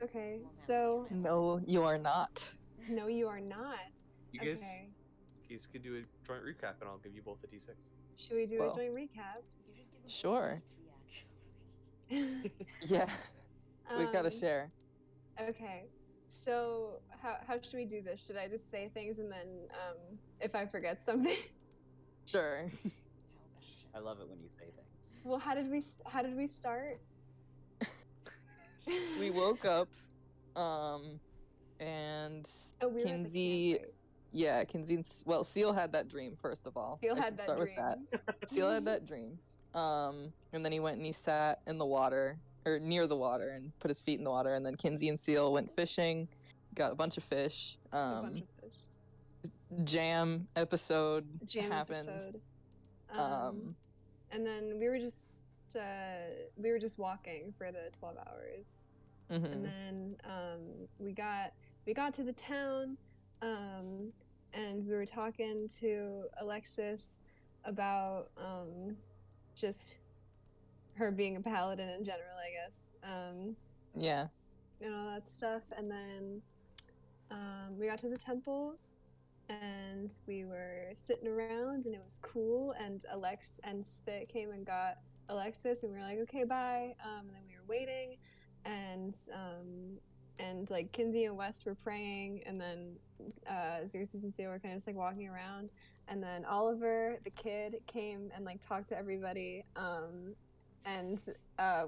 Okay, so No, you are not. no, you are not. You Okay, guys could do a joint recap, and I'll give you both a d6. should we do a Well, joint recap? You should give him Sure. three, actually. Yeah, we've got to Um, share. Okay, so how should we do this? Should I just say things and then if I forget something? Sure. How best. I love it when you say things. Well, how did we start? We woke up, and Oh, we were at the Kinsey. camp, right? Yeah, Kinsey. Well, Seal had that dream first of all. Seal I had should that start dream. with that. Seal had that dream. And then he went and he sat in the water or near the water and put his feet in the water. And then Kinsey and Seal went fishing, got a bunch of fish. A bunch of fish. Jam episode Jam happened. episode. Um, And then we were just walking for the 12 hours. mhm. And then we got to the town, and we were talking to Alexis about just her being a paladin in general, I guess, Yeah. and all that stuff. And then we got to the temple, and we were sitting around, and it was cool. And Alex and Spit came and got Alexis, and we were like, okay, bye. And then we were waiting, and like Kinsey and West were praying, and then Xerxes and Seal were kind of just like walking around, and then Oliver, the kid, came and like talked to everybody, and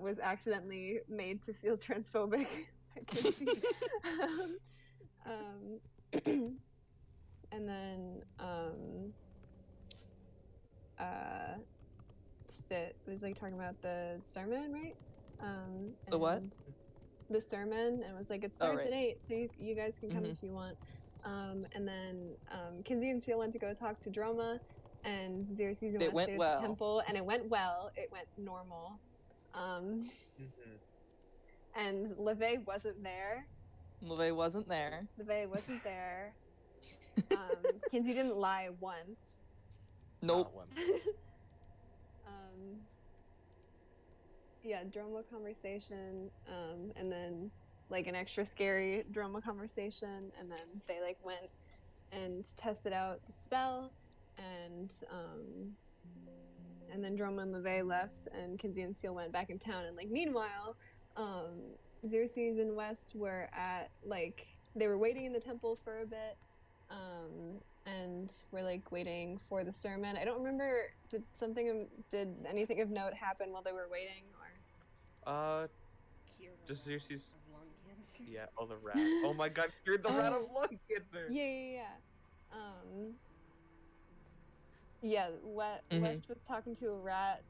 was accidentally made to feel transphobic by Kinsey. And then Spit was like talking about the sermon, right? The what? and The sermon, and was like, it starts right. at 8, so you guys can come Mhm. if you want. And then Kinsey and Seal went to go talk to Droma, and Xerxes and It West went stayed at well. the temple, and it went well. It went normal. Mm-hmm. And LeVay wasn't there. LeVay wasn't there. LeVay wasn't there. Kinsey didn't lie once. Nope. Yeah, Droma conversation, and then like an extra scary Droma conversation, and then they like went and tested out the spell, and then Droma and LeVay left, and Kinsey and Seal went back in town. And like meanwhile, Xerxes and West were at like they were waiting in the temple for a bit, and we're like waiting for the sermon. I don't remember. Did anything of note happen while they were waiting, or? Cure Just the rat Xerxes. of lung cancer. Yeah. Oh, the rat. Oh my God! Cured the rat of lung cancer. Yeah. Mhm. West was talking to a rat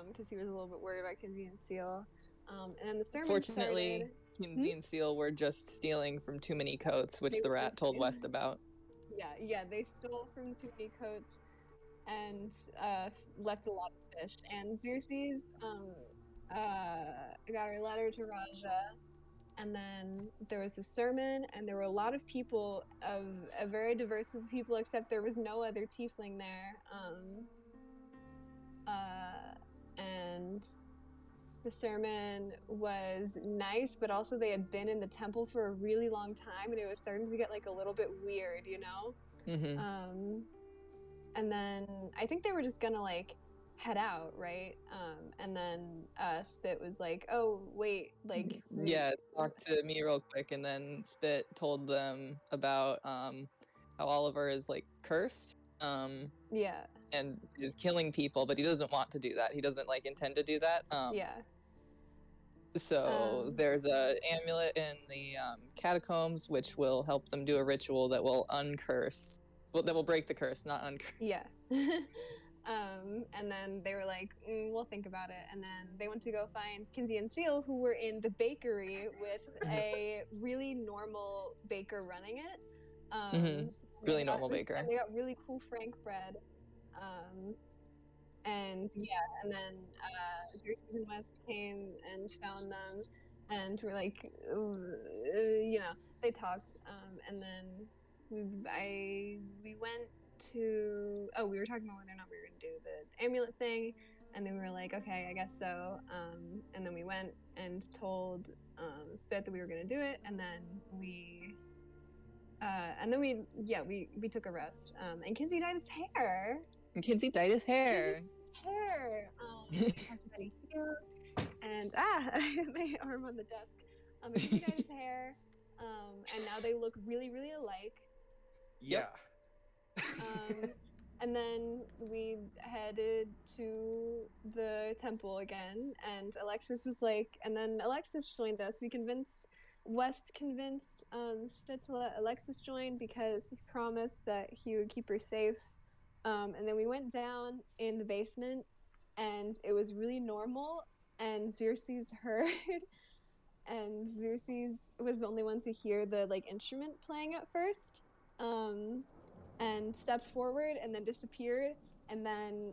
because he was a little bit worried about Kinsey and Seal. And then the sermon Fortunately, started. Kinsey and Seal were just stealing from too many coats, which They the were rat just told stealing. West about. Yeah, they stole from too many coats and left a lot of fish. And Xerxes got a letter to Raja, and then there was a sermon, and there were a lot of people, of a very diverse group of people, except there was no other tiefling there. And the sermon was nice, but also they had been in the temple for a really long time, and it was starting to get like a little bit weird, you know? Mm-hmm. And then I think they were just gonna like head out, right? And then Spit was like, "Oh wait, like Yeah, talk to me real quick, and then Spit told them about how Oliver is like cursed, yeah, and is killing people, but he doesn't want to do that. He doesn't like intend to do that. yeah, So there's a amulet in the catacombs, which will help them do a ritual that will uncurse. Well, that will break the curse, not uncurse. yeah." And then they were like, "We'll think about it." And then they went to go find Kinsey and Seal, who were in the bakery with a really normal baker running it. Really they got normal baker. And they got really cool Frank bread. And yeah, and then Xerxes and West came and found them, and were like, you know, they talked, and then we went to, we were talking about whether or not we were gonna do the amulet thing, and then we were like, okay, I guess so. And then we went and told Spit that we were gonna do it, and then we took a rest. And Kinsey dyed his hair. And Kinsey dyed his hair. Talked about his hair, and I hit my arm on the desk. And Kinsey dyed his hair. And now they look really, really alike. Yeah. And then we headed to the temple again, and Alexis was like, and then Alexis joined us. West convinced Spit to let Alexis join because he promised that he would keep her safe. And then we went down in the basement, and it was really normal, and Xerxes heard, and Xerxes was the only one to hear the like instrument playing at first. And stepped forward and then disappeared, and then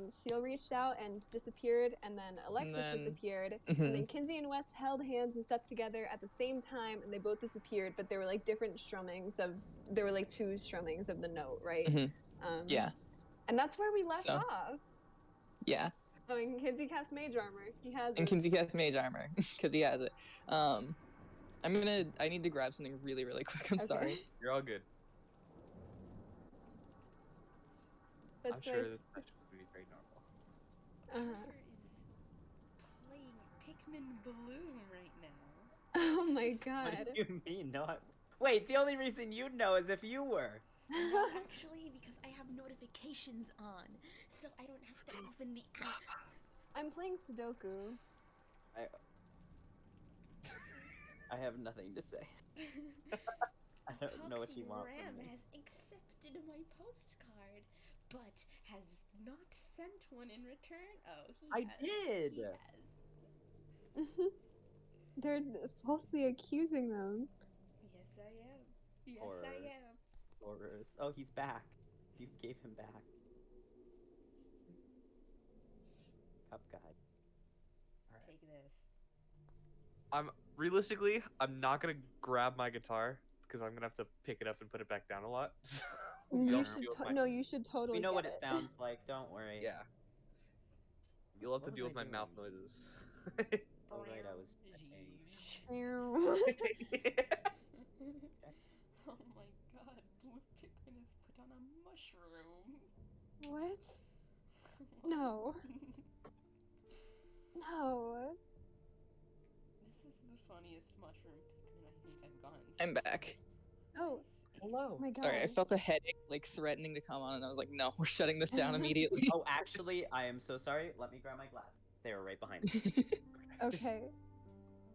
Seal reached out and disappeared, and then Alexis disappeared, and then Kinsey and West held hands and stepped together at the same time, and they both disappeared, but there were like different strummings there were like two strummings of the note, right? Yeah. And that's where we left off. Yeah. Oh, and Kinsey cast mage armor. He has And Kinsey casts mage armor because he has it. I need to grab something really, really quick. I'm sorry. You're all good. But I'm so sure this session's gonna be very normal. Peter is playing Pikmin Bloom right now. Oh my What god. do you mean? No. Wait, the only reason you'd know is if you were. No, actually, because I have notifications on, so I don't have to open the app. I'm playing Sudoku. I have nothing to say. I don't know what you want Ram from me. has accepted my postcard, but has not sent one in return. Oh, I has. did. He has. They're falsely accusing them. Yes, I am. Yes, Or- I am. Horrors. Oh, he's back. You gave him back. Cup guide. Take this. Realistically, I'm not gonna grab my guitar because I'm gonna have to pick it up and put it back down a lot. So You you'll should deal with my- no, you should totally. We know get what it sounds like. Don't worry. Yeah. You'll have to What deal was with I my mouth doing? noises. Oh right, I was. Oh my god, Blue Pikmin is put on a mushroom. What? No. No. This is the funniest mushroom Pikmin I think I've gotten. I'm back. Oh. Hello. Oh my god. Sorry, I felt a headache like threatening to come on, and I was like, no, we're shutting this down immediately. Oh, actually, I am so sorry. Let me grab my glass. They were right behind me. Okay.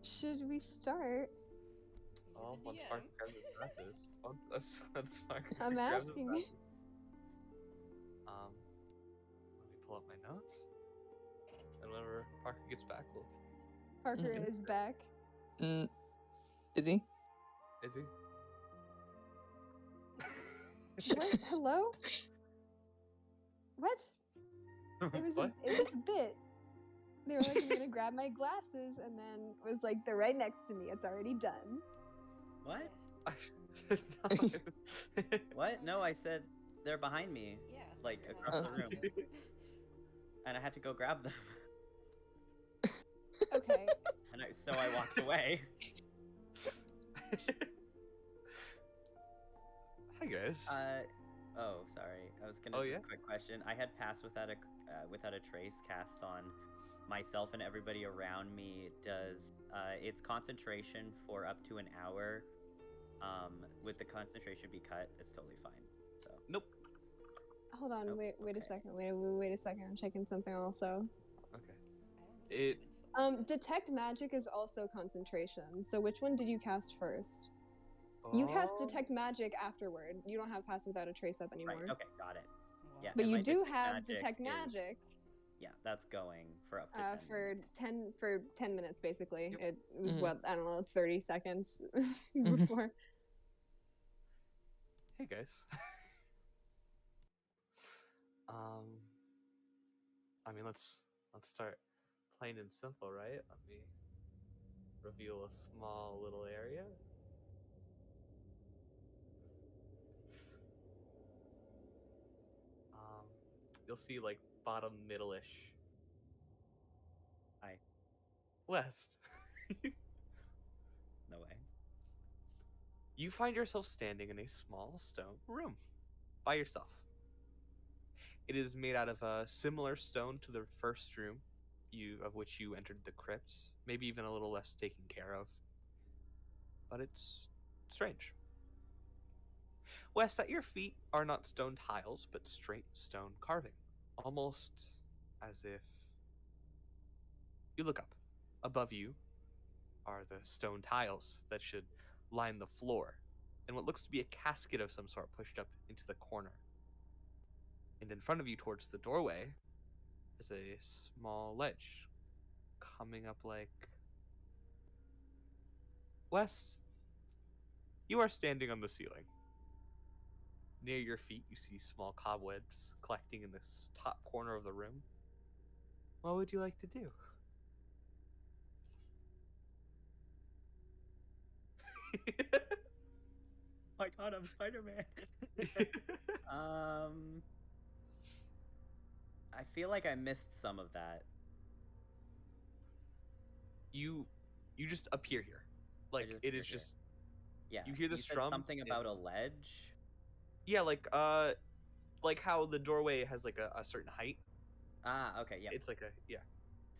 Should we start? Oh, once Spark grabs his glasses. That's Spark. I'm grabs his asking. glasses. Let me pull up my notes. And whenever Parker gets back, we'll. Parker Mhm. is back. Is he? Is he? What? Hello? What? It was What? it was a bit. They were like, I'm gonna grab my glasses, and then it was like, they're right next to me. It's already done. What? I said no. What? No, I said they're behind me, Yeah. like they're across the behind room, you. and I had to go grab them. Okay. And so I walked away. Hi guys. Oh, sorry. I was gonna Oh, just yeah? quick question. I had passed without a trace cast on myself and everybody around me. Does its concentration for up to an hour? Would the concentration be cut? It's totally fine. So Nope. Hold on. Oh, Wait a okay. second. Wait a second. I'm checking something also. Okay. I don't know It- if it's- Detect magic is also concentration. So which one did you cast first? You cast Oh. detect magic afterward. You don't have pass without a trace up anymore. right. Okay, got it. Yeah. But and you my do detect have magic detect is- magic Yeah, that's going for up to 10 for 10 minutes basically. Yep. It was Mhm. what, I don't know, 30 seconds Mhm. before. Hey guys. I mean, let's start plain and simple, right? Let me reveal a small little area. You'll see like bottom middle-ish. Hi. West. You find yourself standing in a small stone room by yourself. It is made out of a similar stone to the first room of which you entered the crypt, maybe even a little less taken care of. But it's strange. West, at your feet are not stone tiles, but straight stone carving, almost as if you look up. Above you are the stone tiles that should line the floor, and what looks to be a casket of some sort pushed up into the corner. And in front of you, towards the doorway, is a small ledge coming up like. West, you are standing on the ceiling. Near your feet, you see small cobwebs collecting in this top corner of the room. What would you like to do? My God, I'm Spider-Man. I feel like I missed some of that. you you just appear here. Like just it appear is here. just Yeah. you hear the said strum something and- about a ledge. yeah, like how the doorway has like a certain height. Ah, okay, yeah. It's like a yeah.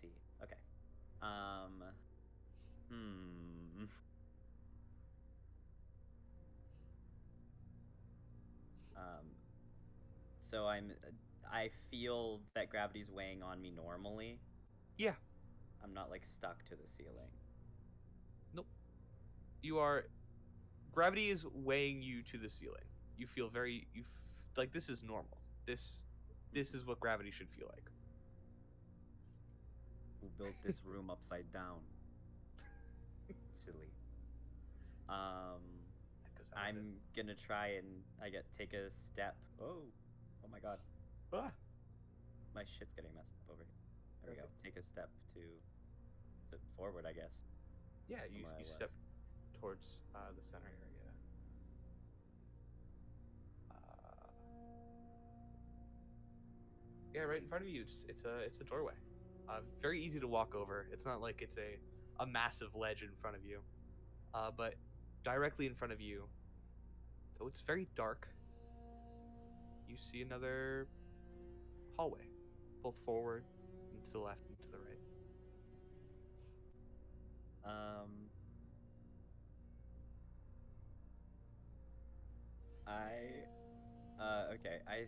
See. Okay. Um. Hmm. Um. So I feel that gravity's weighing on me normally. Yeah. I'm not like stuck to the ceiling. Nope. You are gravity is weighing you to the ceiling. You feel very like this is normal. This is what gravity should feel like. Who built this room upside down? Silly. Because I don't I'm gonna try and take a step. Oh my God, know. Ah. my shit's getting messed up over here. There we go. Okay. Take a step to forward, I guess. Yeah, from you where I was. step towards the center area. Yeah, right in front of you. It's a doorway. Very easy to walk over. It's not like it's a massive ledge in front of you. But directly in front of you, though it's very dark, you see another hallway, both forward and to the left and to the right. Um, okay. I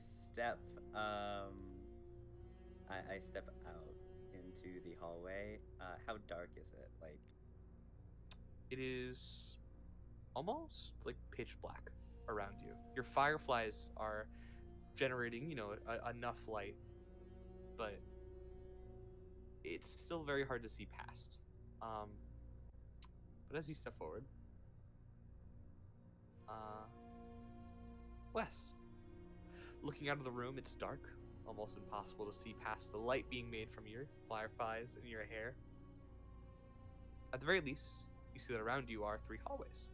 step out into the hallway. How dark is it? Like, It is almost like pitch black around you. Your fireflies are generating, enough light, but it's still very hard to see past. Um, but as you step forward, West, looking out of the room, it's dark, almost impossible to see past the light being made from your fireflies and your hair. At the very least, you see that around you are 3 hallways.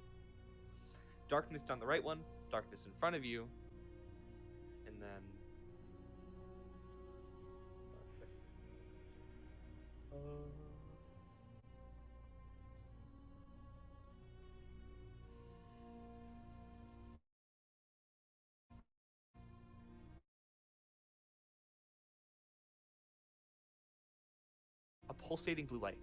Darkness down the right one, darkness in front of you, and then. Let's see. A pulsating blue light.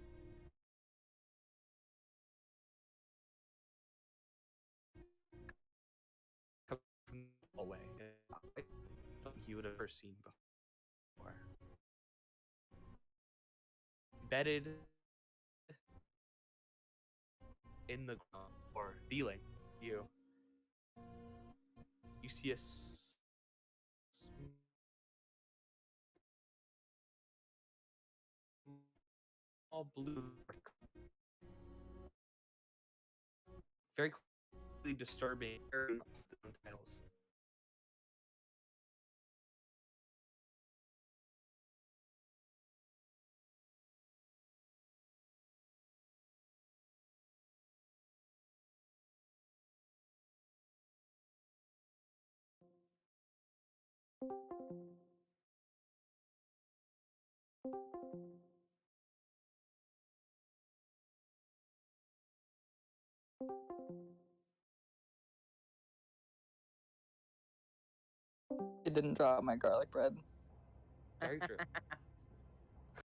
Comes from the hallway. I don't think you would have ever seen before. Embedded in the ground or dealing you see a small blue very clearly disturbing titles. It didn't drop my garlic bread. Very true.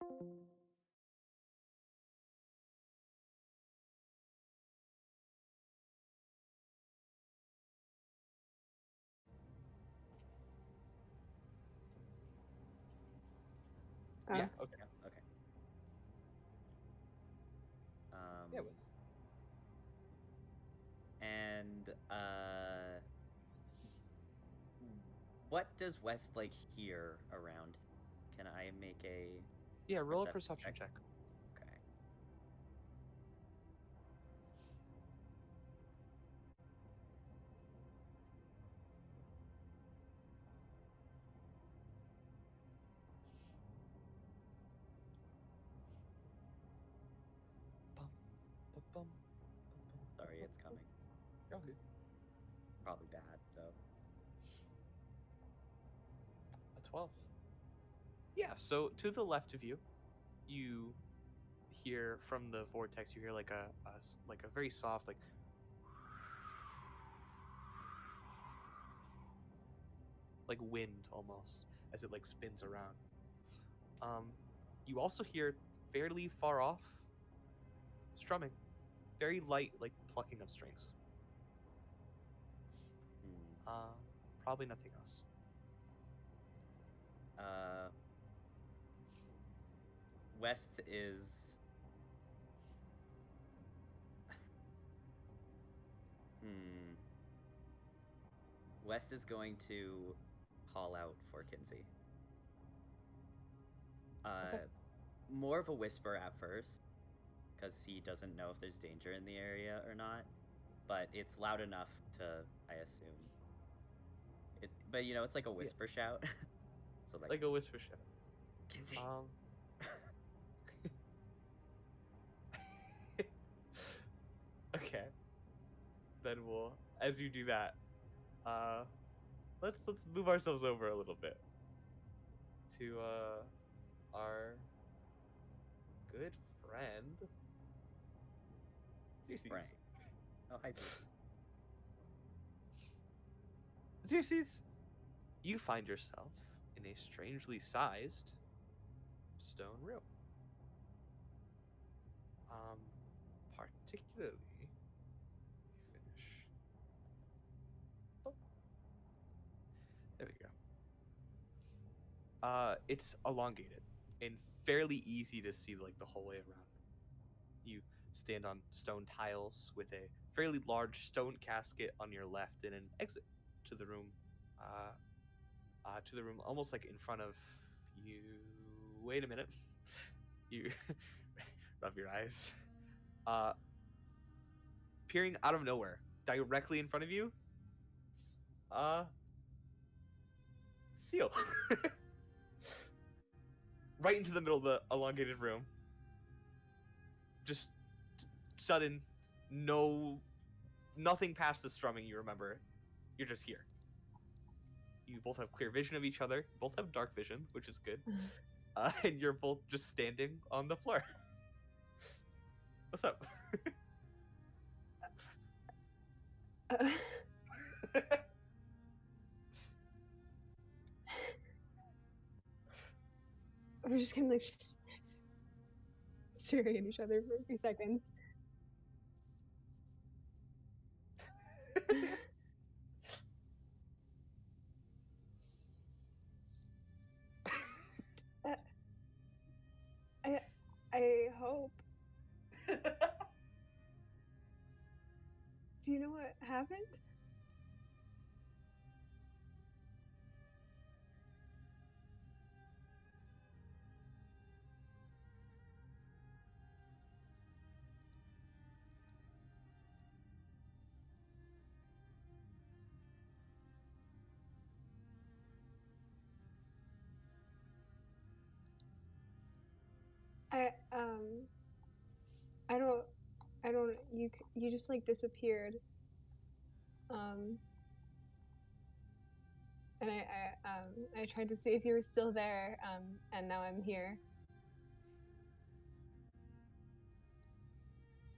Oh. Yeah. Okay. Yeah, okay. Yeah. Well, And what does West like here around? Can I make a yeah. Roll a Perception perception check. okay? Bum, bum, bum, bum, Sorry, bum, it's bum. coming. Okay. Probably bad though. A 12. Yeah. So to the left of you, you hear from the vortex. You hear like like a very soft like wind almost as it like spins around. You also hear fairly far off strumming, very light like plucking of strings. Hmm. Probably nothing else. West is. Hmm. West is going to call out for Kinsey. Okay. More of a whisper at first, because he doesn't know if there's danger in the area or not. But it's loud enough to, I assume. But you know, it's like a whisper shout. So Like a whisper shout. Kinsey. Okay. Then we'll, as you do that, let's move ourselves over a little bit to our good friend. Xerxes. Frank. Oh, hi. Xerxes, you find yourself in a strangely sized stone room. Particularly, finish. Oh, there we go. It's elongated and fairly easy to see like the whole way around. You stand on stone tiles with a fairly large stone casket on your left and an exit to the room. To the room almost like in front of you. Wait a minute. You rub your eyes. Peering out of nowhere, directly in front of you. Seal. Right into the middle of the elongated room. Just sudden, nothing past the strumming. You remember, you're just here. You both have clear vision of each other. Both have dark vision, which is good. And you're both just standing on the floor. What's up? We're just kind of like staring at each other for a few seconds. I hope. Do you know what happened? I don't. You just like disappeared. And I tried to see if you were still there. And now I'm here.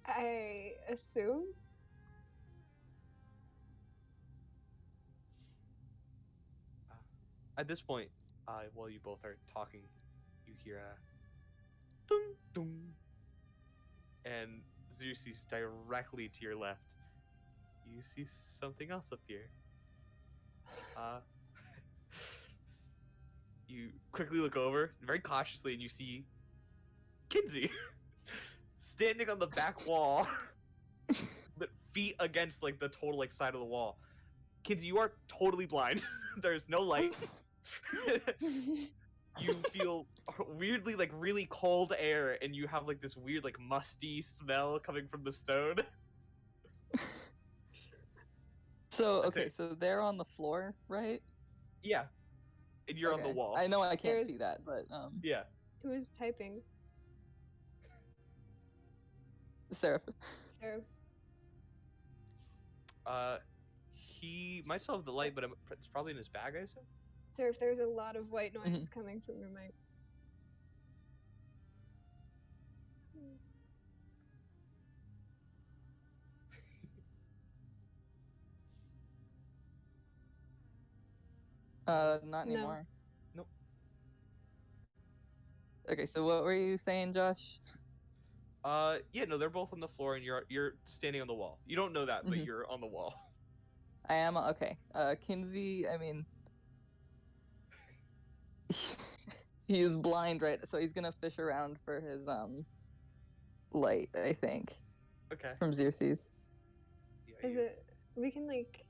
I assume. At this point, while you both are talking, you hear a dum dum, and Xerxes directly to your left. You see something else up here. You quickly look over, very cautiously, and you see Kinsey standing on the back wall, but feet against like the total like side of the wall. Kinsey, you are totally blind. There's no light. You feel weirdly like really cold air, and you have like this weird like musty smell coming from the stone. So okay, so they're on the floor, right? Yeah, and you're on the Okay. wall. I know I can't There's- see that, but Yeah. Who's typing? Seraph. Seraph. He might still have the light, but it's probably in his bag, I assume. Seraph, there's a lot of white noise coming from your mic. Not No. anymore. Nope. Okay, so what were you saying, Josh? Yeah, no, they're both on the floor, and you're standing on the wall. You don't know that, but Mhm. you're on the wall. I am okay. Kinsey, I mean, he is blind, right? So he's gonna fish around for his light, I think, Okay. from Xerxes. Yeah, Is it? We can like.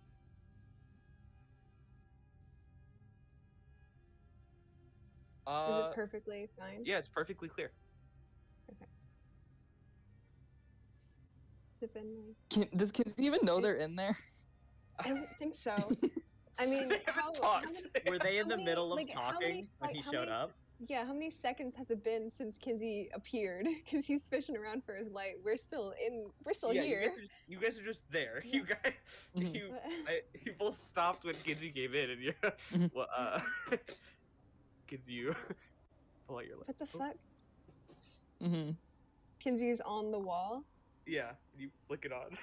Is it perfectly fine? Yeah, it's perfectly clear. Has it been like? Does Kinsey even know they're in there? I don't think so. I mean, They haven't talked. Were they in how the many- middle of like, how many talking when he how showed many up? Yeah, how many seconds has it been since Kinsey appeared? Because he's fishing around for his light. We're still Yeah, here. you guys are just there. Yeah. You guys, Mhm. you both stopped when Kinsey came in, and you, Mhm. well, Kinsey, you pull out your light. What the Oh, fuck? Mm-hmm. Kinsey's on the wall. Yeah, and you flick it on.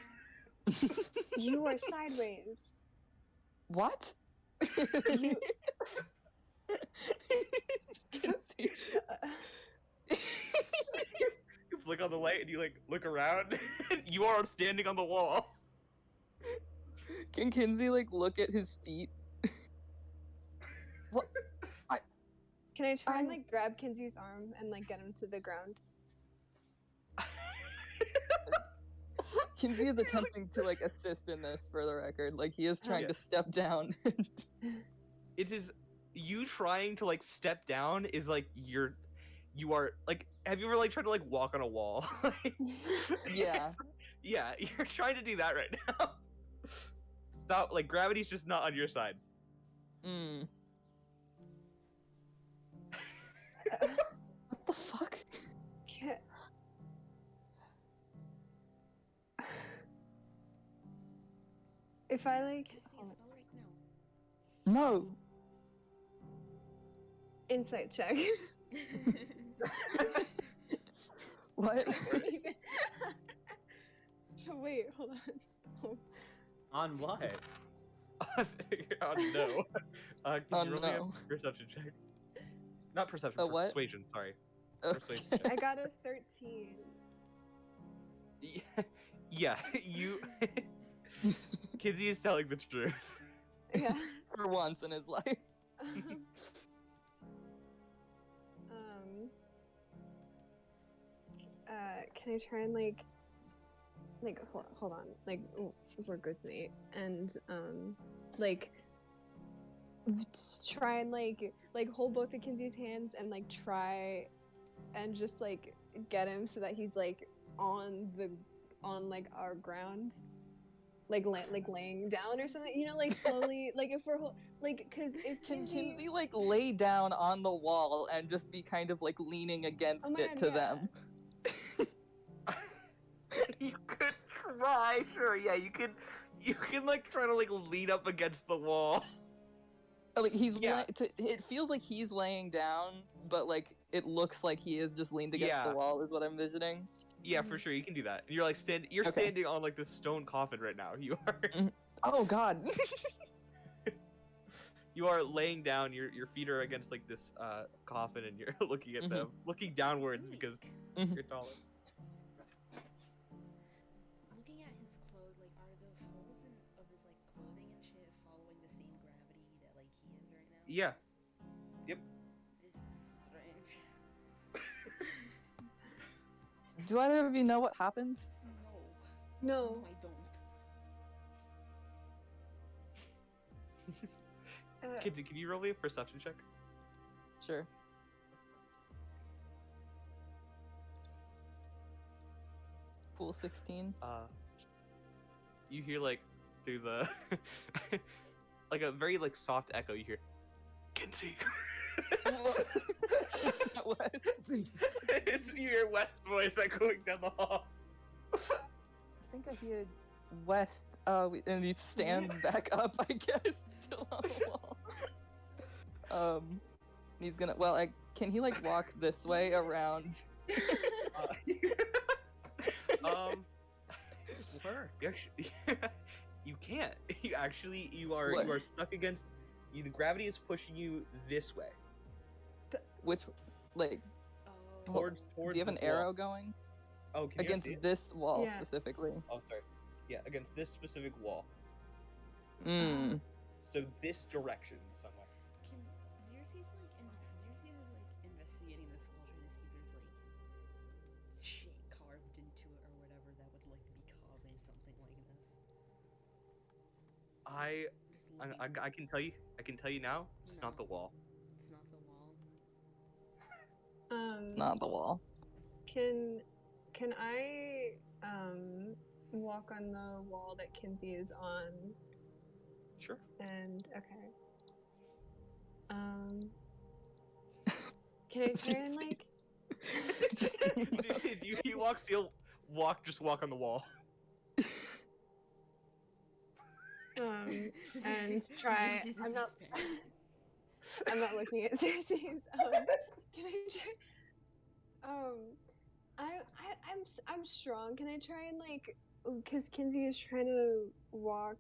You are sideways. What? You- Kinsey. You flick on the light, and you like look around. And you are standing on the wall. Can Kinsey like look at his feet? What? Can I try and I'm- like grab Kinsey's arm and like get him to the ground? Kinsey is attempting to like assist in this for the record. Like he is trying Yeah. to step down. It is you trying to like step down is like you are like, have you ever like tried to like walk on a wall? Yeah. Yeah, you're trying to do that right now. Stop, like gravity's just not on your side. Mm. What the fuck? Ca- If I like Can I see hold a on. spell right now? No. Insight check. What? Wait, hold on. On what? Oh no. Can Oh, you roll me no. a perception check? Not perception, A what? persuasion, sorry. Okay. I got a 13. Yeah, you Kinsey is telling the truth. Yeah. For once in his life. Can I try and like hold on, like work with me and like try and like hold both of Kinsey's hands and like try and just like get him so that he's like on like our ground, like laying down or something, you know, like slowly, like if we're like, because if Can Kinsey like lay down on the wall and just be kind of like leaning against my it God, to yeah. them? You could try, sure, yeah, you can like try to like lean up against the wall. Like he's Yeah. it feels like he's laying down, but like it looks like he is just leaned against Yeah. the wall is what I'm envisioning. Yeah, for sure, you can do that. And you're like you're Okay. standing on like this stone coffin right now. You are Oh god. You are laying down. Your feet are against like this coffin, and you're looking at them, looking downwards because Mm-hmm. you're taller. Looking at his clothes, like, are the folds of his like clothing and shit following the same gravity that like he is right now? Yeah. Yep. This is strange. Do either of you know what happened? No. I don't. Can you roll me a perception check? Sure. Pool 16. You hear like through the like a very like soft echo. You hear, Kinsey. Is that West? It's you hear West's voice echoing down the hall. I think I hear West. And he stands back up, I guess, still on the wall. He's gonna. Well, can he like walk this way around? Sure. You can't. You are What? stuck against. The gravity is pushing you this way Which, like, Oh. towards. do you have an this wall. arrow going Oh, can you against see it? this wall Yeah. specifically? Oh, sorry. Yeah, against this specific wall. Mm. So this direction somewhere. Can Xerxes is like investigating this wall, trying to see if there's like shit carved into it or whatever that would like be causing something like this. Just looking. I can tell you. I can tell you now. It's No. not the wall. It's not the wall. Not the wall. Can I walk on the wall that Kinsey is on? Sure. And okay. Can I try and like Just- you walk. You'll just walk on the wall. and Xerxes- try? Xerxes is I'm just not. standing. I'm not looking at Xerxes. Can I try? I'm strong. Can I try and like, because Kinsey is trying to walk,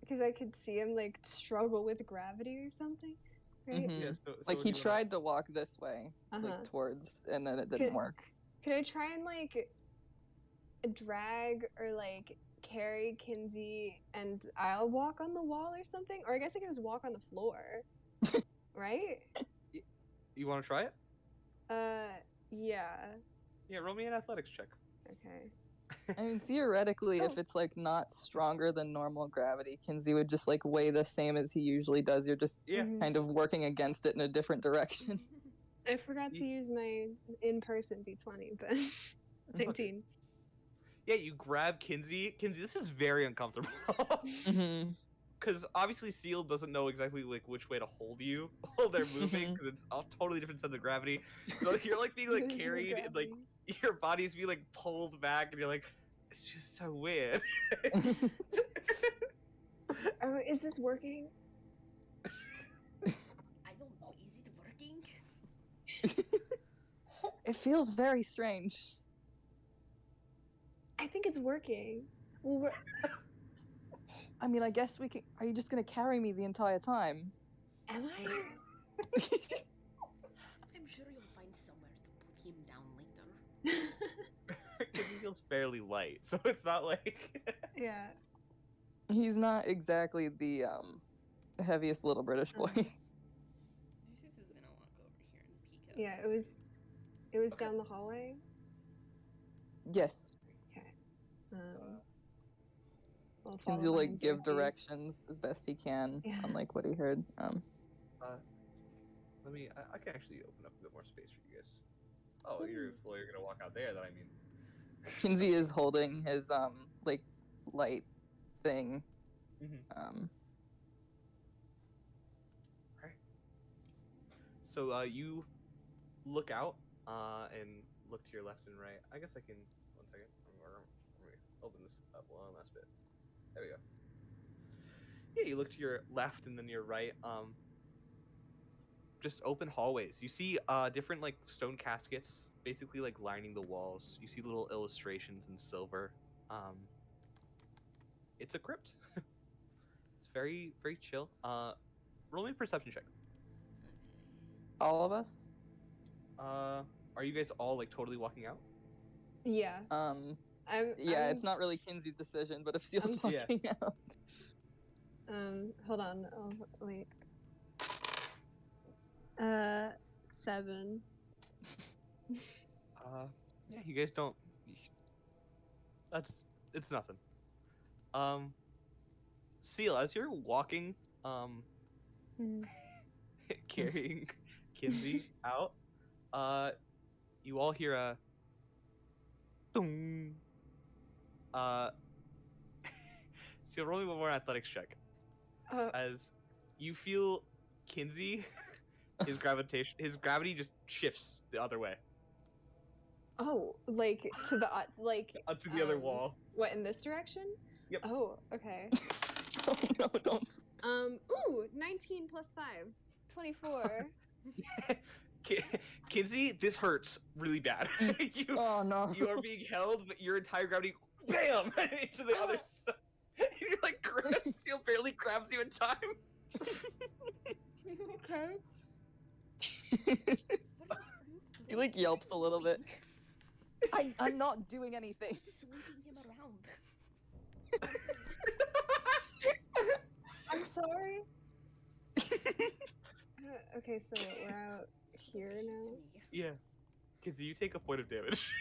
because I could see him like struggle with gravity or something, right? Mhm. Yeah. So Like what he do you wanna- tried to walk this way, Uh-huh. like towards, and then it didn't Could- work. Could I try and like drag or like carry Kinsey and I'll walk on the wall or something? Or I guess I can just walk on the floor, right? You want to try it? Yeah. Yeah. Roll me an athletics check. Okay. I mean, theoretically, Oh. if it's like not stronger than normal gravity, Kinsey would just like weigh the same as he usually does. You're just Yeah. Mhm. kind of working against it in a different direction. I forgot to use my in-person D20, but 19. Yeah. You grab Kinsey. Kinsey, this is very uncomfortable. hmm Because obviously Seal doesn't know exactly like which way to hold you while they're moving Mhm. because it's a totally different sense of gravity. So you're like being like carried and like your body's being like pulled back and you're like, it's just so weird. Oh, is this working? I don't know. Is it working? It feels very strange. I think it's working. Well, I mean, I guess we can. Are you just gonna carry me the entire time? am I? I'm sure you'll find somewhere to put him down later. Kinsey feels fairly light, so it's not like. Yeah. He's not exactly the heaviest little British boy. Xerxes is gonna walk over here and peek out. Yeah, it was Okay. down the hallway. Yes, Um, I'll Kinsey follow will like behind give Xerxes. directions as best he can Yeah. on like what he heard. Let me. I can actually open up a bit more space for you guys. Oh, you're gonna walk out there. Then I mean. Kinsey is holding his like light thing. Mhm. So you look out and look to your left and right. I guess I can. 1 second. Let me open this up one last bit. There we go. Yeah, you look to your left and then your right. Just open hallways. You see different like stone caskets, basically like lining the walls. You see little illustrations in silver. It's a crypt. It's very very chill. roll me a perception check. All of us? Are you guys all like totally walking out? Yeah. Yeah, it's not really Kinsey's decision, but if Seal's I'm- Yeah. walking out. Hold on. Oh, wait. 7. Yeah, you guys don't. It's nothing. Seal, as you're walking, Mm. carrying Kinsey out, you all hear a dong. Seal, roll me one more athletics check. As you feel Kinsey, his gravity just shifts the other way, Oh, like to the like up to the other wall. What, in this direction? Yep. Oh, okay. Oh no, don't. Ooh, 19 plus 5. 24. Kinsey, this hurts really bad. you, Oh no. you are being held, but your entire gravity, bam, into the other side. You're like, Seal barely grabs you in time. Okay. He like yelps a little bit. I'm not doing anything. Sweeping him around. I'm sorry. Okay, so we're out here now. Yeah. Kinsey, you take a point of damage.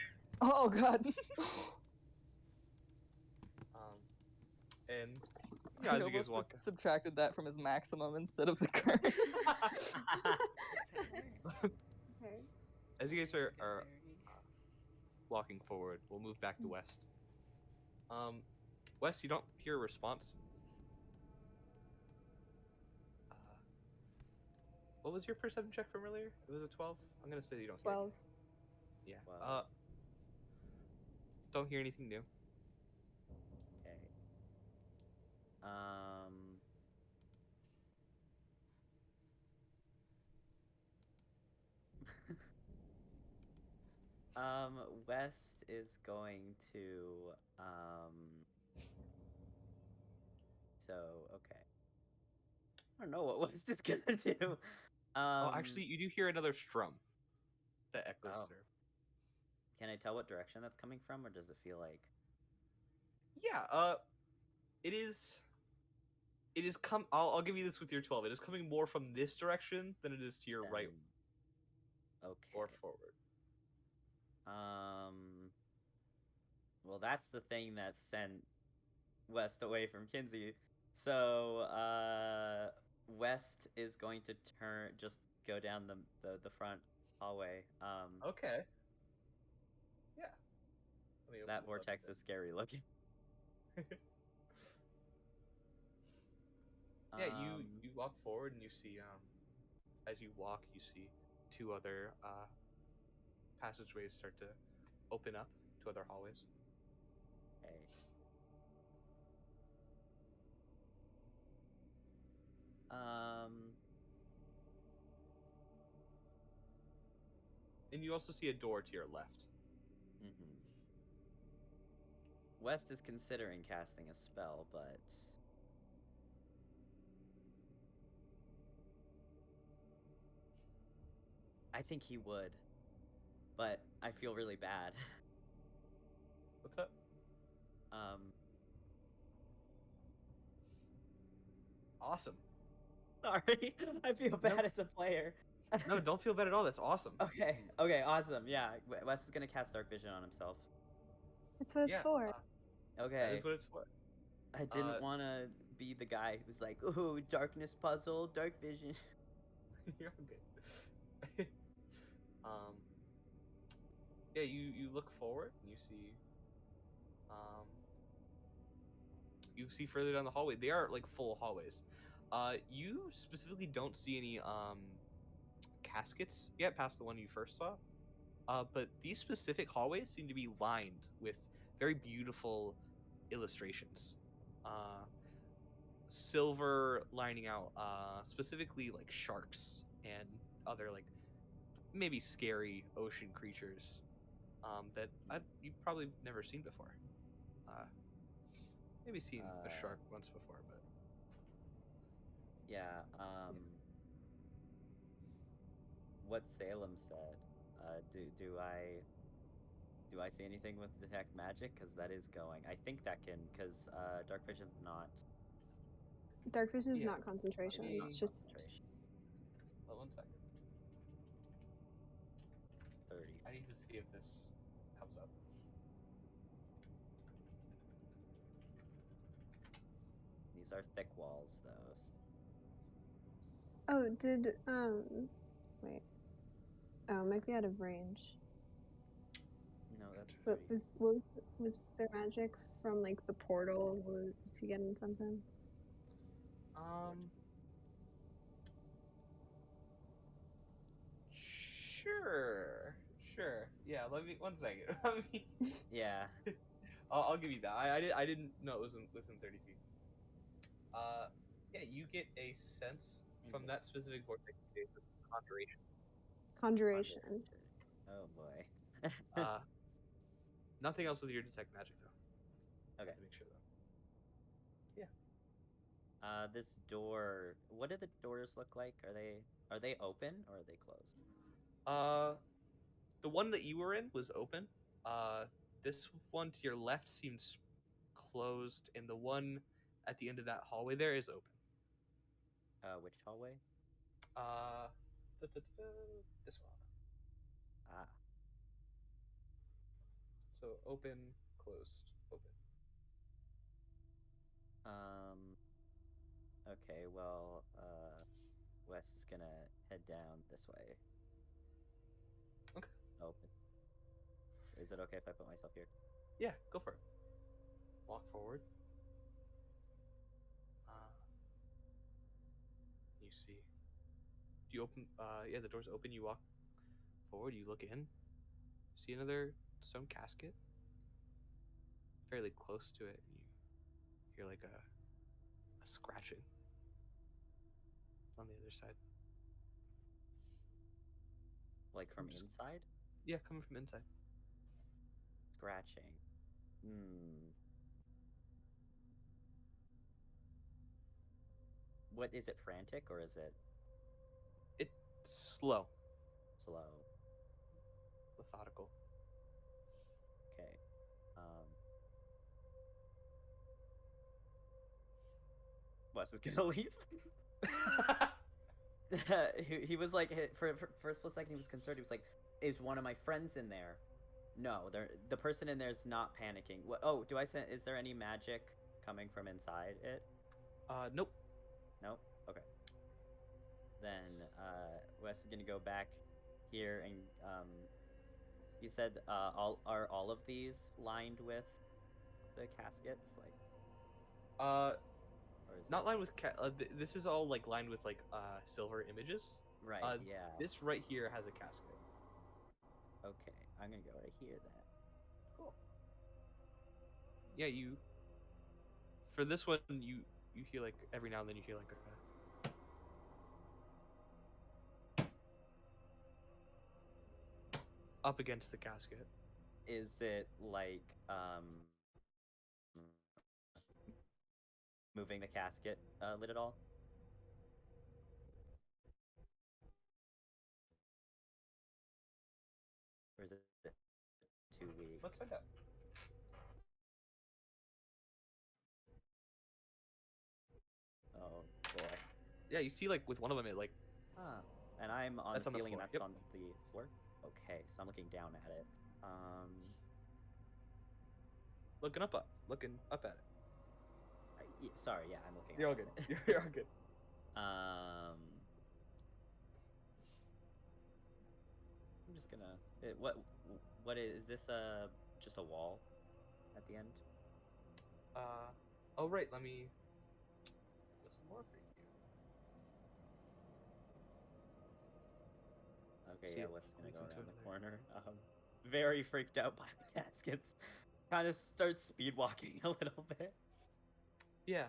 Oh god. And you know, I as you guys almost walk. subtracted that from his maximum instead of the current. Okay. As you guys are walking forward, we'll move back to West. West, you don't hear a response. What was your perception check from earlier? It was a 12? I'm gonna say you don't hear 12. anything. Yeah. 12. Don't hear anything new. Okay. West is going to, so, okay. I don't know what West is gonna do. Actually, you do hear another strum that echoes Oh. through. Can I tell what direction that's coming from, or does it feel like... Yeah, it is I'll give you this with your 12. It is coming more from this direction than it is to your right Okay. or forward. Well, that's the thing that sent West away from Kinsey. So, West is going to just go down the front hallway. Okay. Yeah. Let me open That this up vortex then. is scary looking. Yeah, you walk forward and you see as you walk you see two other passageways start to open up to other hallways. Okay. And you also see a door to your left. Mm-hmm. West is considering casting a spell, but I think he would. But I feel really bad. What's up? Awesome. Sorry, I feel bad Nope. as a player. No, don't feel bad at all. That's awesome. Okay, awesome. Yeah, Wes is gonna cast Dark Vision on himself. That's what it's for. That Okay, is what it's for. I didn't want to be the guy who's like, ooh, darkness puzzle, Dark Vision. You're all good. Yeah, you look forward and you see further down the hallway. They are like full hallways. You specifically don't see any caskets yet past the one you first saw. But these specific hallways seem to be lined with very beautiful illustrations. Silver lining out, specifically like sharks and other like maybe scary ocean creatures that you've probably never seen before. Maybe seen a shark once before, but Yeah. What Salem said. Do I see anything with detect magic? Because that is going. I think that can. Because dark vision's not Dark vision is Yeah, not concentration. maybe- It's just concentration. Hold 1 second. 30. I need to see if this comes up. These are thick walls, though. oh, did wait. Oh, might be out of range. No, that's But 30. was there magic from like the portal? Was he getting something? Sure. Yeah, let me 1 second. Let me. Yeah. I'll give you that. I didn't know it was within 30 feet. Yeah, you get a sense from that specific vortex of conjuration. Conjuration. Oh boy. Nothing else with your detect magic though. Okay. To make sure though. This door. What do the doors look like? Are they open or are they closed? The one that you were in was open. This one to your left seems closed, and the one at the end of that hallway there is open. Which hallway? Uh, this one. Ah. So open, closed, open. Okay. Well. Wes is gonna head down this way. Okay. Open. Is it okay if I put myself here? Yeah, go for it. Walk forward. You see. Do you open? Yeah, the door's open. You walk forward. You look in. See another stone casket. Fairly close to it. You hear like a scratching on the other side. Like from Just- inside? Yeah, coming from inside. Scratching. What is it? Frantic or is it It's slow, slow? methodical. Okay. Wes is gonna leave. he was like for a split second he was concerned. He was like, "Is one of my friends in there?" No, the person in there is not panicking. What? Oh, do I say? Is there any magic coming from inside it? Nope. Nope. Okay. Then Wes is gonna go back here and you said all of these lined with the caskets, like, or is Not it... lined with this is all like lined with like silver images. Right. Yeah. This right here has a casket. Okay, I'm gonna go right here then. Cool. Yeah, you. For this one, you hear like every now and then you hear like a. Up against the casket. Is it like moving the casket lid at all? Or is it too weak? Let's find out. Oh boy. Yeah, you see like with one of them it like. Huh. And I'm on That's the on the ceiling floor, and that's yep. on the floor? Okay, so I'm looking down at it. Looking up at it. Sorry, yeah, I'm looking You're all up good. at it. You're all good. I'm just gonna... What is this, just a wall at the end? Oh right, let me get some more for you. Okay, See, yeah, it Wes is gonna leads go into around the another- corner. Very freaked out by the caskets. Kind of starts speed walking a little bit. Yeah,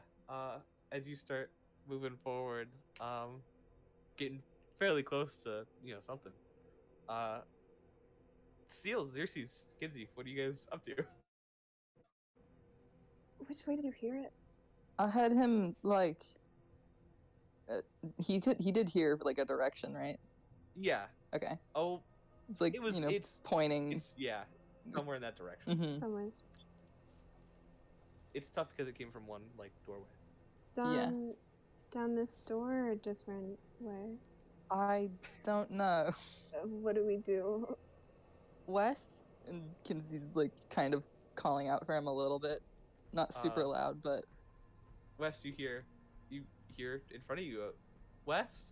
as you start moving forward, getting fairly close to, something. Seals, Xerxes, Kinsey, what are you guys up to? Which way did you hear it? I heard him like He did hear like a direction, right? Yeah. Okay. Oh, It's like it's pointing. yeah, somewhere in that direction. Mhm. Somewhere It's tough because it came from one like doorway. down this door or a different way. I don't know. What do we do? West, and Kinsey's like kind of calling out for him a little bit, not super loud, but West, you hear in front of you, West.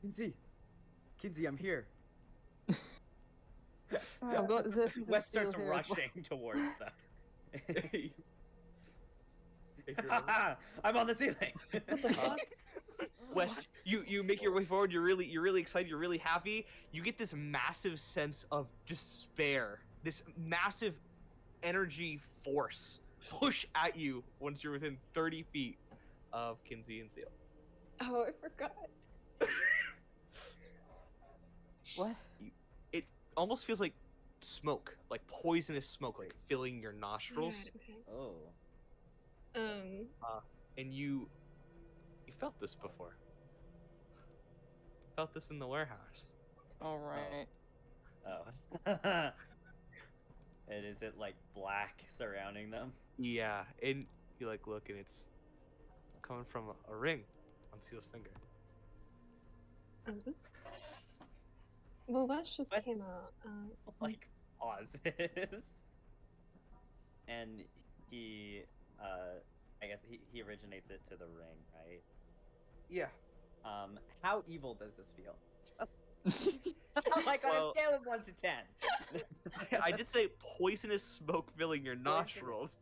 Kinsey, I'm here. I've got this. Wes starts here as well. rushing towards them. If you're- I'm on the ceiling. What the fuck? West, you make your way forward. You're really excited. You're really happy. You get this massive sense of despair. This massive energy force push at you once you're within 30 feet of Kinsey and Seal. Oh, I forgot. What? It almost feels like smoke, like poisonous smoke, like filling your nostrils. Right, Oh. okay. And you felt this before. Felt this in the warehouse. All right. Oh. And is it like black surrounding them? Yeah, and you like look, and it's coming from a ring on Seal's finger. Oops. Well, Wes just Wes- came out. Like pauses. And he I guess he originates it to the ring, right? Yeah. How evil does this feel? Like on Well- a scale of 1 to 10. I did say poisonous smoke filling your nostrils.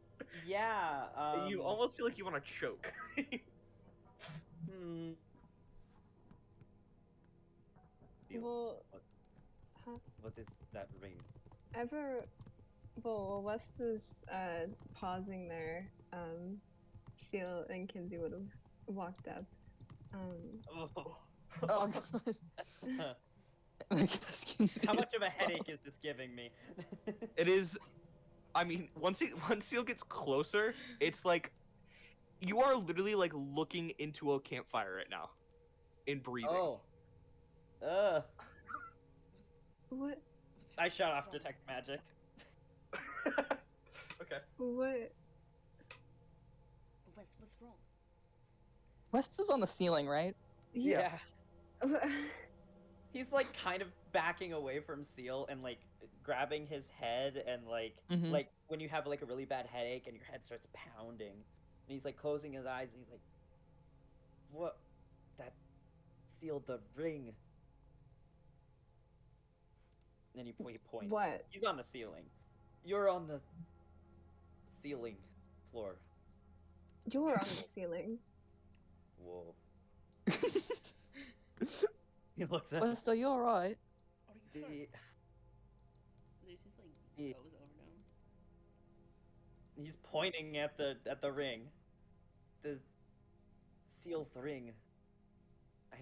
Yeah. You almost feel like you want to choke. Hmm. Feel. Well, What is that ring? well, West was pausing there. Seal and Kinsey would have walked up. Oh. Oh god. I guess Kinsey How much is of a so- headache is this giving me? It is. I mean, once Seal gets closer, it's like you are literally like looking into a campfire right now, and breathing. Oh. Ugh. What? I shut off detect magic. Okay. What? What's wrong? West is on the ceiling, right? Yeah. He's like kind of backing away from Seal and like grabbing his head and like Mhm. like when you have like a really bad headache and your head starts pounding and he's like closing his eyes and he's like, what? That sealed the ring. And then he points. What? He's on the ceiling. You're on the ceiling floor. You're on the ceiling. Whoa. He looks at West, are you alright? Are you fine? the, There's just like Yeah. goes over to him. he's pointing at the ring. The seals the ring. I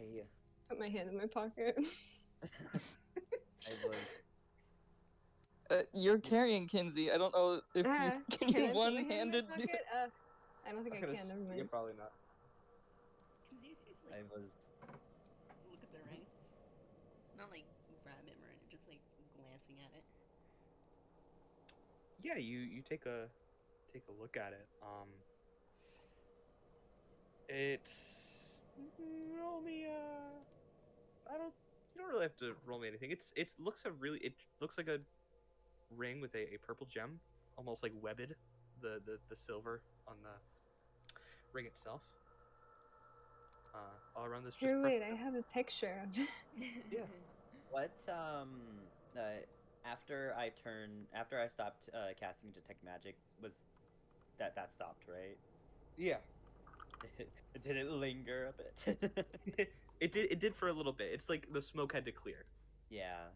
Put my hand in my pocket. was You're carrying Kinsey. I don't know if Ah, you can I you put my hand in my one-handed do pocket? I don't think I can. Never Yeah, mind. probably not. Can Xerxes I like was look at the ring? Not like grab him or anything, just like glancing at it. Yeah, you take a look at it. It's roll me you don't really have to roll me anything. It looks like a ring with a purple gem, almost like webbed, the silver on the ring itself. All around this just Here, wait, I purple. have a picture of it. Yeah. what after I stopped casting detect magic was that stopped, right? Yeah. Did it linger a bit? It did for a little bit. It's like the smoke had to clear. Yeah.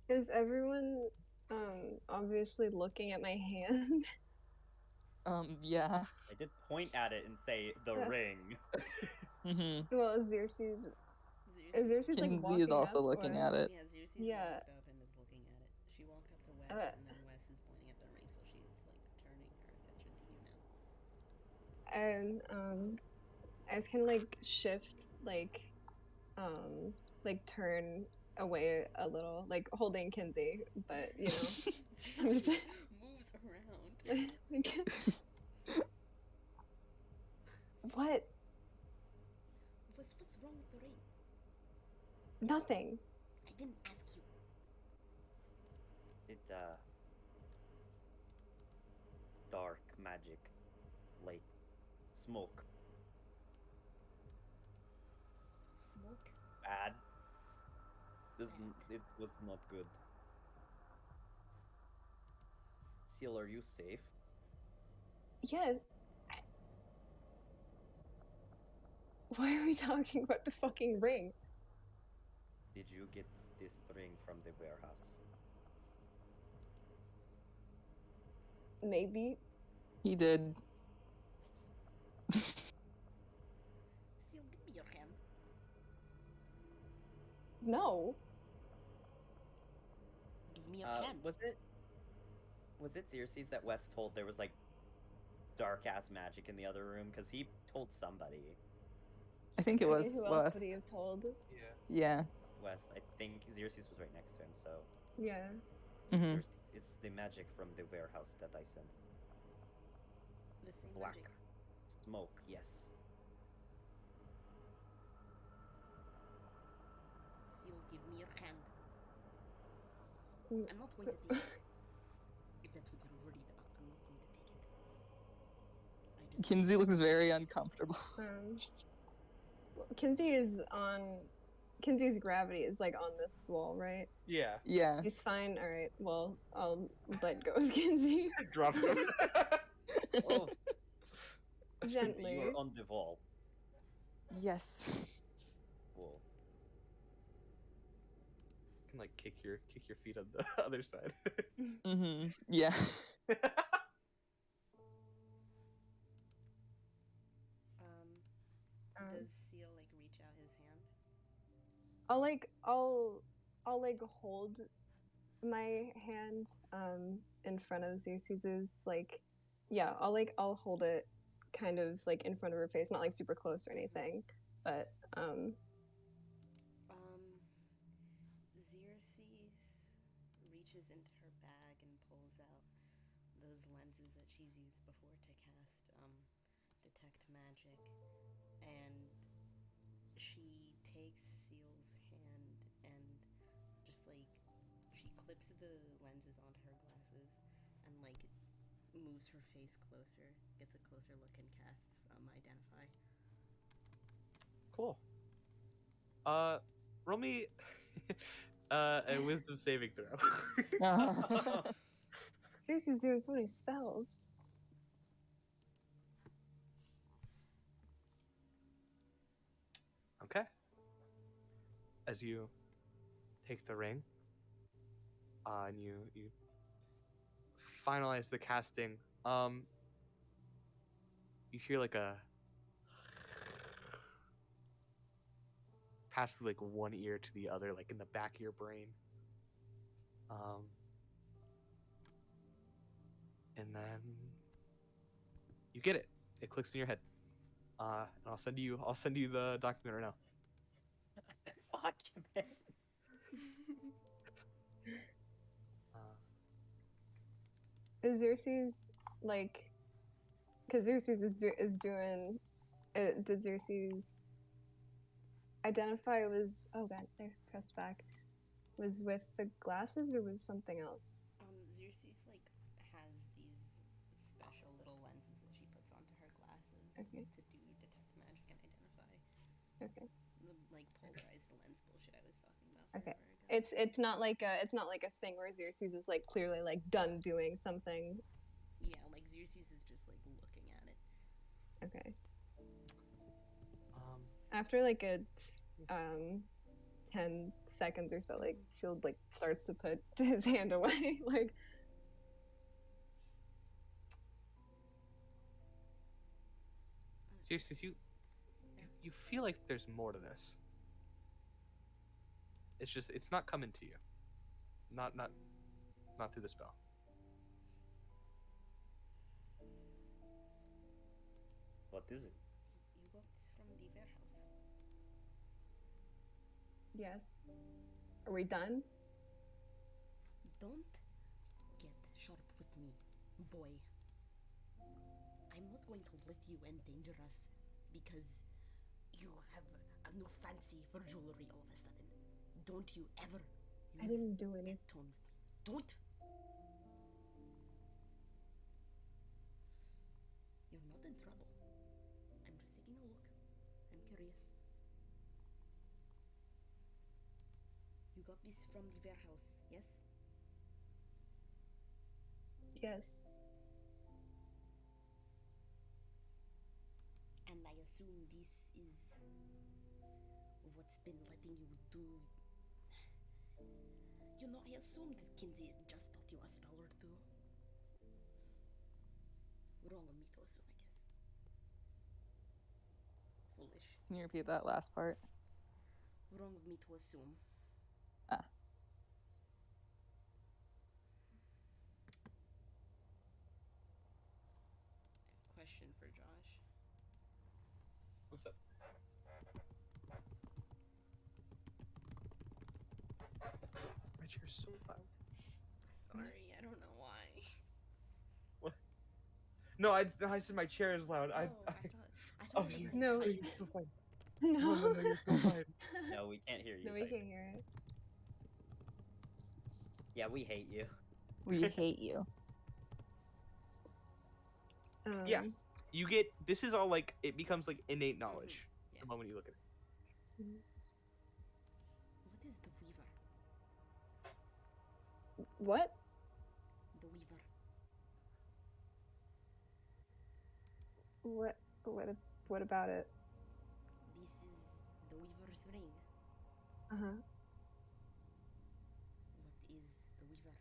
Is everyone obviously looking at my hand? Yeah. I did point at it and say the ring. Mm-hmm. Well, Xerxes like Kinsey walking is also up, looking or- at it. Yeah, Xerxes Yeah. walked up and is looking at it. She walked up to Wes, Uh, and then Wes is pointing at the ring, so she's like turning her attention to you now. And I just kind of like shift, like turn away a little, like holding Kinsey, but you know, I'm just Moves around. like, what? What's wrong with the ring? Nothing. I didn't ask you. It dark magic, like smoke. Smoke? Bad. It was not good. Seal, are you safe? Yeah. Why are we talking about the fucking ring? Did you get this ring from the warehouse? Maybe. He did. Seal, give me your hand. No. Give me your hand. Was it Xerxes that Wes told there was like dark ass magic in the other room? Because he told somebody. I think it I mean, was who else West. would he have told? Yeah. Yeah. Wes, I think Xerxes was right next to him, so Yeah. Hmm. it's the magic from the warehouse that I sent. The same Black magic. smoke, yes. Seal, give me your hand. Mm. I'm not going to take it. If that's what you're worried about, I'm not going to take it. I just Kinsey looks very uncomfortable. Kinsey's gravity is like on this wall, right? Yeah. Yeah. He's fine. All right. Well, I'll let go of Kinsey Drop him. Oh, gently. you're on the wall. Yes. Whoa. Can like kick your feet on the other side. Mm-hmm. Yeah. Does Seal like reach out his hand? I'll like hold my hand in front of Zeus's, like, yeah, I'll hold it kind of like in front of her face, not like super close or anything, but Xerxes reaches into her bag and pulls out those lenses that she's used before to cast detect magic, and she takes Seal's hand and just like she clips the lenses onto her glasses and like moves her face closer, gets a closer look, and casts identify. Cool. Roll me a wisdom saving throw. Zeus's doing so many spells. Okay. As you take the ring, and you finalize the casting, you hear like a pass through like one ear to the other, like in the back of your brain. And then you get it. It clicks in your head. And I'll send you the document right now. Fuck, man. Is Xerxes like, because Xerxes is doing, did Xerxes identify was, oh god, there, press back, was with the glasses or was something else? Xerxes like has these special little lenses that she puts onto her glasses Okay. to do detect magic and identify. Okay. The like polarized lens bullshit I was talking about. Okay. forever ago. It's not like a thing where Xerxes is like clearly like done doing something. Yeah, like Xerxes is just like looking at it. Okay. Um, After like a 10 seconds or so, like Seal like starts to put his hand away. Like, seriously, you feel like there's more to this. It's just it's not coming to you. Not through the spell. What is it? You got this from the warehouse. Yes. Are we done? Don't get sharp with me, boy. I'm not going to let you endanger us because you have a new fancy for jewelry all of a sudden. Don't you ever I use didn't do that anything. tone with me. Don't! You're not in trouble. I'm just taking a look. I'm curious. You got this from the warehouse, yes? Yes. And I assume this is what's been letting you do. You know, I assumed that Kinsey just taught you a spell or two. Wrong of me to assume, I guess. Foolish. Can you repeat that last part? Wrong of me to assume. Ah. Question for Josh. What's up? My chair's so loud. Sorry, I don't know why. No, I said my chair is loud. I I oh, thought it was you, my No. you're type. so fine. No. No, you're so fine. No, we can't hear you. No, we typing. can't hear it. Yeah, we hate you. We hate you. Yeah. You get, this is all like, it becomes like innate knowledge Yeah. the moment you look at it. What is the Weaver? What? The Weaver. What about it? This is the Weaver's ring. Uh-huh. What is the Weaver?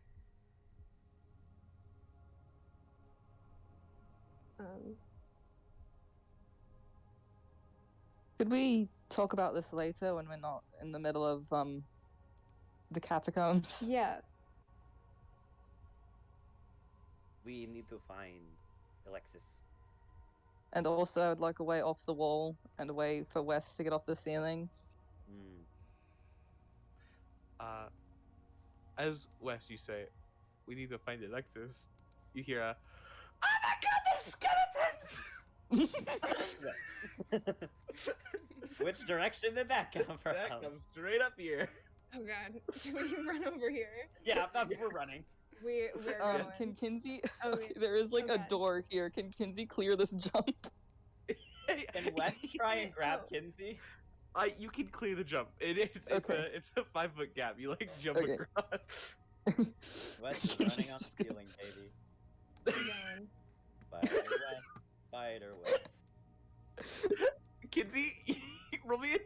Could we talk about this later when we're not in the middle of the catacombs? Yeah. We need to find Alexis. And also, I'd like a way off the wall and a way for Wes to get off the ceiling. As Wes, you say, we need to find Alexis. You hear a, oh my god, there's skeletons! Which direction did that come from? That comes straight up here. Oh god. Can we run over here? Yeah, we're running. We're going. Can Kinsey? Oh, Okay, yeah. there is like Oh, a God. door here. Can Kinsey clear this jump? Can Wes try and grab Oh. Kinsey? You can clear the jump. It's Okay. it's a 5-foot gap. You like jump Okay. across. Wes is running on the ceiling, baby. We're going. Spider Wes. Spider Wes. Kinsey, roll me a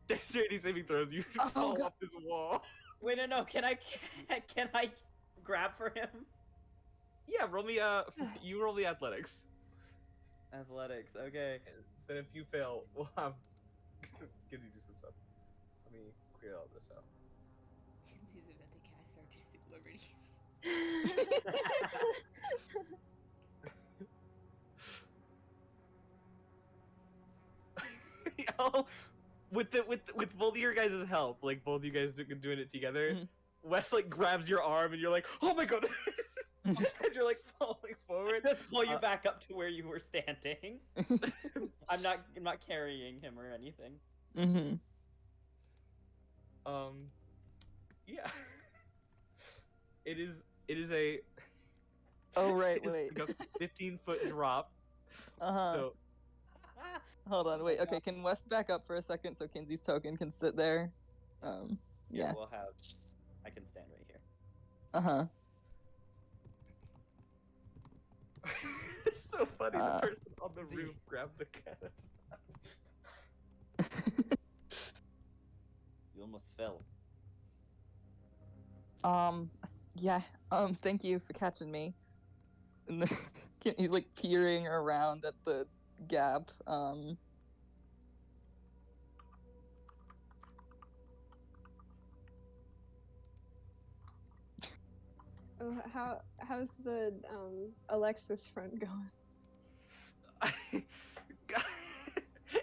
dexterity saving throws. You Oh, fall God. off this wall. Wait, no, can I grab for him? Yeah, roll me you roll the athletics. Athletics, okay. Then if you fail, we'll have Kinsey do some stuff. Let me clear all this out. Kinsey's about to cast artistic liberties. Oh, with both of your guys' help, like both you guys doing it together, Mhm. Wes like grabs your arm and you're like, oh my god, and you're like falling forward. Just pull you Uh, back up to where you were standing. I'm not carrying him or anything. Mm-hmm. Yeah. It is a. Oh, right, it is wait. like a 15-foot drop. Uh-huh. So Hold on, Oh wait. my Okay, can Wes back up for a second so Kinsey's token can sit there? Yeah. We'll have. I can stand right here. Uh-huh. it's so funny. Uh, The person on the Z. roof grabbed the cat. You almost fell. Yeah. Thank you for catching me. And then he's like peering around at the gap. Oh, how's the Alexis front going?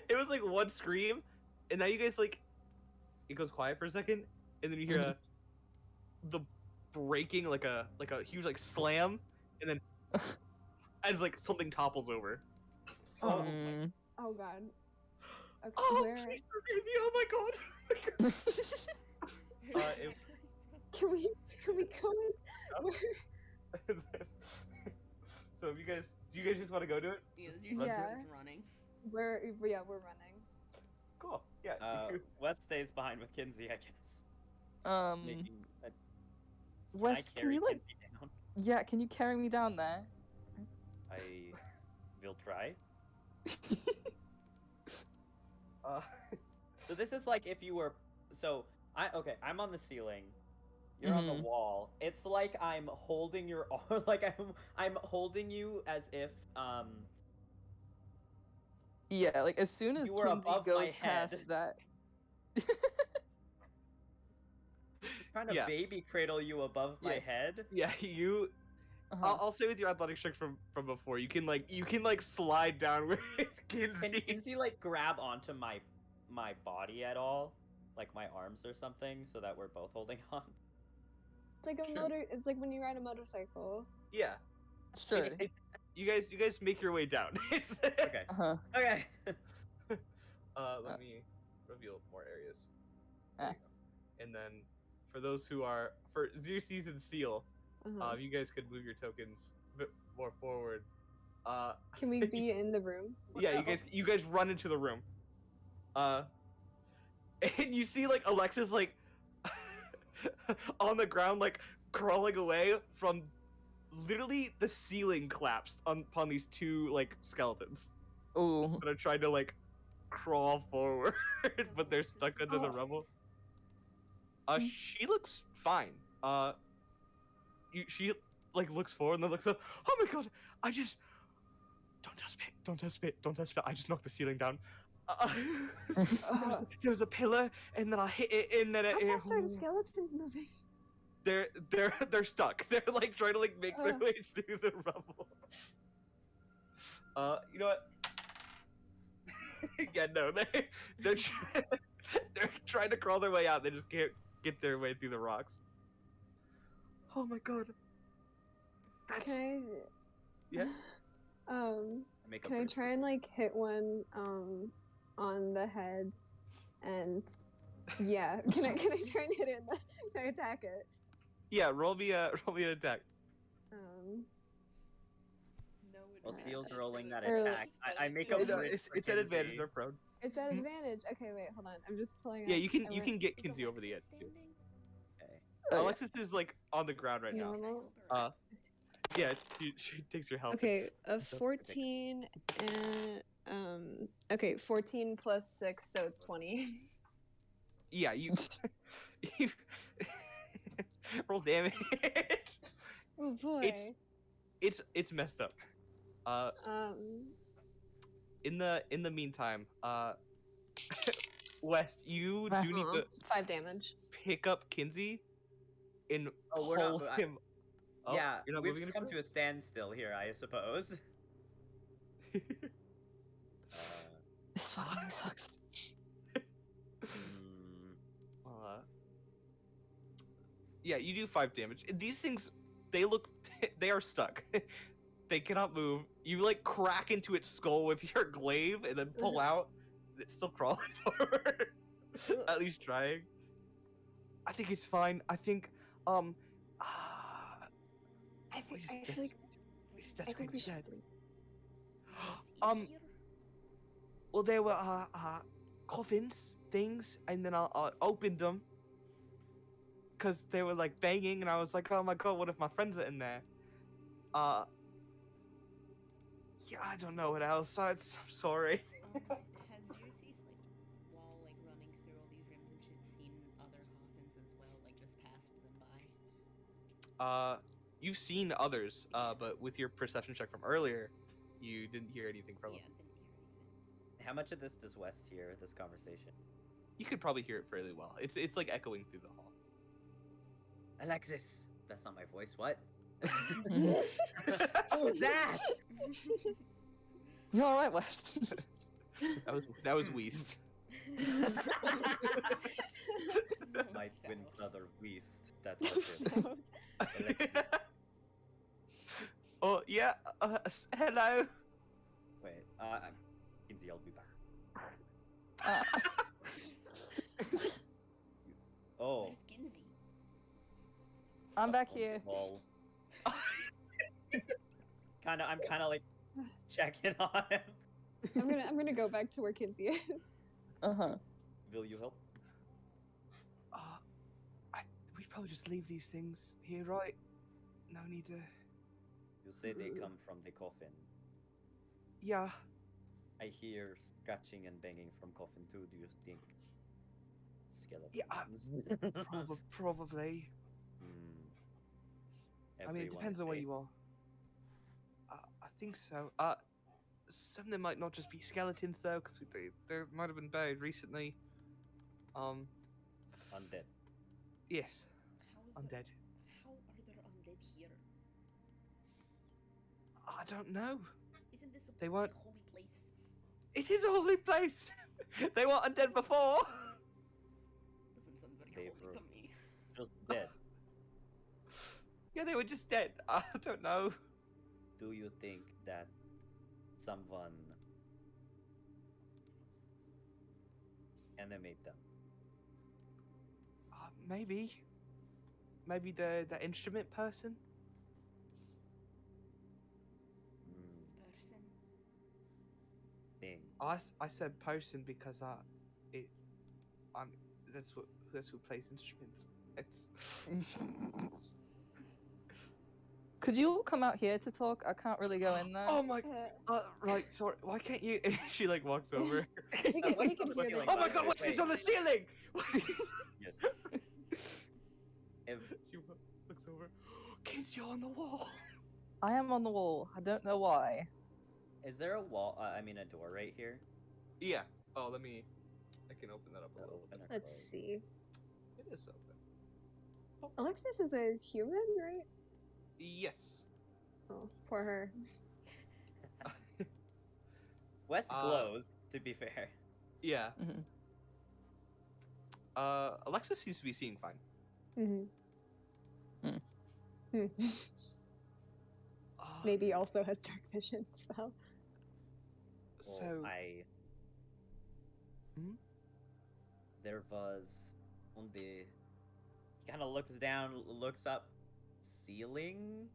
It was like one scream, and now you guys like, it goes quiet for a second, and then you hear the breaking like a huge like slam, and then as like something topples over. Mm. Oh god. Okay, Oh, where please forgive me! Oh my god! can we go with where? So if do you guys just want to go do it? You're Run Yeah. just running. We're running. Cool. Yeah. Wes stays behind with Kinsey, I guess. Making a, Wes, can you like? Kinsey down? Yeah, can you carry me down there? I will try. So this is like if you were I'm on the ceiling. You're on the Mhm. wall. It's like I'm holding your arm, like I'm holding you as if Yeah, like as soon as You were Kinsey above my goes head. past that. trying to Yeah. baby cradle you above my Yeah. head. Yeah, you. Uh-huh. I'll say with your athletic check from before, you can like slide down with Can Kinsey. Kinsey like grab onto my body at all? Like my arms or something, so that we're both holding on? It's like a motor. It's like when you ride a motorcycle. Yeah. Sure. You guys make your way down. It's Okay. Uh-huh. Okay. Let me reveal more areas. Ah. There you go. And then for those who are for Xerxes and Seal, Uh-huh. you guys could move your tokens a bit more forward. Can we be in the room? Yeah, you guys run into the room. And you see like Alexis like on the ground like crawling away from literally the ceiling collapsed upon these two like skeletons Ooh. that are trying to like crawl forward, but they're stuck under the Oh. rubble. She looks fine. She like looks forward and then looks up. Oh my god! I just don't touch spit. Don't touch spit. Don't touch spit. I just knocked the ceiling down. There was a pillar, and then I hit it, and then How it. fast are the skeletons moving? They're stuck. They're like trying to like make their way through the rubble. You know what? Yeah, no, they're trying to crawl their way out. They just can't get their way through the rocks. Oh my god. That's Can yeah. I? Make a Can I bridge. try and like hit one on the head, and yeah, can I try and hit it? Can I attack it? Yeah, roll me an attack. No, Well, Alright. Seal's rolling that Or- attack. I make a It's, bridge for it's at advantage. Kinsey. They're prone. It's at Mhm. advantage. Okay, wait, hold on. I'm just pulling. Yeah, up- you I went can get Kinsey over the edge too. Okay. Oh, yeah. Alexis is like on the ground right now. normal. Yeah, she takes your health. Okay, a That's 14 and okay, 14 plus 6, so 20. Yeah, you roll damage. Oh boy. It's messed up. In the meantime, West, you do need to 5 damage. pick up Kinsey and Oh, we're not- pull him. Oh, Yeah, you're not we've moving come to a standstill here, I suppose. This fucking sucks. Hmm. Yeah, you do 5 damage. These things, they are stuck. They cannot move. You like crack into its skull with your glaive and then pull out. It's still crawling forward. At least trying. I think it's fine. I think, I we think just I des- feel like we just I think we desecrated should dead. Is he here? Well, there were coffins things, and then I opened them because they were like banging, and I was like, oh my god, what if my friends are in there? Yeah, I don't know what else. I'm sorry. Has Xerxes, like, while like running through all these rooms and shit, seen other coffins as well, like just passed them by? You've seen others, but with your perception check from earlier, you didn't hear anything from Yeah, them. didn't hear anything. How much of this does West hear, this conversation? You could probably hear it fairly well. It's like echoing through the hall. Alexis! That's not my voice, what? Mhm. What was that? You alright, West? That was Weast. My So- twin brother Beast. That was it. Alexis. Oh yeah. Hello. Wait, Kinsey, I'll be back. Oh, Where's Kinsey? I'm back on the here. wall. I'm kind of like checking on him. I'm gonna go back to where Kinsey is. Uh-huh. Will you help? We probably just leave these things here, right? No need to. You say they come from the coffin. Yeah. I hear scratching and banging from coffin too. Do you think skeletons? Yeah, probably. I mean, it Everyone depends on where safe? you are. I think so. Some of them might not just be skeletons though, because they might have been buried recently. Undead. Yes, How is there- undead. How are there undead here? I don't know. Isn't this supposed They to weren't- be a holy place? It is a holy place. They were undead before. Doesn't sound very They holy were- to me. Just dead. Yeah, they were just dead. I don't know. Do you think that someone animate them? Maybe. Maybe the instrument person. Person. Thing. I said person because that's who plays instruments. It's Could you all come out here to talk? I can't really go in there. oh my. Uh, Right. Sorry. Why can't you? She like walks over. we can Like, hear looking the. like Oh my that. God! What's this Wait. on the ceiling? Yes. If She looks over. Kids, you're on the wall. I am on the wall. I don't know why. is there a wall? I mean, a door right here. Yeah. Oh, let me. I can open that up a That little. open or Let's close? see. It is open. Alexis is a human, right? Yes. Oh, poor her. West Uh, glows. To be fair. Yeah. Mhm. Alexa seems to be seeing fine. Mm-hmm. Hmm. Maybe also has dark vision spell. Well, So Hmm? There was on the. He kind of looks down, looks up, ceiling.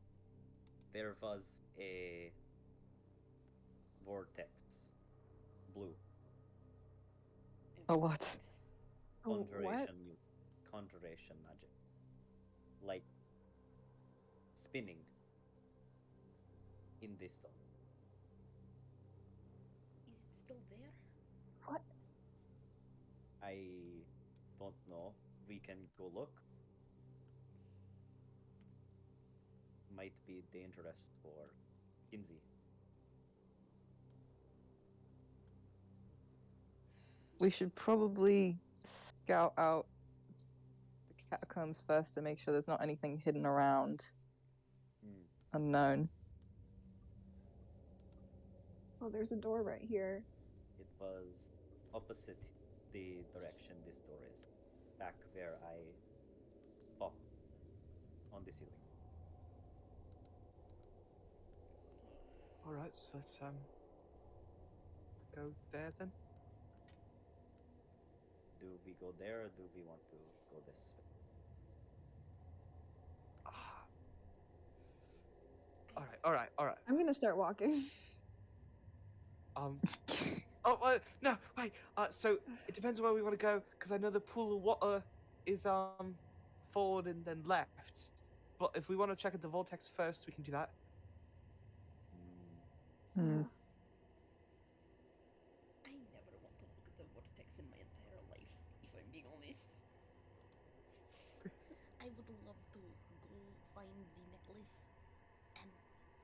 There was a vortex, blue A what? Oh, what? conjuration magic, like spinning in this stone. Is it still there? I don't know. We can go look. Might be dangerous for Kinsey. We should probably scout out the catacombs first to make sure there's not anything hidden around Hmm. unknown. Oh, there's a door right here. It was opposite the direction this door is, back where I fought on the ceiling. all right. So let's go there then. Do we go there or do we want to go this way? All right. I'm gonna start walking. Oh, no, wait. So it depends on where we want to go, because I know the pool of water is forward and then left. But if we want to check at the vortex first, we can do that. Hmm. I never want to look at the vortex in my entire life, if I'm being honest. I would love to go find the necklace, and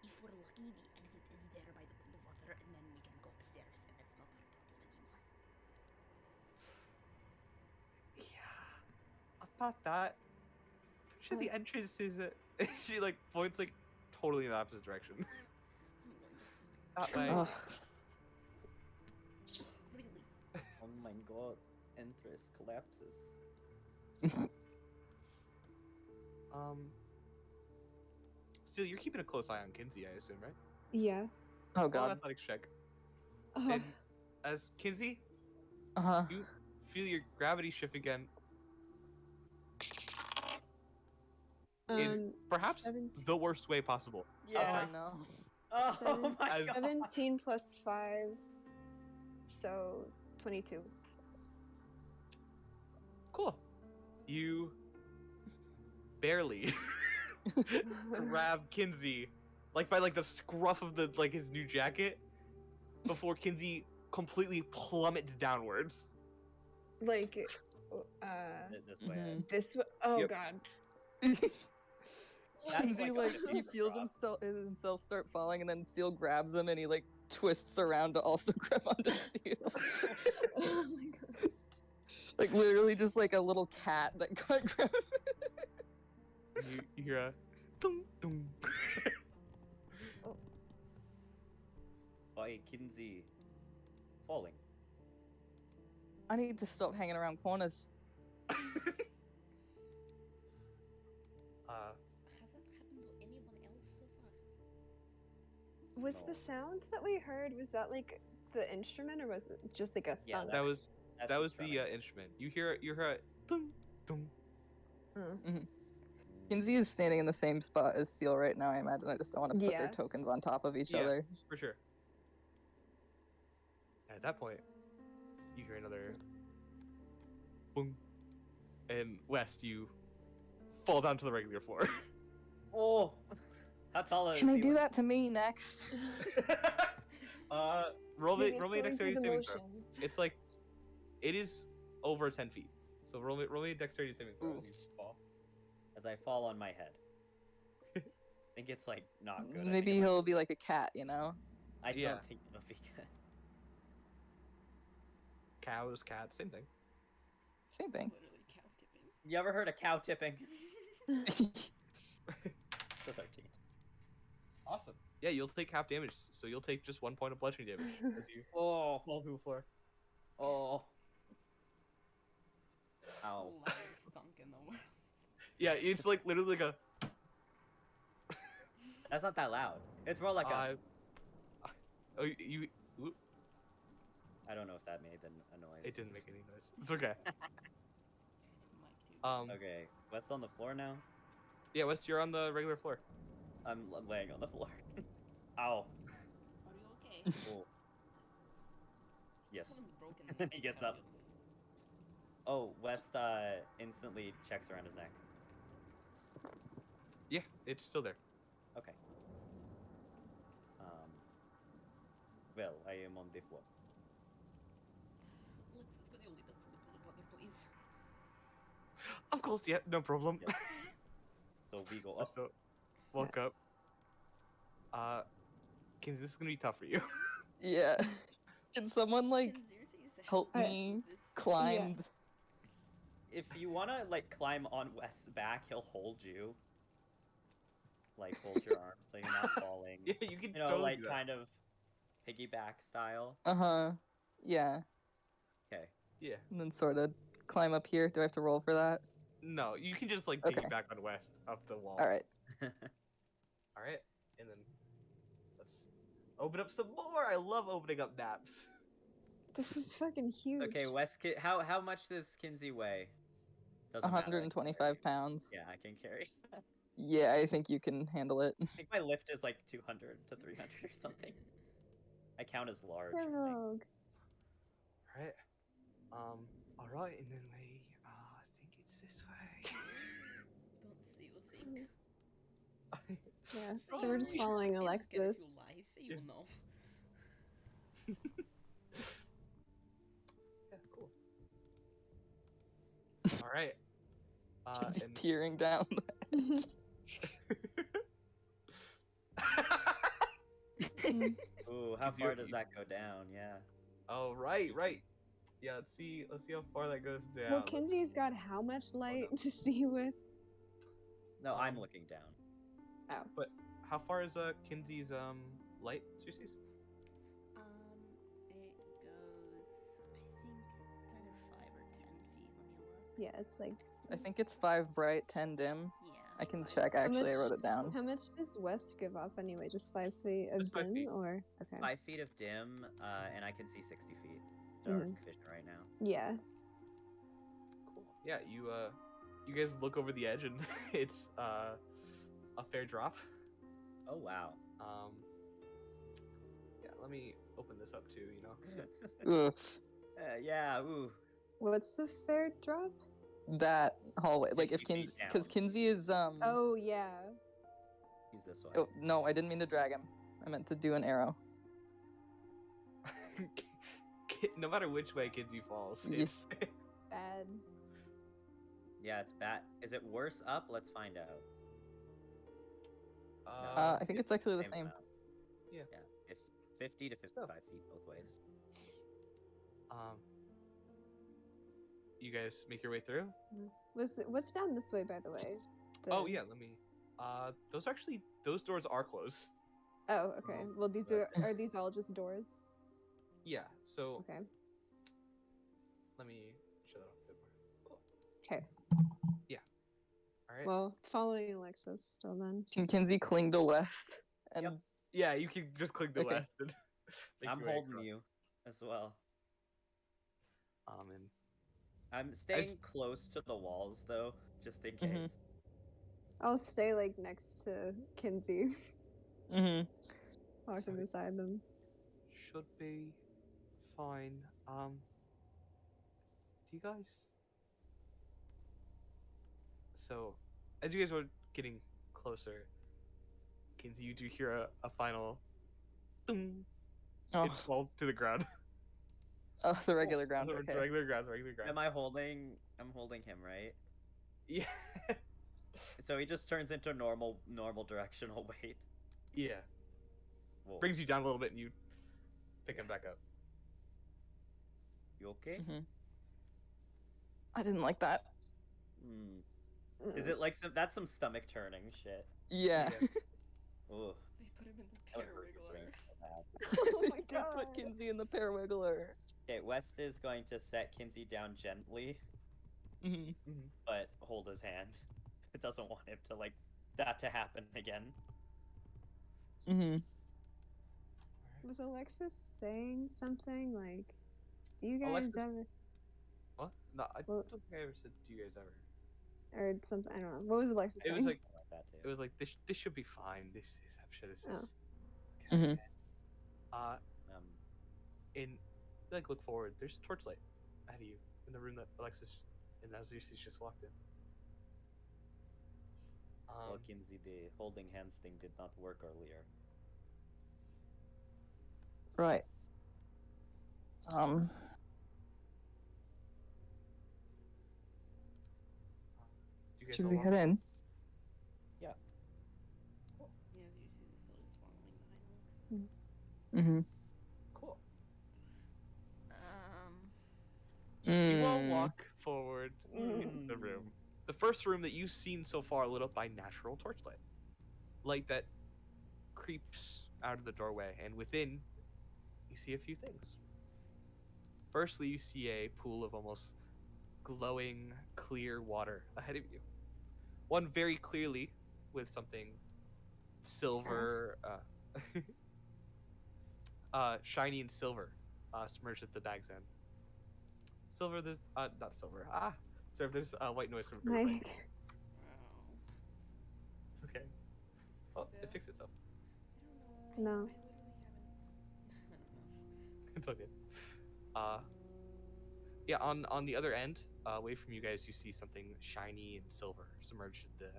if we're lucky, the exit is there by the pool of water, and then we can go upstairs, and it's not our problem anymore. Yeah. About that. Pretty sure the entrance is she like points like totally in the opposite direction. Wonderful. That way. Ugh. and God, Entrus collapses. Still, you're keeping a close eye on Kinsey, I assume, right? Yeah. Oh Roll an god. athletics check. Oh, And as Kinsey, Uh-huh. you feel your gravity shift again. In perhaps 17, the worst way possible. Yeah. Oh no. Oh Seven- my as- god. 17 plus 5, so 22. Cool. You barely grab Kinsey, like by like the scruff of the like his new jacket, before Kinsey completely plummets downwards. Like, This way. Mhm. this. Oh Yep. god. Kinsey, like like, a he super feels drop. himself start falling, and then Seal grabs him, and he, like, twists around to also grab onto Seal. Oh my god. Like, literally just like a little cat that got grabbed. You hear a dum dum. By Kinsey falling. I need to stop hanging around corners. Has that happened to anyone else so far? Was No. the sound that we heard, was that like the instrument or was it just like a Yeah, thunk? that was That's that was strumming. the instrument. You hear a dum dum. Kinsey is standing in the same spot as Seal right now, I imagine. I just don't want to put their Yeah. tokens on top of each Yeah. other. For sure. At that point, you hear another boom, and West, you fall down to the regular floor. Oh, how tall is Can I he? do that to me next? Roll Maybe me, it's roll me a going through dexterity the saving throw. motions. It's like, it is over 10 feet. So roll me a dexterity saving throw. Ooh. as you fall. As I fall on my head. I think it's like not good. I think Maybe it might he'll be like a cat, you know? I don't Yeah. think it'll be good. Cows, cats, same thing. Same thing. Literally cow tipping. You ever heard of cow tipping? It's a 13. Awesome. Yeah, you'll take half damage, so you'll take just 1 point of bludgeoning damage as you Oh, fall through the floor. oh. Ow. Loudest thunk in the world. Yeah, it's like literally like a. That's not that loud. It's more like a. Oh, you. Oop, I don't know if that made a noise. it didn't make any noise. It's okay. Mike, dude. Okay, what's on the floor now? Yeah, Wes, you're on the regular floor. I'm laying on the floor. Ow. Are you okay? Oh. Yes. One of the broken And then he legs gets have up. Oh, West instantly checks around his neck. Yeah, it's still there. Okay. Well, I am on the floor. you. Alex is gonna lead us to the pool of water, please. Of course, yeah, no problem. Yep. So we go up. So, walk up. Kinsey, this is gonna be tough for you. Yeah. Can someone, like, Can Xerxes help I- me this? climb? th- If you wanna like climb on West's back, he'll hold you. Like hold your arm so you're not falling. Yeah, you can You know, totally like do that. kind of piggyback style. Uh-huh. Yeah. Okay. Yeah. And then sort of climb up here. Do I have to roll for that? No, you can just like Okay. piggyback on West up the wall. Alright. All right, and then let's open up some more. I love opening up maps. This is fucking huge. Okay, West. How much does Kinsey weigh? Doesn't matter, I can 125 carry. pounds. Yeah, I can carry. Yeah, I think you can handle it. I think my lift is like 200 to 300 or something. I count as large. I think. Rogue. All right. All right, and then we. I think it's this way. Don't say you think. Yeah. Say So we're you just know. following It'll get if you Alexis. lie. Say you know. Yeah, cool. All right. Just and- peering down. Ooh, how If you- far does that go down? Yeah. oh right. Yeah, let's see how far that goes down. Well, Kinsey's got how much light to see with? No, I'm Um, looking down. But how far is Kinsey's light, Circes? It goes, I think, Yeah, it's like. I think it's 5 bright, 10 dim. Yeah. I can fine. check. Actually, I much- wrote it down. How much does West give off anyway? Just 5 feet of Just 5 dim, feet. or okay? 5 feet of dim, and I can see 60 feet dark Mhm. vision right now. Yeah. Cool. Yeah, you guys look over the edge and it's a fair drop. Oh wow. Yeah, let me open this up too. You know. Ugh, Yeah. Ooh. What's the fair drop? that hallway. Like if 50 feet Kinsey, because down. Kinsey is Oh yeah. He's this way. Oh no, I didn't mean to drag him. I meant to do an arrow. No matter which way Kinsey falls, Yeah. it's Bad. Yeah, it's bat. Is it worse up? Let's find out. I think it's actually the same. amount. Yeah. Yeah. If 50 to 55 feet both ways. You guys make your way through. What's down this way, by the way? Oh The- yeah, let me. Those doors are closed. Oh, okay. Oh, Well, these but- are these all just doors? Yeah. So Okay. let me show that off a bit more. Okay. All right. Well, following Alexis still then. Can Kinsey cling to West? And Yep. Yeah, you can just click the Okay. west. And make I'm your way holding across. you as well. And I'm staying close to the walls though, just in case. Mhm. I'll stay like next to Kinsey, Mhm. walking Sorry. beside them. should be fine. Do you guys? So, as you guys are getting closer, Kinsey, you do hear a final. Boom. It Oh, falls to the ground. oh, the regular ground. It's Okay. regular ground. Regular ground. Am I holding? I'm holding him, right? Yeah. So he just turns into normal directional weight. Yeah. Whoa. Brings you down a little bit, and you pick him back up. You okay? Mhm. I didn't like that. Hmm. Is it like that's some stomach turning shit? Yeah. Ooh. They put him in the That would hurt my brain parawiggler. so bad. Oh my Don't put god. Kinsey in the parawiggler. Okay, West is going to set Kinsey down gently, Mhm. but hold his hand. It doesn't want him to like that to happen again. Mhm. Was Alexis saying something like, "Do you guys Alexis- ever?" What? No, I Well- don't think I ever said, "Do you guys ever?" or something? I don't know. What was Alexis It saying? was like I like that too. it was like this should be fine. This is I'm sure this is. Oh. Mhm. Um, In like look forward. There's a torchlight ahead of you in the room that Alexis and Azirsis just walked in. well, Kinsey, the holding hands thing did not work earlier. Right. Do you guys Should all we walk? head in? Yeah, Zeus is still just following behind Alexis. Mhm. Cool. Um, You all Mm. walk forward Mm. in the room. The first room that you've seen so far lit up by natural torchlight. Light that creeps out of the doorway, and within, you see a few things. Firstly, you see a pool of almost glowing, clear water ahead of you. One very clearly with something silver, shiny and silver, submerged at the bag's end. Silver, there's not silver. Sorry, there's white noise coming from your mic. Like, oh, It's okay. Oh, it Still? fixed itself. I don't know. No. I literally haven't. I don't know. It's okay. Yeah. On the other end, away from you guys, you see something shiny and silver submerged at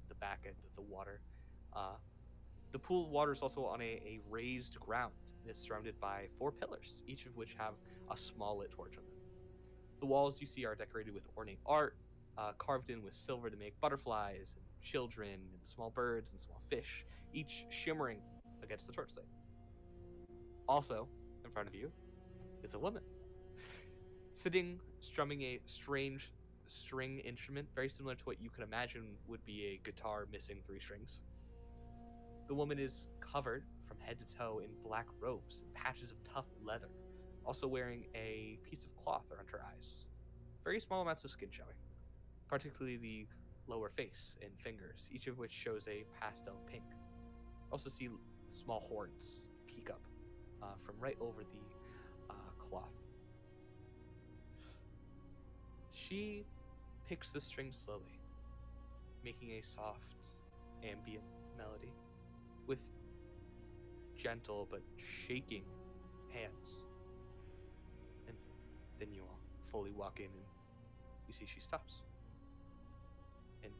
the back end of the water. The pool of water is also on a raised ground. And it's surrounded by 4 pillars, each of which have a small lit torch on them. The walls you see are decorated with ornate art, carved in with silver to make butterflies and children and small birds and small fish, each shimmering against the torchlight. Also, in front of you is a woman, sitting strumming a strange string instrument, very similar to what you could imagine would be a guitar missing 3 strings. The woman is covered from head to toe in black robes and patches of tough leather, also wearing a piece of cloth around her eyes. Very small amounts of skin showing. particularly the lower face and fingers, each of which shows a pastel pink. Also see small horns peek up from right over the cloth. She picks the string slowly, making a soft, ambient melody with gentle but shaking hands. And then you all fully walk in and you see she stops and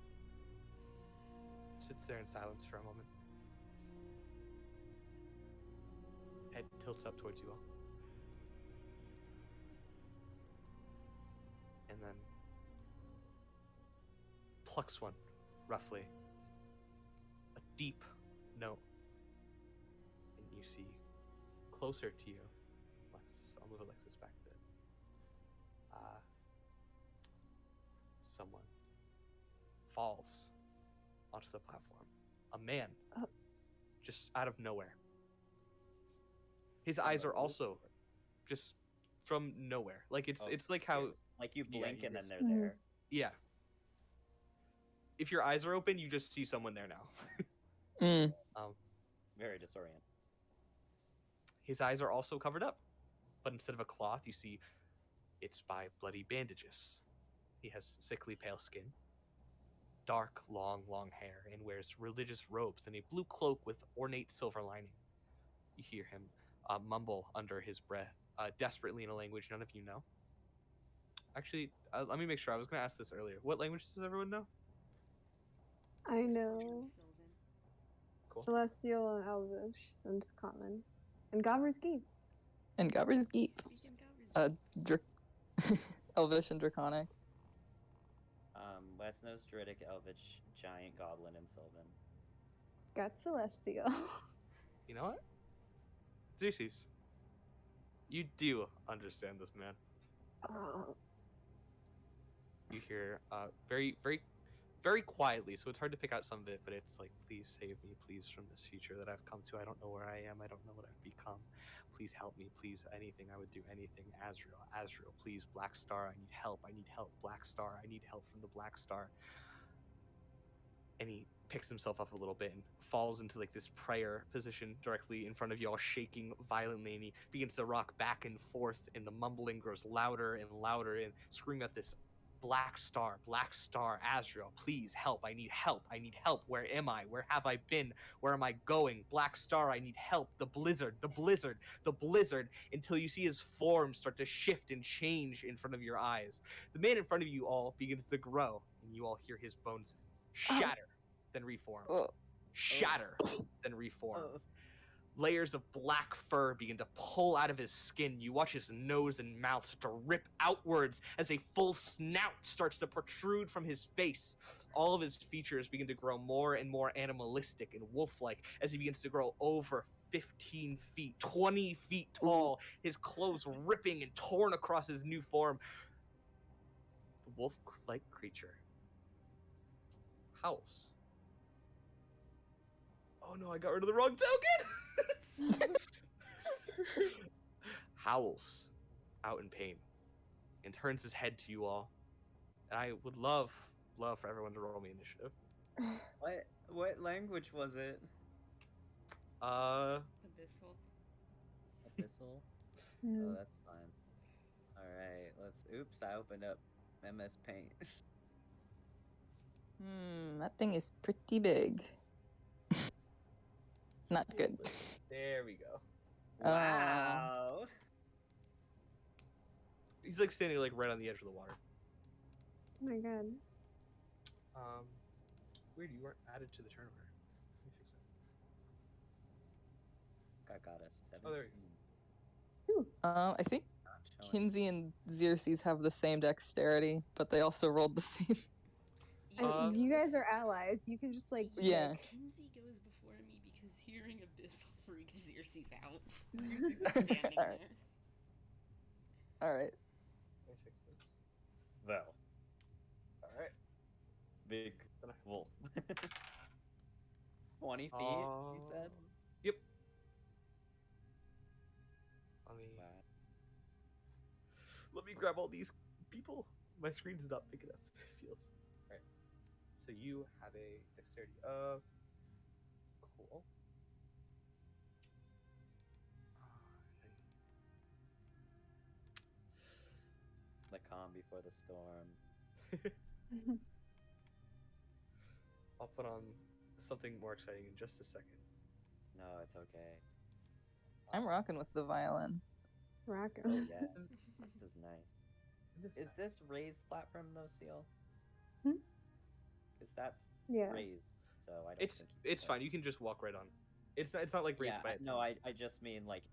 sits there in silence for a moment. Head tilts up towards you all. And then plucks one, roughly. A deep note. And you see closer to you, Alexis, I'll move Alexis back a bit. Someone falls onto the platform. A man, just out of nowhere. His eyes are also just from nowhere. Like it's like how like you yeah, blink you and then just- they're there. yeah. If your eyes are open, you just see someone there now. Mm. Very disorienting. His eyes are also covered up, but instead of a cloth, you see it's by bloody bandages. He has sickly pale skin, dark, long hair, and wears religious robes and a blue cloak with ornate silver lining. You hear him mumble under his breath, desperately in a language none of you know. Actually, let me make sure. I was going to ask this earlier. What language does everyone know? I Perception, know Sylvan. Cool. Celestial and Elvish and Common. And Gobber's Geek. And Gobber's Geep. Speaking Gobbers. Elvish and Draconic. West knows Druidic, Elvish, Giant, Goblin, and Sylvan. Got Celestial. You know what? Xerxes, you do understand this man. Oh. You hear very quietly, so it's hard to pick out some of it, but it's like, please save me, please, from this future that I've come to. I don't know where I am. I don't know what I've become. Please help me. Please, anything. I would do anything. Azrael, please. Black Star, I need help. I need help. Black Star, I need help from the Black Star. And he picks himself up a little bit and falls into like this prayer position directly in front of you all, shaking violently, and he begins to rock back and forth, and the mumbling grows louder and louder, and screaming at this Black Star, Azrael, please help. I need help. Where am I? Where have I been? Where am I going? Black Star, I need help. The blizzard, until you see his form start to shift and change in front of your eyes. The man in front of you all begins to grow, and you all hear his bones shatter, then reform. Shatter, then reform. Layers of black fur begin to pull out of his skin. You watch his nose and mouth start to rip outwards as a full snout starts to protrude from his face. All of his features begin to grow more and more animalistic and wolf-like as he begins to grow over 15 feet, 20 feet tall, his clothes ripping and torn across his new form. The wolf-like creature howls. Oh no, I got rid of the wrong token! Howls out in pain and turns his head to you all. And I would love for everyone to roll me initiative. What language was it? Abyssal. Abyssal? Hmm. Oh, that's fine. Alright, oops, I opened up MS Paint. That thing is pretty big. Not good. There we go. Wow! He's like standing like right on the edge of the water. Oh my god. Weird, you weren't added to the turn order. Let me fix it. Got us 17. Oh, there you I think Not showing. Kinsey and Xerxes have the same dexterity, but they also rolled the same. Uh, You guys are allies. You can just like. Yeah. Kinsey goes before me because hearing Abyssal freaked Xerxes out. Xerxes is standing Alright. there. Alright. Let me fix this. Well, Alright. big wolf. 20 feet, you said? Yep. Let me grab all these people. My screen's not big enough, it feels. So you have a dexterity of cool. And The calm before the storm. then I'll put on something more exciting in just a second. No, it's okay. I'm rocking with the violin. Rock. Oh yeah, this is nice. Is this raised platform though, Seal? Hmm? Because that's Yeah. raised, so I don't. It's think he it's can. fine. You can just walk right on. It's not like raised Yeah, by a no, ton. I just mean like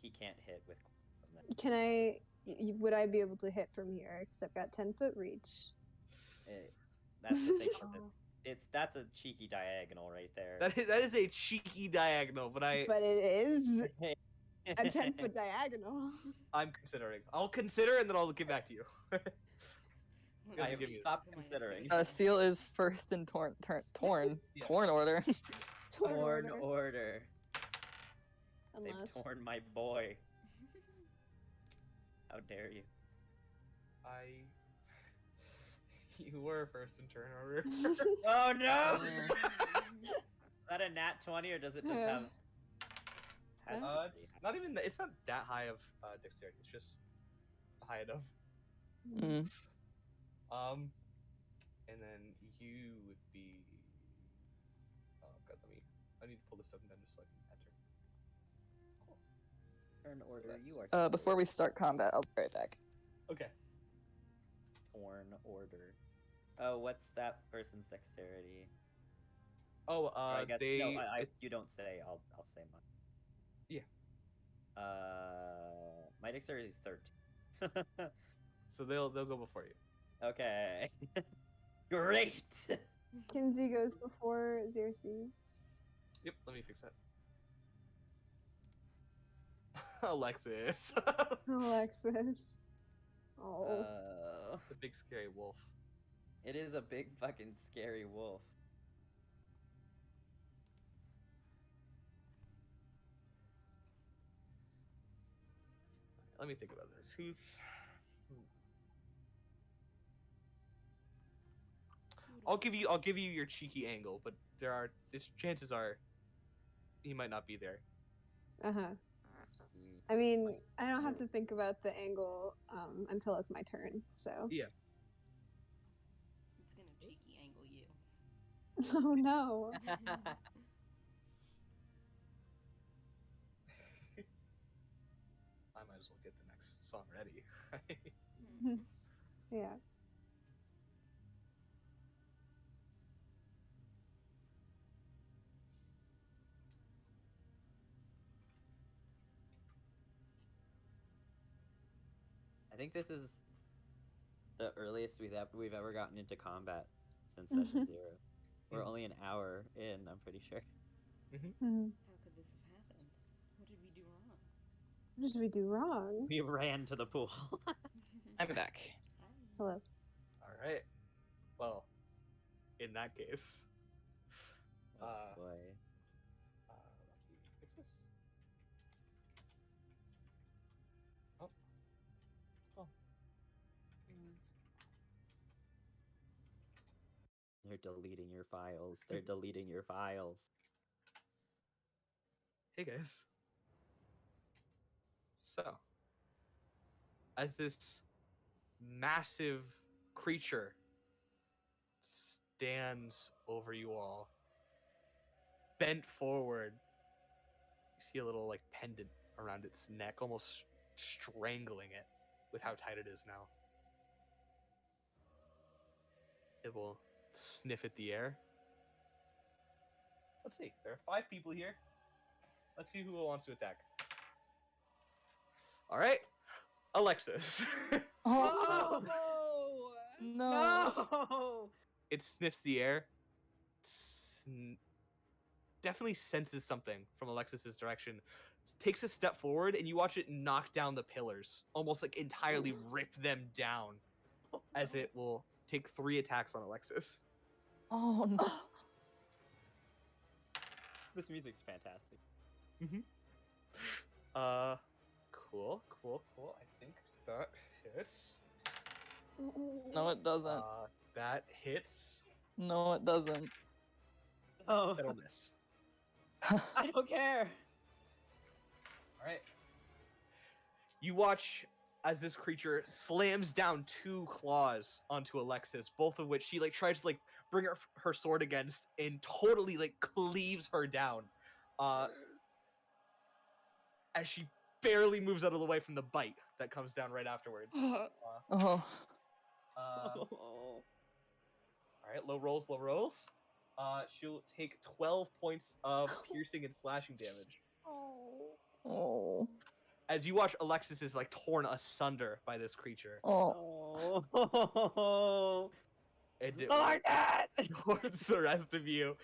he can't hit with. Can would I be able to hit from here? Because I've got 10-foot reach. That's the thing. Oh. That's a cheeky diagonal right there. That is a cheeky diagonal, but But it is a 10-foot diagonal. I'm considering. I'll consider and then I'll get back to you. I to have give you- stopped considering. Seal is first in torn Yeah. order. Torn order. Unless They've torn my boy. How dare you? You were first in turn order. Oh no! Is that a nat 20 or does it just have? has to It's be. not even. It's not that high of dexterity. It's just high enough. Mm. And then you would be. Oh god, I need to pull this token down just so I can enter. Cool. Turn order. that's- You are. Before we start combat, I'll be right back. Okay. Torn order. Oh, what's that person's dexterity? Oh, Or I guess they. no. it's- You don't say. I'll say mine. Yeah. My dexterity is 13. So they'll go before you. Okay. Great. Kinsey goes before Xerxes. Yep. Let me fix that. Alexis. Alexis. Oh. The big scary wolf. It is a big fucking scary wolf. Let me think about this. I'll give you your cheeky angle, but chances are he might not be there. Uh-huh. I mean, I don't have to think about the angle until it's my turn, so. Yeah. It's gonna cheeky angle you. Oh no. I might as well get the next song ready. Yeah. I think this is the earliest we've ever gotten into combat since session 0. We're only an hour in, I'm pretty sure. Mhm. How could this have happened? What did we do wrong? What did we do wrong? We ran to the pool. I'm back. Hi. Hello. All right. Well, in that case, Oh Uh, boy. let me fix this. Oh. Oh. They're deleting your files. They're deleting your files. Hey guys. So, as this massive creature stands over you all, bent forward, you see a little like pendant around its neck, almost strangling it with how tight it is now. It will sniff at the air. Let's see. There are 5 people here. Let's see who wants to attack. All right, Alexis. Oh no! No! It sniffs the air. Definitely senses something from Alexis's direction. Takes a step forward, and you watch it knock down the pillars, almost like entirely rip them down, as it will take 3 attacks on Alexis. Oh no! This music's fantastic. Cool. I think that hits. No, it doesn't. That hits. No, it doesn't. Oh, That'll miss. I don't care. All right. You watch as this creature slams down 2 claws onto Alexis, both of which she like tries to like bring her sword against and totally like cleaves her down. As she barely moves out of the way from the bite that comes down right afterwards. Oh. All Oh. right, low rolls, low rolls. She'll take 12 points of piercing and slashing damage. Oh. As you watch Alexis is like torn asunder by this creature. Oh. Oh. And it Alexis! towards the rest of you.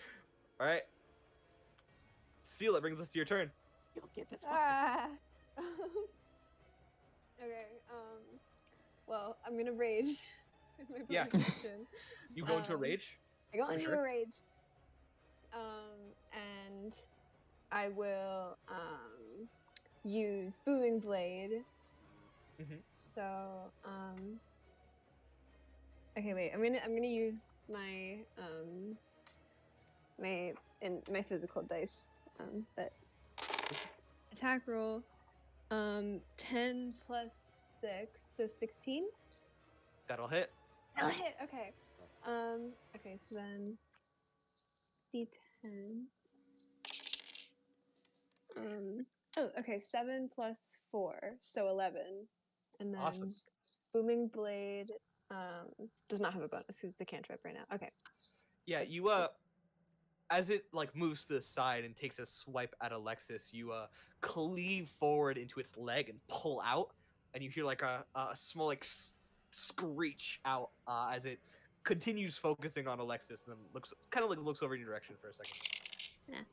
All right. Seal, that brings us to your turn. You'll get this one. Ah. Okay. Well, I'm gonna rage. With my Yeah. bonus action. You go into a rage. I go For into sure. a rage. And I will use Booming Blade. Mhm. So okay, wait. I'm gonna use my my physical dice. But attack roll. 10 plus 6, so 16. That'll hit. That'll hit. Okay. Okay, so then D10. Oh, okay, 7 plus 4, so 11. And then Awesome. Booming Blade does not have a bonus. It's the cantrip right now. Okay. Yeah, you as it like moves to the side and takes a swipe at Alexis, you cleave forward into its leg and pull out, and you hear like a small like screech out as it continues focusing on Alexis, and then looks over in your direction for a second. Yeah.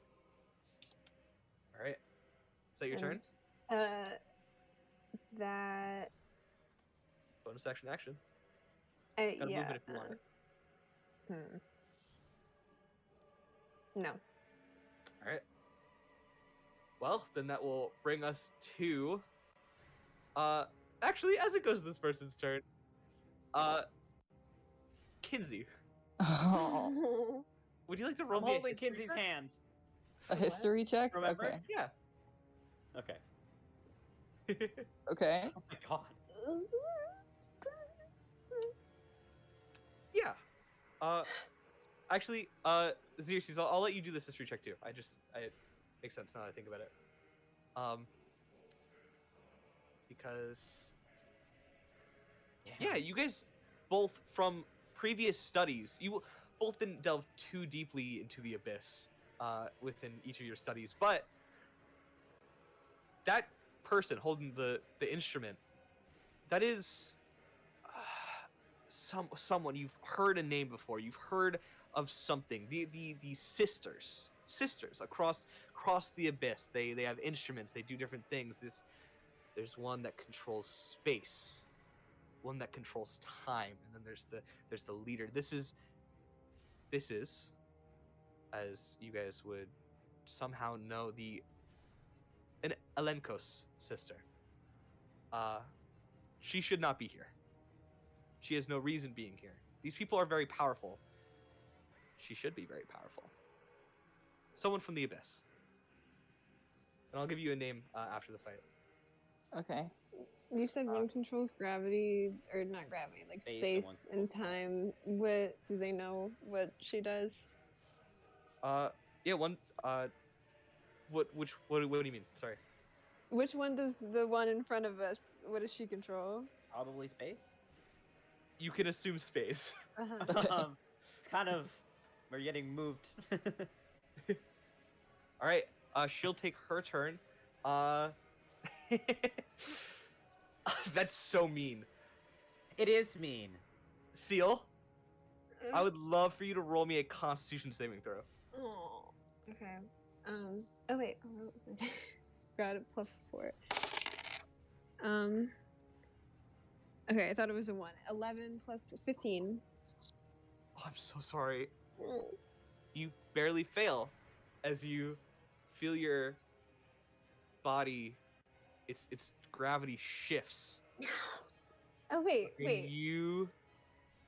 All right. Is that your turn? That Bonus action. Gotta yeah. move it if you want it. No. All right. Well, then that will bring us to. Actually, as it goes to this person's turn, Kinsey, Oh. would you like to roll I'm me a holding history Kinsey's check? hand. A history check? Remember? Okay. Yeah. Okay. Okay. Oh my god. Yeah. Actually, Xerxes, I'll let you do this history check too. It makes sense now that I think about it. Because yeah, you guys both from previous studies, you both didn't delve too deeply into the abyss within each of your studies, but that person holding the instrument, that is someone you've heard a name before. You've heard of something. The sisters across the abyss. They have instruments. They do different things. There's one that controls space, one that controls time, and then there's the leader. This is as you guys would somehow know, an Elenkos sister. She should not be here. She has no reason being here. These people are very powerful. She should be very powerful. Someone from the abyss. And I'll give you a name after the fight. Okay. You said one controls gravity, or not gravity, like Space and one space and time. What do they know what she does? Yeah, one. What do you mean? Sorry. Which one does the one in front of us? What does she control? Probably space. You can assume space. Uh-huh. It's kind of we're getting moved. All right. She'll take her turn. That's so mean. It is mean. Seal, I would love for you to roll me a Constitution saving throw. Oh, okay. Oh wait. Got it. +4. Okay, I thought it was a 1. 11 plus 15. Oh, I'm so sorry. You barely fail as you feel your body, its gravity shifts. Oh wait, And wait. you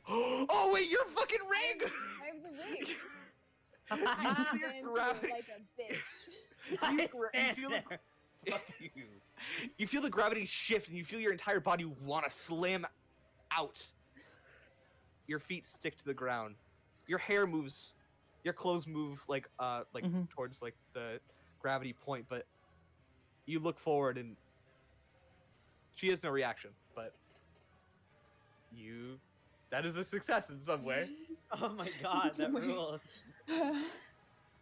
Oh wait, you're fucking ring! I have the ring. You I feel stand your to it gravity- like a bitch. I gra- stand feel there. Fuck you. You feel the gravity shift, and you feel your entire body want to slam out. Your feet stick to the ground. Your hair moves. Your clothes move like Mhm. towards like the gravity point, but you look forward and she has no reaction. But that is a success in some way. Oh my god, that Wait. rules.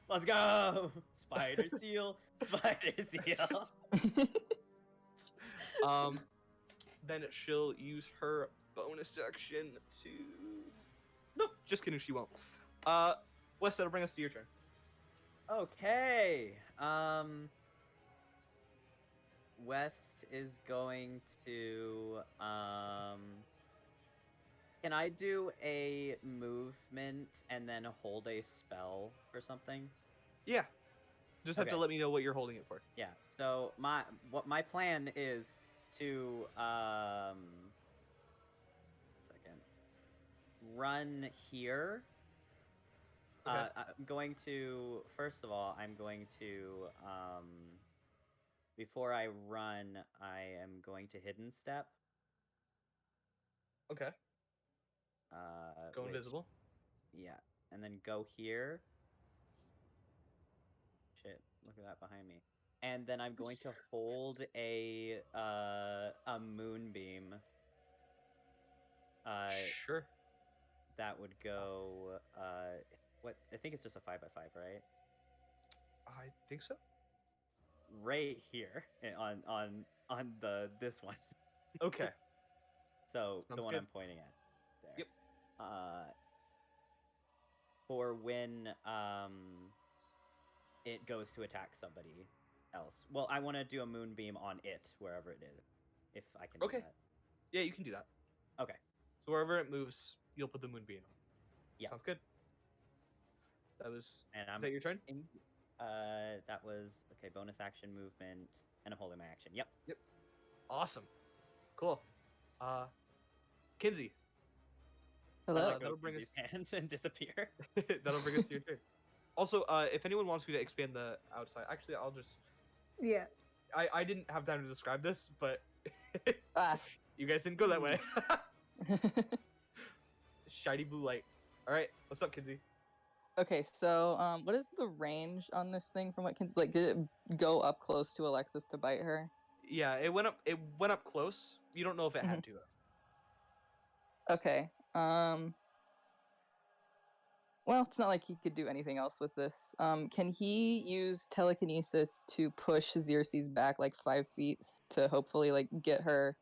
Let's go! Spider seal, spider seal. Then she'll use her bonus action to. Nope, just kidding. She won't. Wes, that'll bring us to your turn. Okay. West is going to Can I do a movement and then hold a spell for something? Yeah. Just have to Okay. let me know what you're holding it for. Yeah. So my plan is to second, run here. Okay. I'm going to first of all, I'm going to before I run, I am going to hidden step. Okay. Go which- invisible. Yeah, and then go here. Shit, look at that behind me. And then I'm going to hold a moonbeam. Sure. That would go. What? I think it's just a 5x5, right? I think so. Right here on this one. Okay. So Sounds the one good. I'm pointing at. There. Yep. For when it goes to attack somebody else. Well, I want to do a moonbeam on it wherever it is, if I can. Okay. Do that. Yeah, you can do that. Okay. So wherever it moves, you'll put the moonbeam on. Yeah. Sounds good. That was. And Is I'm. that your turn? That was okay. Bonus action movement, and I'm holding my action. Yep. Awesome. Cool. Kinsey. Hello. Let go that'll of bring Kenzie's us- hand and disappear. That'll bring us to your turn. Also, if anyone wants me to expand the outside, actually, I'll just. Yeah. I didn't have time to describe this, but Ah. you guys didn't go that way. Shiny blue light. All right, what's up, Kinsey? Okay, so what is the range on this thing from what can like did it go up close to Alexis to bite her? Yeah, it went up. It went up close. You don't know if it had to though. Okay. Well, it's not like he could do anything else with this. Can he use telekinesis to push Xerxes back like 5 feet to hopefully like get her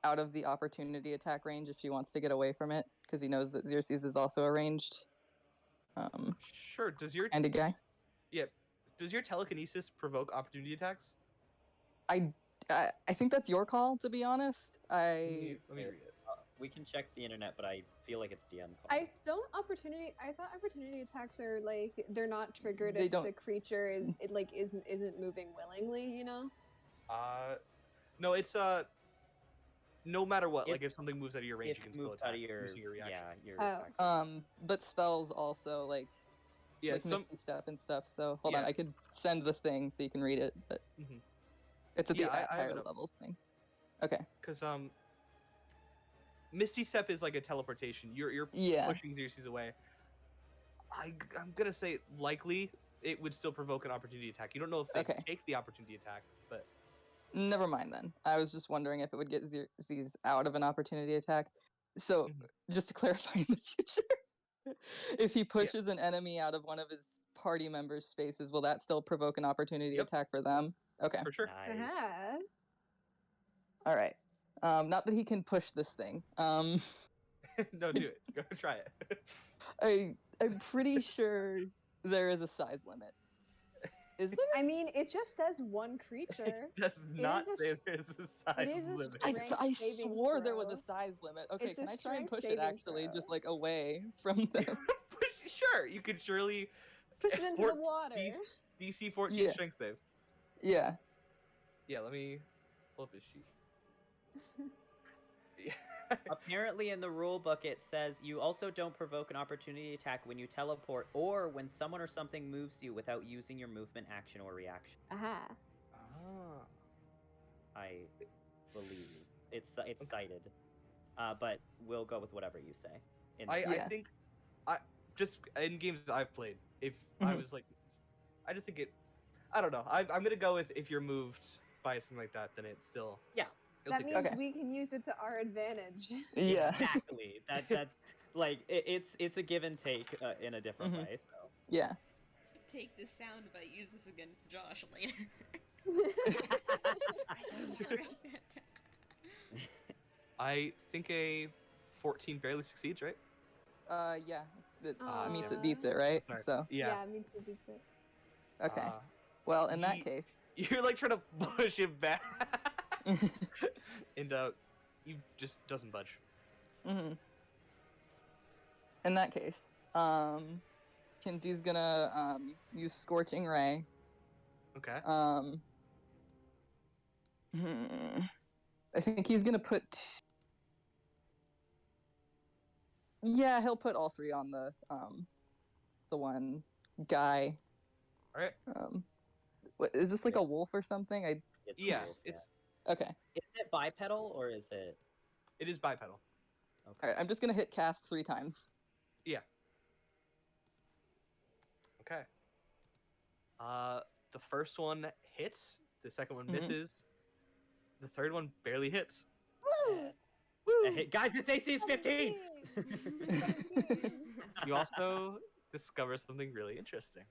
out of the opportunity attack range if she wants to get away from it? Because he knows that Xerxes is also a ranged Sure. Does your kind of guy. does your telekinesis provoke opportunity attacks? I think that's your call, to be honest. Let me read it. We can check the internet, but I feel like it's DM call. I thought opportunity attacks are like they're not triggered They if don't- the creature isn't moving willingly, you know? No, it's no matter what. Like If- if something moves out of your range, if you it can still moves attack out of your using your reaction. yeah, your Oh. action. But spells also like Yeah, like some Misty Step and stuff. So hold on, Yeah. I could send the thing so you can read it, but Mhm. it's at Yeah, the I have higher it up. levels thing. Okay. because Misty Step is like a teleportation. You're Yeah. pushing Xerxes away. I'm gonna say likely it would still provoke an opportunity attack. You don't know if they Okay. take the opportunity attack, but Never mind then. I was just wondering if it would get Xerxes out of an opportunity attack. So, Mhm. just to clarify in the future, if he pushes an enemy out of one of his party members' spaces, will that still provoke an opportunity Yep. attack for them? Okay. for sure. Nice. Uh-huh. All right. Not that he can push this thing. No, do it. Go try it. I'm pretty sure there is a size limit. Is there? I mean, it just says one creature. It does not is a say s- there's a size is a limit. strength I saving swore there was a throw. size limit. Okay, It's a can I try and strength push it saving actually, just throw. like away from them? Sure, you could surely Push it into Fort- the water. DC 14 Yeah. strength save. Yeah. Yeah, let me pull up his sheet. Yeah. Apparently, in the rule book, it says you also don't provoke an opportunity attack when you teleport or when someone or something moves you without using your movement, action, or reaction. Aha. Ah. I believe it's cited, but we'll go with whatever you say. I Yeah. think, I just in games I've played, if I Mhm. was like, I just think it. I don't know. I'm gonna go with if you're moved by something like that, then it's still. Yeah. it'll That take means Okay. we can use it to our advantage. Yeah. Exactly. That's like it's a give and take in a different Mhm. way. So Yeah. Take this sound bite, use this against Josh later. I think a 14 barely succeeds, right? Yeah. That Ah, meets damn it, beats it, right? Sorry. So, Yeah. it means it beats it. okay. Uh, Well, in that ye- case, You're like trying to push him back, and he just doesn't budge. hmm in that case, Kinsey's gonna use Scorching Ray. Okay. I think he's gonna put. Yeah, he'll put all three on the one guy. All right. What is this, like a wolf or something? it's Yeah. wolf, It's Okay. Is it bipedal or is it? it is bipedal. Okay. All right. I'm just gonna hit cast 3 times. Okay. The first one hits. The second one Mhm. misses. The third one barely hits. Woo! Woo! Hey, guys, its AC is 15. 17. You also discover something really interesting.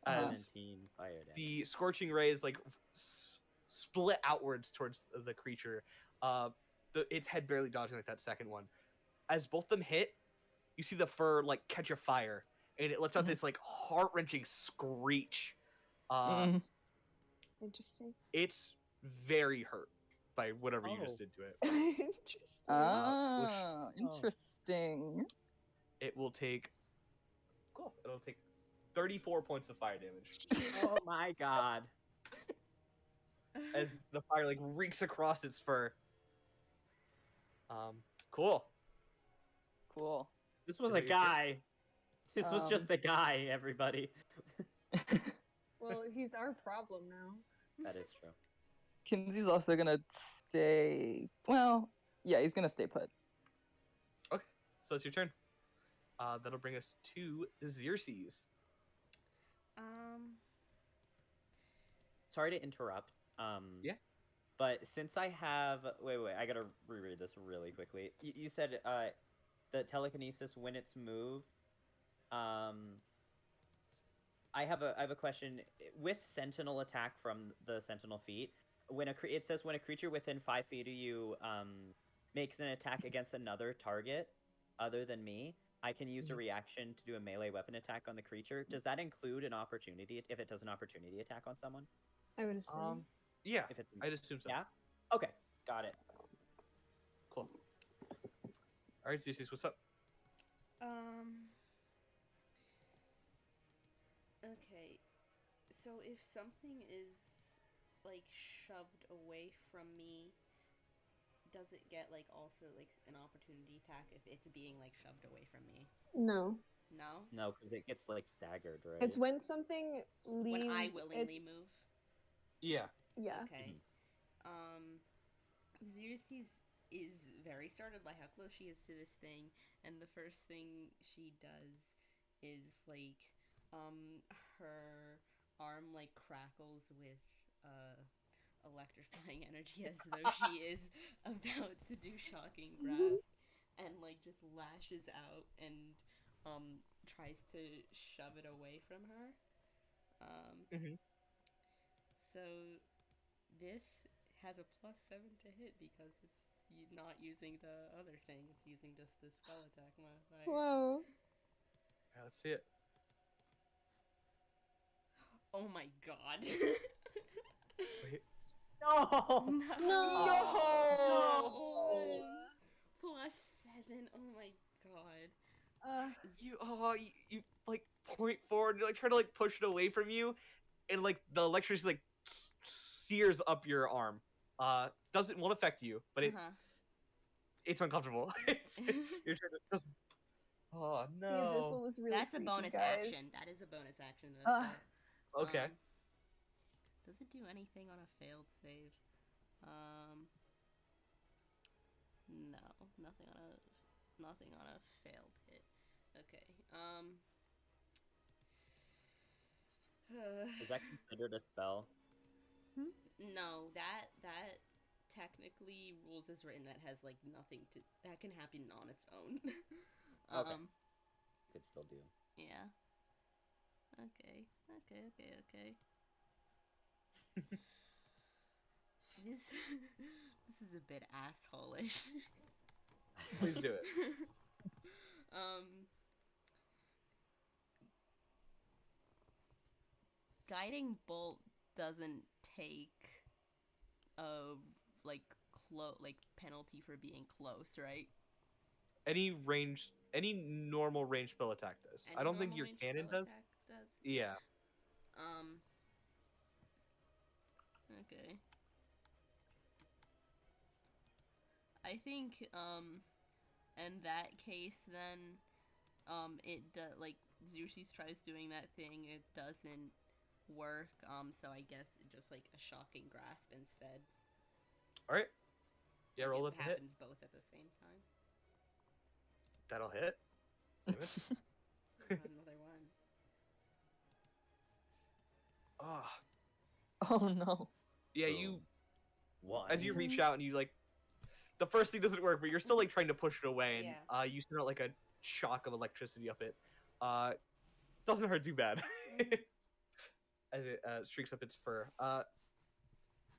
Uh-huh. As 17 fire damage. the scorching ray is like split outwards towards the creature. Its head barely dodging like that second one. As both them hit, you see the fur like catch a fire, and it lets out Mhm. this like heart wrenching screech. Mm. Interesting. It's very hurt by whatever you Oh. just did to it. Interesting. Ah, interesting. It will take. Cool. It'll take 34 points of fire damage Oh my god. as the fire like reeks across its fur. Cool. Cool. This was Is a that your turn? guy. This was just a guy, everybody. Well, he's our problem now. That is true. Kinsey's also gonna stay. Well, yeah, he's gonna stay put. Okay, so it's your turn. That'll bring us to Xerxes. Sorry to interrupt. Yeah. But since I have wait, I gotta reread this really quickly. You said the telekinesis when it's moved. I have a question with Sentinel attack from the Sentinel feat. When it says when a creature within 5 feet of you makes an attack against another target other than me, I can use a reaction to do a melee weapon attack on the creature. Does that include an opportunity if it does an opportunity attack on someone? I would assume. Yeah, If it's I'd assume so. yeah. Okay, got it. Cool. All right, Xerxes, what's up? Okay. So if something is like shoved away from me, does it get like also like an opportunity attack if it's being like shoved away from me? No. No? No, because it gets like staggered, right? It's when something leaves. When I willingly move? Yeah. Yeah. Okay. Xerxes is very startled by how close she is to this thing, and the first thing she does is like her arm like crackles with electrifying energy as though she is about to do shocking grasp, and like just lashes out and tries to shove it away from her. So this has a +7 to hit because it's not using the other thing. It's using just the spell attack modifier. Whoa. Yeah, let's see it. Oh my god. Wait. No. No. +7. Oh my god. You like point forward, you like try to like push it away from you, and like the electricity like sears up your arm. Won't affect you, but it it's uncomfortable. You're trying to just. Oh The no. abyssal was really That's a freaky, bonus guys. action. That is a bonus action. Though, Ugh. so, Okay. does it do anything on a failed save? No, nothing on a failed hit. Okay. Is that considered a spell? No, that technically rules as written. That has like nothing to. That can happen on its own. Okay. Could still do. Yeah. Okay. This is a bit asshole-ish. Please do it. Guiding bolt doesn't take a like penalty for being close, right? Any normal range spell attack does. I don't think your cannon does. Does. Yeah. Okay. I think in that case then like Xerxes tries doing that thing, it doesn't work. So I guess just like a shocking grasp instead. All right. Yeah, Like, roll it it to hit. happens both at the same time. That'll hit. Damn it. Another one. Ah. Oh no. Yeah, So, you One. as you reach out and you like, the first thing doesn't work, but you're still like trying to push it away, and Yeah. you send out like a shock of electricity up it. Doesn't hurt too bad. As it streaks up its fur.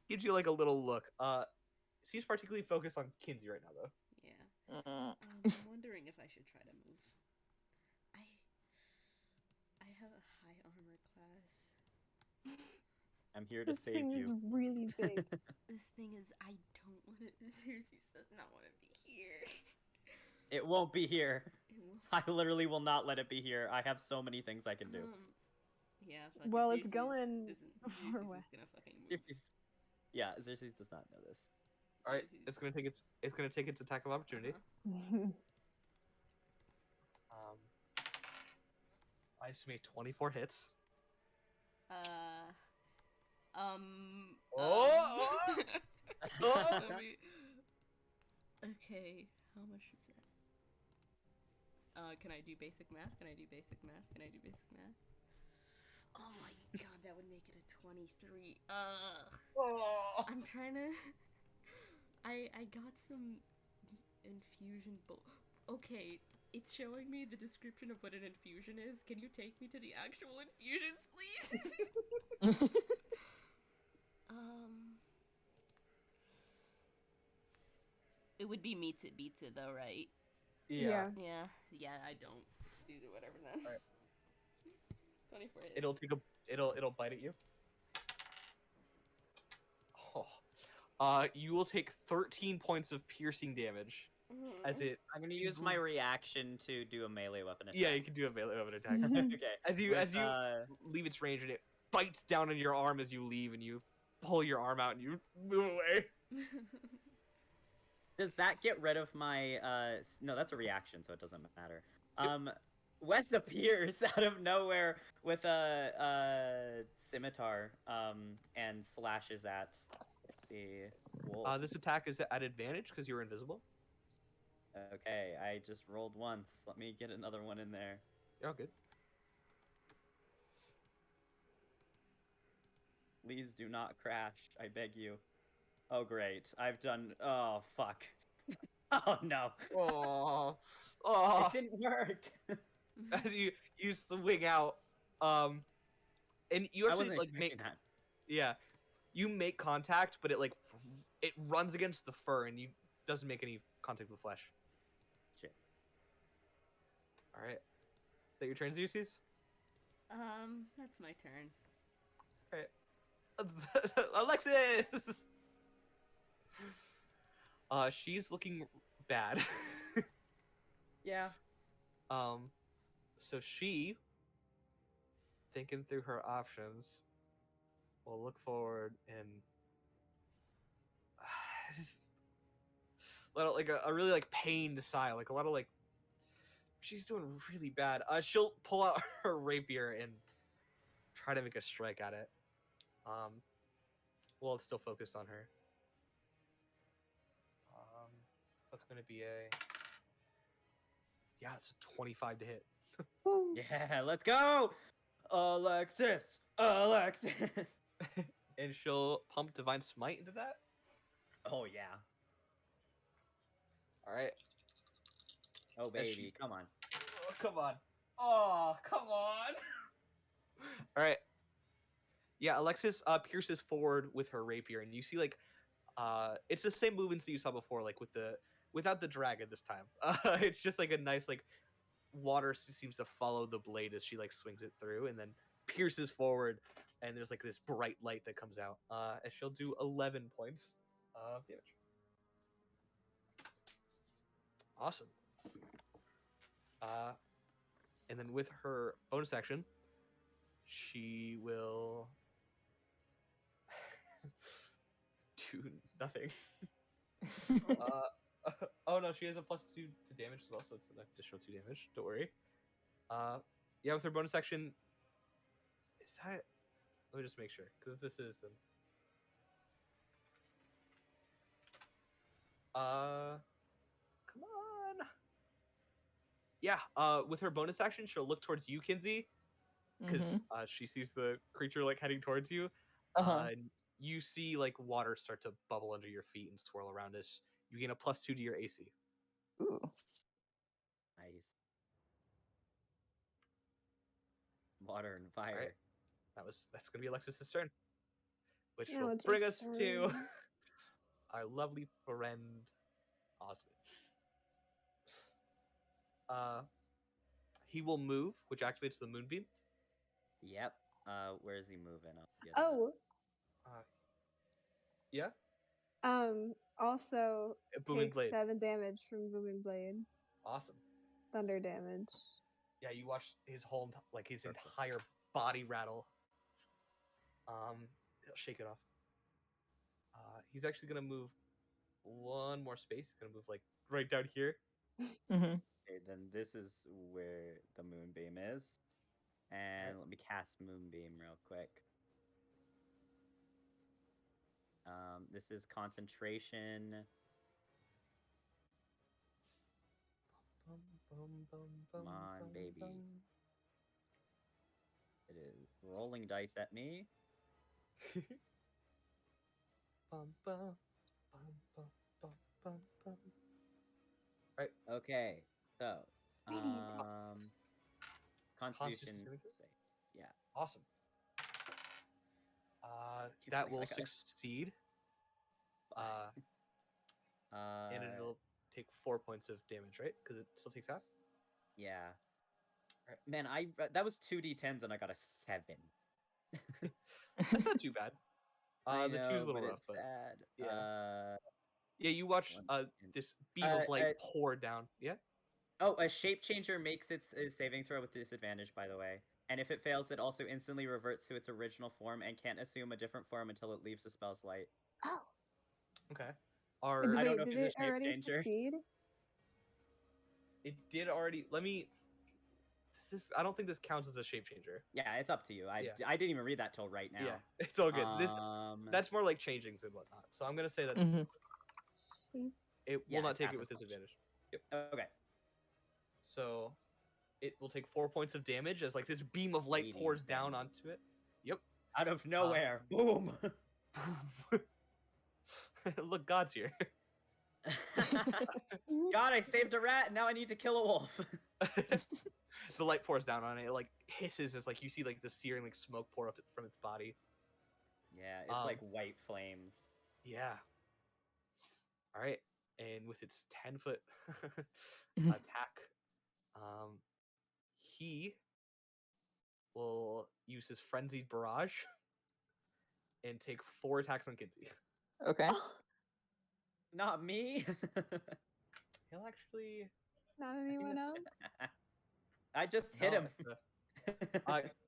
Gives you like a little look. Seems particularly focused on Kinsey right now, though. Yeah. I'm wondering if I should try to move. I have a high armor class. I'm here to This save thing is you. really big. This thing is, I don't want to. Xerxes does not want to be here. It won't be here. It will- I literally will not let it be here. I have so many things I can do. Yeah. fucking Well, it's Xerxes going isn't- far Xerxes west. is gonna fucking move. Xerxes- Yeah, Xerxes does not know this. All right, Xerxes- it's gonna take its attack of opportunity. Uh-huh. I estimate 24 hits. Oh! Let me- Okay, how much is that? Can I do basic math? Oh my god, that would make it a 23. I'm trying to... I got some infusion Okay, it's showing me the description of what an infusion is. Can you take me to the actual infusions, please? It would be Mitsu though, right? Yeah. Yeah, I don't do the whatever then. Alright. 24 hits. It'll bite at you. Oh. You will take 13 points of piercing damage as it. I'm gonna use my reaction to do a melee weapon attack. Yeah, you can do a melee weapon attack. Okay. As you leave its range, and it bites down on your arm as you leave, and you pull your arm out and you move away. Does that get rid of my no, that's a reaction, so it doesn't matter. Wes appears out of nowhere with a scimitar and slashes at the wolf. This attack is at advantage because you're invisible. Okay, I just rolled once. Let me get another one in there. You're all good. Please do not crash, I beg you. Oh great, I've done. Oh fuck. Oh no. Oh, It didn't work. As you swing out, and you I actually wasn't like expecting make that. yeah, you make contact, but it runs against the fur and you doesn't make any contact with flesh. Shit. All right, is that your turn, Xerxes? That's my turn. Alexis. She's looking bad. Yeah. So she, thinking through her options, will look forward and let out like a really like pained sigh, like a lot of like she's doing really bad. She'll pull out her rapier and try to make a strike at it. Well, it's still focused on her. So that's gonna be it's a 25 to hit. Yeah, let's go, Alexis. Alexis. And she'll pump Divine Smite into that. Oh yeah. All right. Oh As baby, she- come on. Oh, come on. Oh, come on. All right. Yeah, Alexis pierces forward with her rapier, and you see like, it's the same movements that you saw before, like without the dragon this time. It's just like a nice like water seems to follow the blade as she like swings it through, and then pierces forward, and there's like this bright light that comes out. And she'll do 11 points of damage. Awesome. And then with her bonus action, she will do nothing. Oh no, she has a +2 to damage as well, so it's an additional 2 damage. Don't worry. Yeah, with her bonus action, is that? Let me just make sure, because if this is, then come on. Yeah, with her bonus action, she'll look towards you, Kinsey, because she sees the creature like heading towards you. And you see like water start to bubble under your feet and swirl around us. You gain a +2 to your AC. Ooh. Nice. Water and fire. Right. That's gonna be Alexis's turn, which Now will it's bring its us to turn. our lovely friend Osmond. He will move, which activates the moonbeam. Yep. Where is he moving? Oh, Yeah, also booming takes blade. 7 damage from Booming Blade. Awesome. Thunder damage. Yeah, you watch his whole his Perfect. entire body rattle. He'll shake it off. He's actually gonna move one more space. He's gonna move like right down here. Okay, then this is where the moonbeam is. And let me cast moonbeam real quick. This is concentration. Come on, baby. It is rolling dice at me. Okay, so Constitution saving throw? save. Yeah. Awesome. Can't That believe I will got it. succeed. And it'll take 4 points of damage, right? Because it still takes half. Yeah. Alright. Man, that was 2d10s and I got a 7. That's not too bad. I The know, 2's a little but rough, it's but sad. yeah. Yeah, you watch One this beam of light uh, pour down. Yeah. Oh, a shape changer makes its saving throw with disadvantage, by the way. And if it fails, it also instantly reverts to its original form and can't assume a different form until it leaves the spell's light. Oh. Okay. I don't Wait, know if did it's it a shape already changer. succeed? It did already. Let me. I don't think this counts as a shape changer. Yeah, it's up to you. Yeah. I didn't even read that till right now. Yeah, it's all good. That's more like changings and whatnot. So I'm gonna say that it Yeah, will not it's take half it with as much. disadvantage. Okay. So it will take 4 points of damage as like this beam of light Medium pours down damage. onto it. Yep. Out of nowhere. Boom. Look, God's here. God, I saved a rat and now I need to kill a wolf. The light pours down on it. It like hisses as like you see like the searing like smoke pour up from its body. Yeah, it's like white flames. Yeah. All right, and with its 10-foot attack, he will use his frenzied barrage and take 4 attacks on Kinsey. Okay. Not me. He'll actually. Not anyone else? I just hit him.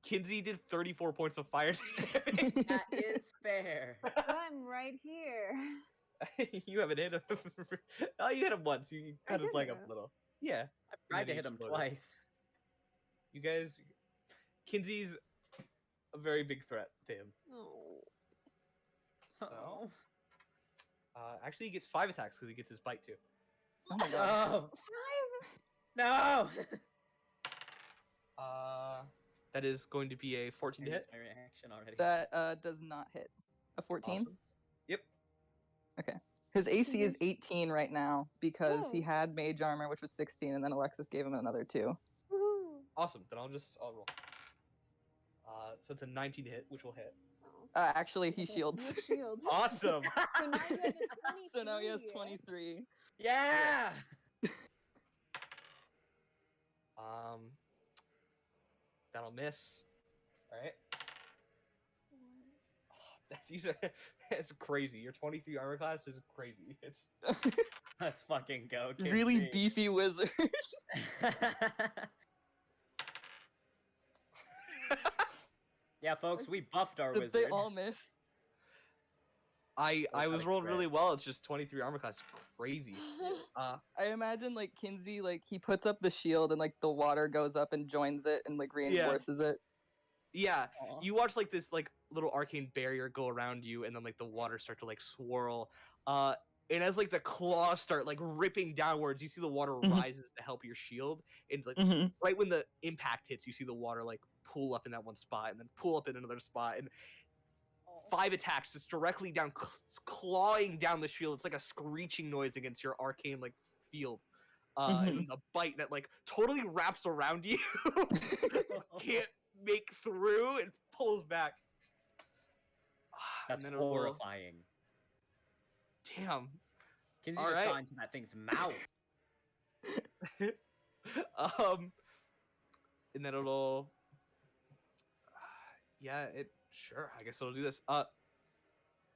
Kinsey did 34 points of fire damage. That is fair. I'm right here. You haven't hit him. Oh, you hit him once. You I kind of did blank hit up him. a little. Yeah. I tried to then hit he him exploded. twice. You guys, Kinsey's a very big threat to him. Oh. So, Oh. actually, he gets 5 attacks because he gets his bite too. Oh my god. Oh, 5. no! That is going to be a 14 to I hit. used my reaction already. That does not hit. A 14? Awesome. Yep. His AC is This- 18 right now because he Whoa. had mage armor, which was 16, and then Alexis gave him another 2. Woohoo. Awesome. Then I'll roll. So it's a 19 to hit, which will hit. Oh. Actually, he You shields. shield. Awesome. So now you have a 23. So now he has 23. Yeah! That'll miss. All right. These are it's crazy. Your 23 armor class is crazy. It's Let's fucking go. Really Kinsey. beefy wizard. Yeah, folks, we buffed our Did wizard. they all miss? I got was a rolling crit. really well. It's just 23 armor class. Crazy. I imagine like Kinsey, like he puts up the shield and like the water goes up and joins it and like reinforces it. Yeah. Aw. You watch like this like little arcane barrier go around you, and then like the water start to like swirl. And as like the claws start like ripping downwards, you see the water Mhm. rises to help your shield. And like Mm-hmm. right when the impact hits, you see the water like pull up in that one spot and then pull up in another spot. And 5 attacks just directly down, clawing down the shield. It's like a screeching noise against your arcane like field. And then the bite that like totally wraps around you, can't make through, and pulls back. That's And then it will- horrifying. Damn. Kinsey All just right. saw into that thing's mouth. And then it'll. Yeah, it sure. I guess it'll do this.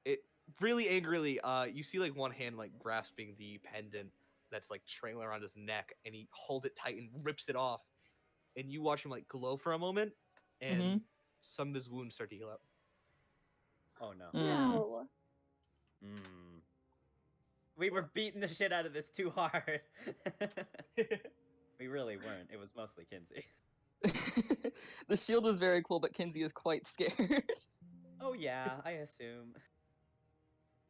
It really angrily. You see like one hand like grasping the pendant that's like trailing around his neck, and he holds it tight and rips it off. And you watch him like glow for a moment, and Mhm. some of his wounds start to heal up. Oh no. No. Mm. We were beating the shit out of this too hard. We really weren't. It was mostly Kinsey. The shield was very cool, but Kinsey is quite scared. Oh yeah, I assume.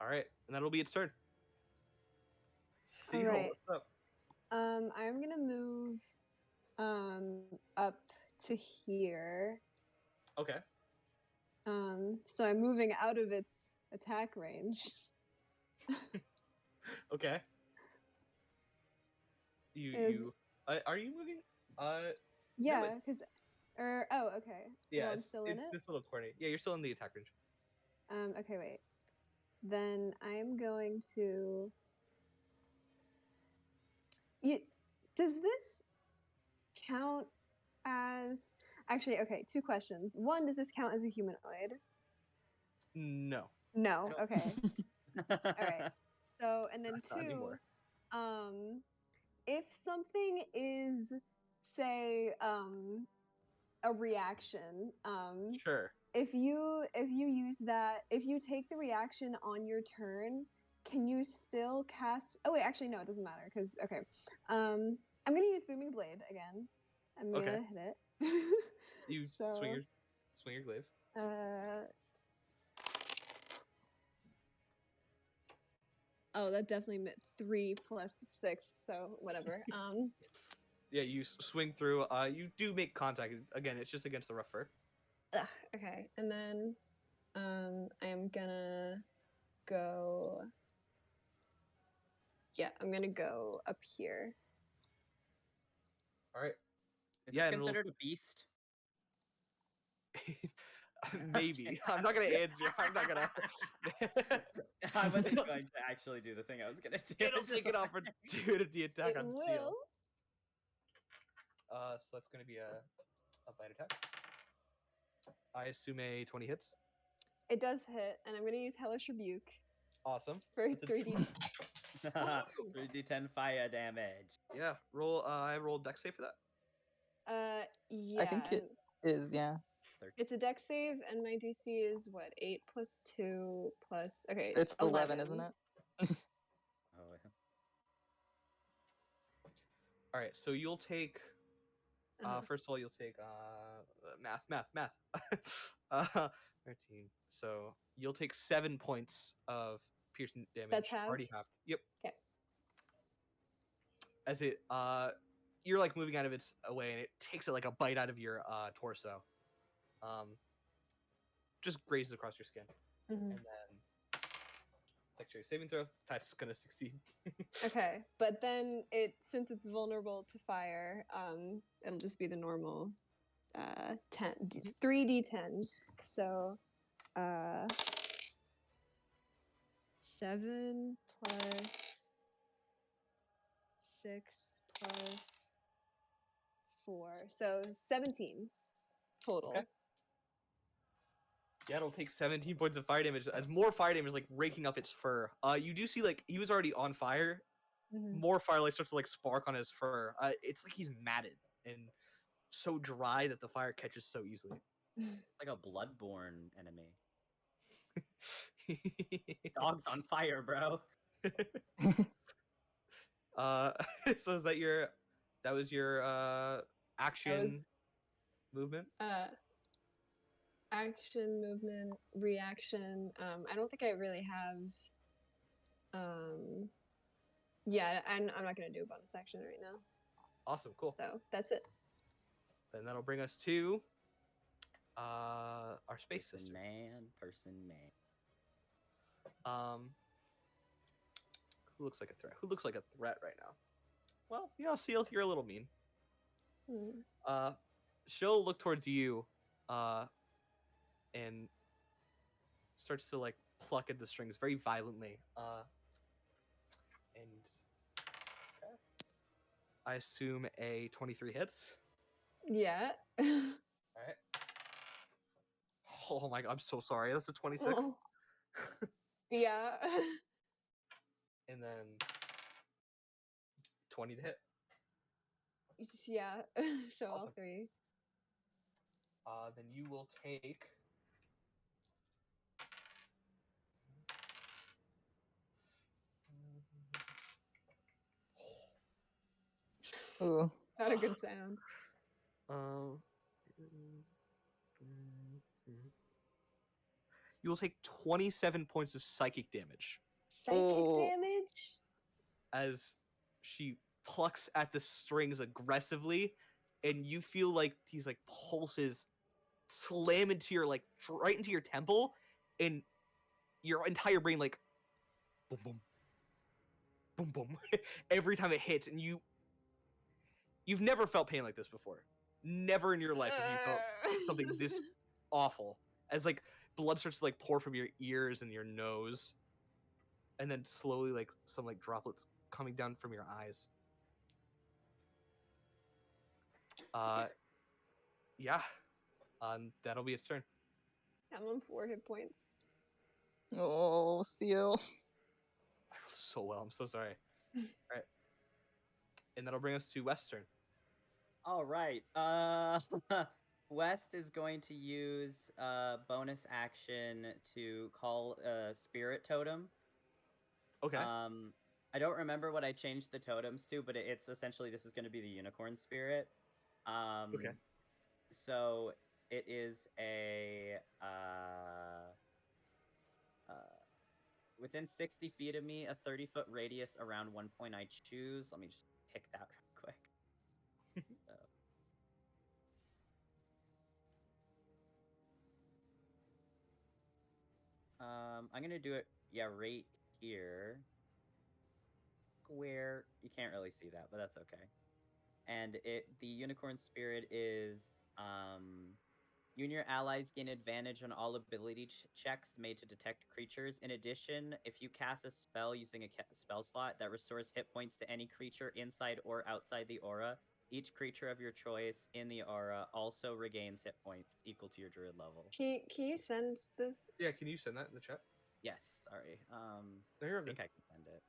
All right, and that'll be its turn. All Seal, right. what's up? I'm gonna move up to here. Okay. So I'm moving out of its attack range. Okay. Is- You are you moving? Yeah, because oh, okay. Yeah, Well, I'm it's, still in it's it. this little corner. Yeah, you're still in the attack range. Okay, wait. Then I'm going to. Does this count as? Actually, okay. 2 questions. One, does this count as a humanoid? No. No. I don't- Okay. All right. So, and then Not 2, anymore. if something is, say, a reaction, Sure. if you use that, if you take the reaction on your turn, can you still cast? Oh wait, actually no, it doesn't matter because okay, I'm gonna use Booming Blade again. I'm gonna Okay. hit it. You So, swing your glaive. Oh, that definitely meant 3 plus 6, so whatever. Yeah, you swing through. You do make contact. Again, it's just against the rough fur. Okay, and then I am gonna go. Yeah, I'm gonna go up here. All right. Is Yeah, this and it'll- considered a beast? Maybe. I'm not gonna answer. I'm not gonna. I wasn't going to actually do the thing I was gonna do. It'll It's take just an like- opportunity attack It on will. steel. So that's gonna be a bite attack. I assume a 20 hits. It does hit, and I'm gonna use Hellish Rebuke Awesome. for That's a- 3d. 3d10 fire damage. Yeah. Roll. I rolled dex save for that. Yeah. I think it is, yeah. It's a dex save, and my DC is what 8 plus 2 plus. Okay, It's 11, isn't it? Oh, yeah. All right, so you'll take. Uh-huh. First of all, you'll take math. 13. So you'll take 7 points of piercing damage. That's Already halved? halved. Yep. 'Kay. As it you're like moving out of its way, and it takes it like a bite out of your torso. Just grazes across your skin, Mhm. and then dexterity saving throw. That's gonna succeed. Okay, but then since it's vulnerable to fire, it'll just be the normal 3d10. So 7 plus 6 plus 4, so 17 total. Okay. Yeah, it'll take 17 points of fire damage. As more fire damage like raking up its fur. You do see like he was already on fire. Mhm. More firelight starts to like spark on his fur. It's like he's matted and so dry that the fire catches so easily. Like a bloodborne enemy. Dog's on fire, bro. So is that was your action movement? Action, movement, reaction. I don't think I really have. Yeah, I'm not gonna do a bonus action right now. Awesome, cool. So that's it. Then that'll bring us to our space Person sister. person man. Who looks like a threat? Who looks like a threat right now? Well, Seal, you're a little mean. Hmm. She'll look towards you, and starts to like pluck at the strings very violently. And I assume a 23 hits. Yeah. All right. Oh my god, I'm so sorry. That's a 26. Oh. Yeah. And then 20 to hit. Yeah. So all Awesome. 3. Then you will take. Ooh. Not a good sound. You will take 27 points of psychic damage Psychic Oh. damage? as she plucks at the strings aggressively, and you feel like these like pulses slam into your like right into your temple, and your entire brain like boom boom boom boom every time it hits, and you've never felt pain like this before. Never in your life have you felt something this awful, as like blood starts to like pour from your ears and your nose, and then slowly like some like droplets coming down from your eyes. Yeah, that'll be its turn. I'm on 4 hit points. Oh, Seal. I rolled so well. I'm so sorry. All right, and that'll bring us to Western. All right. West is going to use bonus action to call a spirit totem. Okay. I don't remember what I changed the totems to, but it's essentially this is going to be the unicorn spirit. Okay. So it is a within 60 feet of me, a 30-foot radius around one point I choose. Let me just pick that real quick. I'm gonna do it, right here. Where you can't really see that, but that's okay. And the unicorn spirit is you and your allies gain advantage on all ability checks made to detect creatures. In addition, if you cast a spell using a spell slot that restores hit points to any creature inside or outside the aura, each creature of your choice in the aura also regains hit points equal to your druid level. Can you send this? Yeah, can you send that in the chat? Yes, sorry. No, you're I think good. I can send it.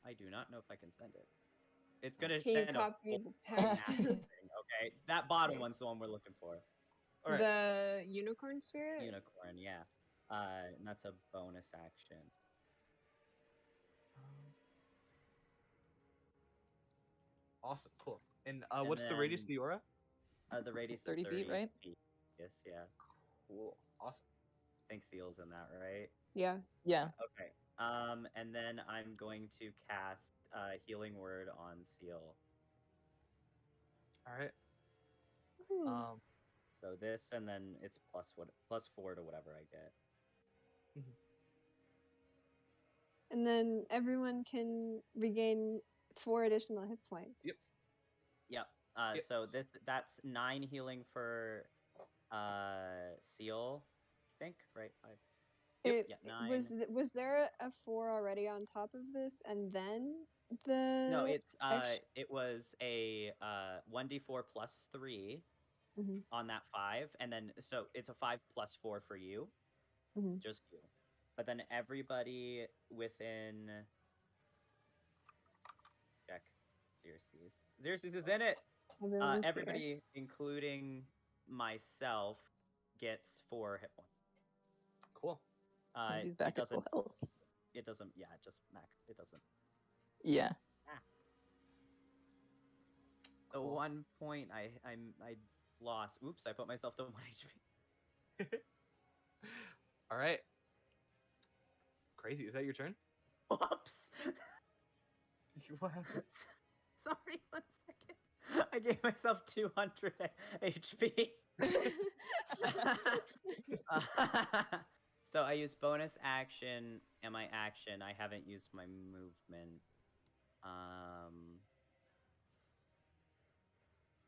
I do not know if I can send it. It's gonna Can you send copy a the full text? massive thing. Okay, that bottom Okay. one's the one we're looking for. All right. The unicorn spirit? Unicorn, yeah. And that's a bonus action. Awesome, cool. And And what's the radius of then- the aura? The radius 30 is feet, right? feet. Yes, yeah. Cool, awesome. I think Seal's in that, right? Yeah. Yeah. Okay. And then I'm going to cast Healing Word on Seal. All right. Ooh. So this, and then it's +4 to whatever I get. And then everyone can regain 4 additional hit points. Yep. Yep. Yep. So that's 9 healing for Seal, I think, right? 5. It, Yeah, was there a 4 already on top of this, and then the No, it's ex- it was a 1d4 plus 3 Mhm. on that 5, and then so it's a 5 plus 4 for you, Mhm. just you. But then everybody within check Xerxes is in it. everyone's here. Everybody, including myself, gets 4 hit points. Cool. He's It back at full doesn't. health. It doesn't. Yeah, just max. It doesn't. Yeah. At Cool. 1 point, I lost. Oops! I put myself to 1 HP. All right. Crazy. Is that your turn? Whoops! What happened? Sorry, 1 second. I gave myself 200 HP. So I use bonus action and my action. I haven't used my movement.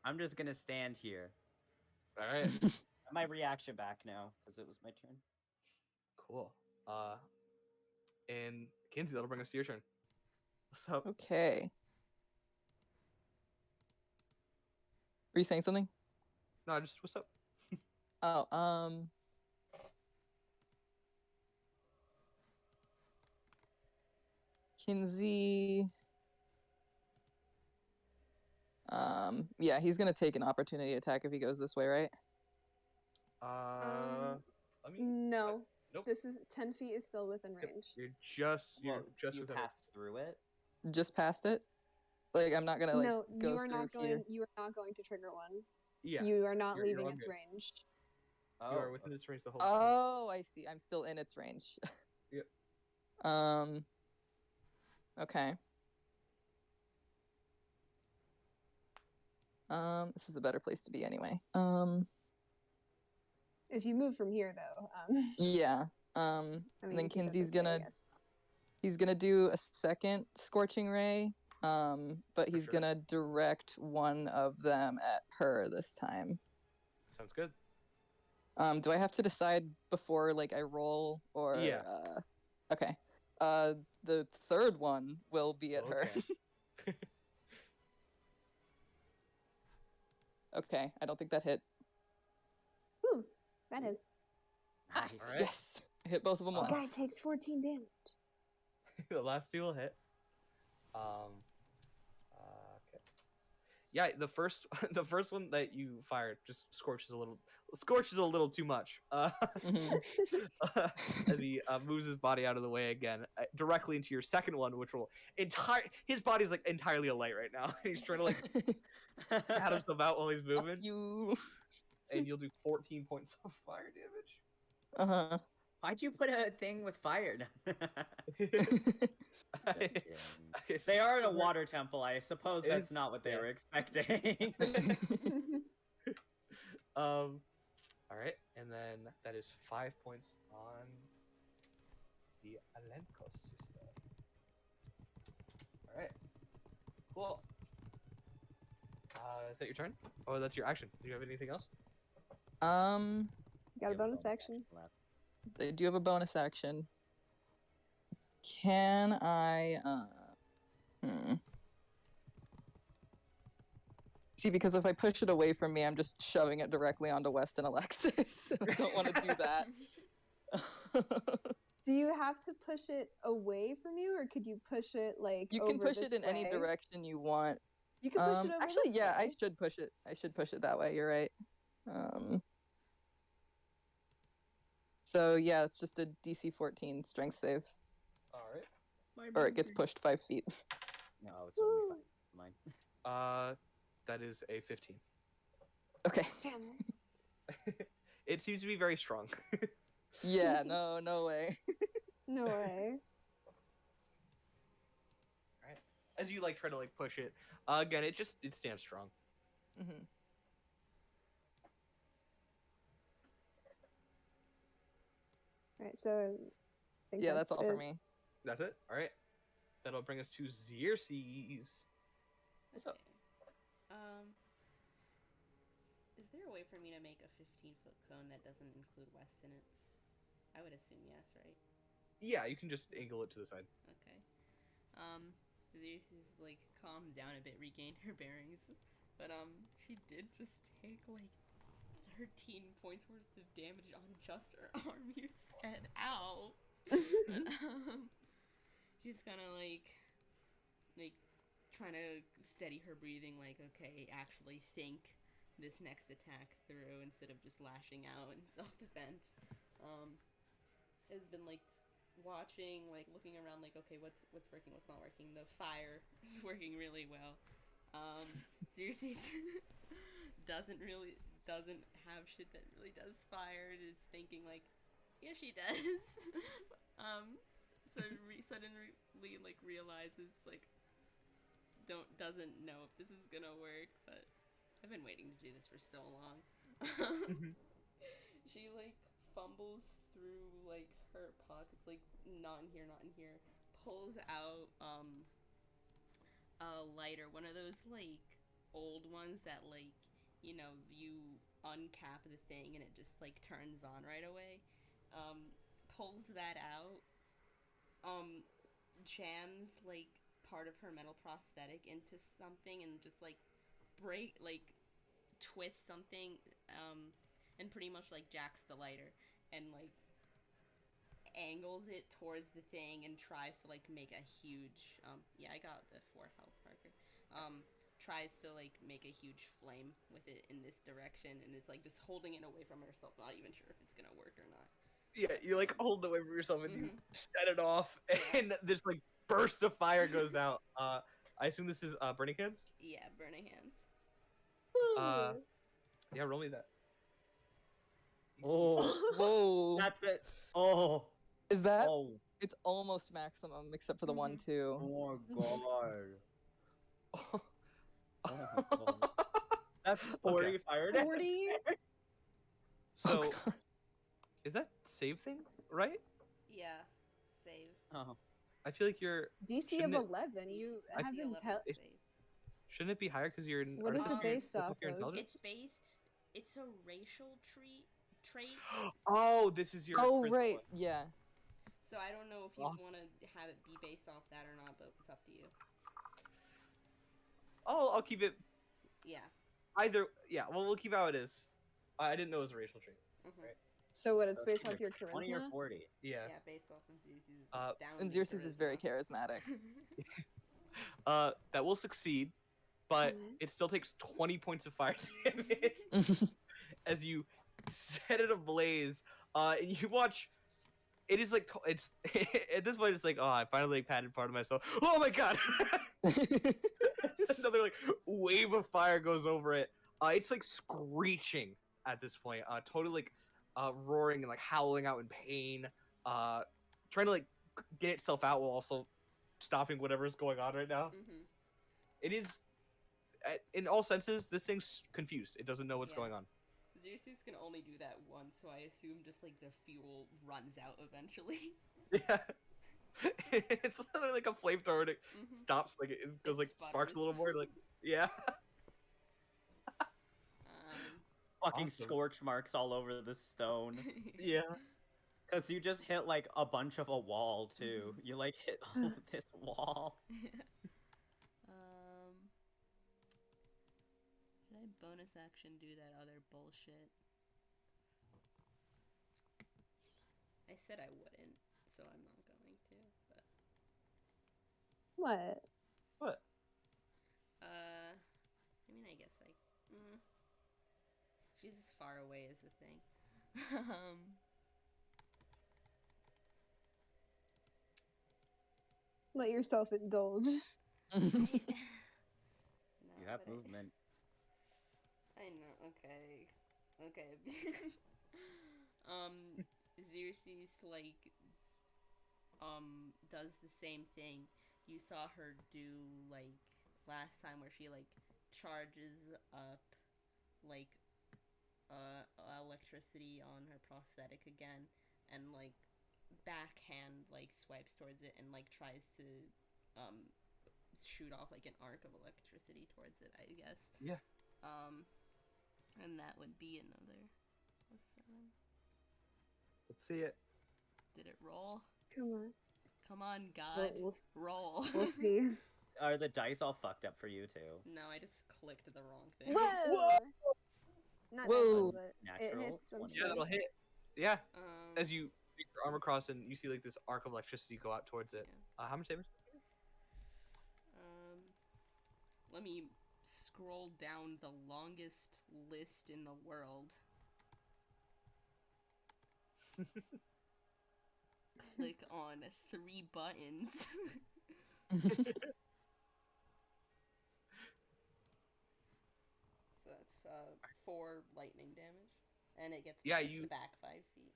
I'm just gonna stand here. All right. My reaction back now because it was my turn. Cool. And Kinsey, that'll bring us to your turn. What's up? Okay. Were you saying something? No, just what's up? Oh, Kinsey. Yeah, he's gonna take an opportunity attack if he goes this way, right? Let me. No, Nope. this is 10 feet is still within Yep, range. You're just You within. pass through it. Just past it. Like I'm not gonna like No, go you are through not here. going. You are not going to trigger one. Yeah. You are not You're leaving all its good. range. You are Oh, within its range the whole time. Oh, I see. I'm still in its range. Yep. Okay. This is a better place to be anyway. If you move from here, though, Yeah. I And mean, then you can go Kinsey's this way, I gonna guess. he's gonna do a second scorching ray. But he's sure. gonna direct one of them at her this time. Sounds good. Do I have to decide before like I roll or Yeah. Okay. The third one will be at her. Okay. Okay, I don't think that hit. Whew, that hits. nice. Alright. Yes, I hit both of them The Guy once. takes 14 damage. The last two will hit. Okay. Yeah, the first one that you fired just scorches a little too much. And he moves his body out of the way again, directly into your second one, which will his body's like entirely alight right now. He's trying to like pat himself out while he's Fuck moving, you. and you'll do 14 points of fire damage. Uh-huh. Why'd you put a thing with fire? Just kidding. They are in a water temple. I suppose that's It's- not what they yeah. were expecting. All right, and then that is 5 points on the Alenko sister. All right, cool. Is that your turn? Oh, that's your action. Do you have anything else? Got a Yeah, bonus action. left. They do have a bonus action. Can I See, because if I push it away from me, I'm just shoving it directly onto West and Alexis. So I don't want to do that. Do you have to push it away from you, or could you push it like You can over push it this in any way? direction you want. You can push it over Actually, this yeah, way. I should push it. I should push it that way. You're right. So yeah, it's just a DC 14 strength save, All right. or it gets pushed 5 feet. No, it's totally fine. Mine. That is a 15. Okay. Damn. It seems to be very strong. Yeah, no way. No way. As you like try to like push it, again, it stands strong. Hmm. Alright, so I think Yeah, that's all for it. me. That's it. All right. That'll bring us to Xerxes. What's up? Is there a way for me to make a 15-foot cone that doesn't include West in it? I would assume yes, right? Yeah, you can just angle it to the side. Okay. Xerxes like calmed down a bit, regained her bearings, but she did just take like 13 points worth of damage on just her arm. You said, "Ow!" But, she's kind of like trying to steady her breathing. Like, okay, actually think this next attack through instead of just lashing out in self-defense. Has been like watching, like looking around, like, okay, what's working, what's not working. The fire is working really well. Xerxes doesn't have shit that really does fire. Is thinking like, yeah, she does. Suddenly like realizes like doesn't know if this is gonna work, but I've been waiting to do this for so long. She like fumbles through like her pockets, like not in here, pulls out a lighter, one of those like old ones that like, you know, you uncap the thing and it just like turns on right away. Pulls that out, jams like part of her metal prosthetic into something and just like twist something, and pretty much like jacks the lighter and like angles it towards the thing and tries to like make a huge I got the 4 health, Parker. Tries to like make a huge flame with it in this direction and is like just holding it away from herself, not even sure if it's gonna work or not. Yeah, you like hold it away from yourself and you set it off, and this like burst of fire goes out. I assume this is burning hands. Yeah, burning hands. Yeah, roll me that. Oh, Whoa. that's it. Oh, Is that? oh, It's almost maximum, except for the 1, 2. oh my god. Oh. Oh my god. That's 40 Okay. fire damage. 40? So, Oh, God. is that save thing right? Yeah, save. Oh. I feel like you're. DC Shouldn't of it- 11. You I DC haven't 11 tell. save. Shouldn't it be higher because you're in? What is it based off your of? intelligence? It's a racial trait. Oh, this is your. Oh, charisma right. one. Yeah. So I don't know if you Awesome. want to have it be based off that or not, but it's up to you. Oh, I'll keep it Yeah. either. Yeah, well, we'll keep how it is. I didn't know it was a racial trait. Mm-hmm. Right. So what? It's So based either off your 20 or charisma. 40. Yeah. Yeah, based off of Xerxes' Uh, astounding And Xerxes is very charisma. charismatic. That will succeed, but Mhm. it still takes 20 points of fire damage as you set it ablaze. And you watch. It is like it's at this point. It's like, oh, I finally like, patted part of myself. Oh my god! Another like wave of fire goes over it. It's like screeching at this point. Totally like roaring and like howling out in pain. Trying to like get itself out while also stopping whatever's going on right now. Mm-hmm. It is, in all senses, this thing's confused. It doesn't know what's Yeah. going on. Xerxes can only do that once, so I assume just like the fuel runs out eventually. Yeah. It's literally like a flamethrower and it Mm-hmm. stops, like it goes It like sparks a little more, like yeah. Fucking Awesome. scorch marks all over the stone. Yeah. Because you just hit like a bunch of a wall too. You like hit all of this wall. Should I bonus action do that other bullshit? I said I wouldn't, so I'm not going to. But What? What? I mean, I guess she's as far away as the thing. Let yourself indulge. You have movement. I know. Okay. Xerxes does the same thing. You saw her do last time where she charges up like electricity on her prosthetic again and backhand swipes towards it and tries to shoot off an arc of electricity towards it, I guess. Yeah. And that would be another a 7. Let's see it. Did it roll? Come on. Come on, God. Roll. We'll see. Are the dice all fucked up for you too? No, I just clicked the wrong thing. Whoa! Not Whoa. natural, but Natural? it hits. I'm One- Yeah, sure. that'll hit. Yeah. Um, As you make your armor cross and you see this arc of electricity go out towards it. How much damage? let me scroll down the longest list in the world. Click on 3 buttons. So that's 4 lightning damage, and it gets Yeah, pushed you- back 5 feet.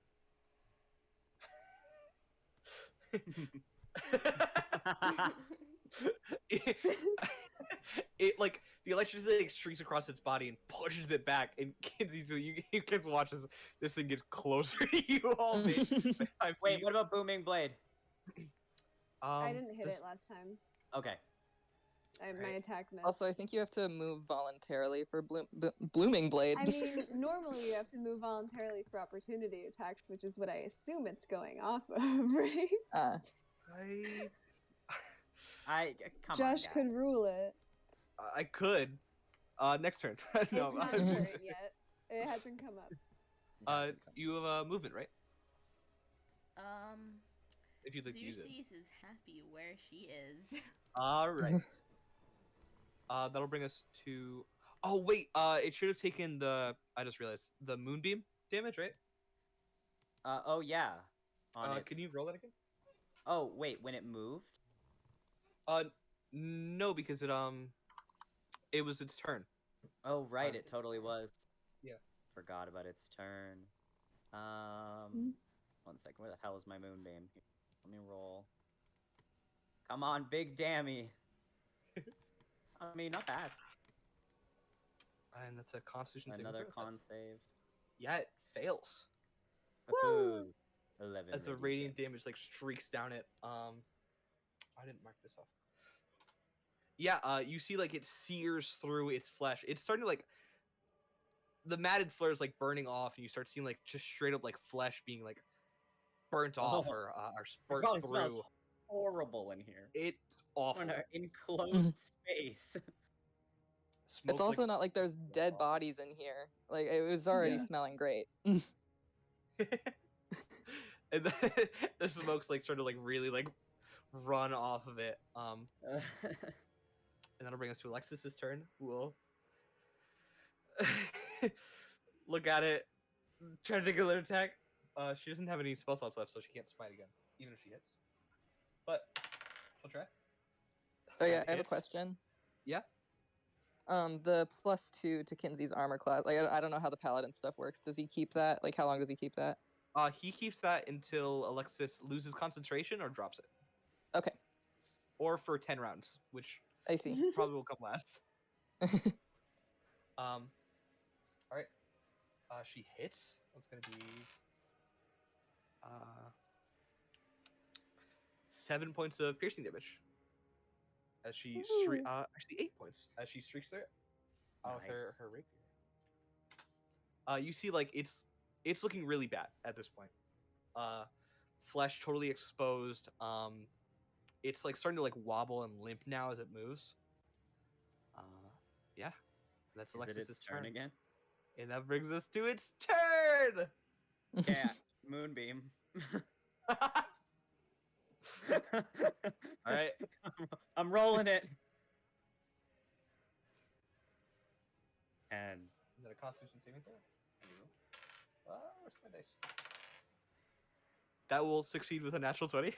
it the electricity streaks across its body and pushes it back, and Kinsey, so you can watch as this thing gets closer to you all. Wait, what about Booming Blade? I didn't hit this- it last time. Okay. My Right. attack missed. Also, I think you have to move voluntarily for Blooming Blade. I mean, normally you have to move voluntarily for opportunity attacks, which is what I assume it's going off of, right? Come Josh on, could rule it. I could. Next turn. No. It's not a turn yet. It hasn't come up. You have movement, right? Um, If you'd like to use it. Xerxes is happy where she is. All right. That'll bring us to. Oh wait. It should have taken the. I just realized the moonbeam damage, right? Oh yeah. On Can its- you roll that again? Oh wait, when it moved. No, because it was its turn. Oh right, Uh, it totally was. Yeah. Forgot about its turn. Hmm. 1 second. Where the hell is my moonbeam? Let me roll. Come on, big dammy. I mean, not bad. And that's a Constitution saving Another throw. con That's- save. Yeah, it fails. Woohoo! 11. As the radiant damage streaks down it. I didn't mark this off. Yeah, you see it sears through its flesh. It's starting to the matted flares burning off, and you start seeing just straight up flesh being burnt off Oh. or spurt Oh, it smells through. horrible in here. It's We're awful. in an enclosed space. Smoke, It's also not like there's dead bodies in here. It was already Yeah. smelling great. and the smoke's starting to really run off of it. And that'll bring us to Alexis's turn. Who will look at it, try to take another attack. She doesn't have any spell slots left, so she can't smite again, even if she hits. But she'll try. Oh yeah, It I have a hits. question. Yeah. The +2 to Kinsey's armor class. I don't know how the paladin stuff works. Does he keep that? How long does he keep that? He keeps that until Alexis loses concentration or drops it, Okay, or for 10 rounds, which I see. probably will come last. All right. She hits. That's gonna be 7 points of piercing damage. As she Ooh. actually 8 points as she streaks through it. With her Nice. her rapier. You see, it's looking really bad at this point. Flesh totally exposed. It's starting to wobble and limp now as it moves. Yeah, that's Is it Alexis's its turn again? and that brings us to its turn. Yeah, moonbeam. All right. I'm rolling it. And Is that a Constitution saving throw? Where's my dice? That will succeed with a natural 20.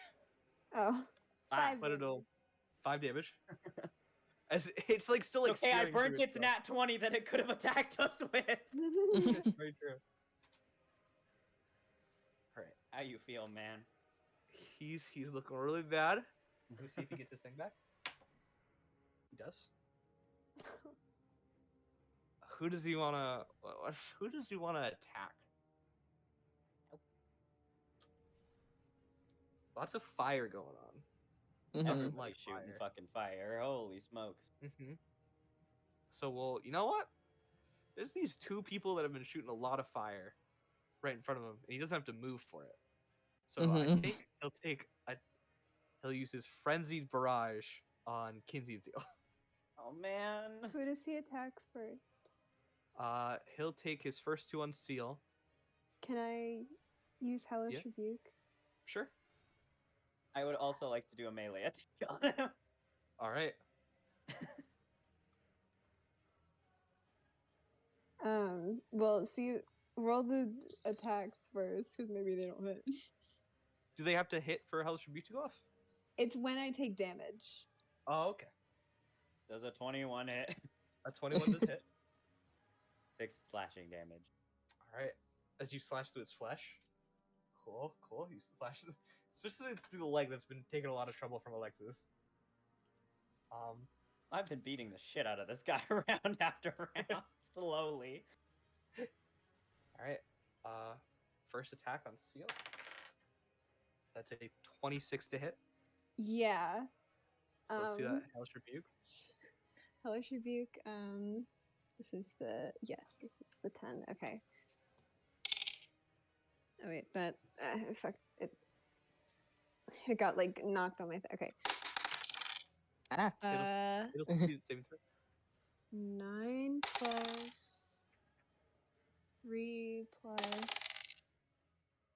Oh. 5 But it'll damage. 5 damage. As it's like still like. Okay, I searing through burnt its itself. nat 20 that it could have attacked us with. That's very true. Alright, how you feel, man? He's looking really bad. Let me see if he gets his thing back. He does. Who does he wanna? Who does he wanna attack? Lots of fire going on. Mhm. Doesn't Everybody like shooting fire. fucking fire. Holy smokes. Mm-hmm. So well, you know what? There's these 2 people that have been shooting a lot of fire right in front of him, and he doesn't have to move for it. So I Mhm. think he'll use his frenzied barrage on Kinsey and Seal. Oh man. Who does he attack first? He'll take his first 2 on Seal. Can I use Hellish Yeah. Rebuke? Sure. I would also like to do a melee attack on him. All right. Well, see, roll the attacks first, because maybe they don't hit. Do they have to hit for Hellish Rebuke to go off? It's when I take damage. Oh, okay. Does a 21 hit? A 21 does hit. 6 slashing damage. All right. As you slash through its flesh. Cool, cool. You slash, especially through the leg that's been taking a lot of trouble from Alexis. I've been beating the shit out of this guy round after round, slowly. All right. First attack on Seal. That's a 26 to hit. Yeah. So let's see that Hellish Rebuke. Hellish Rebuke. This is the 10. Okay. Oh wait, that fuck it. It got like knocked on my. Okay. Ah. It'll succeed at saving throw. 9 plus 3 plus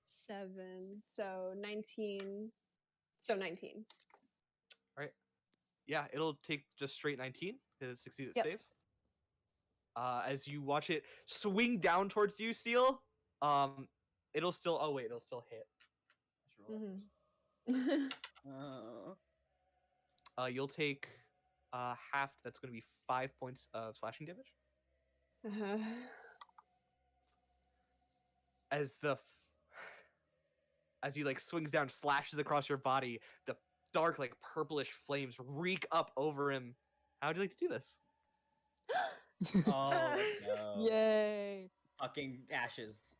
7, so 19. So 19. Yeah, it'll take just straight 19 because it succeeded Yep. save. As you watch it swing down towards you, Seal, it'll still. Oh wait, it'll still hit. I should roll it. Oh. You'll take half. That's going to be 5 points of slashing damage. As as he like swings down, slashes across your body, the dark like purplish flames reek up over him. How would you like to do this? Oh no. Yay! Fucking ashes.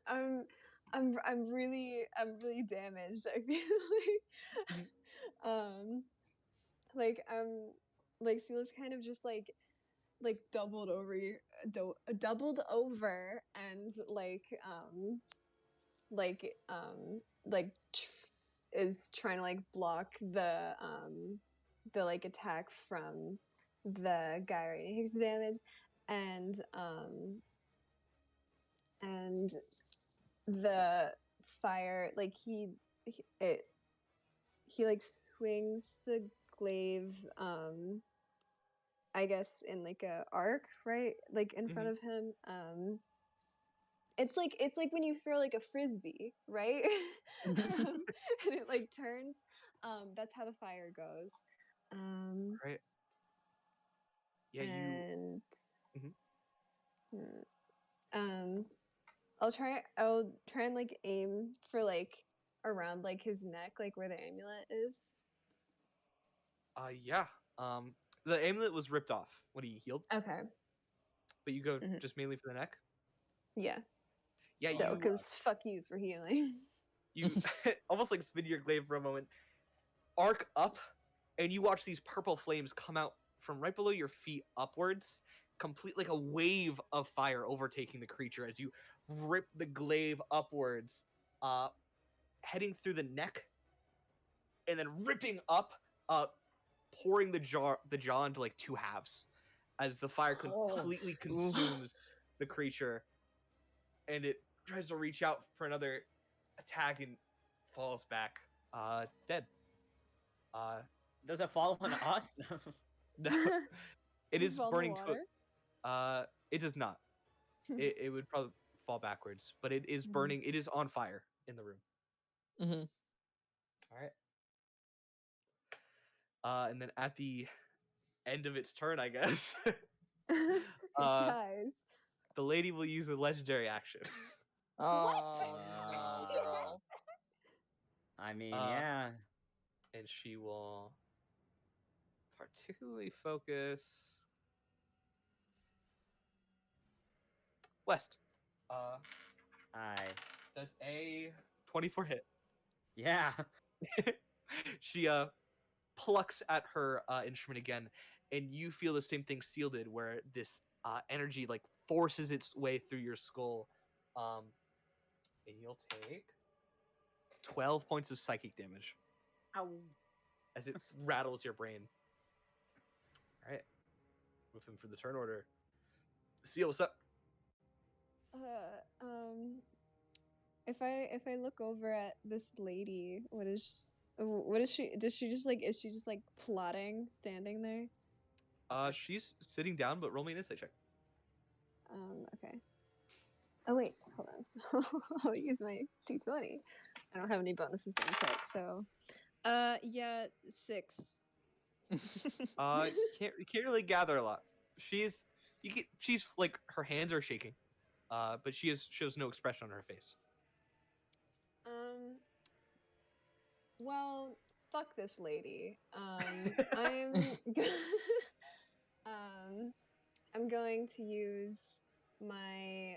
I'm really damaged. I feel like Seal's kind of just like doubled over and is trying to like block the like attack from the guy right now. He takes damage and the fire like he like swings the glaive I guess in like a arc, right? Like in front of him. It's like when you throw like a frisbee, right? And it like turns. That's how the fire goes. Right. Yeah, and Mhm. I'll try and like aim for like around like his neck, like where the amulet is. Yeah. The amulet was ripped off when he healed, Okay. but you go just mainly for the neck. Yeah. Yeah, Still, you because fuck you for healing. you almost like spin your glaive for a moment, arc up, and you watch these purple flames come out from right below your feet upwards, complete like a wave of fire overtaking the creature as you rip the glaive upwards, heading through the neck, and then ripping up, pouring the jaw into like 2 halves, as the fire completely consumes the creature, and it tries to reach out for another attack and falls back, dead. Does it fall on us? No, it Does is it fall in the burning. water? It does not. It would probably fall backwards, but it is burning. It is on fire in the room. Mhm. All right. And then at the end of its turn, I guess, It uh, dies. the lady will use a legendary action. Oh Uh, no. I mean, Uh, yeah. and she will particularly focus west. I. Does a 24 hit? Yeah. She plucks at her instrument again, and you feel the same thing Seal did, where this energy like forces its way through your skull, and you'll take 12 points of psychic damage Ow. as it rattles your brain. All right, move him for the turn order. Seal, what's up? If I look over at this lady, what is she? Does she just like is she just like plotting, standing there? She's sitting down, but roll me an insight check. Okay. Oh wait, hold on. I'll use my D20. I don't have any bonuses to insight, so yeah, 6. You can't really gather a lot. She's like her hands are shaking, but shows no expression on her face. Well, fuck this lady. I'm I'm going to use my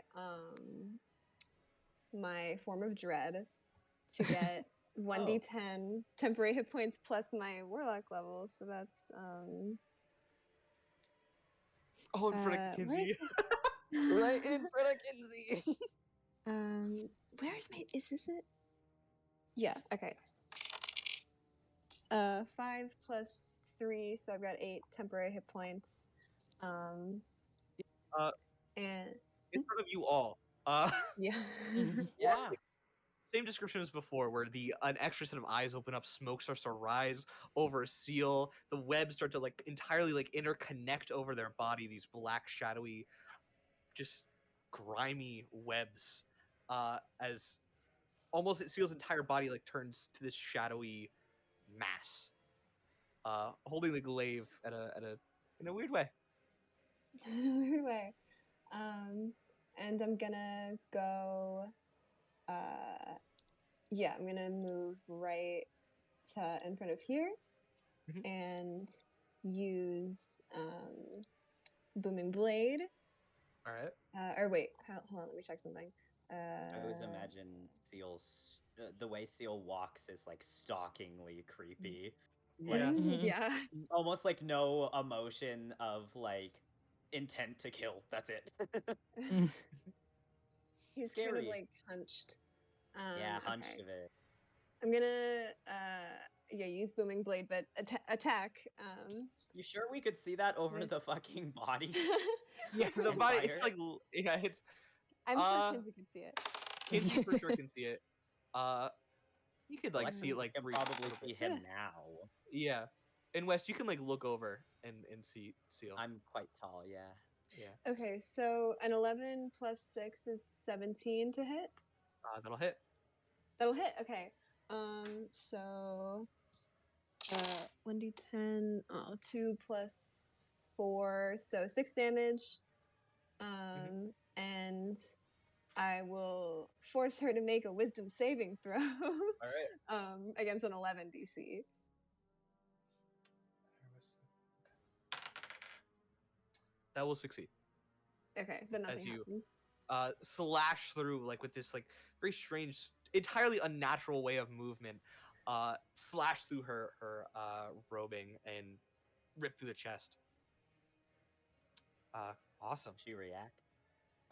my form of dread to get 1d10 temporary hit points plus my warlock level. So that's Oh, in front of where's Kinsey. Right in front of Kinsey. where's my is this it? Yeah, okay. 5 plus 3, so I've got 8 temporary hit points. Uh, And in front of you all. yeah. Yeah. Same description as before, where an extra set of eyes open up, smoke starts to rise over Seal. The webs start to like entirely like interconnect over their body. These black, shadowy, just grimy webs. As almost Seal's entire body like turns to this shadowy mass. Holding the glaive at a in a weird way. Weird way. And I'm gonna go. Yeah, I'm gonna move right to in front of here, Mhm. and use booming blade. All right. Or wait, hold on, let me check something. I always imagine Seal's the way Seal walks is like stalkingly creepy. Like Yeah. Mhm. Yeah. almost like no emotion of like intent to kill. That's it. He's kind Scary. of like hunched. Yeah, hunched Okay. of it. I'm gonna yeah use booming blade, but attack. You sure we could see that over with- the fucking body? Yeah, the On body. It's fire? like yeah, it's I'm sure Kinsey can see it. Kinsey for sure can see it. You could like Alexis see it like can brief- probably little see bit. him Yeah. now. Yeah, and Wes, you can like look over and see Seal. I'm quite tall, yeah. Yeah, Okay, so an 11 plus 6 is 17 to hit. that'll hit. That'll hit. Okay. So 1d10. 2 plus 4, so 6 damage. And I will force her to make a Wisdom saving throw. All right. Against an 11 DC. That will succeed. Okay, then nothing you- happens. Slash through like with this like very strange, entirely unnatural way of movement. Slash through her robing and rip through the chest. Awesome. She react.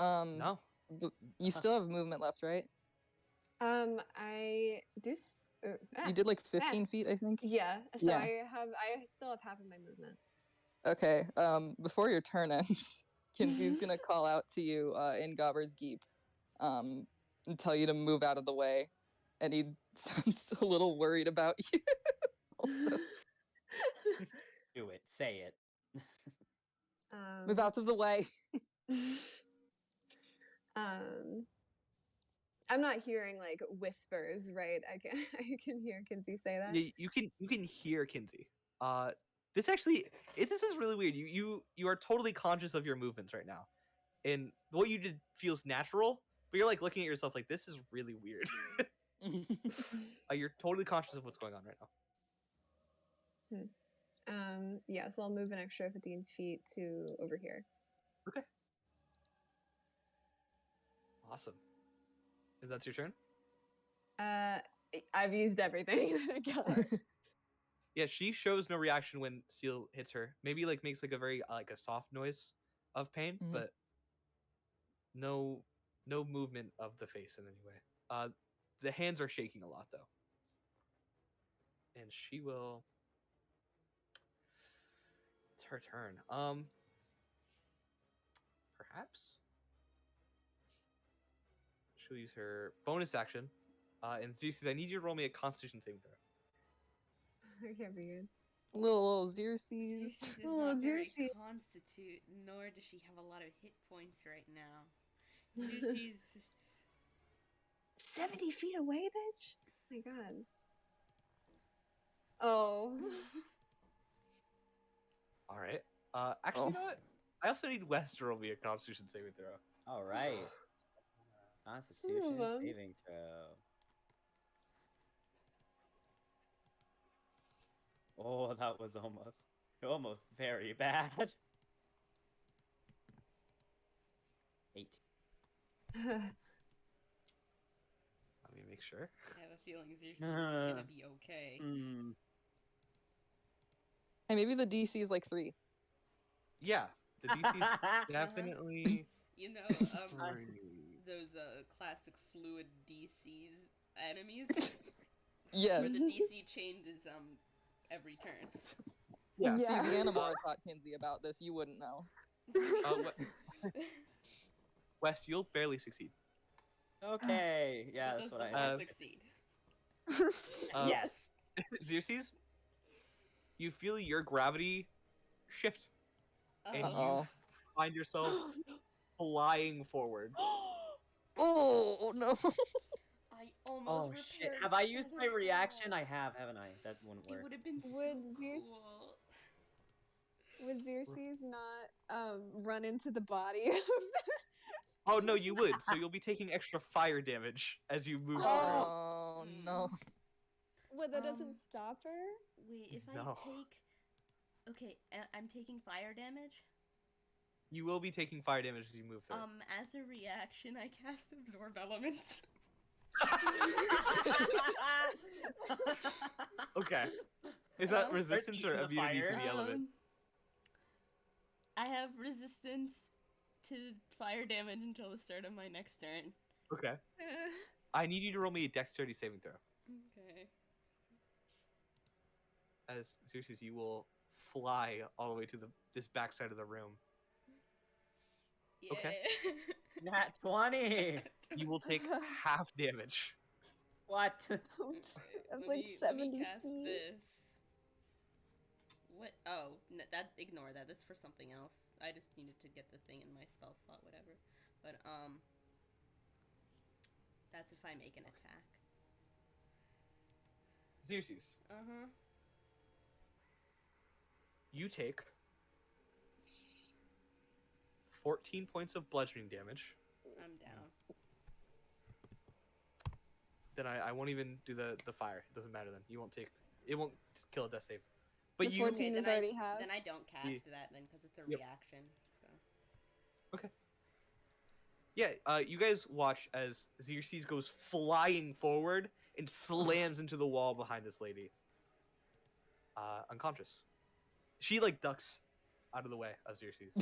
No. You still have movement left, right? I do. You did like 15 feet, I think. Yeah. So Yeah. I still have half of my movement. Okay. Before your turn ends, Kinsey's gonna call out to you in Gobber's Geep, and tell you to move out of the way. And he sounds a little worried about you. Also, Do it. Say it. move out of the way. I'm not hearing like whispers, right? I can I can hear Kinsey say that. Yeah, you can hear Kinsey. This actually this is really weird. You are totally conscious of your movements right now, and what you did feels natural, but you're like looking at yourself like this is really weird. You're totally conscious of what's going on right now. Yeah, so I'll move an extra 15 feet to over here. Okay. Awesome. Is that your turn? I've used everything that I got. Yeah, she shows no reaction when Seal hits her. Maybe like makes like a very like a soft noise of pain, Mhm. but no movement of the face in any way. The hands are shaking a lot though. And she will it's her turn. Perhaps she'll use her bonus action. And Zeus says, I need you to roll me a constitution saving throw. I can't be good. Little Xerxes Xerxes. is Oh, not very Xerxes. constitute, nor does she have a lot of hit points right now. Xerxes, 70 feet away, bitch? My god. Oh. All right. Actually, you know what? I also need Wes to roll me a constitution saving throw. All right. Constitution them. saving throw. Oh, that was almost very bad. 8. Let me make sure. I have a feeling Xerxes is gonna be okay. Hmm. Hey, maybe the DC is like 3. Yeah, the DC's definitely You know, 3. those classic fluid DC's enemies, Yeah. where the DC changes every turn. Yeah. See, Yeah. the Animora taught Kinsey about this. You wouldn't know. Wes, you'll barely succeed. Okay. Yeah, But that's does what the I. horse succeed? Yes. Xerxes, you feel your gravity shift, and Uh-oh. you find yourself flying forward. Oh no. I almost Oh repaired shit! Have I used my Featherfall. reaction? I have, haven't I? That wouldn't It work. would have been so Would Xerxes- cool. Would Xerxes not run into the body of Oh no, you would. So you'll be taking extra fire damage as you move through. Oh no. What, that doesn't Um, stop her? Wait, if No. I take... Okay, I'm taking fire damage. You will be taking fire damage as you move through. As a reaction, I cast Absorb Elements. Okay. Is that Um, resistance or Start eating the immunity to fire. the element? I have resistance to fire damage until the start of my next turn. Okay. I need you to roll me a dexterity saving throw. Okay. As Xerxes, you will fly all the way to this backside of the room. Okay. Yeah. Nat 20. You will take half damage. What? I'm Let like me 70 cast feet. this. What? Oh, ignore that. That's for something else. I just needed to get the thing in my spell slot, whatever. But that's if I make an attack. Xerxes, Uh-huh. you take 14 points of bludgeoning damage. I'm down. Then I won't even do the fire. It doesn't matter then. You won't take... It won't kill a death save. But The you... 14 is then already I, half. Then I don't cast Yeah. that then because it's a Yep. reaction. So. Yeah, you guys watch as Xerxes goes flying forward and slams into the wall behind this lady. Unconscious. She, like, ducks out of the way of Xerxes.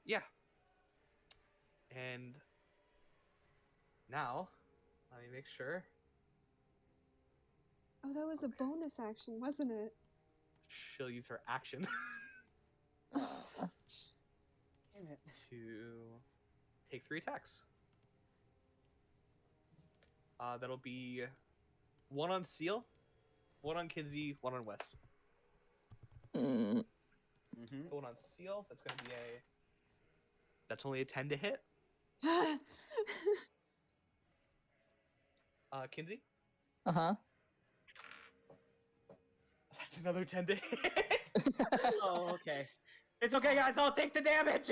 Yeah. And now, let me make sure. Oh, that was a bonus action, wasn't it? She'll use her action Damn it. to take 3 attacks. That'll be 1 on Seal, 1 on Kinsey, 1 on West. Mm. Mm-hmm. One on Seal, that's going to be a That's only a 10 to hit. Kinsey? Uh-huh. That's another 10 to hit. Oh, okay. It's okay, guys. I'll take the damage.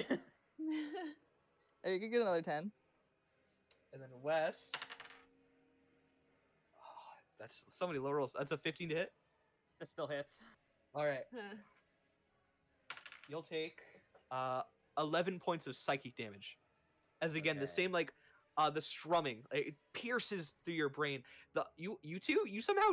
Hey, you can get another 10. And then Wes. Oh, that's so many low rolls. That's a 15 to hit. It still hits. All right. You'll take 11 points of psychic damage. As again, the Okay. same like the strumming, it pierces through your brain. You two, you somehow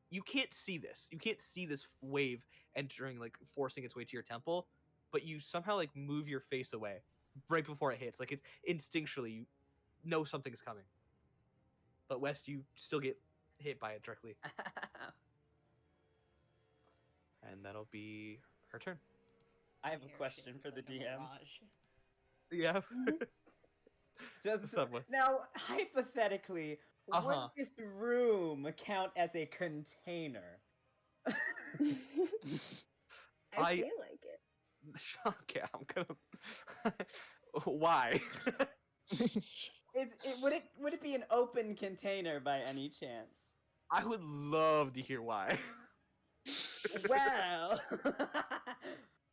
you can't see this. You can't see this wave entering, like forcing its way to your temple, but you somehow like move your face away right before it hits. Like it's instinctually you know something's coming. But West, you still get hit by it directly, and that'll be her turn. I have a Air question shit, for it's the like a DM. mirage. Yeah. Does What's up, Wes? now hypothetically, Uh-huh. would this room count as a container? I I- feel like it. Okay, I'm gonna. Why? Would it be an open container by any chance? I would love to hear why. Well,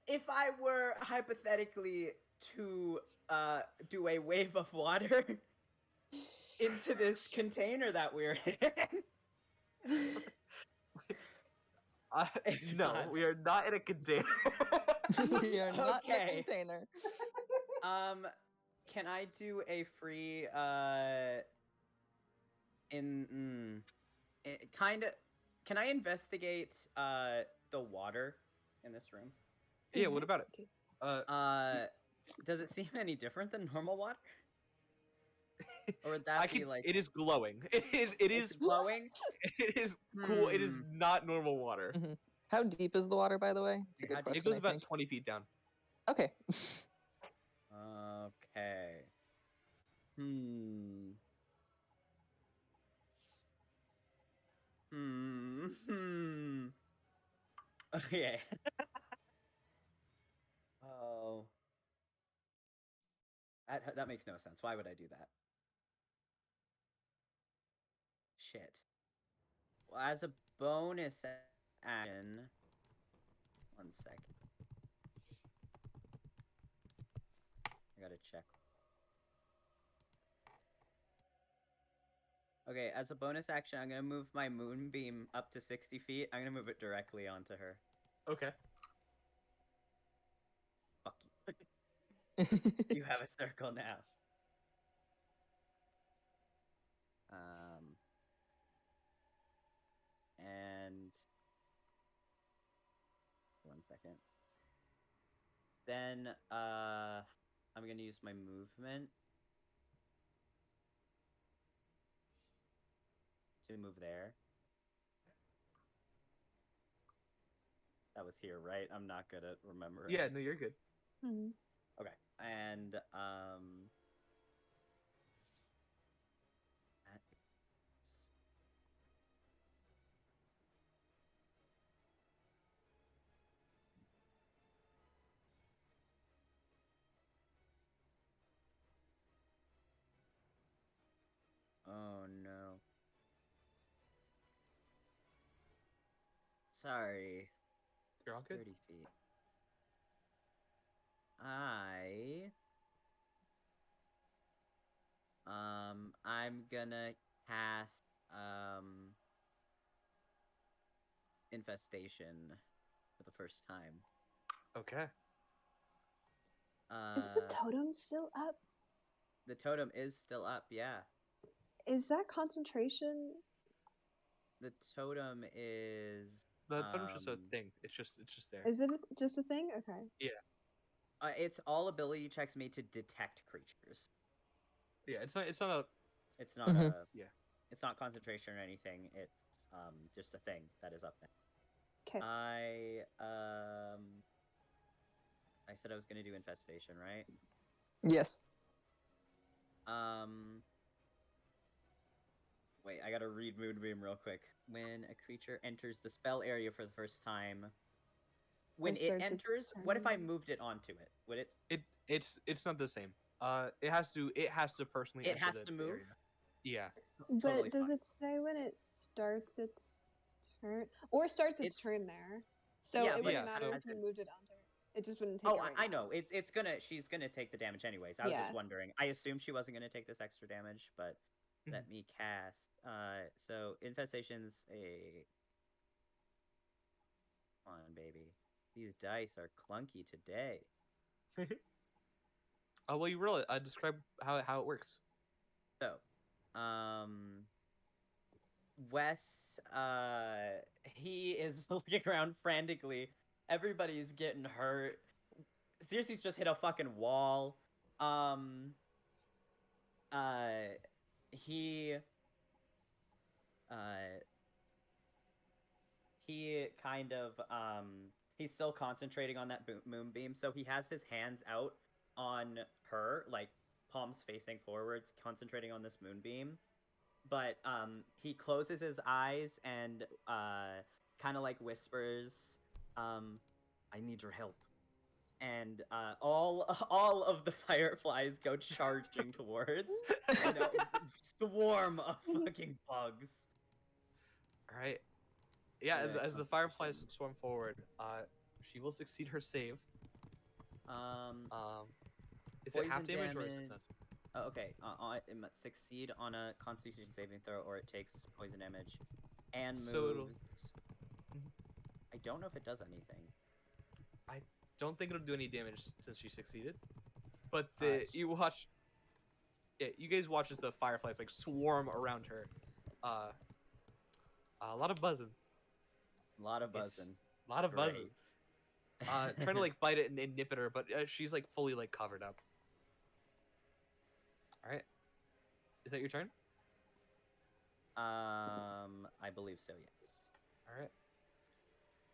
if I were hypothetically to do a wave of water into this container that we're in. If No, not- we are not in a container. We are not in a Okay. container. Can I do a free kind of can I investigate the water in this room? Yeah, what about it? Does it seem any different than normal water? Or would that I be can. like It is glowing. It it's is. glowing? It is cool. It is not normal water. How deep is the water, by the way? It's a good How deep- It question, goes I about think. 20 feet down. Okay. Okay. Hmm. Okay. Oh. That makes no sense. Why would I do that? Shit. Well, as a bonus action. 1 second. I gotta check. Okay, as a bonus action, I'm gonna move my moonbeam up to 60 feet. I'm gonna move it directly onto her. Okay. Fuck you. You have a circle now. And 1 second. Then I'm gonna use my movement to move there. That was here, right? I'm not good at remembering. Yeah, no, you're good. Okay, and that is- Oh no. Sorry. You're all good. 30 feet. I'm gonna cast infestation for the first time. Okay. Is the totem still up? The totem is still up, yeah. Is that concentration? The totem is The totem's just a Um, thing. It's just there. Is it just a thing? Okay. it's all ability checks made to detect creatures. Yeah, it's not a. It's not Mhm. a Yeah. It's not concentration or anything. It's just a thing that is up there. Okay. I said I was gonna do infestation, right? Yes. Wait, I gotta read Moonbeam real quick. When a creature enters the spell area for the first time, when Or it starts its enters, what if I turn. moved it onto it? Would it? It's not the same. It has to personally It enter has the to move. area. Yeah. But Totally does fine. it say when it starts its turn? Or starts its It's- turn there? So Yeah, it but wouldn't yeah, matter so- if you moved it onto her. It just wouldn't take Oh, it right I now. know. She's gonna take the damage anyways. I was Yeah. just wondering. I assumed she wasn't gonna take this extra damage, but Mhm. let me cast. So infestation's a. Come on, baby. These dice are clunky today. Oh well, you really describe how it works. So, Wes, he is looking around frantically. Everybody's getting hurt. Circe's just hit a fucking wall. He, uh, he kind of, he's still concentrating on that moonbeam, so he has his hands out on her, like, palms facing forwards, concentrating on this moonbeam. But he closes his eyes and kind of like whispers, "I need your help." And all of the fireflies go charging towards, and a swarm of fucking bugs. All right. Yeah, Yeah, as the fireflies swarm forward, she will succeed her save. Is it half Poison damage or is it damage. not? Oh, okay, it must succeed on a Constitution saving throw, or it takes poison damage, and moves. So it'll- I don't know if it does anything. Don't think it'll do any damage since she succeeded. But Sh- you watch. Yeah, you guys watch as the fireflies like swarm around her. A lot of buzzing. A lot of It's- buzzing. A lot of Great. buzzing. Trying to like bite it and nip at her, but she's like fully like covered up. All right. Is that your turn? I believe so. Yes. All right.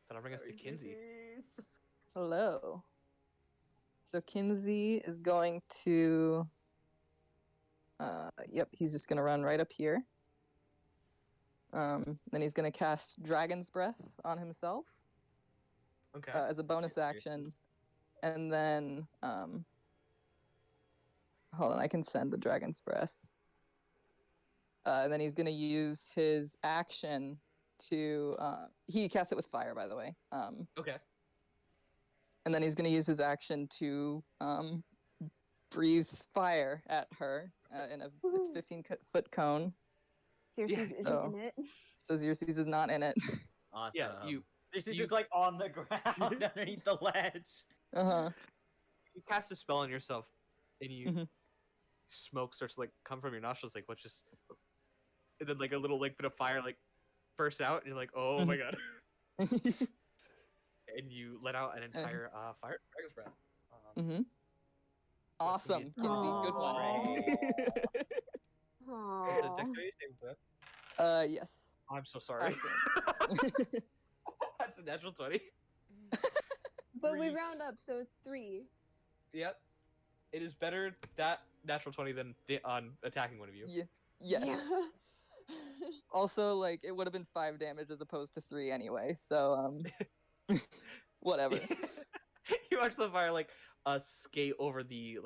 That'll bring us to Kinsey. Hello. So Kinsey is going to. Yep, he's just gonna run right up here. Then he's gonna cast Dragon's Breath on himself Okay. as a bonus action, and then hold on, I can send the Dragon's Breath. And then he's gonna use his action to. He casts it with fire, by the way. Okay. And then he's going to use his action to breathe fire at her in a it's 15-foot cone. Xerxes Yeah, isn't so- in it. So Xerxes is not in it. Awesome. Yeah. You This is you- just like on the ground underneath the ledge. Uh-huh. you cast a spell on yourself, and you Mhm. smoke starts to like come from your nostrils. Like what's just, and then like a little like bit of fire like bursts out, and you're like, oh my god. And you let out an entire fire dragon's breath. hmm Awesome, Kinsey. Good one. Is it Aww. dexterity saving throw? Yes. I'm so sorry. Acting. That's a natural 20. But we Three. round up, so it's 3. Yep. It is better that natural 20 than on attacking one of you. Yes. Also, like it would have been 5 damage as opposed to 3 anyway. So whatever. You watch the fire like skate over the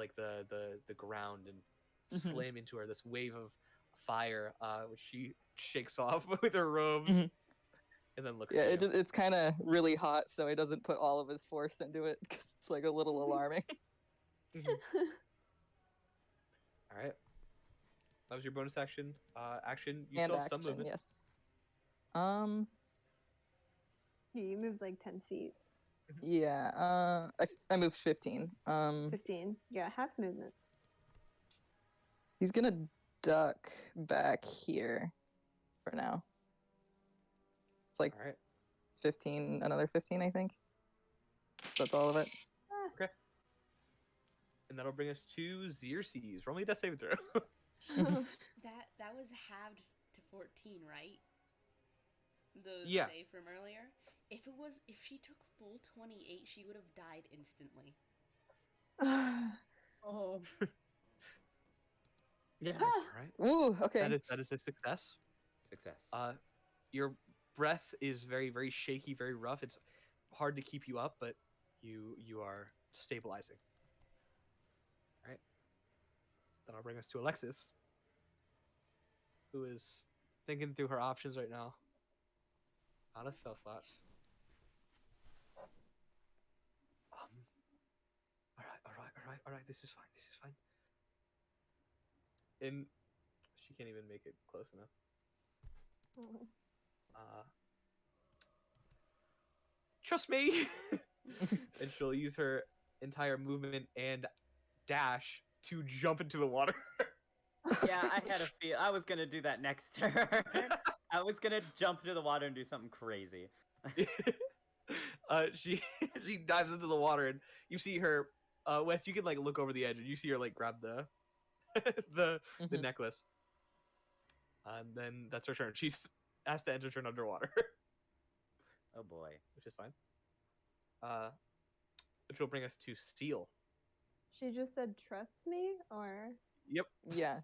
ground and Mhm. slam into her. This wave of fire, which she shakes off with her robes, Mhm. and then looks. Yeah, at you. it's kind of really hot, so he doesn't put all of his force into it because it's like a little alarming. All right. That was your bonus action. Action. You And still have some action, movement. yes. Yeah, you moved like 10 feet. Yeah. I moved 15. 15. Yeah, half movement. He's gonna duck back here for now. It's like All right. 15, another 15, I think. So that's all of it. And that'll bring us to Xerxes. Roll me that saving throw. That was halved to 14, right? The Yeah. save from earlier. If she took full 28, she would have died instantly. Oh. Yes. All right. Ooh, okay. That is a success. Success. Your breath is very, very shaky, very rough. It's hard to keep you up, but you are stabilizing. That'll bring us to Alexis, who is thinking through her options right now. Not a spell slot. All right. This is fine. This is fine. And she can't even make it close enough. Oh. Trust me. And she'll use her entire movement and dash to jump into the water. Yeah, I had a feel. I was gonna do that next turn. I was gonna jump into the water and do something crazy. She she dives into the water, and you see her. Wes, you can like look over the edge, and you see her like grab the the Mhm. necklace. And then that's her turn. She's has to enter turn underwater, Oh boy. which is fine. Which will bring us to Steel. She just said trust me, or Yep. Yeah.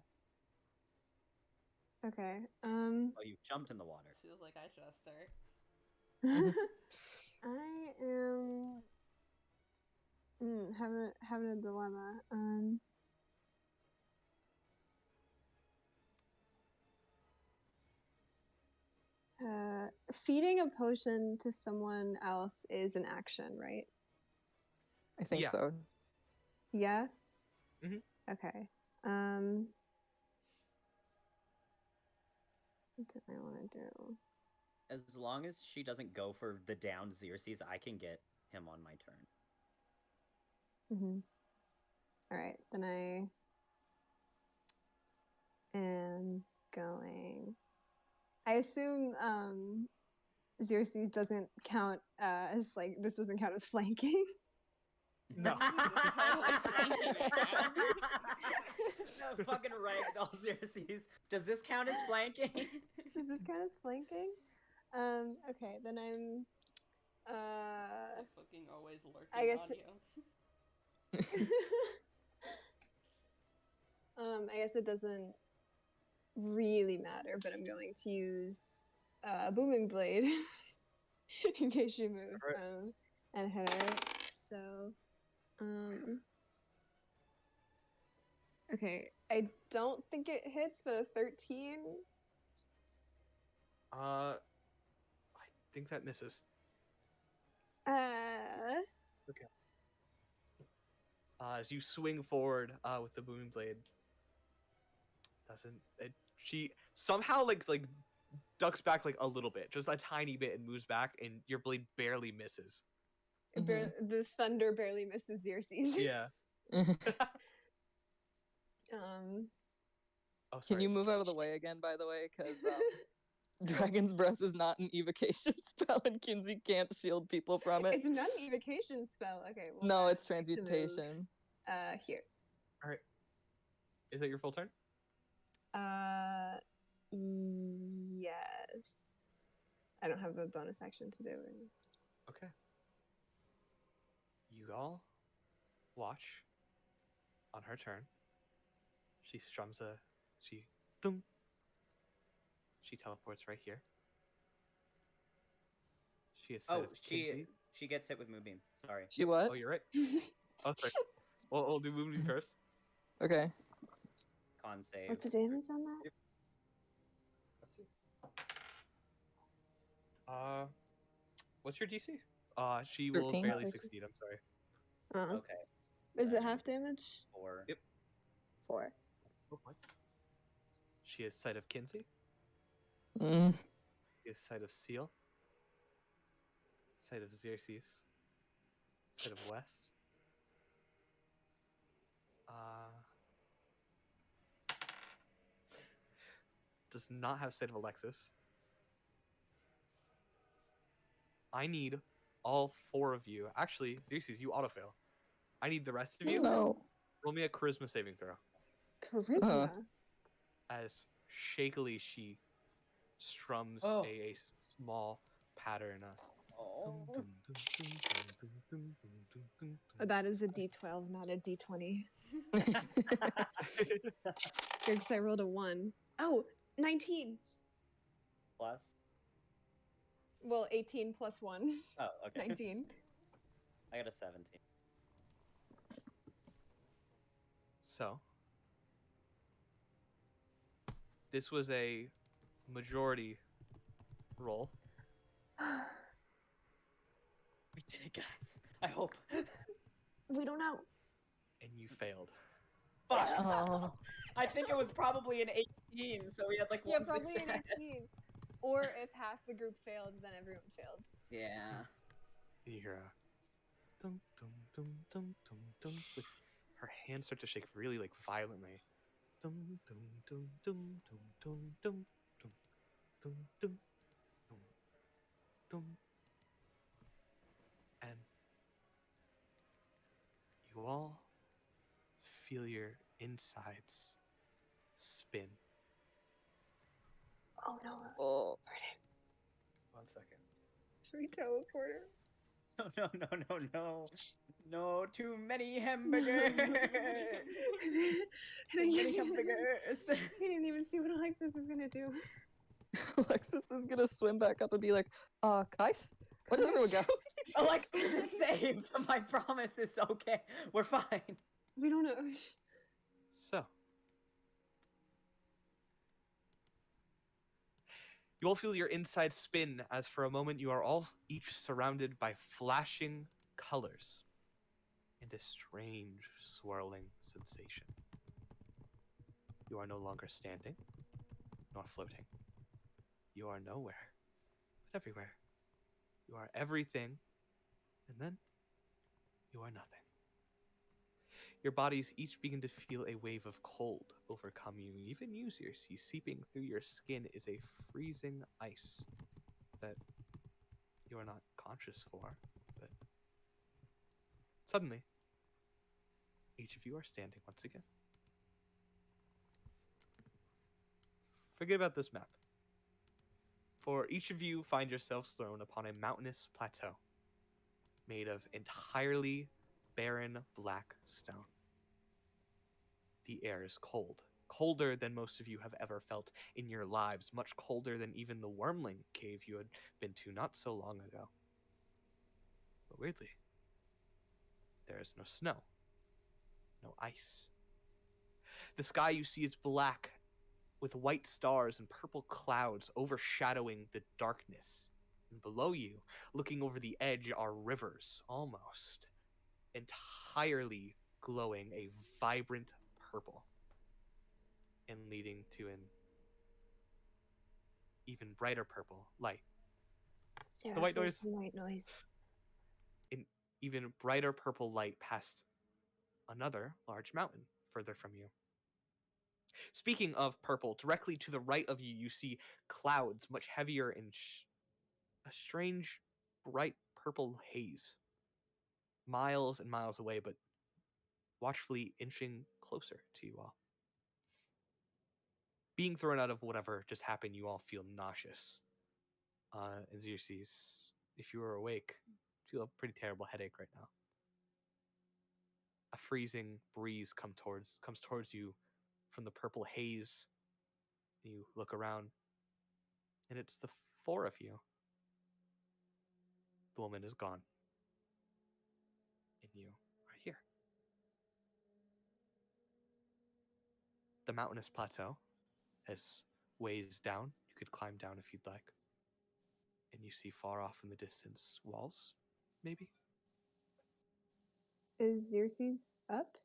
okay. Oh, you jumped in the water. Feels like I trust her. I am having a dilemma. Feeding a potion to someone else is an action, right? I think Yeah. so. Yeah. Mhm. Okay. What do I want to do? As long as she doesn't go for the downed Xerxes, I can get him on my turn. All right, then I am going. I assume Xerxes doesn't count as like this doesn't count as flanking. No. It's totally flanking right now. No, fucking ragdoll Xerxes. Does this count as flanking? Does this count as flanking? Okay, then I'm. I fucking always lurking I guess on you. I guess it doesn't really matter, but I'm going to use Booming Blade in case she moves Alright. and hit her. So, okay, I don't think it hits, but a 13. I think that misses. As you swing forward with the booming blade, she somehow like ducks back like a little bit, just a tiny bit, and moves back, and your blade barely misses. The thunder barely misses Xerxes. Yeah. Oh, Can sorry. you move out of the way again, by the way? Because Dragon's Breath is not an evocation spell, and Kinsey can't shield people from it. It's not an evocation spell. Okay. Well, No, then it's I have to move, transmutation. Here. All right. Is that your full turn? Yes. I don't have a bonus action to do it. Okay. You all watch on her turn. She strums she teleports right here. She is Oh, she gets hit with Moonbeam. Sorry. She what? Oh, you're right. Oh, sorry. We'll do Moonbeam first. Okay. Con save. What's the damage on that? Let's see. What's your DC? She will 13. barely 13. succeed. I'm sorry. Okay. Is it half damage? 4. Yep. 4. 4 points. She has sight of Kinsey. Mm. She has sight of Seal. Sight of Xerxes. Sight of Wes. Does not have sight of Alexis. I need all 4 of you. Actually, Xerxes, you auto-fail. I need the rest of you. No. Roll me a charisma saving throw. Charisma. As shakily she strums Oh. a small pattern. Oh. Oh, that is a D12, not a D20. Because I rolled a 1. Oh, 19. Plus. Well, 18 plus 1. Oh, okay. 19. I got a 17. So, This was a majority roll. We did it, guys. I hope. We don't know. And you failed. Fuck. Oh. I think it was probably an 18, so we had like Yeah, one probably an success. 18. Or if half the group failed, then everyone failed. Yeah. And you hear a dum dum dum dum dum dum with her hands start to shake really like violently. Dum dum dum dum dum dum dum dum dum dum dum dum. And you all feel your insides spin. Oh no. Oh. 1 second. Free teleporter. No. No, too many hamburgers. Too many hamburgers. He didn't even see what Alexis was gonna do. Alexis is gonna swim back up and be like, guys, where did everyone go? Alexis is saved. My promise is okay. We're fine. We don't know. So, you all feel your inside spin as for a moment you are all each surrounded by flashing colors and a strange swirling sensation. You are no longer standing, nor floating. You are nowhere, but everywhere. You are everything, and then you are nothing. Your bodies each begin to feel a wave of cold overcome you. Even you, Circe, seeping through your skin is a freezing ice that you are not conscious for, but suddenly, each of you are standing once again. Forget about this map. For each of you find yourselves thrown upon a mountainous plateau made of entirely barren black stone. The air is cold, colder than most of you have ever felt in your lives, much colder than even the Wormling cave you had been to not so long ago. But weirdly, there is no snow, no ice. The sky you see is black, with white stars and purple clouds overshadowing the darkness. And below you, looking over the edge, are rivers, almost entirely glowing a vibrant purple, and leading to an even brighter purple light. Sarah, white there's noise. some white noise. An even brighter purple light past another large mountain further from you. Speaking of purple, directly to the right of you, you see clouds much heavier and a strange, bright purple haze. Miles and miles away, but watchfully inching closer to you all. Being thrown out of whatever just happened, you all feel nauseous. And Xerxes, if you were awake, feel a pretty terrible headache right now. A freezing breeze comes towards you from the purple haze. You look around, and it's the four of you. The woman is gone, and you are here. The mountainous plateau has ways down. You could climb down if you'd like. And you see far off in the distance walls, maybe? Is Xerxes up?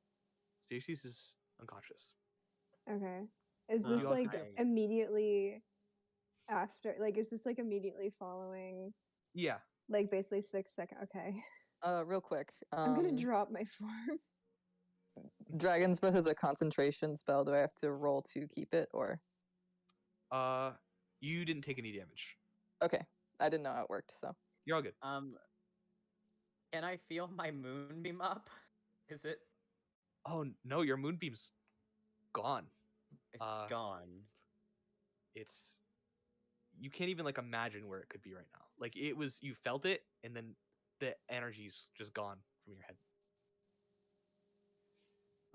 Xerxes is unconscious. Okay. Is Oh, this You all like can- immediately after? Like, is this like immediately following? Yeah. Like basically 6 seconds. Okay. Real quick. I'm gonna drop my form. Dragon's Breath is a concentration spell. Do I have to roll to keep it, or? You didn't take any damage. Okay, I didn't know how it worked, so. You're all good. Can I feel my moonbeam up? Is it? Oh no, your moonbeam's gone. It's Uh, gone. It's you can't even like imagine where it could be right now. Like it was, you felt it, and then the energy's just gone from your head.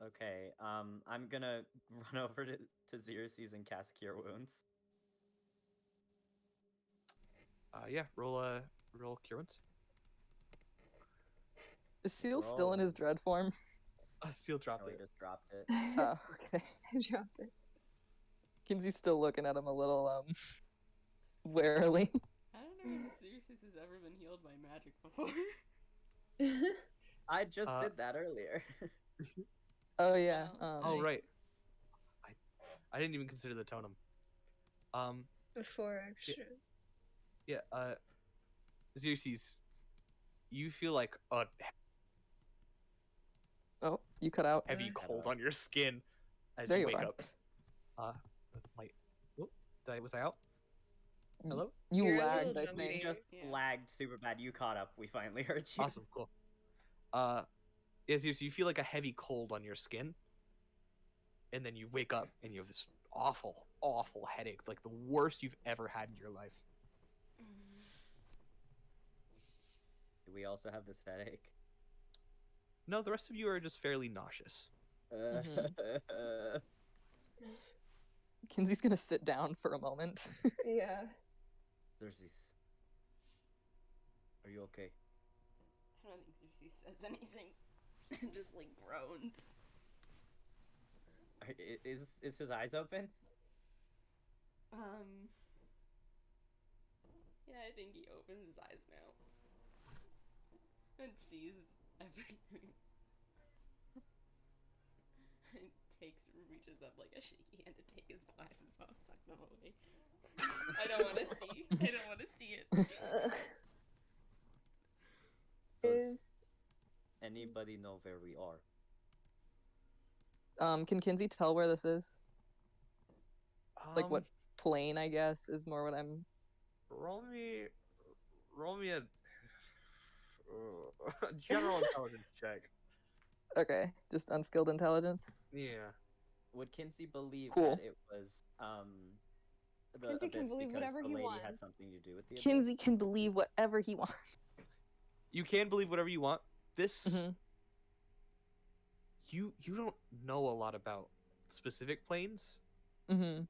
Okay. I'm gonna run over to Xerxes and cast Cure Wounds. Yeah, roll cure wounds. Is Seal still in his dread form? Steel dropped Oh, he it. just dropped it. Oh, okay. I dropped it. Kinsey's still looking at him a little warily. I don't know if Xerxes has ever been healed by magic before. I just Uh, did that earlier. Oh yeah. Oh right. I didn't even consider the totem. Before extra. Yeah. Xerxes, you feel like a Oh, you cut out. heavy cut cold out. on your skin as There you you wake are. up. The light. Whoop, was I out? Hello. You You're a lagged, little I jumpy. think. Just Yeah. lagged super bad. You caught up. We finally heard you. Awesome. Cool. Yes, you feel like a heavy cold on your skin, and then you wake up and you have this awful, awful headache, like the worst you've ever had in your life. Do we also have this headache? No, the rest of you are just fairly nauseous. Kinsey's gonna sit down for a moment. Yeah. Xerxes. Are you okay? I don't think Xerxes says anything. Just like groans. Is his eyes open? Yeah, I think he opens his eyes now. And sees everything. And reaches up like a shaky hand to take his glasses off, tuck them away. I don't want to see. I don't want to see it. Is Anybody know where we are? Can Kinsey tell where this is? Like what Um, plane, I guess, is more what I'm. Roll me a general intelligence check. Okay, just unskilled intelligence. Yeah. Would Kinsey believe Cool. that it was the Kinsey can abyss believe because whatever the he lady wants. had something to do with the abyss? Kinsey can believe whatever he wants. You can believe whatever you want. This Mhm. you don't know a lot about specific planes. Mhm.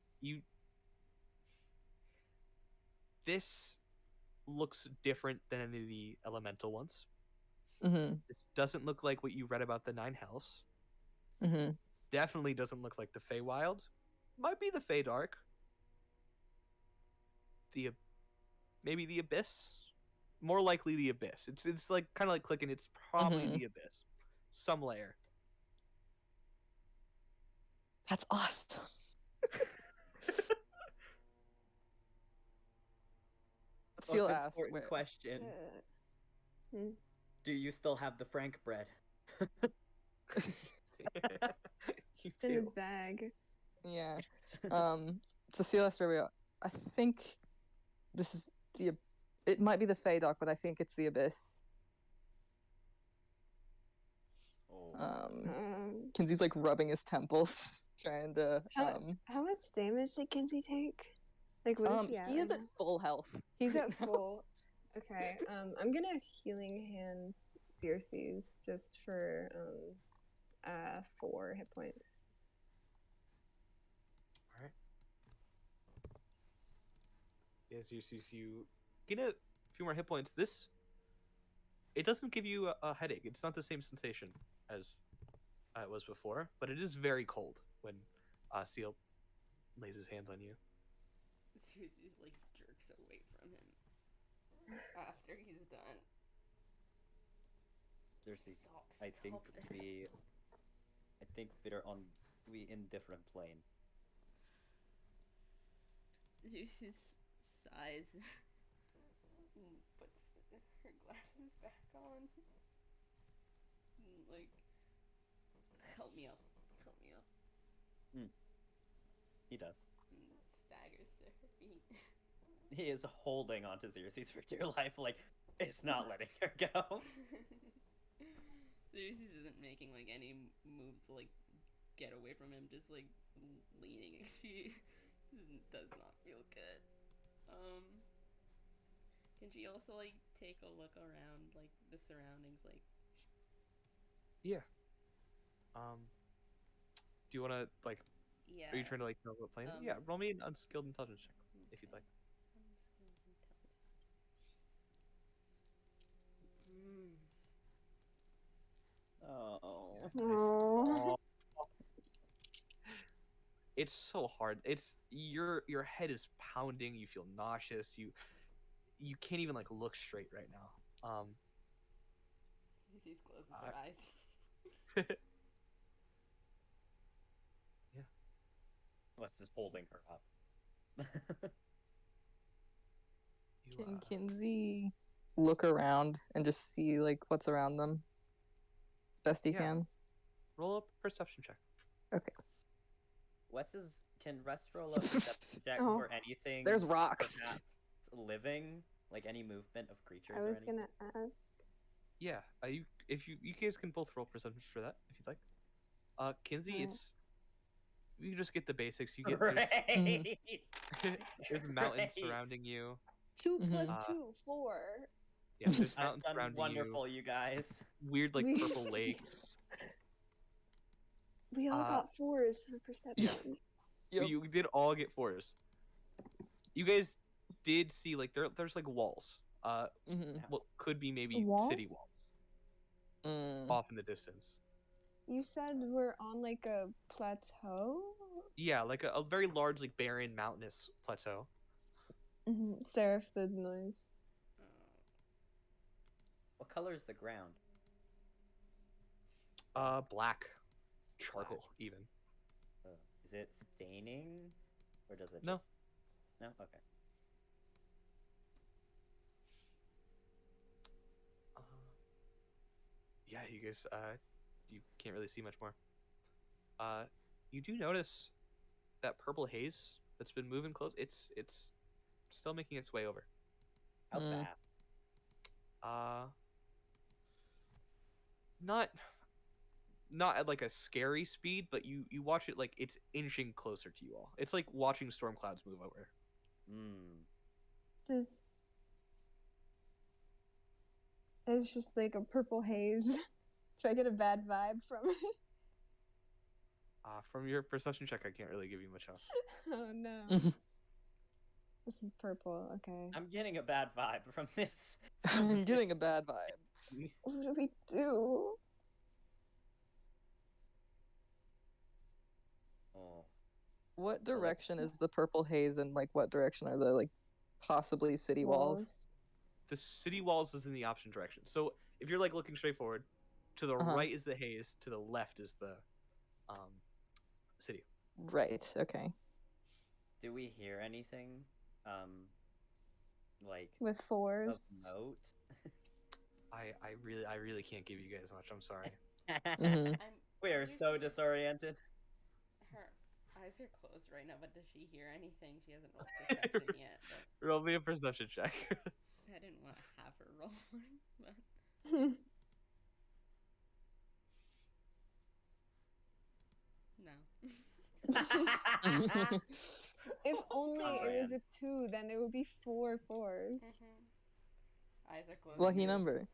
This looks different than any of the elemental ones. Mhm. This doesn't look like what you read about the Nine Hells. Mhm. Definitely doesn't look like the Feywild. Might be the Feydark. Maybe the Abyss. More likely the Abyss. It's like kind of like clicking. It's probably Mhm. the Abyss. Some layer. That's awesome. Seal Most asked important where. question: uh, do you still have the Frank bread? You it's in do. his bag. Yeah. So Seal asked where we are. I think this is the. It might be the Feydock, but I think it's the Abyss. Oh. Kinsey's like rubbing his temples, trying to. How much damage did Kinsey take? Like what is he at? He is right at now? full health. He's right at now. full. Okay. I'm gonna healing hands Xerxes just for 4 hit points. Alright. Yes, you gain a few more hit points. It doesn't give you a headache. It's not the same sensation as it was before, but it is very cold when Seal lays his hands on you. Xerxes like jerks away from him after he's done. Xerxes, Stop I think this. we in different plane. Xerxes sighs and puts her glasses back on. And, like, help me up. He does. And staggers to her feet. He is holding onto Xerxes for dear life, like it's not letting her go. Xerxes isn't making like any moves to like get away from him, just like leaning. She does not feel good. Can she also like take a look around like the surroundings, like Yeah. Do you want to like? yeah. Are you trying to like know what plane? Yeah. Roll me an unskilled intelligence check if you'd like. Oh. Oh. it's so hard. It's your head is pounding. You feel nauseous. You can't even like look straight right now. Lucy's closes her eyes. Wes is holding her up. You, Can Kinsey look around and just see like what's around them as best he Yeah. can? roll up a perception check. Okay. Can Rest roll a perception check Oh. for anything? There's rocks. perhaps living, like any movement of creatures I or was anything. gonna ask. Yeah. You guys can both roll perception for that if you'd like. Kinsey, Alright. it's you just get the basics. You get Right. there's mountains Right. surrounding you. 2 Mhm. plus 2, 4. Yeah, there's I've mountains done surrounding wonderful, you guys. you. Weird like We- purple lakes. We all Uh, got 4s for perception. Yep. You did all get 4s. You guys did see like there's like walls. Mhm. What could be maybe Walls? city walls Mm. off in the distance. You said we're on like a plateau? Yeah, like a very large, like barren, mountainous plateau. Seraph the noise. What color is the ground? Black, charcoal, even. Is it staining, or does it No. just... No. Okay. Yeah, you guys, you can't really see much more. You do notice that purple haze that's been moving close. It's still making its way over. How Mm. fast? Not at like a scary speed, but you watch it like it's inching closer to you all. It's like watching storm clouds move over. Does. It's just like a purple haze. Do I get a bad vibe from it? From your perception check, I can't really give you much else. Oh no. This is purple, okay. I'm getting a bad vibe from this. I'm getting a bad vibe. What do we do? Oh. What direction is the purple haze, and like what direction are the like possibly city walls? The city walls is in the opposite direction. So if you're like looking straight forward, to the Uh-huh. right is the haze, to the left is the city. Right. Okay. Do we hear anything? Like With of 4s? note? I really can't give you guys much. I'm sorry. Mhm. We are so Lucy- disoriented. Her eyes are closed right now, but does she hear anything? She hasn't rolled perception yet. But Roll me a perception check. I didn't want to have her roll one, but no. If only Oh, it was man. a 2, then it would be 4 4s. Eyes are closed. Lucky too. number.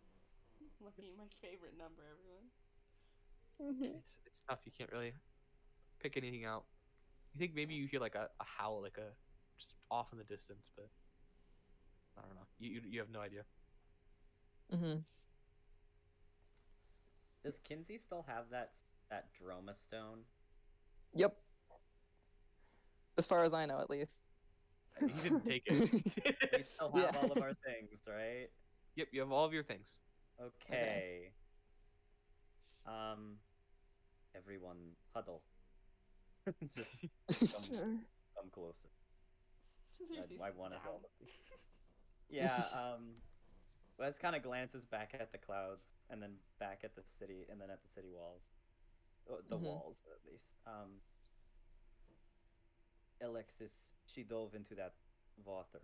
Lucky, my favorite number, everyone. it's tough. You can't really pick anything out. You think maybe you hear like a howl, like a just off in the distance, but I don't know. You have no idea. Mhm. Does Kinsey still have that Droma stone? Yep. As far as I know, at least. You didn't take it. We still have Yeah. all of our things, right? Yep, you have all of your things. Okay. Everyone huddle. Just Sure. come closer. Seriously, I sits wanted down. all of these. Yeah, Wes kind of glances back at the clouds, and then back at the city, and then at the city walls. The Mhm. walls, at least. Alexis, she dove into that water.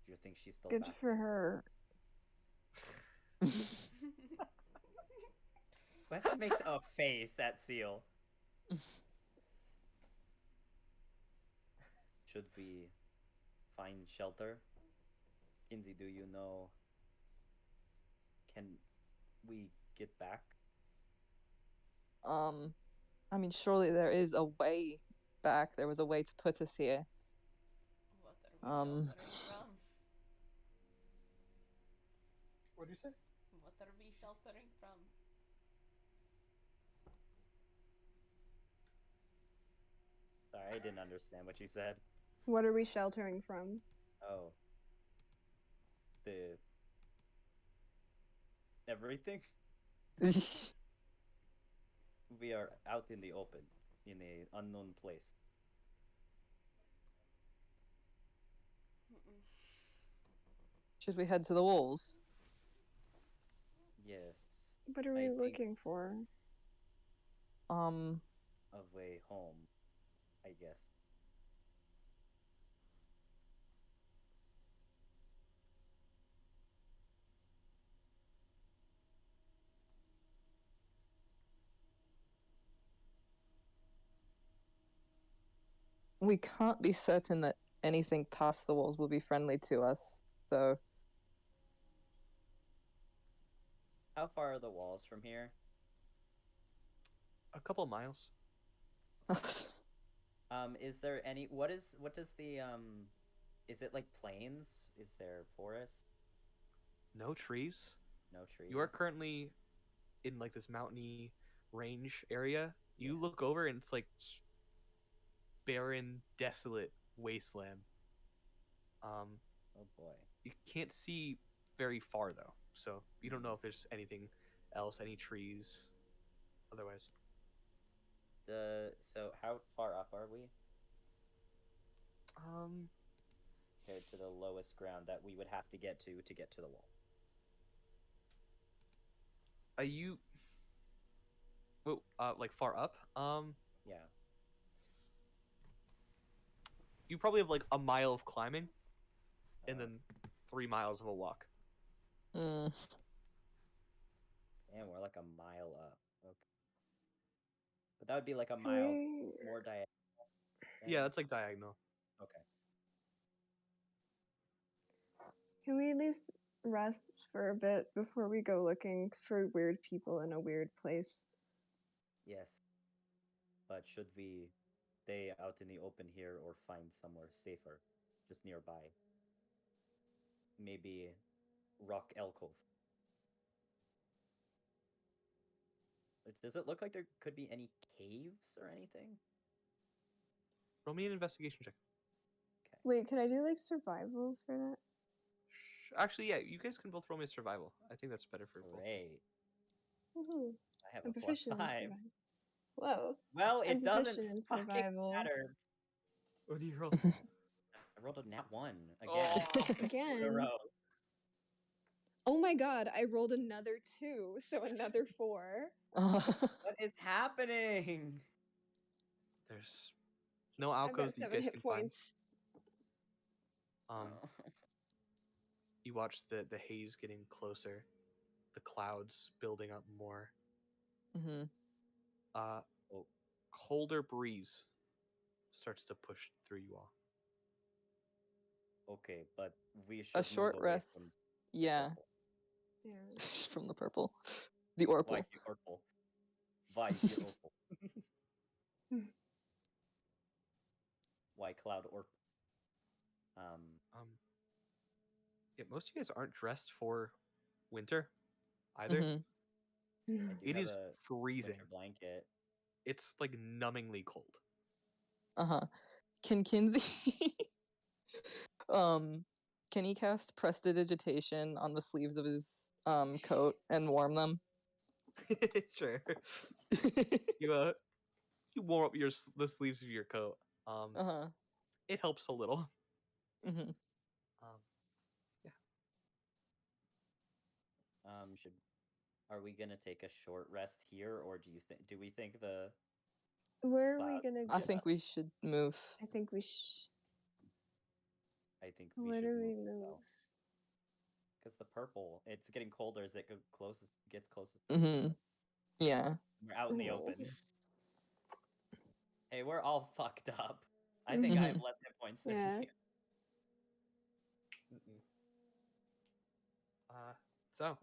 Do you think she's still Good back? for her. Wes makes a face at Seal. Should we find shelter? Kinsey, do you know? Can we get back? I mean, surely there is a way back. There was a way to put us here. What are we sheltering from? What did you say? What are we sheltering from? Sorry, I didn't understand what you said. What are we sheltering from? Oh. The... Everything? We are out in the open, in a unknown place. Mm-mm. Should we head to the walls? Yes. What are I we think looking for? a way home, I guess. We can't be certain that anything past the walls will be friendly to us, so How far are the walls from here? A couple miles. Is there any what does the is it like plains? Is there forest? No trees. No trees. You are currently in like this mountainy range area. You Yeah. look over and it's like barren, desolate wasteland. Oh boy. You can't see very far though, so you don't know if there's anything else, any trees. Otherwise, So how far up are we um, compared to the lowest ground that we would have to get to the wall? are you? Well, like far up. Yeah. You probably have like a mile of climbing, and Uh, then 3 miles of a walk. mm, and we're like a mile up. Okay. But that would be like a Can mile we, more diagonal. Yeah, that's like diagonal. Okay. can we at least rest for a bit before we go looking for weird people in a weird place? Yes. But should we stay out in the open here or find somewhere safer, just nearby? Maybe Rock Alcove. Does it look like there could be any caves or anything? Roll me an investigation check. Wait, could I do like survival for that? Actually, yeah, you guys can both roll me a survival. I think that's better for both. Great. Woohoo! I have I'm a plus proficient in 5. survival. Whoa. Well, I'm it doesn't proficient in fucking survival. matter. What do you roll? I rolled a nat 1 again. Oh. In a Again. row. Oh my god, I rolled another 2, so another 4. What is happening? There's no I've alcoves got that you 7 guys hit can points. find. You watch the haze getting closer, the clouds building up more. hmm Colder breeze starts to push through you all. Okay, but we should A move short away rest. from the Yeah, purple. Yeah. from the purple, the Why orple. the purple? Why the purple? Why cloud orp? Um, yeah, most of you guys aren't dressed for winter either. Mhm. I do It have is a freezing. winter blanket. It's like numbingly cold. Can Kinsey, can he cast prestidigitation on the sleeves of his coat and warm them? Sure. You warm up the sleeves of your coat. Uh-huh. It helps a little. hmm Should Are we gonna take a short rest here, or do we think the Where are we clouds gonna I go? think we should move. I think we I think we Where should do we move move? because the purple, it's getting colder as it gets closest. hmm Yeah. We're out in the Ooh. open. Hey, we're all fucked up. I think I have Mhm. less hit points than Yeah. you. So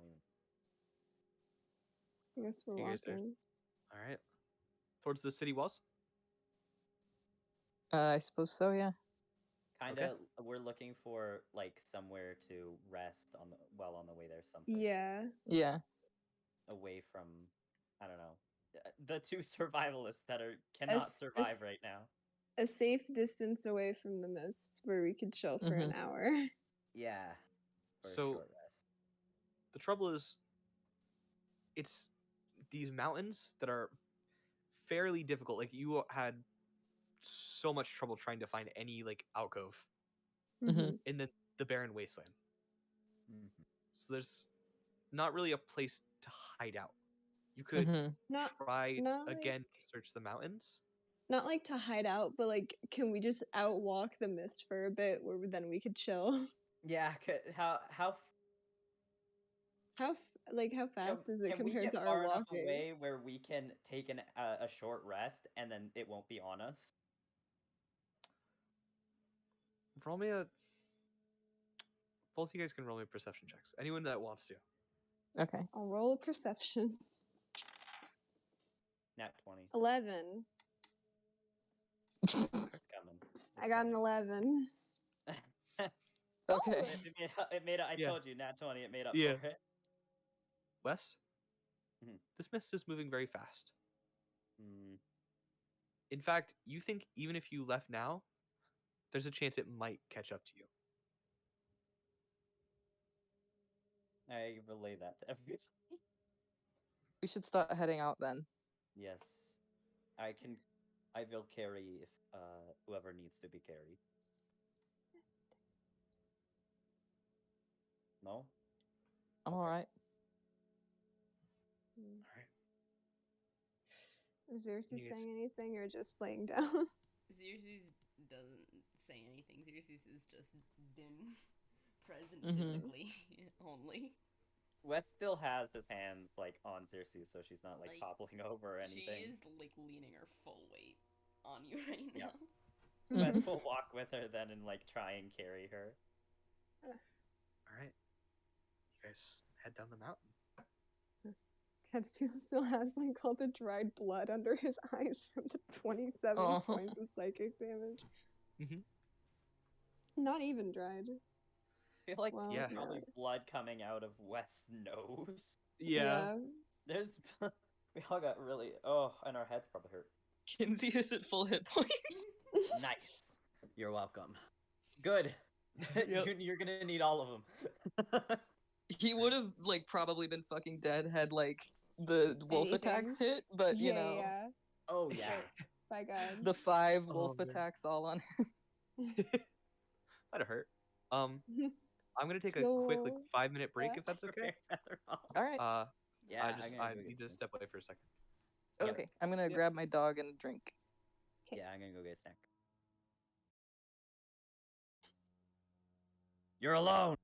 I guess we're You guys are- walking. all right, towards the city walls. I suppose so, yeah. Kind of, we're looking for like somewhere to rest on the way there, someplace Yeah. Yeah. away from, I don't know, the two survivalists that cannot survive right now. a safe distance away from the mist where we could chill for an hour. Yeah. For a So- short rest. The trouble is, it's these mountains that are fairly difficult. Like you had so much trouble trying to find any like alcove Mhm. in the barren wasteland. Mhm. So there's not really a place to hide out. You could Mhm. Not try not again like- to search the mountains. not like to hide out, but like, can we just outwalk the mist for a bit where then we could chill? Yeah. How How fast is it can we compared get to our far enough walking? away where we can take a short rest and then it won't be on us? Roll me a. Both of you guys can roll me perception checks. Anyone that wants to. Okay. I'll roll a perception. Nat 20. 11. It's coming. I got an 11. Okay. It made I Yeah. told you, Nat 20. It made up Yeah. for it. Wes, Mhm. this mist is moving very fast. Mm, In fact, you think even if you left now, there's a chance it might catch up to you. I relay that to everybody. We should start heading out then. Yes, I can. I will carry if whoever needs to be carried. No. I'm Okay. all right. All right. Is Xerxes You guys- saying anything or just laying down? Xerxes doesn't say anything. Xerxes is just dim, present Mhm. physically only. Wes still has his hands like on Xerxes, so she's not like, Like, toppling over or anything. She is like leaning her full weight on you right Yeah. now. Wes will walk with her then and like try and carry her. All right. You guys head down the mountain. Katsu still has like all the dried blood under his eyes from the 27 Oh. points of psychic damage. Mhm. Not even dried. I feel like Well, there's Yeah. probably blood coming out of Wes' nose. There's we all got really and our heads probably hurt. Kinsey is at full hit points. Nice. You're welcome. Good. Yep. You're gonna need all of them. He would have like probably been fucking dead had like the wolf Anything. attacks hit, but you know Yeah. Oh yeah. By God. the 5 Oh, wolf man. attacks all on. That'd hurt. I'm gonna take a quick like So- 5-minute break yeah. if that's okay. All right. Yeah, I I'm just gonna I go get need to some- step away for a second. Okay. I'm gonna Yeah. grab my dog and a drink. Yeah, I'm gonna go get a snack. You're alone.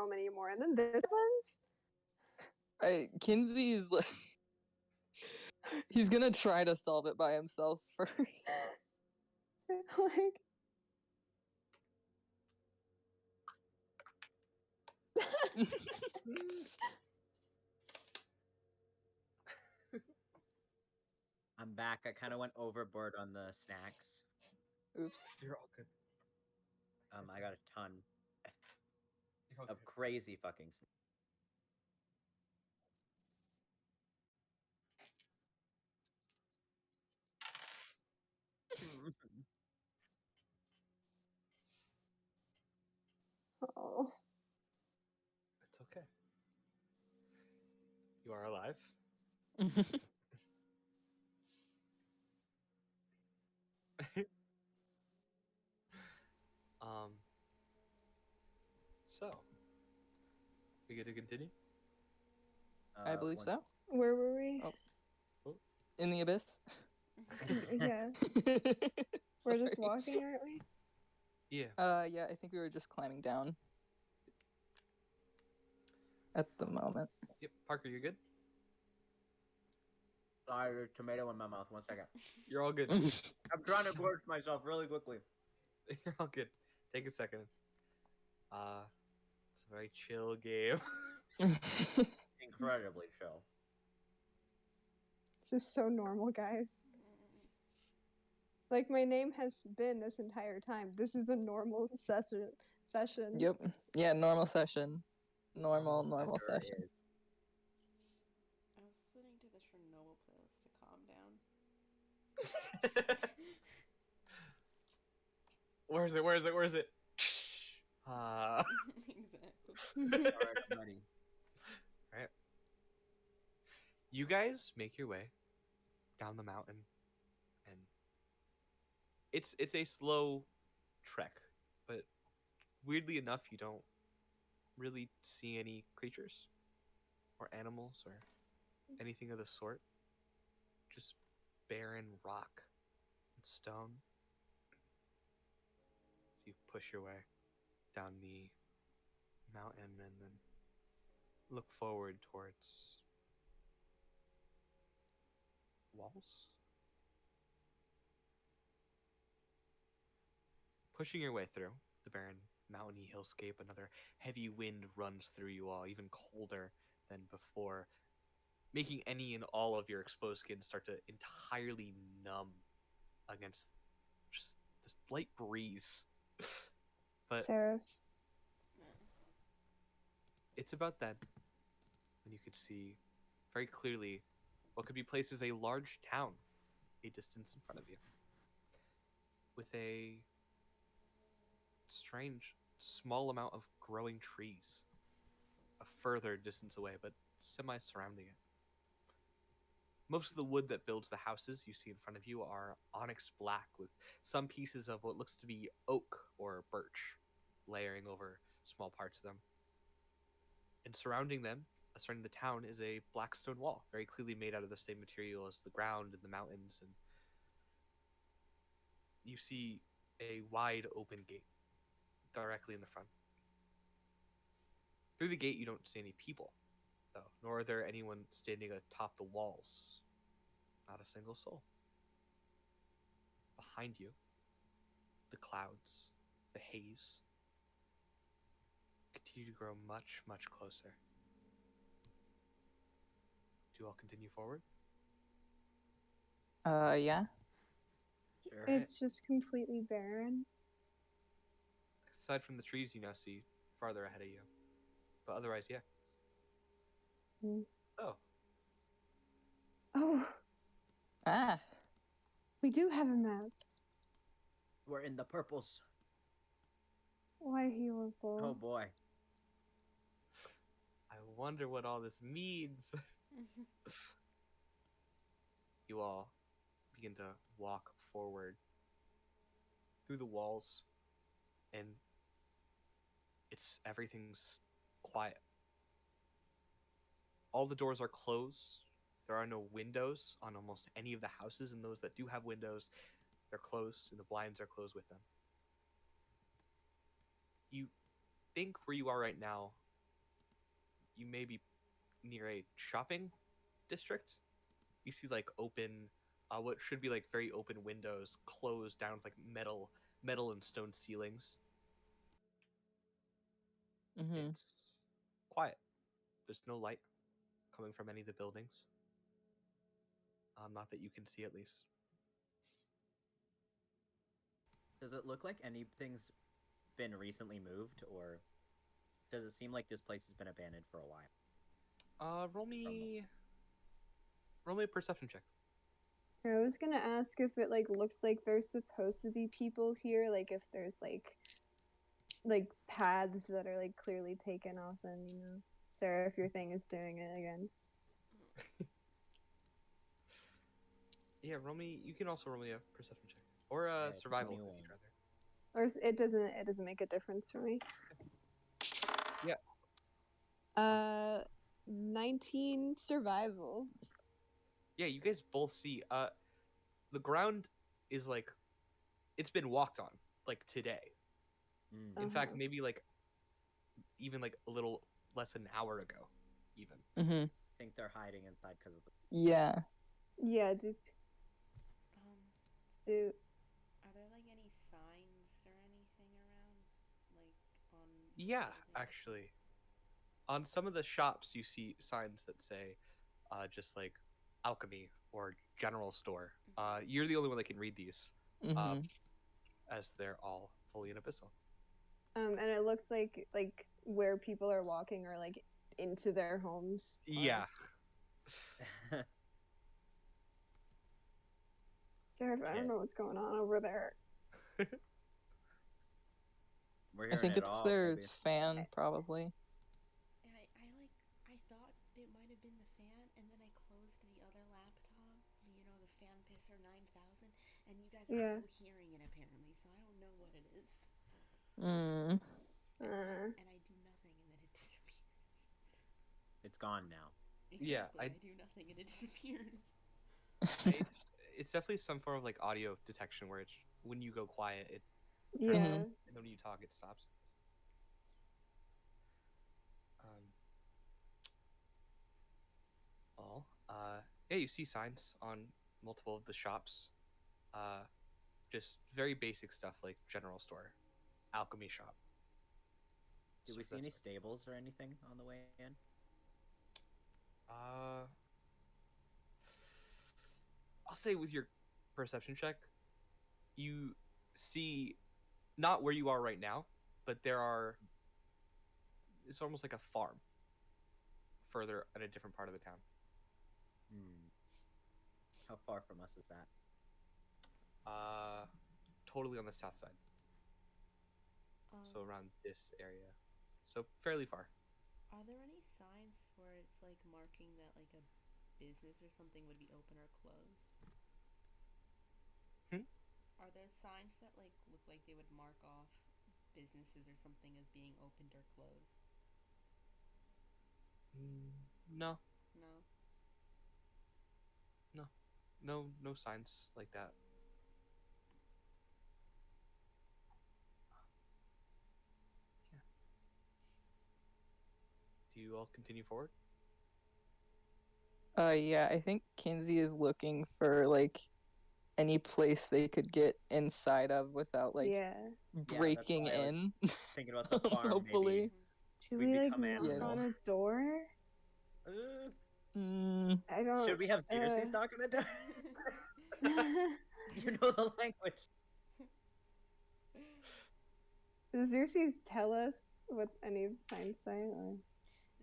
home anymore. And then this happens. Kinsey is like, he's gonna try to solve it by himself first. Like, I'm back. I kind of went overboard on the snacks. Oops. You're all good. I got a ton You're all of good. crazy fucking snacks. oh, It's okay. You are alive. Um. So, we get to continue. I believe one- so. where were we? Oh. In the abyss. Yeah, we're just Sorry. walking, aren't we? Yeah. Yeah, I think we were just climbing down. At the moment. Yep. Parker, you good? Sorry, there's tomato in my mouth. 1 second. You're all good. I'm trying to gorge myself really quickly. You're all good. Take a second. It's a very chill game. Incredibly chill. This is so normal, guys. Like, my name has been this entire time. This is a normal session. Yep. Yeah, normal session. Normal Normal Sure session. is. I was listening to the Chernobyl playlist to calm down. Where is it? Where is it? Where is it? Exactly. Alright, I'm ready. You guys make your way down the mountain, and it's a slow trek, but weirdly enough, you don't really see any creatures or animals or anything of the sort. Just barren rock and stone. You push your way down the mountain and then look forward towards walls. Pushing your way through the barren mountainy hillscape, another heavy wind runs through you all, even colder than before, making any and all of your exposed skin start to entirely numb against just this light breeze. But Seraph. it's about then when you could see very clearly what could be placed as a large town a distance in front of you, with a strange small amount of growing trees a further distance away, but semi-surrounding it. Most of the wood that builds the houses you see in front of you are onyx black, with some pieces of what looks to be oak or birch layering over small parts of them. And surrounding them, surrounding the town, is a black stone wall, very clearly made out of the same material as the ground and the mountains. And you see a wide open gate directly in the front. Through the gate, you don't see any people, though, nor are there anyone standing atop the walls. Not a single soul. Behind you, the clouds, the haze, continue to grow much, much closer. Do you all continue forward? Yeah. Sure. It's just completely barren. Aside from the trees, you now see farther ahead of you. But otherwise, yeah. Hmm. So, Oh, Ah. we do have a map. We're in the purples. Why horrible? Oh boy. I wonder what all this means. You all begin to walk forward through the walls, and everything's quiet. All the doors are closed. There are no windows on almost any of the houses, and those that do have windows, they're closed, and the blinds are closed with them. You think where you are right now you may be near a shopping district. You see like open, what should be like very open windows closed down with like metal and stone ceilings. Mm-hmm. It's quiet. There's no light coming from any of the buildings. Not that you can see, at least. Does it look like anything's been recently moved, or does it seem like this place has been abandoned for a while? Roll me a perception check. I was gonna ask if it like looks like there's supposed to be people here, like if there's like paths that are like clearly taken off, and Sarah, if your thing is doing it again. Yeah, you can also roll me a perception check or a it's a survival. new if one. you'd rather. Or it doesn't make a difference for me. Yeah. 19 survival. Yeah, you guys both see. The ground is like, it's been walked on like today. Mm. In fact, Uh-huh. maybe like even like a little less than an hour ago, even. Mm-hmm. I think they're hiding inside because of the. Yeah. Yeah, do Are there like any signs or anything around, like on? Yeah, buildings? actually, on some of the shops you see signs that say, just like alchemy or general store. You're the only one that can read these, Mm-hmm. as they're all fully in abyssal. and it looks like where people are walking are like into their homes. Yeah. Sarah, I don't know what's going on over there. We're I hearing think it it's all, their baby. fan, probably. I thought it might have been the fan, and then I closed the other laptop. The fan pisser 9000, and you guys are Yeah. still hearing it apparently. So I don't know what it is. Mm. And I do nothing, and then it disappears. It's gone now. Yeah, Exactly, I do nothing, and it disappears. It's definitely some form of like audio detection where it's when you go quiet, it Yeah. Mhm. and when you talk, it stops. Yeah, you see signs on multiple of the shops. Just very basic stuff like general store, alchemy shop. Do we see any stables or anything on the way in? I'll say with your perception check, you see not where you are right now, but it's almost like a farm further in a different part of the town. How far from us is that? Totally on the south side. So Um, around this area. So fairly far. Are there any signs where it's like marking that like a business or something would be open or closed? Are there signs that like look like they would mark off businesses or something as being opened or closed? No. No. No signs like that. Yeah. Do you all continue forward? Yeah, I think Kinsey is looking for like any place they could get inside of without like Yeah. breaking why I was in. Thinking about the farm, Hopefully. Do We'd we like become knock animal. on a door? maybe. Mm. I don't. Should we have Xerxes knock on the door? You know the language. Does Xerxes tell us what any signs say? Or?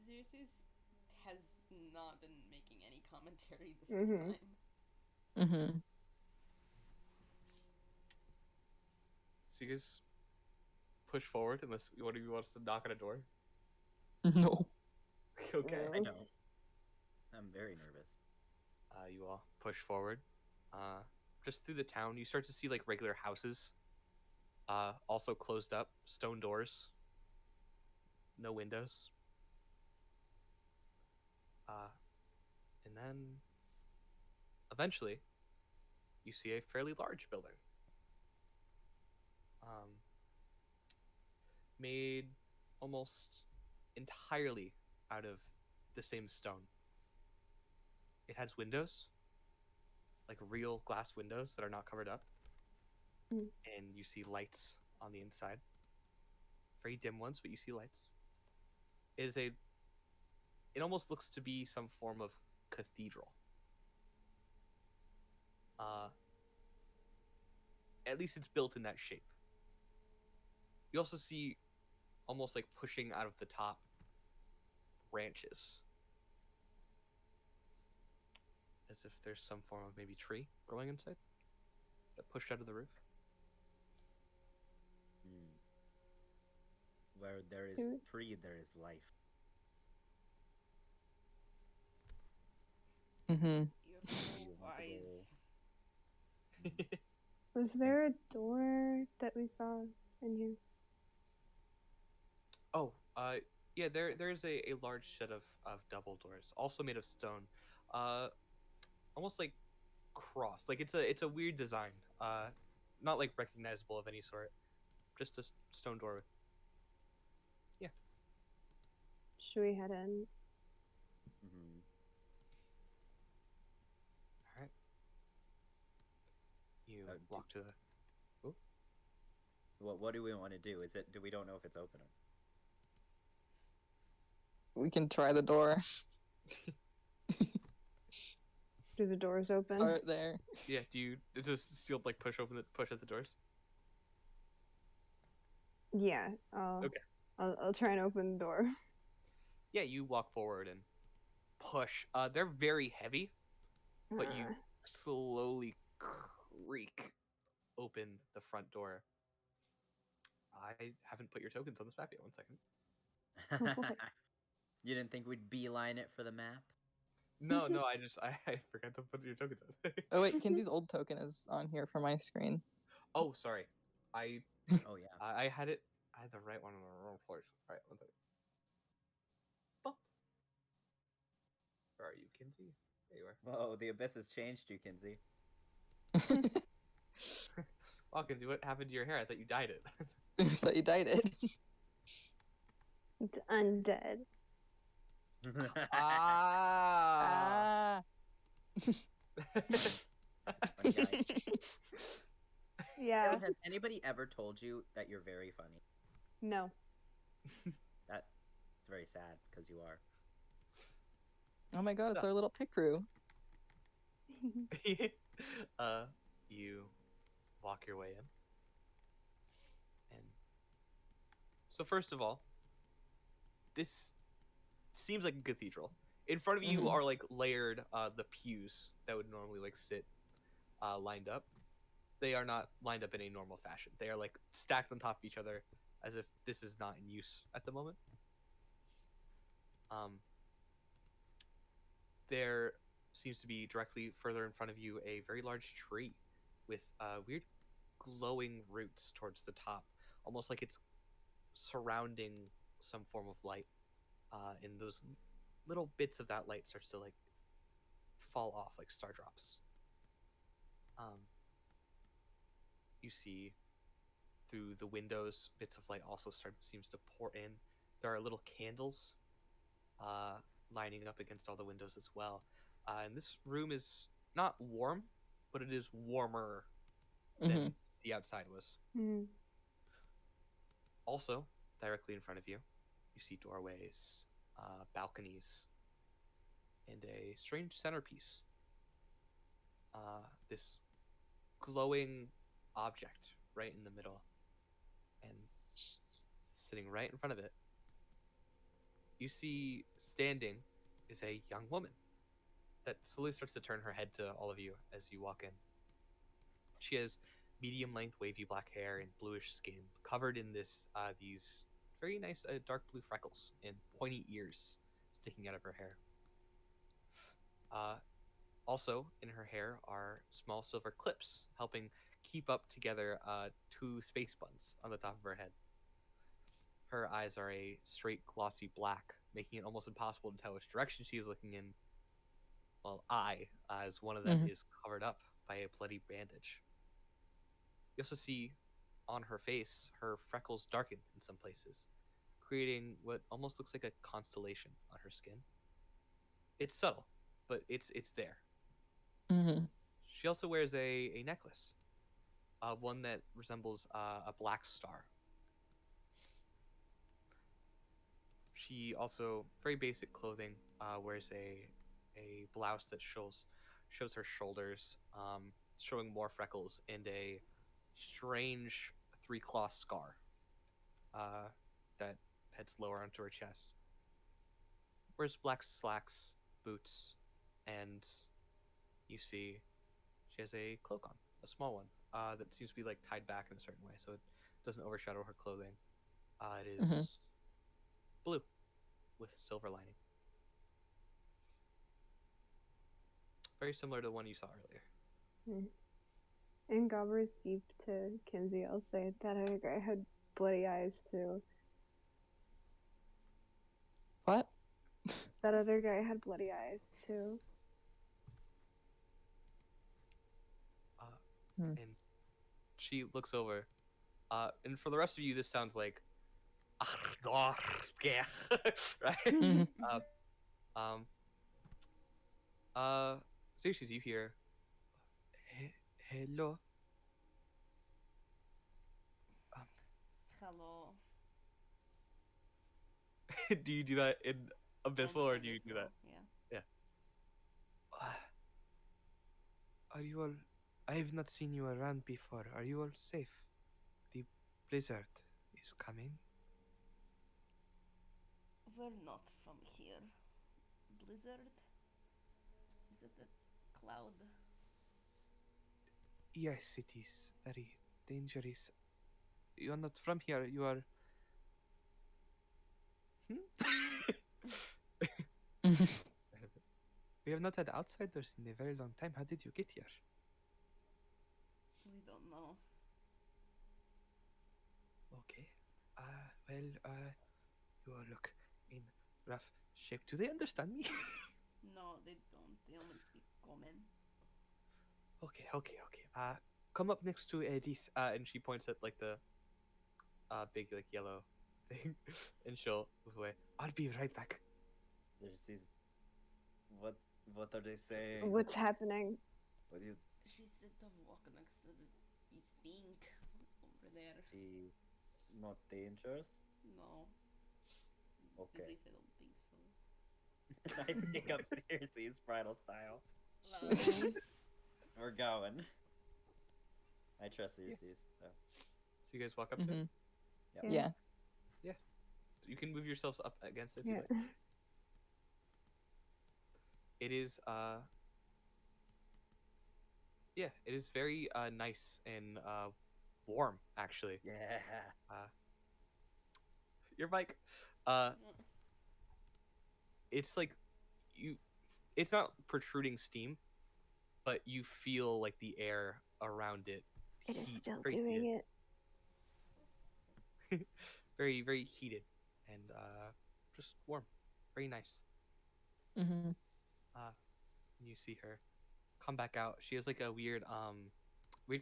Xerxes has not been making any commentary this Mhm. whole time. Mm-hmm. So you guys push forward unless one of you wants to knock on a door. No. Okay. I don't. I'm very nervous. You all push forward. Just through the town, you start to see like regular houses. Also closed up, stone doors. No windows. And then eventually you see a fairly large building. Made almost entirely out of the same stone. It has windows, like real glass windows that are not covered up. Mm. And you see lights on the inside. Very dim ones, but you see lights. It almost looks to be some form of cathedral. At least it's built in that shape. You also see almost like pushing out of the top branches, as if there's some form of maybe tree growing inside that pushed out of the roof. Hmm. Where there is Mm. tree, there is life. Mm-hmm. You're so You want to go- wise. Was there a door that we saw in here? Oh, yeah, there's a large set of double doors, also made of stone, uh, almost like cross. Like it's a weird design, not like recognizable of any sort. Just a stone door with. Yeah. Should we head in? Mhm. All right. You do- walk to the. Ooh. What do we want to do? Do we don't know if it's open or We can try the door. Do the doors open? Start there. Yeah. Do you just still like push at the doors? Yeah. Okay. I'll try and open the door. Yeah. You walk forward and push. They're very heavy, but you slowly creak open the front door. I haven't put your tokens on this map yet. 1 second. You didn't think we'd beeline it for the map? No, I forgot to put your tokens on. Oh wait, Kinsey's old token is on here for my screen. Oh, sorry. I Oh yeah. I had it. I had the right one on the wrong place. All right, 1 second. Bump. Where are you, Kinsey? There you are. Whoa, the abyss has changed you, Kinsey. Oh, Kinsey, what happened to your hair? I thought you dyed it. Thought you dyed it. It's undead. Ah. Ah. Funny guy. Yeah. Has anybody ever told you that you're very funny? No. That's very sad because you are. Oh my god, it's So- our little pit crew. You walk your way in. And so first of all, this seems like a cathedral. In front of you Mhm. are like layered the pews that would normally like sit lined up. They are not lined up in a normal fashion. They are like stacked on top of each other as if this is not in use at the moment. There seems to be directly further in front of you a very large tree with weird glowing roots towards the top, almost like it's surrounding some form of light. And those little bits of that light starts to like fall off like star drops. You see through the windows, bits of light also seems to pour in. There are little candles lining up against all the windows as well. And this room is not warm, but it is warmer than Mhm. the outside was. Mm. Also, directly in front of you, you see doorways, balconies, and a strange centerpiece. This glowing object right in the middle, and sitting right in front of it, you see standing is a young woman that slowly starts to turn her head to all of you as you walk in. She has medium length wavy black hair and bluish skin, covered in these very nice dark blue freckles and pointy ears sticking out of her hair. Also, in her hair are small silver clips, helping keep up together two space buns on the top of her head. Her eyes are a straight, glossy black, making it almost impossible to tell which direction she is looking in. Well, as one of them Mhm. is covered up by a bloody bandage. You also see on her face her freckles darken in some places, creating what almost looks like a constellation on her skin. It's subtle, but it's there. Mm-hmm. She also wears a necklace, one that resembles a black star. She also very basic clothing. Wears a blouse that shows her shoulders, showing more freckles and a strange three-claw scar uh, that heads lower onto her chest. Wears black slacks, boots, and you see she has a cloak on, a small one, that seems to be like tied back in a certain way, so it doesn't overshadow her clothing. It Mm-hmm. is blue with silver lining, very similar to the one you saw earlier. In Gobber's gift to Kinsey, I'll say that other guy had bloody eyes too. What? That other guy had bloody eyes too. And she looks over. And for the rest of you, this sounds like, right? Mm-hmm. Um, Xerxes, you hear, hello. Hello. Do you do that in Abyssal, or do you do that? Yeah. Are you all? I have not seen you around before. Are you all safe? The blizzard is coming. We're not from here. Blizzard? Is it a cloud? Yes, it is very dangerous. You are not from here. You are. We have not had outsiders in a very long time. How did you get here? We don't know. Okay. You all look in rough shape. Do they understand me? No, they don't. They only speak common. Okay. Come up next to this. And she points at like the big like yellow thing, and she'll move away. I'll be right back. There's these. What are they saying? What's happening? What do you? She said to walk next to the stink over there. She not dangerous? No. Okay. At least I don't think so. I pick up Circe's bridal style. We're going. I trust Circe's. So. So you guys walk up to it. Mm-hmm. Yeah. You can move yourselves up against it. If Yeah. you like. It is yeah, it is very nice and warm actually. Yeah. Your mic, it's like it's not protruding steam, but you feel like the air around it. It is heat- still very doing heated. it. Very, very heated and just warm. Very nice. Mm-hmm. You see her come back out. She has like a weird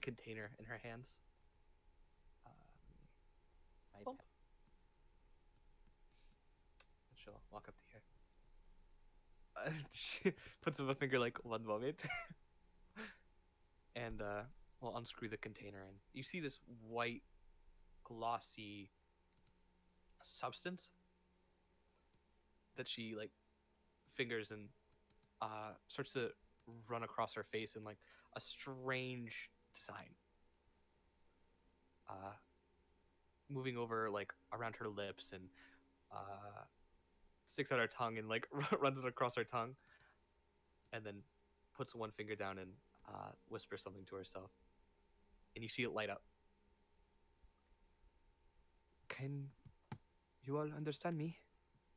container in her hands. I Bump. And she'll walk up to here. She puts up a finger like 1 moment. And we'll unscrew the container, and you see this white glossy substance that she like fingers and starts to run across her face in like a strange design, moving over like around her lips and sticks out her tongue and like runs it across her tongue, and then puts one finger down and whispers something to herself, and you see it light up. Can you all understand me?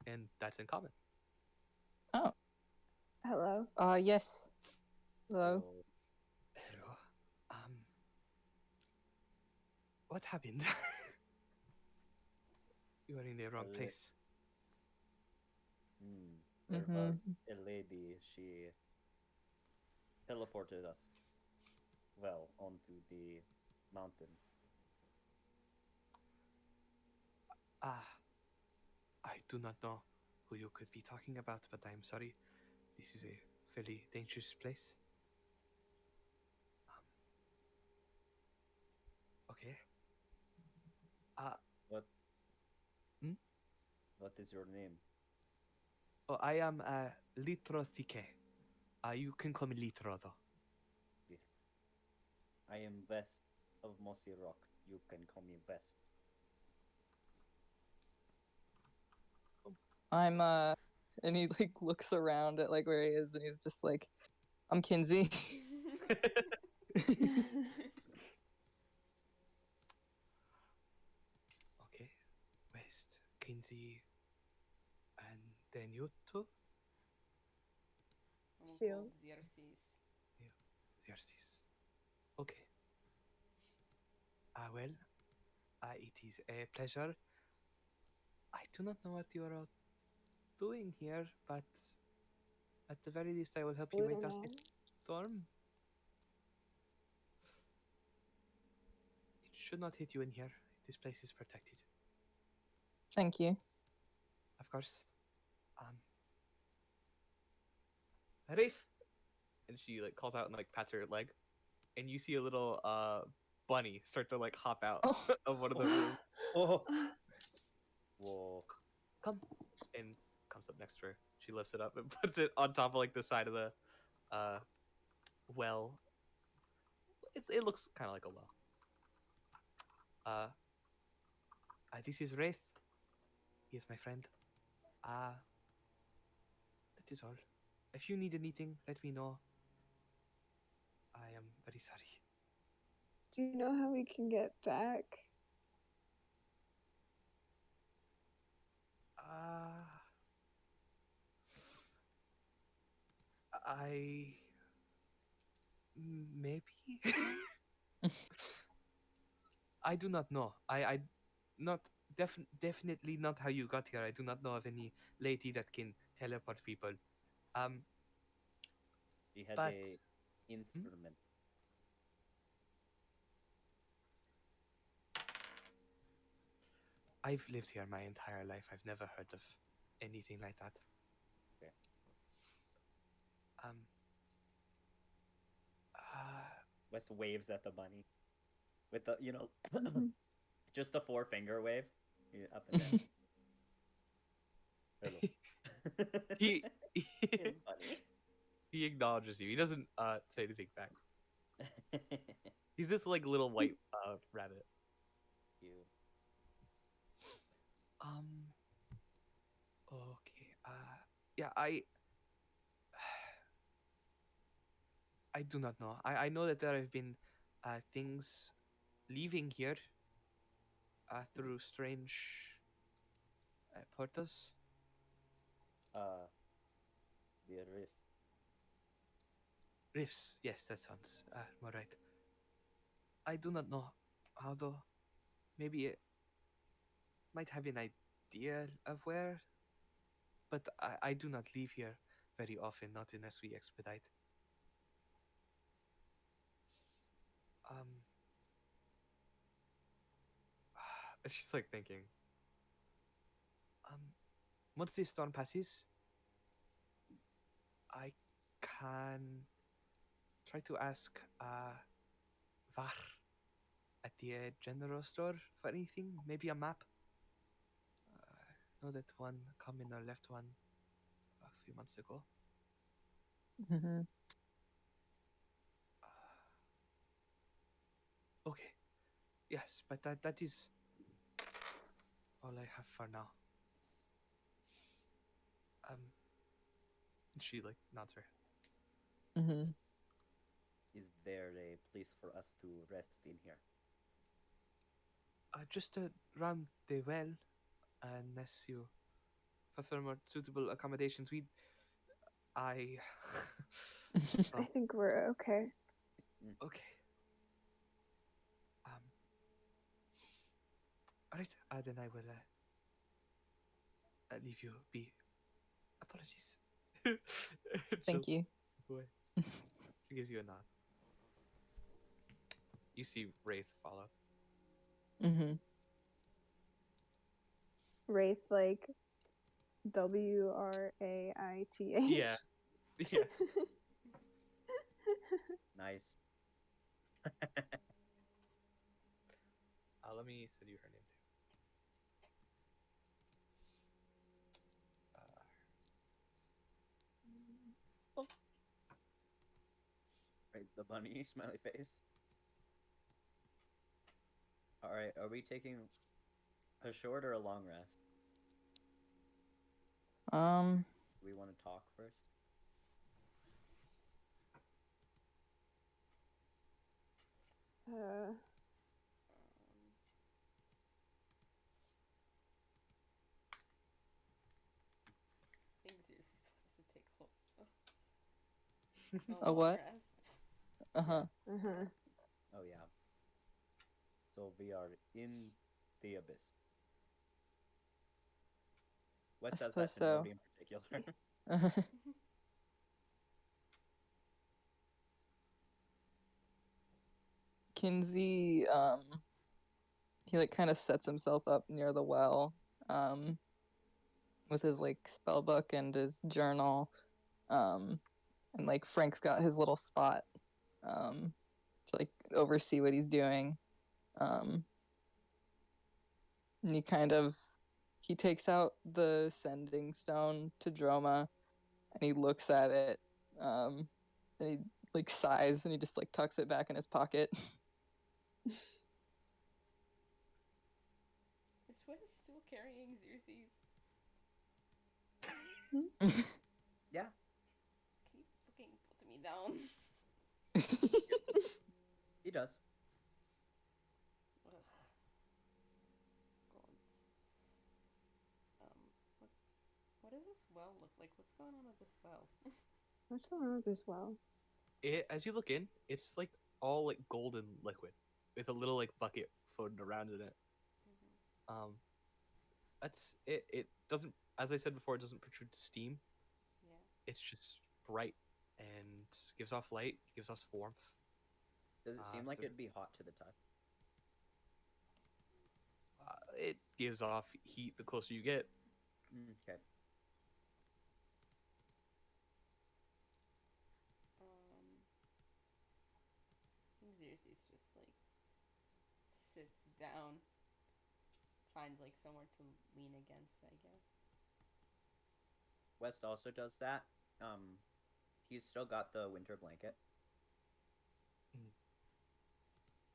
And that's in common. Hello. Yes. Hello. So, Hello. What happened? You are in the wrong Well, place. there Mhm. was a lady. She teleported us. Well, onto the mountain. Ah, do not know who you could be talking about, but I am sorry. This is a fairly dangerous place. Okay. What? Hmm? What is your name? Oh, I am Litro Thike. You can call me Litro, though. I am West of Mossy Rock. You can call me West. I'm and he like looks around at like where he is and he's just like, I'm Kinsey. Okay. West, Kinsey, and then you too? I'm Seal. called Xerxes. Xerxes. Okay. Well, it is a pleasure. I do not know what you are all doing here, but at the very least, I will help you We wait don't out know. the storm. It should not hit you in here. This place is protected. Thank you. Of course. Rafe! And she like calls out and like pats her leg. And you see a little bunny start to like hop out Oh. of one of the rooms. Oh. Whoa. Come. And comes up next to her. She lifts it up and puts it on top of like the side of the well. It looks kind of like a well. This is Wraith. He is my friend. That is all. If you need anything, let me know. I am very sorry. Do you know how we can get back? I maybe. I do not know. I not definitely not how you got here. I do not know of any lady that can teleport people. She had But a instrument. I've lived here my entire life. I've never heard of anything like that. Okay. West waves at the bunny with the just the 4-finger wave. Yeah, up and down. Hello. he Bunny. he acknowledges you. He doesn't say anything back. He's this like little white rabbit. You. Okay. Yeah. I do not know. I know that there have been things leaving here through strange portals. The rift. Rifts. Yes, that sounds more right. I do not know how though. Maybe it might have an idea of where, but I do not leave here very often, not unless we expedite. She's like thinking. Once this storm passes, I can try to ask Var at the general store for anything. Maybe a map. I know that one come in or left one a few months ago. Mm-hmm. Okay. Yes, but that is all I have for now. She like nods her head. Mm-hmm. Is there a place for us to rest in here? Just around the well, unless you prefer more suitable accommodations. I I think we're okay. okay. All right. Then I will leave you be. Apologies. Thank you. Boy. She gives you a nod. You see Wraith follow. Mm-hmm. Wraith like WRAITH. Yeah. Yeah. Nice. Let me send you her name too. Right, the bunny smiley face. All right, are we taking a short or a long rest? Do we want to talk first? Uh, I think Zeus wants to take a A long what? rest. Uh-huh. uh-huh. Oh yeah. So we are in the abyss. Wes I says that suppose to so. nobody in particular. Kinsey, he like kind of sets himself up near the well, with his like spell book and his journal, and like Frank's got his little spot, to like oversee what he's doing, and he takes out the sending stone to Droma, and he looks at it, and he like sighs and he just like tucks it back in his pocket. Is Wes still carrying Xerxes? Yeah. Can you fucking put me down? He does. Ugh. Gods. What does this well look like? What's going on with this well? What's going on with this well? As you look in, it's like all like golden liquid with a little like bucket floating around in it. That's it. It doesn't, as I said before, it doesn't protrude steam. Yeah. It's just bright and gives off light, gives off warmth. Does it seem like the- it'd be hot to the touch? It gives off heat the closer you get. Okay. I think Xerxes just like sits down, finds like somewhere to lean against, I guess. West also does that. He's still got the winter blanket.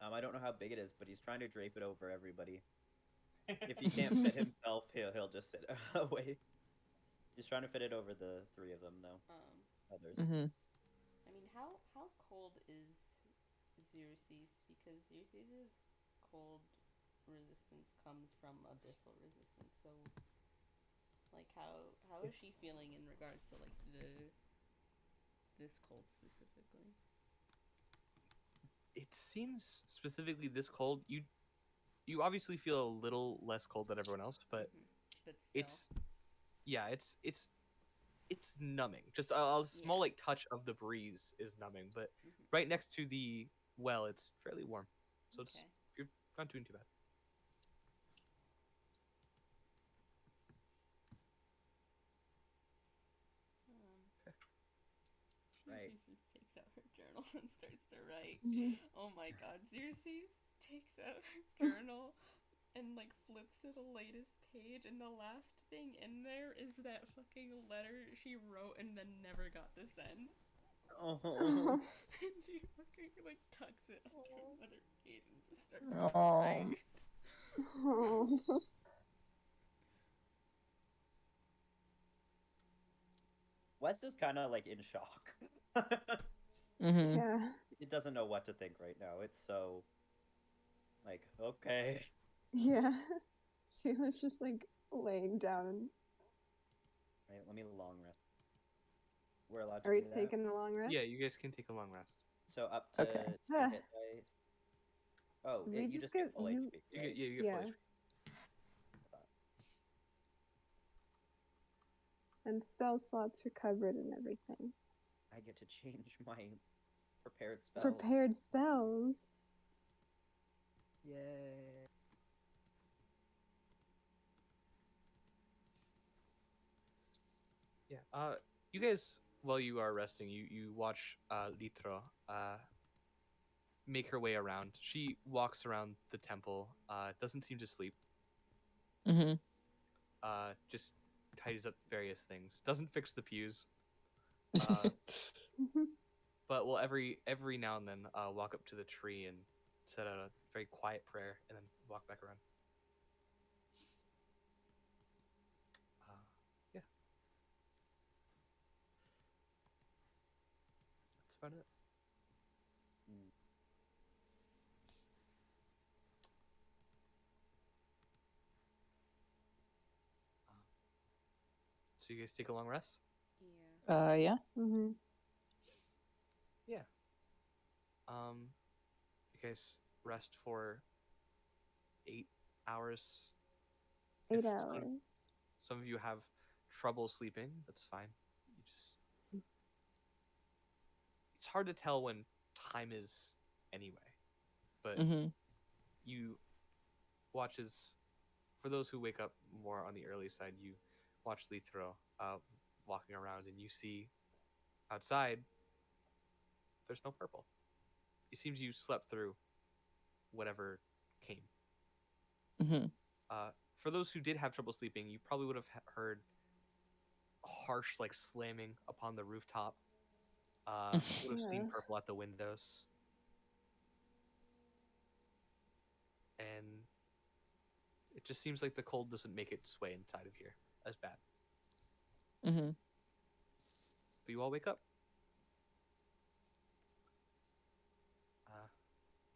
I don't know how big it is, but he's trying to drape it over everybody. If he can't fit himself, he'll just sit away. He's trying to fit it over the three of them, though. Others. Mm-hmm. I mean, how cold is Xerxes? Because Xerxes' cold resistance comes from abyssal resistance. So, like, how is she feeling in regards to like this cold specifically? It seems specifically this cold. You obviously feel a little less cold than everyone else, but But still. it's numbing. Just a small like touch of the breeze is numbing, but right next to the well, it's fairly warm. So it's you're not doing too bad. Right. Xerxes just takes out her journal and starts to write. Mhm. Oh my god, Xerxes takes out her journal and like flips to the latest page, and the last thing in there is that fucking letter she wrote and then never got to send. Oh. And she fucking like tucks it onto another page and just starts Oh. crying. Oh. Wes is kind of like in shock. Mm-hmm. Yeah. He doesn't know what to think right now. It's so like, okay. Yeah. She was just like laying down. And... Right, let me long rest. We're allowed to Are we do that. taking a long rest? Yeah, you guys can take a long rest. So up to Okay. 2 hit dice. Oh, We you just just get get- full you- HP. You Right? get full Yeah. HP. And spell slots recovered and everything. I get to change my prepared spells. Prepared spells. Yay. You guys, while you are resting, you watch Litro make her way around. She walks around the temple. Doesn't seem to sleep. Mm-hmm. Just tidies up various things. Doesn't fix the pews. Uh, but will every now and then walk up to the tree and set out a very quiet prayer and then walk back around. Yeah, that's about it. Mm. So you guys take a long rest. Yeah. Yeah. Mm-hmm. Yeah. You guys rest for 8 hours. If 8 hours. some of you have trouble sleeping, that's fine. You just it's hard to tell when time is anyway. But Mm-hmm. you watch as for those who wake up more on the early side, you watch Lithro walking around and you see outside there's no purple. It seems you slept through whatever came. Mm-hmm. For those who did have trouble sleeping, you probably would have heard harsh like slamming upon the rooftop. Would have seen Yeah. purple at the windows, and it just seems like the cold doesn't make its way inside of here as bad. Mm-hmm. But you all wake up.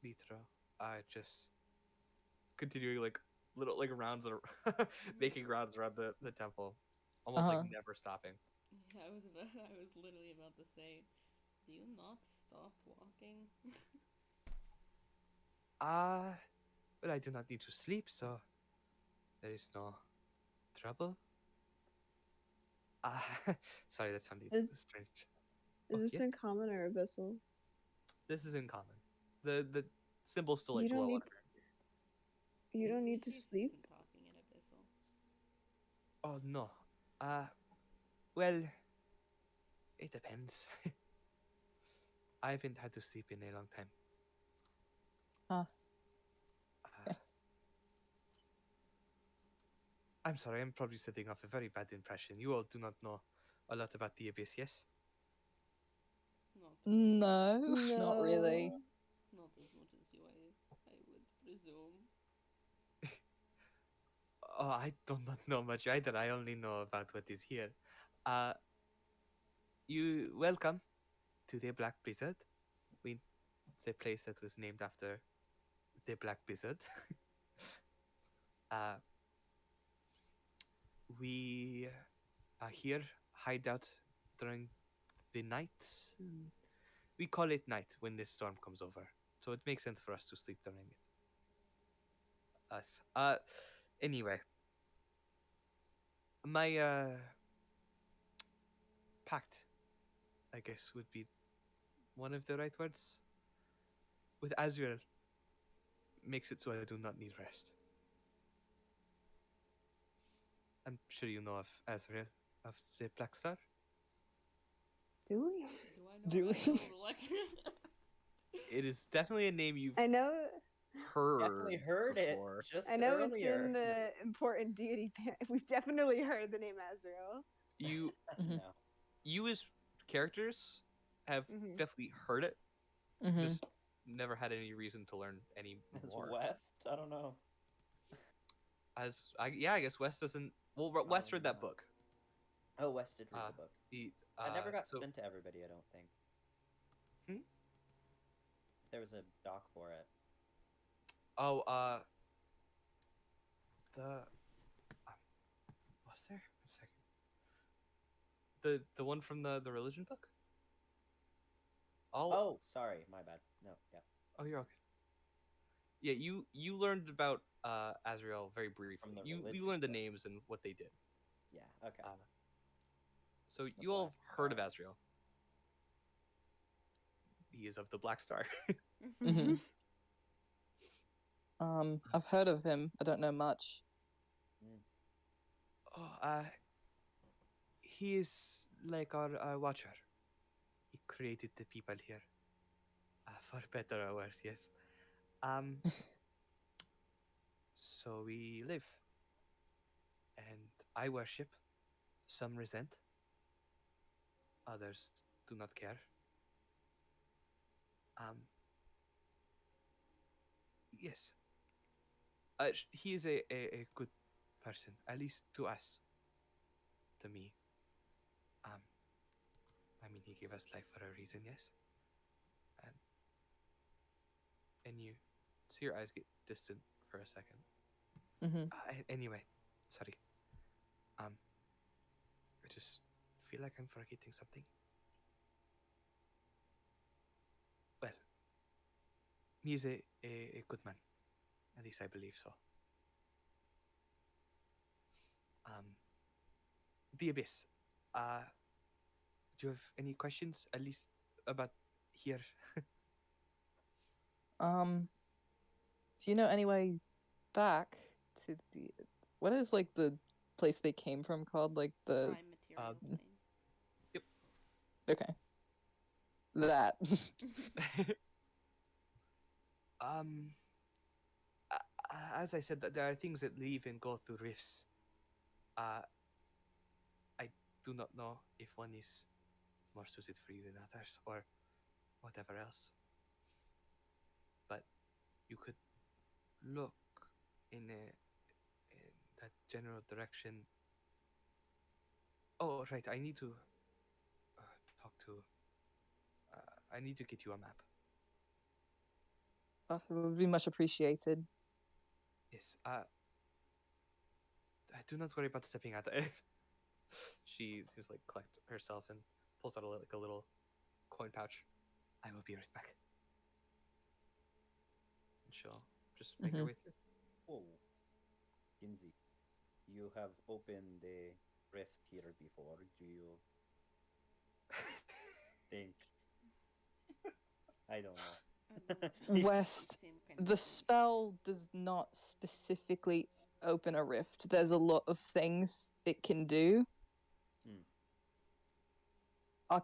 Lithro, just continuing like little like rounds of making rounds around the temple, almost like Uh-huh. never stopping. Yeah, I was literally about to say, do you not stop walking? But I do not need to sleep, so there is no trouble. Ah, sorry, that sounded Is strange. is Oh, this yeah, in common or abyssal? this is in common. The symbols still You like don't glow need under. you don't need to Xerxes sleep. isn't talking at Abyssal. Oh no. Well, it depends. I haven't had to sleep in a long time. Ah, Uh, I'm sorry, I'm probably setting off a very bad impression. You all do not know a lot about the Abyss, yes? Not really. No, not really. No. Not as much as you, I would presume. Oh, I do not know much either. I only know about what is here. Uh, you welcome to the Black Blizzard. It's a place that was named after the Black Blizzard. uh, we are here, hide out during the night. We call it night when this storm comes over, so it makes sense for us to sleep during it. Us. Anyway, my pact, I guess, would be one of the right words. With Azrael, makes it so I do not need rest. I'm sure you know of Azrael of the Black Star. Do we? Do I know? Do I know Alexa. It is definitely a name you've I know Definitely heard before. it just I know it's earlier. in the important deity we've definitely heard the name Azrael. You Mhm. No. you as characters have Mhm. definitely heard it, Mm-hmm. just never had any reason to learn any It's more. West? I don't know. I guess West doesn't. Well, West read that no. book. Oh, West did read Uh, the book. He, I never got so sent to everybody, I don't think. Hmm? There was a doc for it. oh the was there a second the one from the religion book. Oh, sorry, my bad. No, yeah. Oh, you're okay. Yeah, you learned about Azrael very briefly. From the You religion learned the book. names and what they did. Yeah, okay. So The you all Black have heard of Star. Azrael. He is of the Black Star. Mm-hmm. I've heard of him. I don't know much. Oh, he is like our watcher. He created the people here, for better or worse. Yes. Um. So we live, and I worship. Some resent. Others do not care. Um. Yes. He is a good person, at least to us. To me. Um. I mean, he gave us life for a reason. Yes. And you see your eyes get distant for a second. Mm-hmm. Anyway, sorry. I just feel like I'm forgetting something. Well, he is a good man. At least I believe so. Um, the Abyss. Uh, do you have any questions? At least about here? Do you know any way back to the what is like the place they came from called? Like the Prime material plane. okay. That. um, as I said, that there are things that leave and go through rifts. I do not know if one is more suited for you than others, or whatever else. But you could look in that general direction. Oh, right. I need to talk to. I need to get you a map. It would be much appreciated. Yes. Do not worry about stepping out there. She seems like collect herself and pulls out like a little coin pouch. I will be right back. And she'll just make her Mhm. way through. Oh, Ginzi, you have opened the rift here before. Do you think? I don't know. West, Same kind of the thing. spell does not specifically open a rift. There's a lot of things it can do. Hmm. I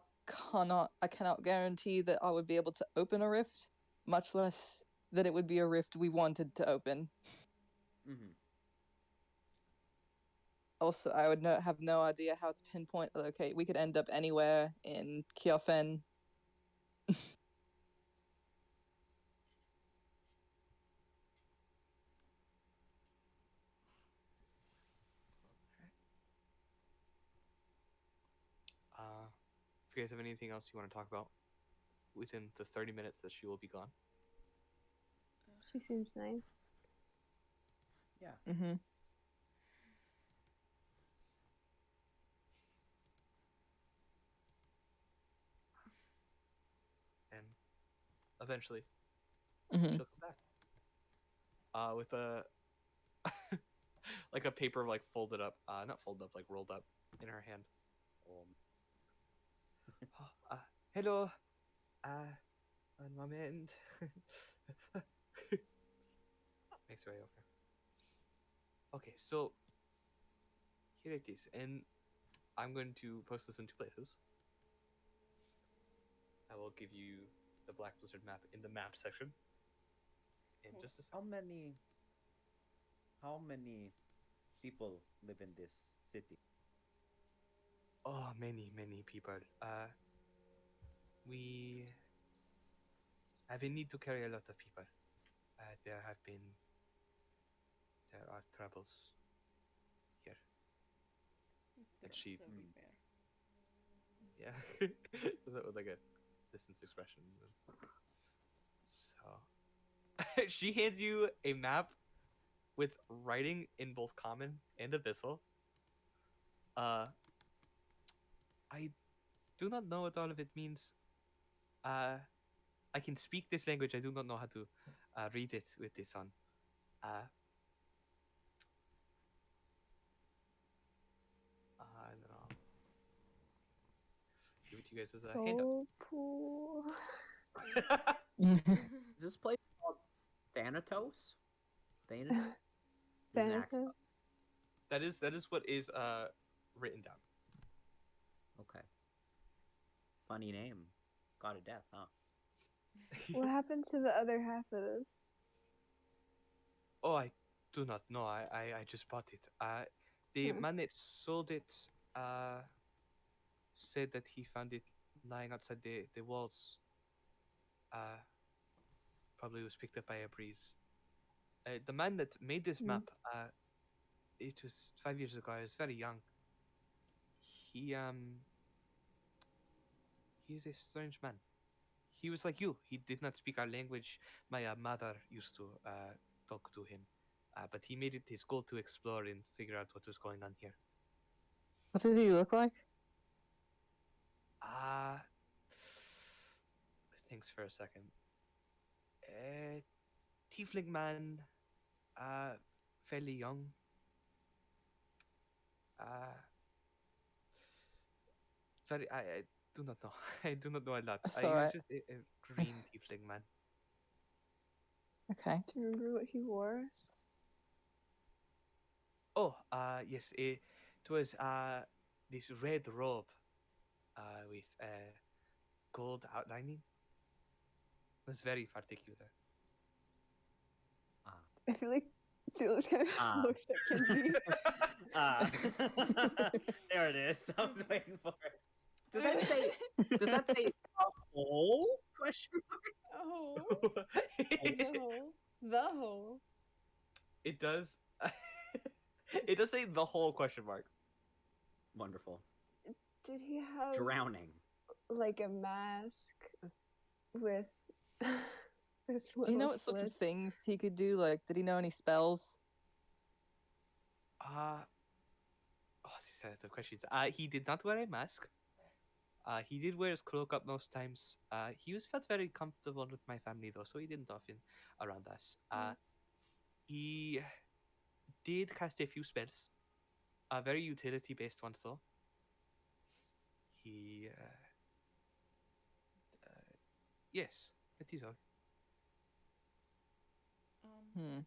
cannot guarantee that I would be able to open a rift, much less that it would be a rift we wanted to open. Mm-hmm. Also, I would have no idea how to pinpoint a locate. We could end up anywhere in Kyofen. If you guys have anything else you want to talk about within the 30 minutes that she will be gone. She seems nice. Yeah. Mm-hmm. And eventually Mm-hmm. she'll come back. With a like a paper like folded up, not folded up, like rolled up in her hand. Hello. One moment. Makes her way over. Okay, so here it is, and I'm going to post this in two places. I will give you the Black Blizzard map in the map section in just a second. How many people live in this city? Oh, many people. We have a need to carry a lot of people. There are troubles here. It's And terrible, she- so everywhere. Yeah, that was like a distance expression. So she hands you a map with writing in both common and abyssal. I do not know what all of it means. I can speak this language. I do not know how to read it with this on. I don't know. Give it to you guys as a handout. Soul pool. Is this place called Thanatos? Thanatos? There's an accent. Thanatos. That is what is written down. Okay. Funny name. God of Death, huh? What happened to the other half of this? Oh, I do not know. I just bought it. The Hmm. man that sold it said that he found it lying outside the walls. Uh, Probably was picked up by a breeze. The man that made this Hmm. map, it was 5 years ago. I was very young. He he's a strange man. He was like you. He did not speak our language. My mother used to talk to him, but he made it his goal to explore and figure out what was going on here. What does he look like? Thanks for a second. Tiefling man, uh, fairly young. Uh, Very. I do not know. I do not know a lot. That's He was alright. just a green tiefling man. Okay. Do you remember what he wore? Oh, yes. It was this red robe, with gold outlining. It was very particular. Ah. I feel like Silas kind of Ah. looks at Kinsey. Ah. There it is. I was waiting for it. Does that say the whole question mark? Oh, the hole. The hole. It does. It does say the whole question mark. Wonderful. Did he have Drowning. like a mask with with Do you know little what sorts of slits? things he could do? Like, did he know any spells? These are the questions. He did not wear a mask. He did wear his cloak up most times. He was felt very comfortable with my family though, so he didn't often around us. He did cast a few spells, very utility based ones though. He, yes, that is all. Hmm.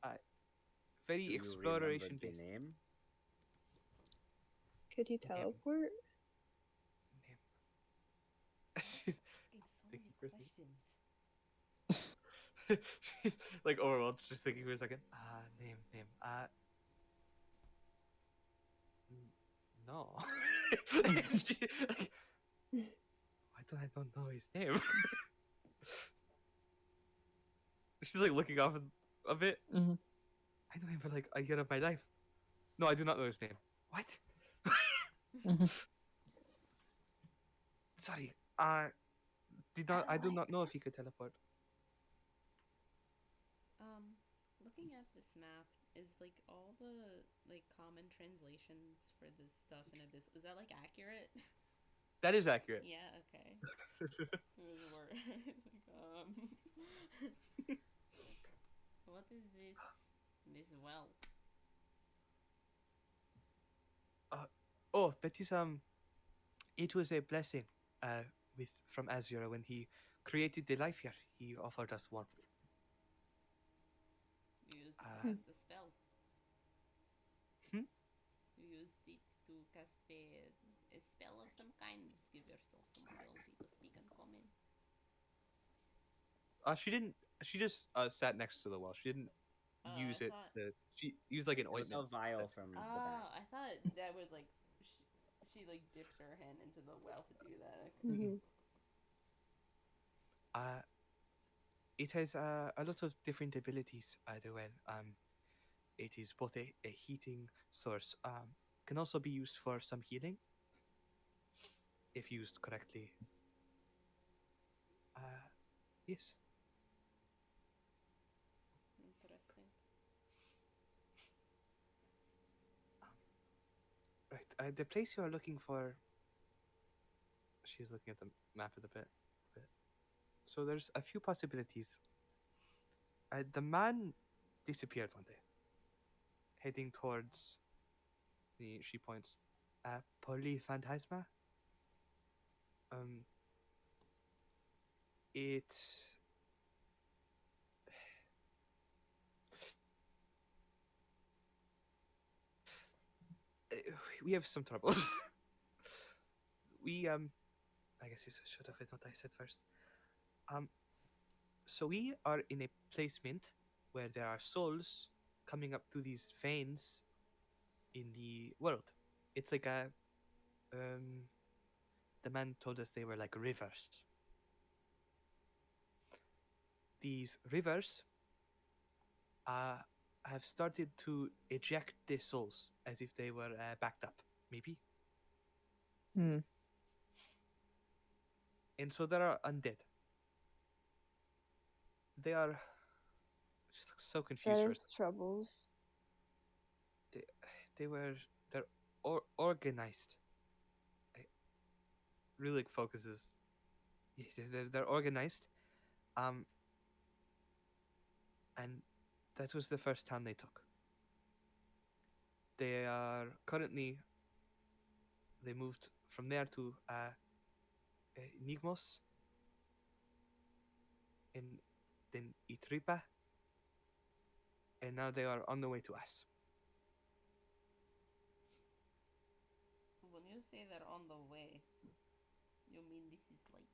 Very Do you remember exploration the based. name? Could he teleport? Name. She's Asking so thinking many for a second. questions. She's like overwhelmed, just thinking for a second. Name. No. She, like, why do I don't know his name? She's like looking off a bit. Mhm. I know him for like a year of my life. No, I do not know his name. What? Mhm. Sorry. I do not know if he could teleport. Looking at this map, is like all the like common translations for this stuff in Abyss, is that like accurate? That is accurate. Yeah, okay. It was a word. What is this well? Oh, that is it was a blessing with from Azure when he created the life here. He offered us warmth. You used it to Uh, cast a spell. Hmm? You used it to cast a spell of some kind. Give yourself some ability to speak uncommon. She didn't. She just sat next to the well. She didn't use I it. thought. She used like an It was ointment. a vial from the back. I thought that was like she like dipped her hand into the well to do that. Mm-hmm. Uh, it has a lot of different abilities. The well. It is both a heating source. Can also be used for some healing if used correctly. Yes. Interesting. Right. The place you are looking for. She's looking at the map a bit. So there's a few possibilities. The man disappeared one day, heading towards the. She points. Polyphantasma. Um. It. We have some troubles. we I guess this should have been what I said first. Um, so we are in a placement where there are souls coming up through these veins in the world. It's like a the man told us they were like rivers. These rivers have started to eject their souls as if they were backed up, maybe. Hmm. And so there are undead. They are just look so confused. That For is troubles. they, they're organized. I really focuses. Yes, they're organized. Um, and that was the first town they took. They are currently. They moved from there to Nigmos, and then Itripa, and now they are on the way to us. When you say they're on the way, you mean this is like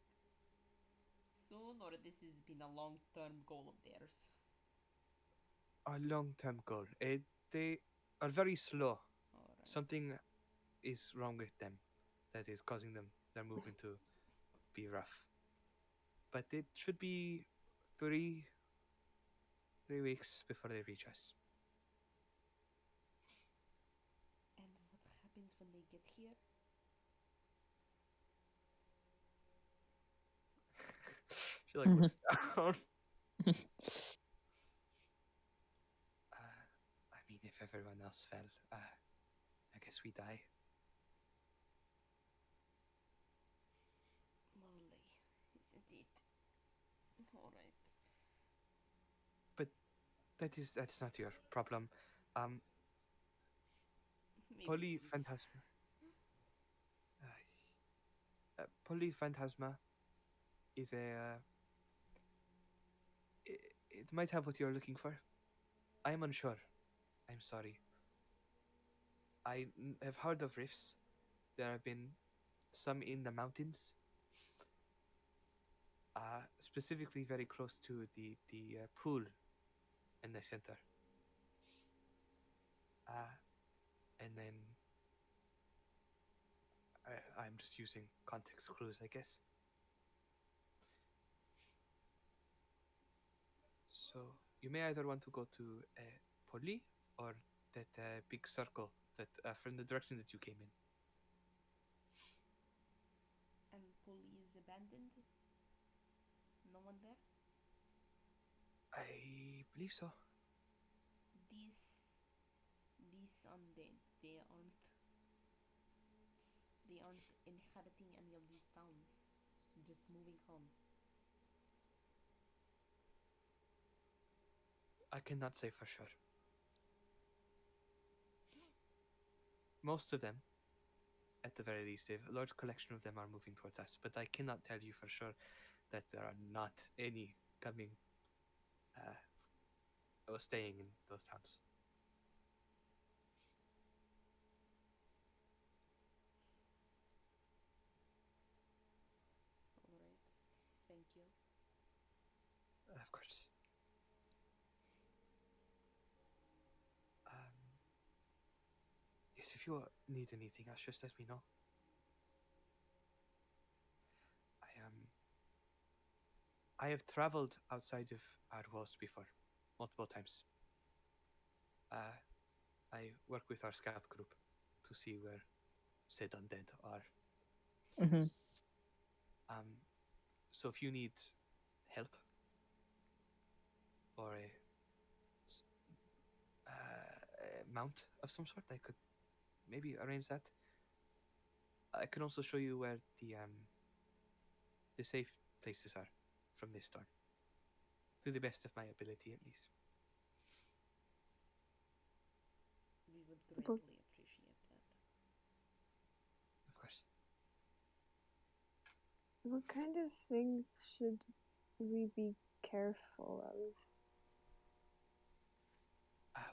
soon, or this has been a long-term goal of theirs? A long-term goal. They are very slow. Alright. Something is wrong with them that is causing their movement to be rough. But it should be three 3 weeks before they reach us. And what happens when they get here? She like looks down. I mean, if everyone else fell, I guess we die. Lovely, isn't it? Alright. That's not your problem. Maybe it is. Polyphantasma. Polyphantasma is it might have what you're looking for. I'm unsure. I'm sorry. Have heard of rifts. There have been some in the mountains. Specifically very close to the pool in the center. And then I'm just using context clues, I guess. So you may either want to go to Poli or that big circle that from the direction that you came in. And Polly is abandoned? No one there? I believe so. These undead, they aren't inhabiting any of these towns. Just moving home. I cannot say for sure. Most of them, at the very least, a large collection of them are moving towards us, but I cannot tell you for sure that there are not any coming or staying in those towns. Alright. Thank you. Of course. Yes, if you need anything else, just let me know. I have traveled outside of our walls before, multiple times. I work with our scout group to see where said undead are. Mhm. So if you need help or a mount of some sort, I could maybe arrange that. I can also show you where the safe places are from this storm, to the best of my ability, at least. We would greatly appreciate that. Of course. What kind of things should we be careful of?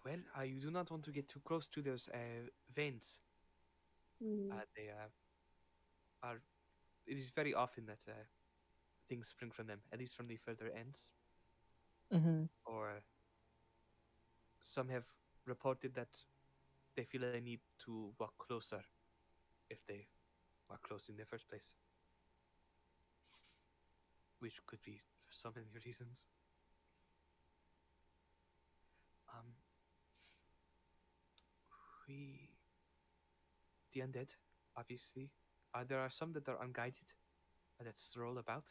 Well, you do not want to get too close to those veins. Hmm. They are it is very often that things spring from them, at least from the further ends. Mm-hmm. Or some have reported that they feel a need to walk closer if they walk close in the first place, which could be for so many reasons. Um, we the undead, obviously. There are some that are unguided, that stroll about.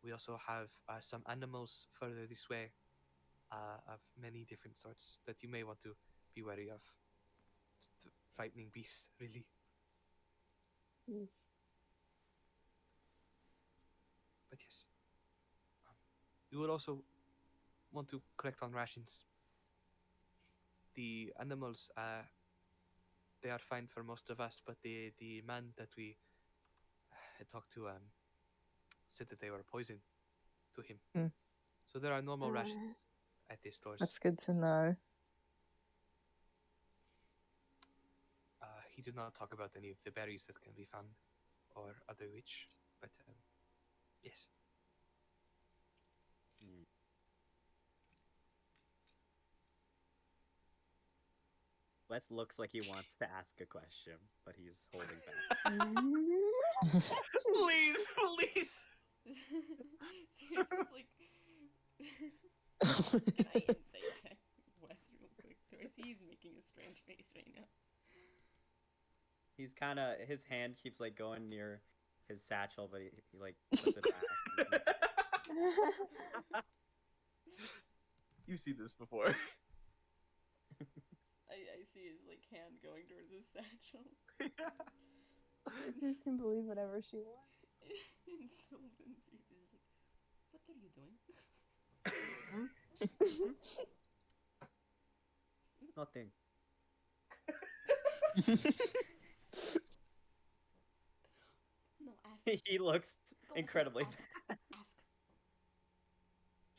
We also have some animals further this way, of many different sorts that you may want to be wary of. Frightening beasts, really. Mm. But yes, you will also want to collect on rations. The animals, they are fine for most of us, but the man that we had talked to said that they were poison to him. Mm. So there are normal Uh, rations at the stores. That's good to know. He did not talk about any of the berries that can be found or other which, but yes. Hmm. Wes looks like he wants to ask a question, but he's holding back. Please, please. Seriously, it's like. Can I insight check Wes real quick? Do I see he's making a strange face right now? He's kind of his hand keeps like going near his satchel, but he like puts it back. You've seen this before. I see his like hand going towards his satchel. Perseus can believe whatever she wants. And Sylvan's is just like, what are you doing? Nothing. No, ask. He looks Go incredibly. ahead, ask.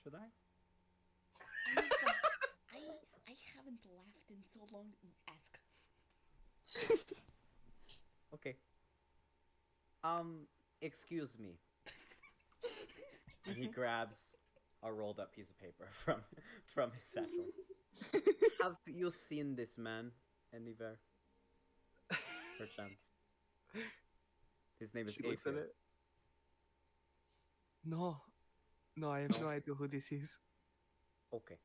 Should I? I haven't laughed in so long. Ask. Okay. Excuse me. And he grabs a rolled up piece of paper from his satchel. Have you seen this man anywhere? Perchance. His name is She looks at Aether. it. No, I have no idea who this is. Okay.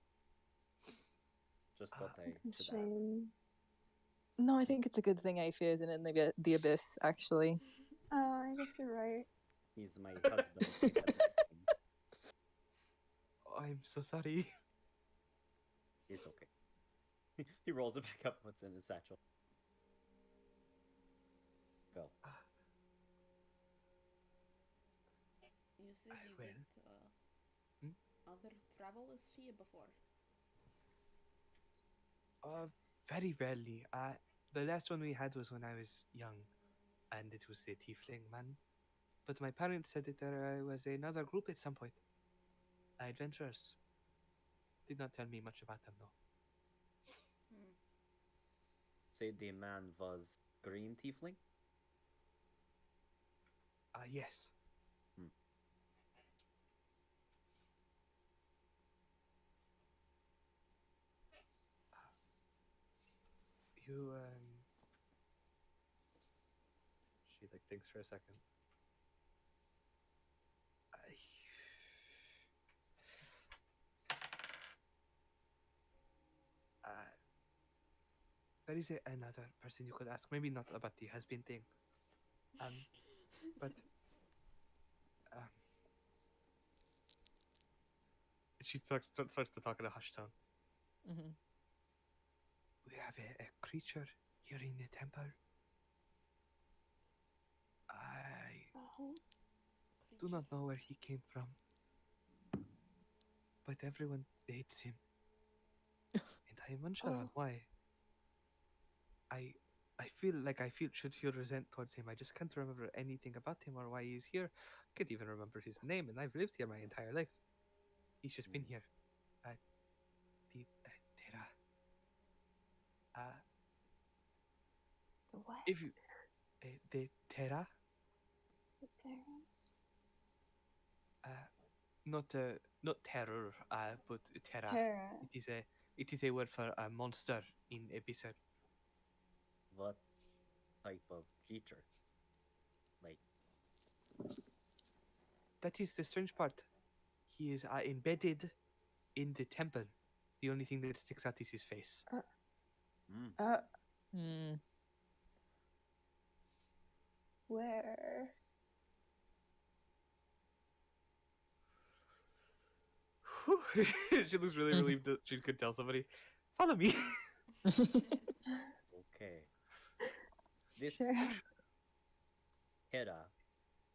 Just thought I It's a should ask. shame. No, I think it's a good thing Aether isn't in the abyss, actually. Oh, I guess you're right. He's my husband. I'm so sorry. He's okay. He rolls it back up. What's in his satchel? Go. You said I you will. did other travels here before. Very rarely. The last one we had was when I was young, and it was the Tiefling man. But my parents said that there was another group at some point. Adventurers. Did not tell me much about them though. Say the man was green tiefling? Yes. Hmm. You She like thinks for a second. There is another person you could ask. Maybe not about the has-been thing. But she starts to talk in a hushed tone. Mm-hmm. We have a creature here in the temple. I do not know where he came from, but everyone hates him, and I am unsure on why. I should feel resent towards him. I just can't remember anything about him or why he's here. I can't even remember his name, and I've lived here my entire life. He's just been here. Terra. The what? If you, the Terra. Sarah. Not terror, but terra. Tara. It is a word for a monster in Abyssal. What type of creature? Like, That is the strange part. He is embedded in the temple. The only thing that sticks out is his face. Hmm. Where? She looks really relieved that she could tell somebody. Follow me. okay. This Sure. Hera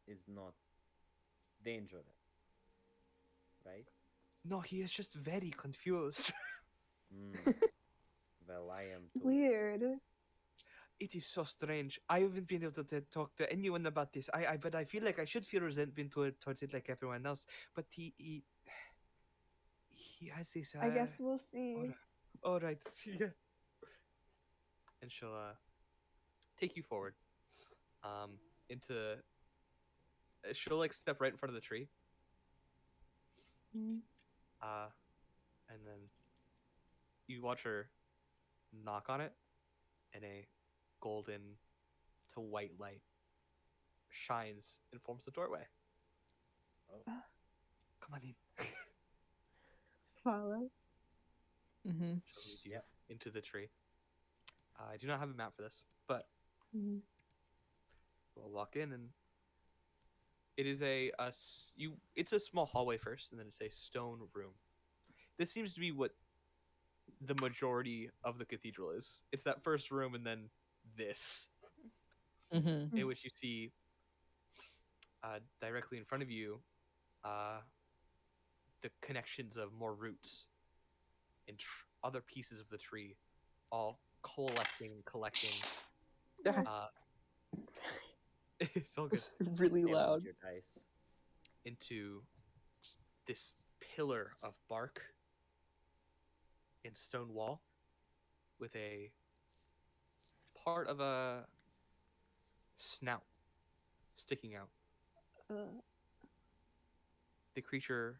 is not dangerous, right? No, he is just very confused. Hmm. Well, I am too. Weird. It is so strange. I haven't been able to talk to anyone about this. But I feel like I should feel resentment towards it like everyone else. But he has this. I guess we'll see. All right. Yeah. And she'll take you forward, into. She'll like step right in front of the tree. Mm. And then you watch her knock on it, and a golden to white light shines and forms the doorway. Oh. Come on in. Follow. Mm-hmm. She'll lead you Yep. into the tree. I do not have a map for this, but Mm. we'll walk in, and it is it's a small hallway first, and then it's a stone room. This seems to be what the majority of the cathedral is. It's that first room, and then this, Mm-hmm. in which you see directly in front of you the connections of more roots and other pieces of the tree, all coalescing, collecting. It's all good. It's really Stay loud. with your dice. Into this pillar of bark and stone wall with a part of a snout sticking out. The creature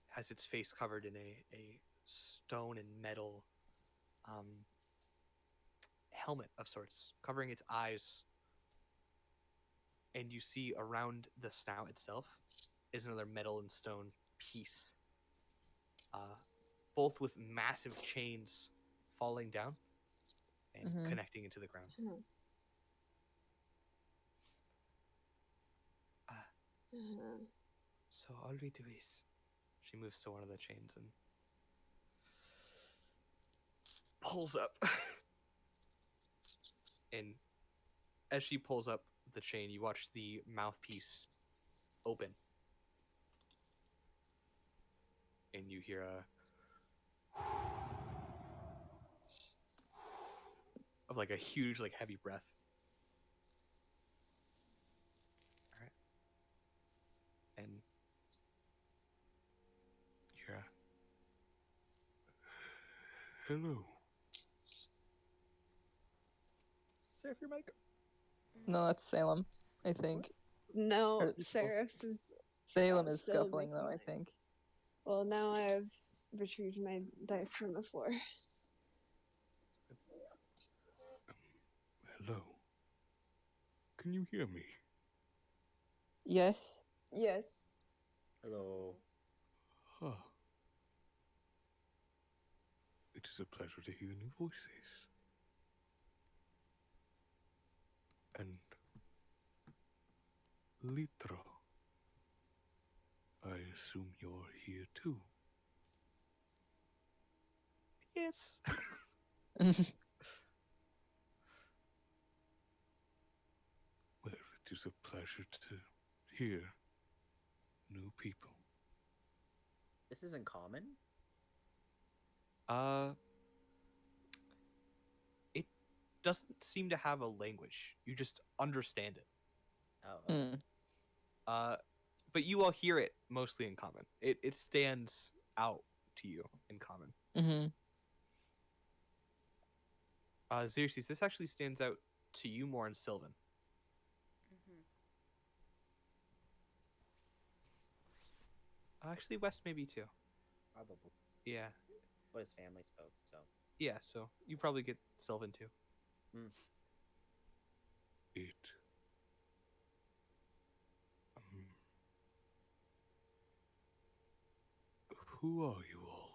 has its face covered in a stone and metal helmet of sorts, covering its eyes. And you see around the snout itself is another metal and stone piece, both with massive chains falling down and Mhm. connecting into the ground. So all we do is, she moves to one of the chains and pulls up. And as she pulls up the chain, you watch the mouthpiece open. And you hear of like a huge, like heavy breath. All right. And you hear hello. Say if your mic. No, that's Salem, I think. No, Or- Seraph's is. Salem is Still scuffling though, I making think. Well, now I've retrieved my dice from the floor. Hello. Can you hear me? Yes. Yes. Hello. Ah. It is a pleasure to hear new voices. And Litra, I assume you're here too. Yes. Well, it is a pleasure to hear new people. This isn't common. It doesn't seem to have a language. You just understand it. Oh. Hmm. But you all hear it mostly in common. It stands out to you in common. Mm-hmm. Xerxes, this actually stands out to you more in Sylvan. Mm-hmm. Actually, west maybe too. Probably. Yeah, What his family spoke, so. yeah. So you probably get Sylvan too. It. Um, who are you all?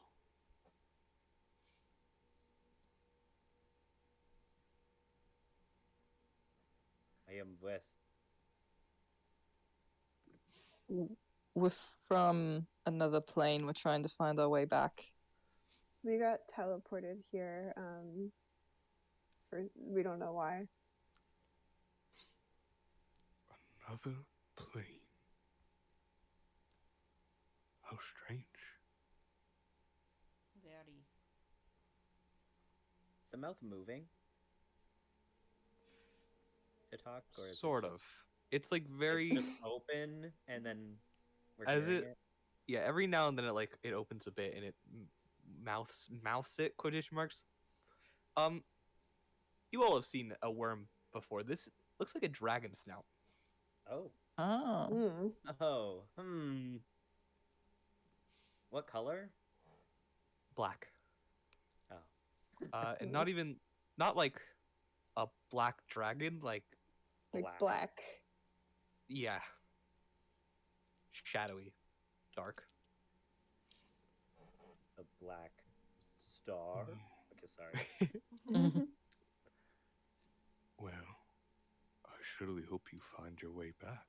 I am West. We're from another plane. We're trying to find our way back. We got teleported here. For we don't know why. Another plane. How strange. Very. Is the mouth moving? To talk, or is Sort it of. just, It's like it's very just open and then we're as hearing it. it? Yeah, every now and then it opens a bit and it mouths it quotation marks. You all have seen a worm before. This looks like a dragon snout. Oh. Oh. Mm. Oh. What color? Black. Oh. And not like a black dragon, like Like Black. black. yeah, shadowy, dark. A black star? Okay, sorry. Well, I surely hope you find your way back.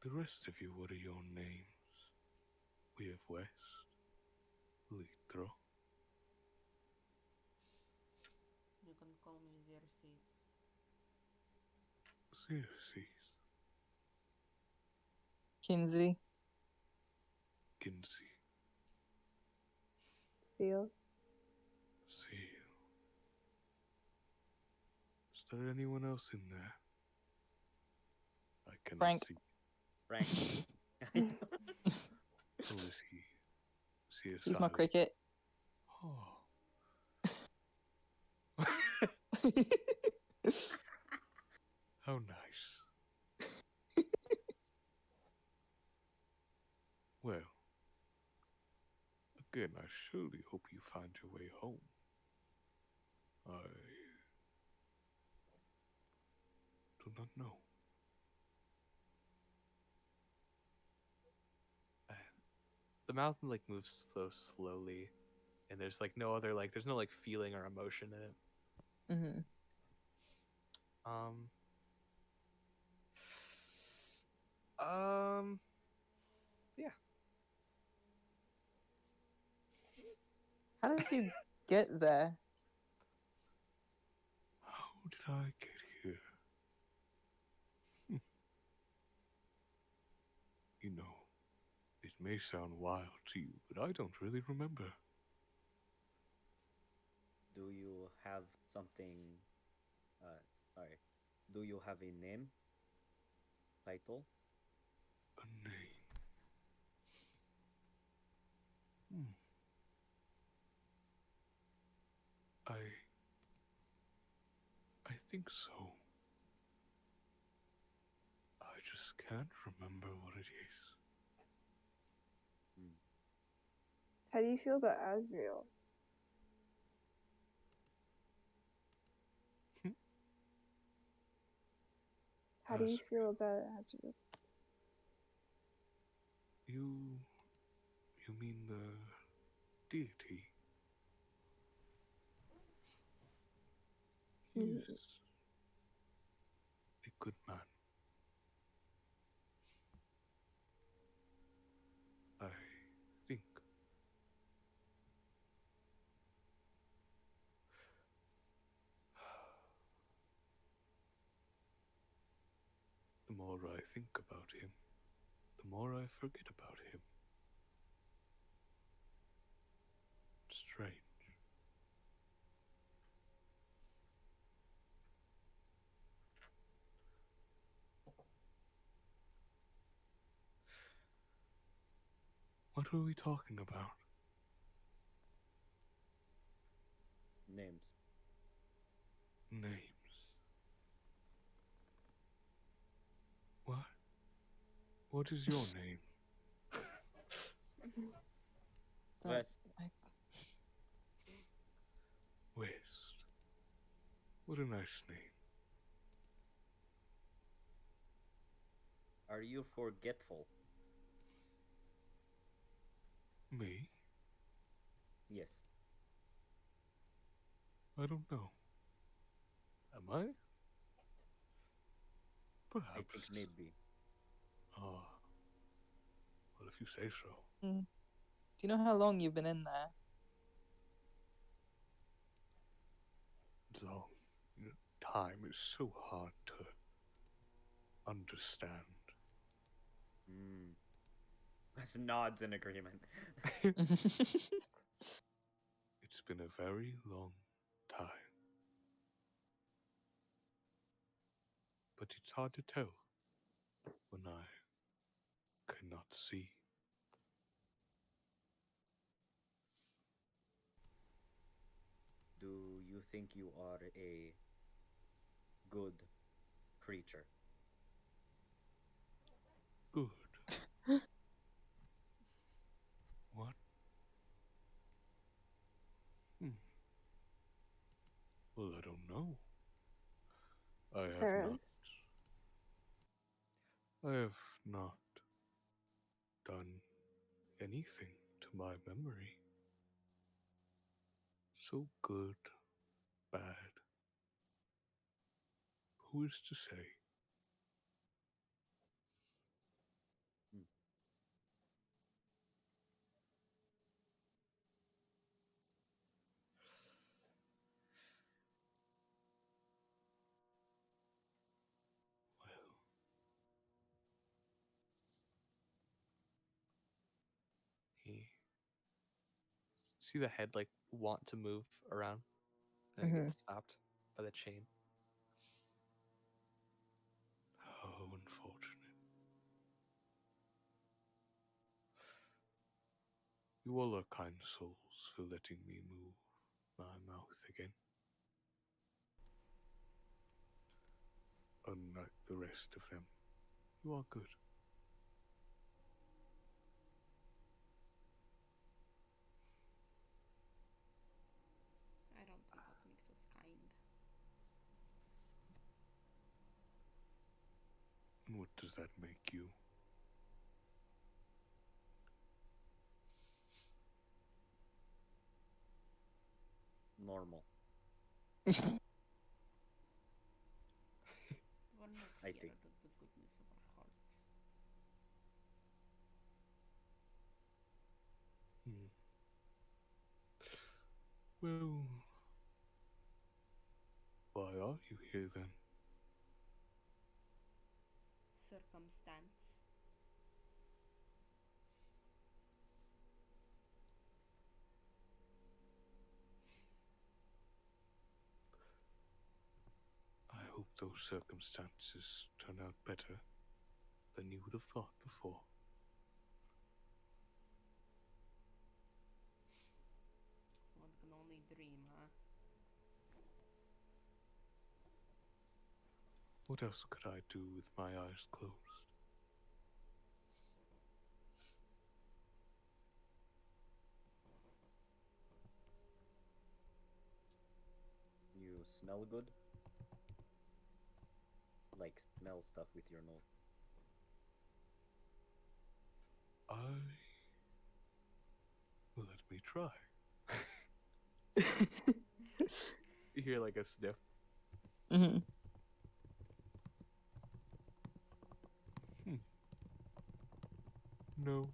The rest of you, what are your names? We have West, Litro, You can call me Xerxes. Xerxes, Kinsey. Kinsey, Seal. Seal. Is there anyone else in there? I cannot Frank. see. Frank. Who is he? Is he a He's my silent- cricket. Oh, how nice. Well, again, I surely hope you find your way home. I do not know. The mouth like moves so slowly, and there's like no other like there's no like feeling or emotion in it. Hmm. Um. Um. How did you get there? How did I get here? You know, it may sound wild to you, but I don't really remember. Do you have something? Sorry. Do you have a name? Title? A name. Hmm. I think so. I just can't remember what it is. How do you feel about Azrael? Hmm? How do you Azrael. feel about Azrael? You mean the deity? He Mhm. is a good man. I think. The more I think about him, the more I forget about him. Strange. What were we talking about? Names. names. What? What is your name? That- West. I- West. What a nice name. Are you forgetful? Me? Yes. I don't know. Am I? Perhaps. I think maybe. Ah. Well, if you say so. Do you know how long you've been in there? Long. You know, time is so hard to understand. Hmm. That's nods in agreement. It's been a very long time. But it's hard to tell when I cannot see. Do you think you are a good creature? Good. What? Well, I don't know. I have Seraph. not. I have not done anything to my memory. So good, bad. Who is to say? Well, He see the head like want to move around, and it Mhm. gets stopped by the chain. how unfortunate. You all are kind souls for letting me move my mouth again. Unlike the rest of them, you are good. I don't think that makes us kind. And what does that make you? Normal. We're not I here think. out of the goodness of our hearts. Hmm. Well, why are you here then? Circumstance. I hope those circumstances turn out better than you would have thought before. One can only dream, huh? What else could I do with my eyes closed? You smell good? Like smell stuff with your nose. Well, let me try. You hear like a sniff. Mhm. No.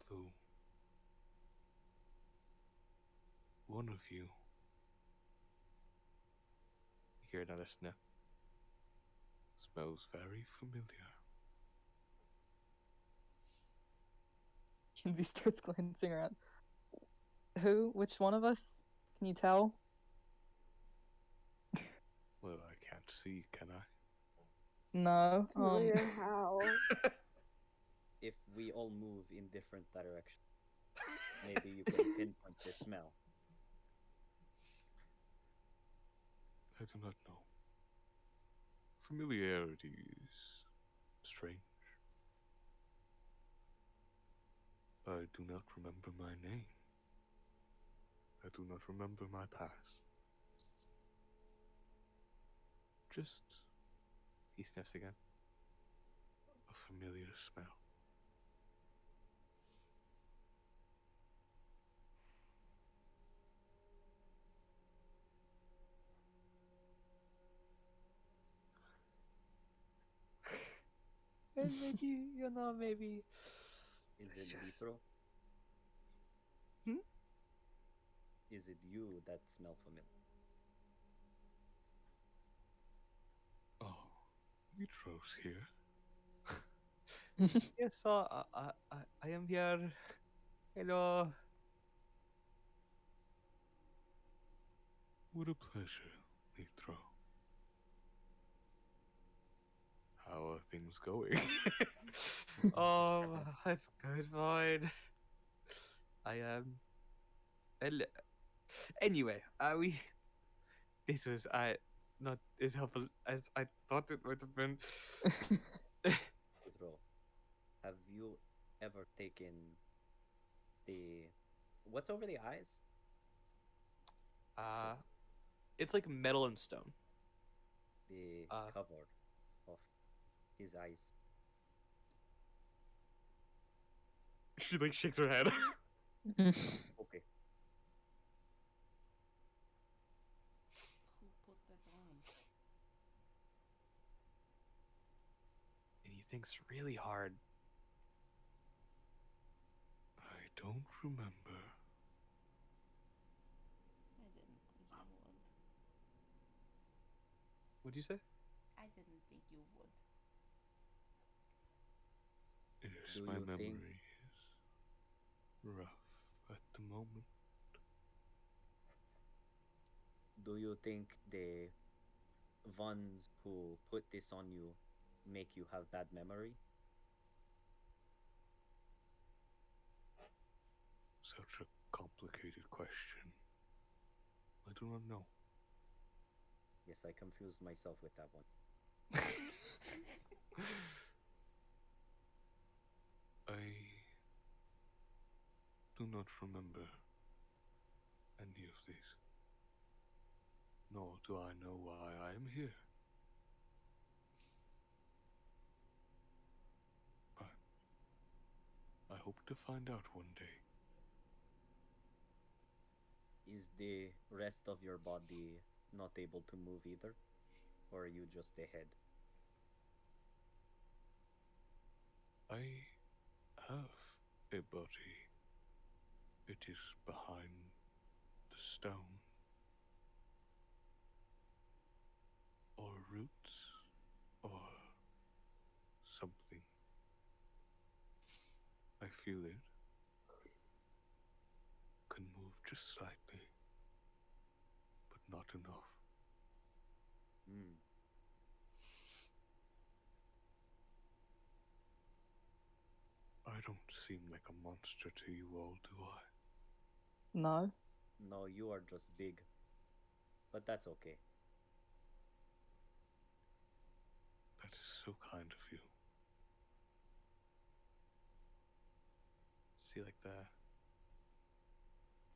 Though one of you, You hear another sniff. smells very familiar. Kinsey starts glancing around. Who? Which one of us? Can you tell? Well, I can't see, can I? No. Familiar how? if we all move in different directions, maybe you can pinpoint the smell. I do not know. Familiarity is strange. I do not remember my name. I do not remember my past. Just He sniffs again. a familiar smell. And maybe, maybe. Is It's it just- Lithro? Hmm? Is it you that smell familiar? Oh, Nitro's here. Yes, I am here. Hello. What a pleasure, Nitro. How are things going? Oh, that's good, fine. I am. Anyway, this was not as helpful as I thought it would have been. Lithro, have you ever taken the what's over the eyes? uh, it's like metal and stone. The Uh. cover of his eyes. She like shakes her head. Okay. Who put that on? And he thinks really hard. I don't remember. I didn't think you would. What'd you say? I didn't think you would. Yes, Do my you think- memory is rough at the moment. Do you think the ones who put this on you make you have bad memory? Such a complicated question. I do not know. Yes, I confused myself with that one. I do not remember any of this. Nor do I know why I am here. But I hope to find out one day. Is the rest of your body not able to move either? Or are you just the head? I have a body. It is behind the stone. Or roots. Or something. I feel it. Can move just slightly. But not enough. Hmm. I don't seem like a monster to you all, do I? No. No, you are just big. But that's okay. That is so kind of you. See like the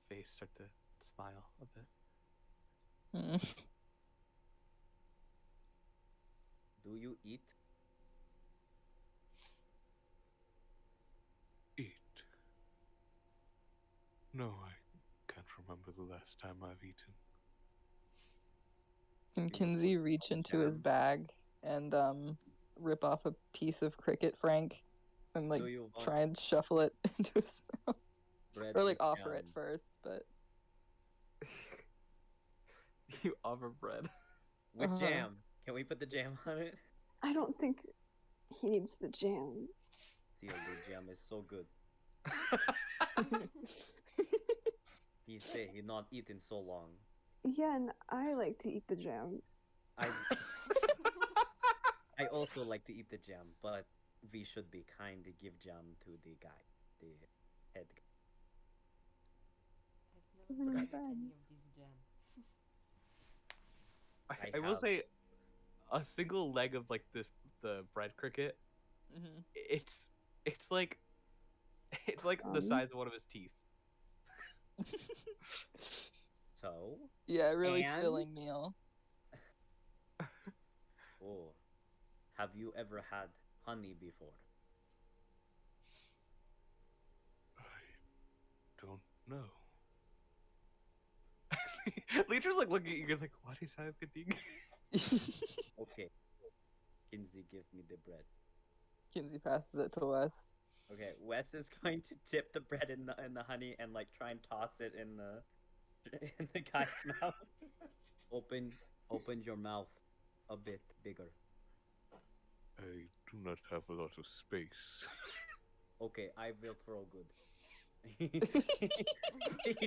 face start to smile a bit. Mm. Do you eat? Eat. No, I can't remember the last time I've eaten. Can you Kinsey put reach some into his jam? bag and rip off a piece of cricket Frank and like Do you want try and shuffle it into his mouth? bread Or like with offer it jam? first, but You offer bread. With Uh-huh. jam. Can we put the jam on it? I don't think he needs the jam. See, the jam is so good. He say he not eaten so long. Yeah, and I like to eat the jam. I I also like to eat the jam, but we should be kind to give jam to the guy, the head guy. I've never my tried God. any of these jam. I will have- say, a single leg of like the bread cricket. Hmm. It's like the Um. size of one of his teeth. So, Yeah, really And- filling meal. oh, have you ever had honey before? I don't know. Leecher's like looking at you guys like, what is happening? Okay. Kinsey, give me the bread. Kinsey passes it to Wes. Okay, Wes is going to dip the bread in the honey and like try and toss it in the guy's mouth. Open your mouth a bit bigger. I do not have a lot of space. Okay, I will throw good. He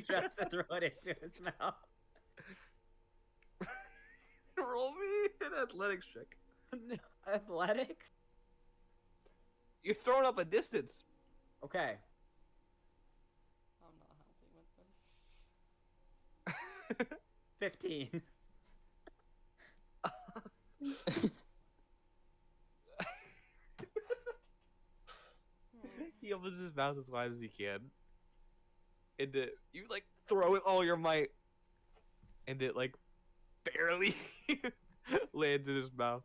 tries to throw it into his mouth. Roll me an athletics check. Athletics? You're throwing up a distance. Okay. I'm not helping with this. 15. He opens his mouth as wide as he can. And you like throw it all your might. And it like barely lands in his mouth.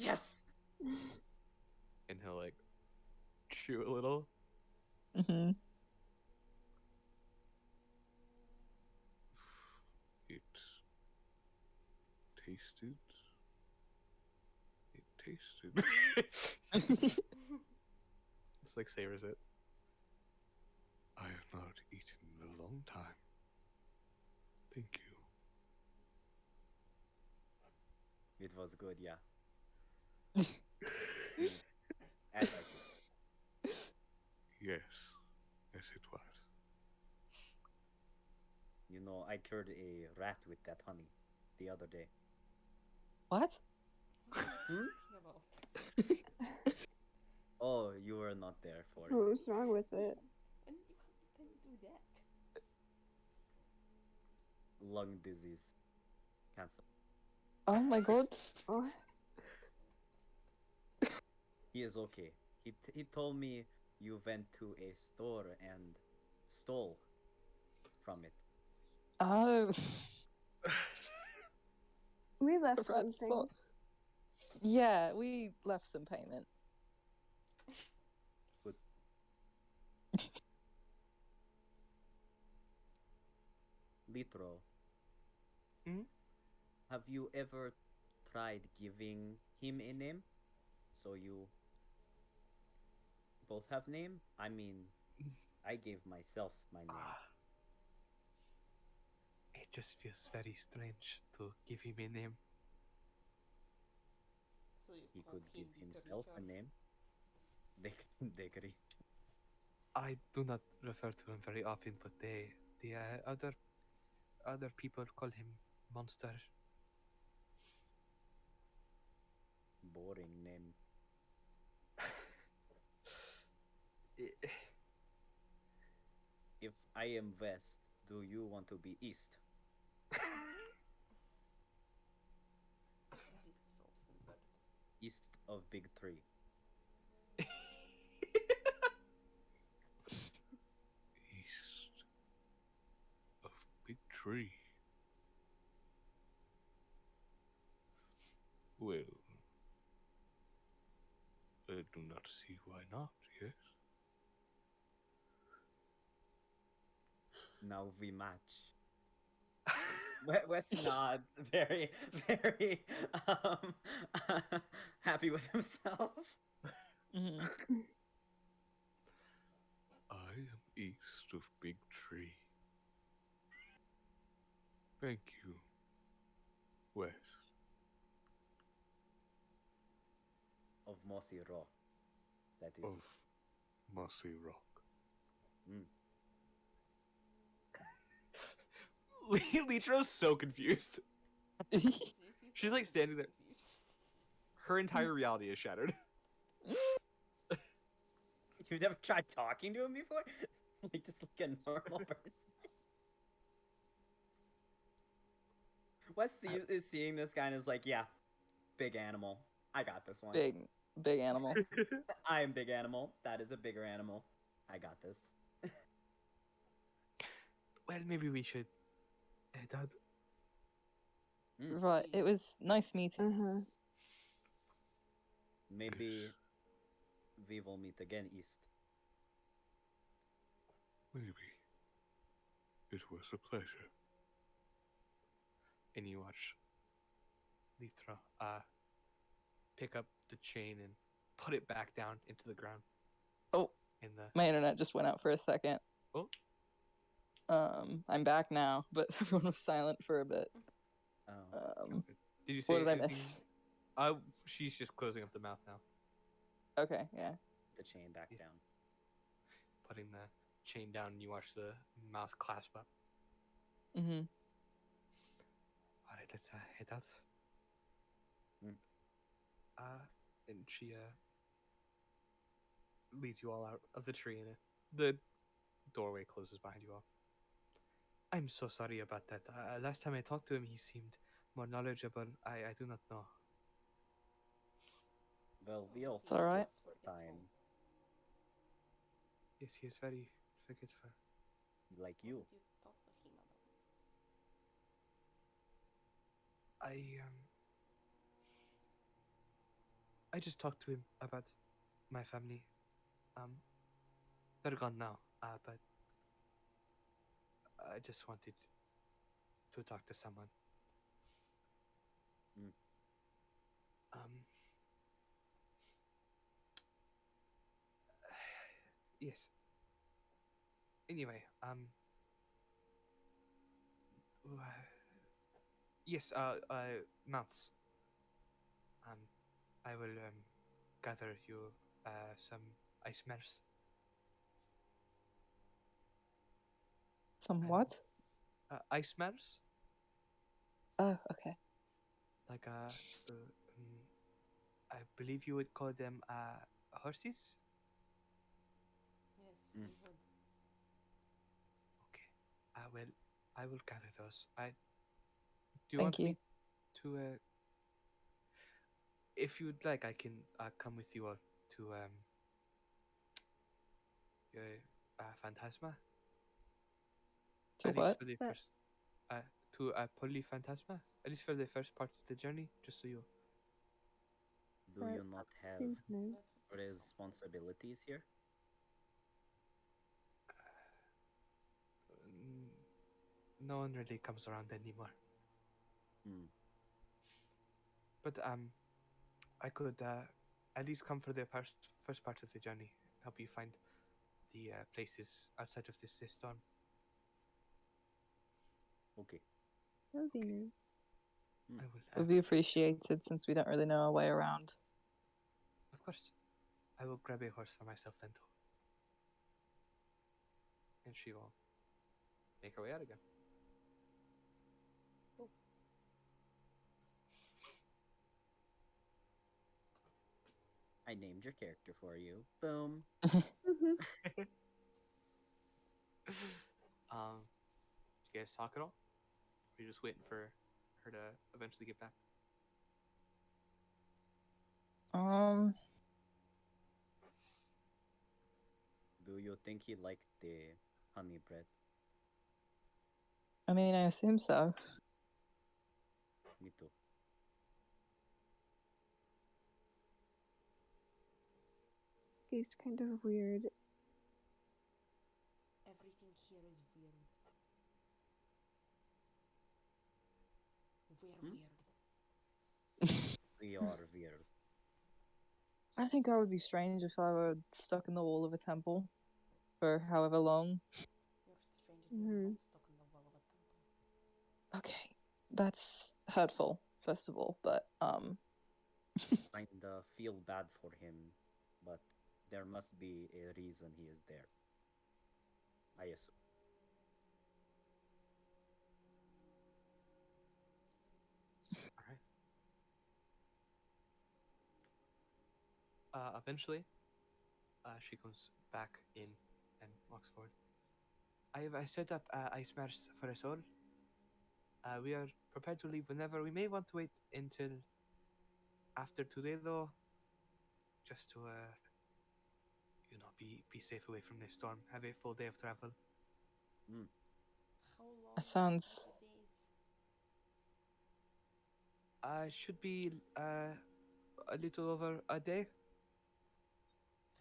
Yes. And he'll like chew a little. Hmm. It tasted. It tasted. Just like savors it. I have not eaten in a long time. Thank you. It was good, yeah. As I do. Yes. Yes, it was. You know, I cured a rat with that honey the other day. What? What are you talking about? Oh, you were not there for it. What was wrong with it? When you do that? Lung disease. Cancer. Oh my god. Oh, He is okay. He told me you went to a store and stole from it. Oh. we left some Rat sauce. things. Yeah, we left some payment. Litro. Mhm. Have you ever tried giving him a name? So you both have name? I mean, I gave myself my name. It just feels very strange to give him a name. So you He called could give him himself a Richard? name. Dekari. I do not refer to him very often, but the other people call him Monster. Boring name. If I am west, do you want to be east? Very self-centered. East of Big Three. East of Big Tree. Well, I do not see why not, yes? Now we match. Wes nods, very, very happy with himself. Mhm. I am east of Big Tree. Thank you, West. Of Mossy Rock. That is Of Mossy Rock. Litro's so confused. Seriously, She's, like, so standing there. confused. Her entire reality is shattered. You've never tried talking to him before? Like just like a normal person. Wes is seeing this guy and is like, yeah, big animal. I got this one. Big animal. I am big animal. That is a bigger animal. I got this. Well, maybe we should head out. Right. It was nice meeting. Uh-huh. Maybe Yes. we will meet again, East. Maybe. It was a pleasure. And you watch Litra pick up the chain and put it back down into the ground. Oh, In the my internet just went out for a second. Oh. I'm back now, but everyone was silent for a bit. Oh. Did you say What did I anything? miss? She's just closing up the mouth now, Okay, yeah. The chain back Yeah. down. putting the chain down, and you watch the mouth clasp up. Mm-hmm. All right, let's head out. Mm. And she leads you all out of the tree, and the doorway closes behind you all. I'm so sorry about that. Last time I talked to him, he seemed more knowledgeable. I do not know. Well, we all It's alright. time Yes, he is very forgetful. like you. I just talked to him about my family. They're gone now. But I just wanted to talk to someone. Mm. Yes. Anyway, yes, mounts. I will gather you some ice mares. Some And- what? Ice mares, Oh, okay. like I believe you would call them horses. Yes, Mm. we would. Okay. Well, I will gather those. Do you want Thank you. me to? If you'd like, I can come with you all to Phantasma. To At least what? for the That- first. To Polyphantasma. At least for the first part of the journey, just so you. Do That you not have Seems nice. responsibilities here? No one really comes around anymore. Hmm. But I could at least come for the first part of the journey, help you find the places outside of this storm. Okay. That would be nice. I will. It would be appreciated since we don't really know our way around. Of course, I will grab a horse for myself then too. And she will make her way out again. I named your character for you. Boom. You guys talk at all? Or are you just waiting for her to eventually get back? Do you think he liked the honey bread? I mean, I assume so. Me too. He's kind of weird. Everything here is weird. We're Hmm? weird. We are weird. I think I would be strange if I were stuck in the wall of a temple for however long. You're strange and you're not stuck in the wall of a temple. Okay, that's hurtful, first of all, but Kinda feel bad for him, but there must be a reason he is there. I assume. Eventually, She comes back in and walks forward. I set up ice mares for us all. We are prepared to leave whenever. We may want to wait until after today, though, just to be safe away from this storm. Have a full day of travel. How long That are sounds. the days? Should be a little over a day.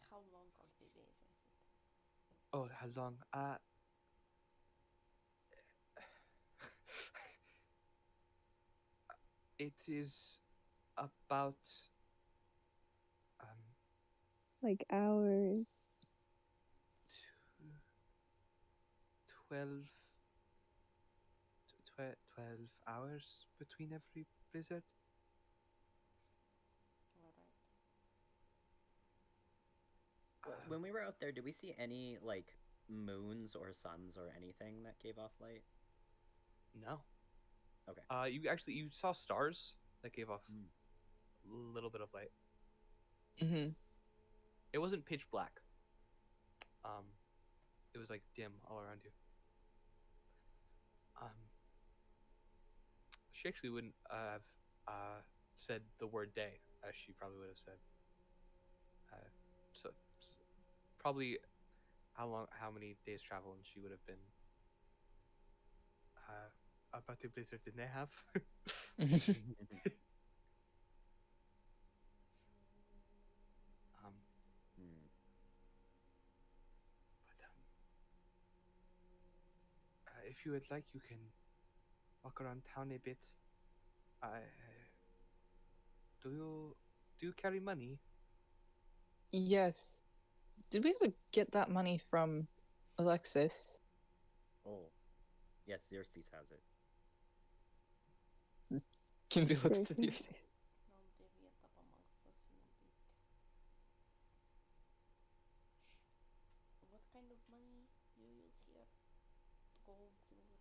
How long are the days? I said. Oh, how long? It is about um Like hours. 12, 12 hours between every blizzard. Alright. When we were out there, did we see any like moons or suns or anything that gave off light? No. Okay. You saw stars that gave off Mm. a little bit of light. Hmm. It wasn't pitch black. It was like dim all around you. She actually wouldn't have said the word day as she probably would have said. So probably how many days travel, and she would have been about the blizzard didn't they have? um, Hmm. but if you would like, you can walk around town a bit. Do you carry money? Yes. Did we ever get that money from Alexis? Oh, yes, Xerxes has it. Kinsey looks to Seriously? Xerxes. Now divvy it up amongst us in a bit. What kind of money do you use here? Gold, silver,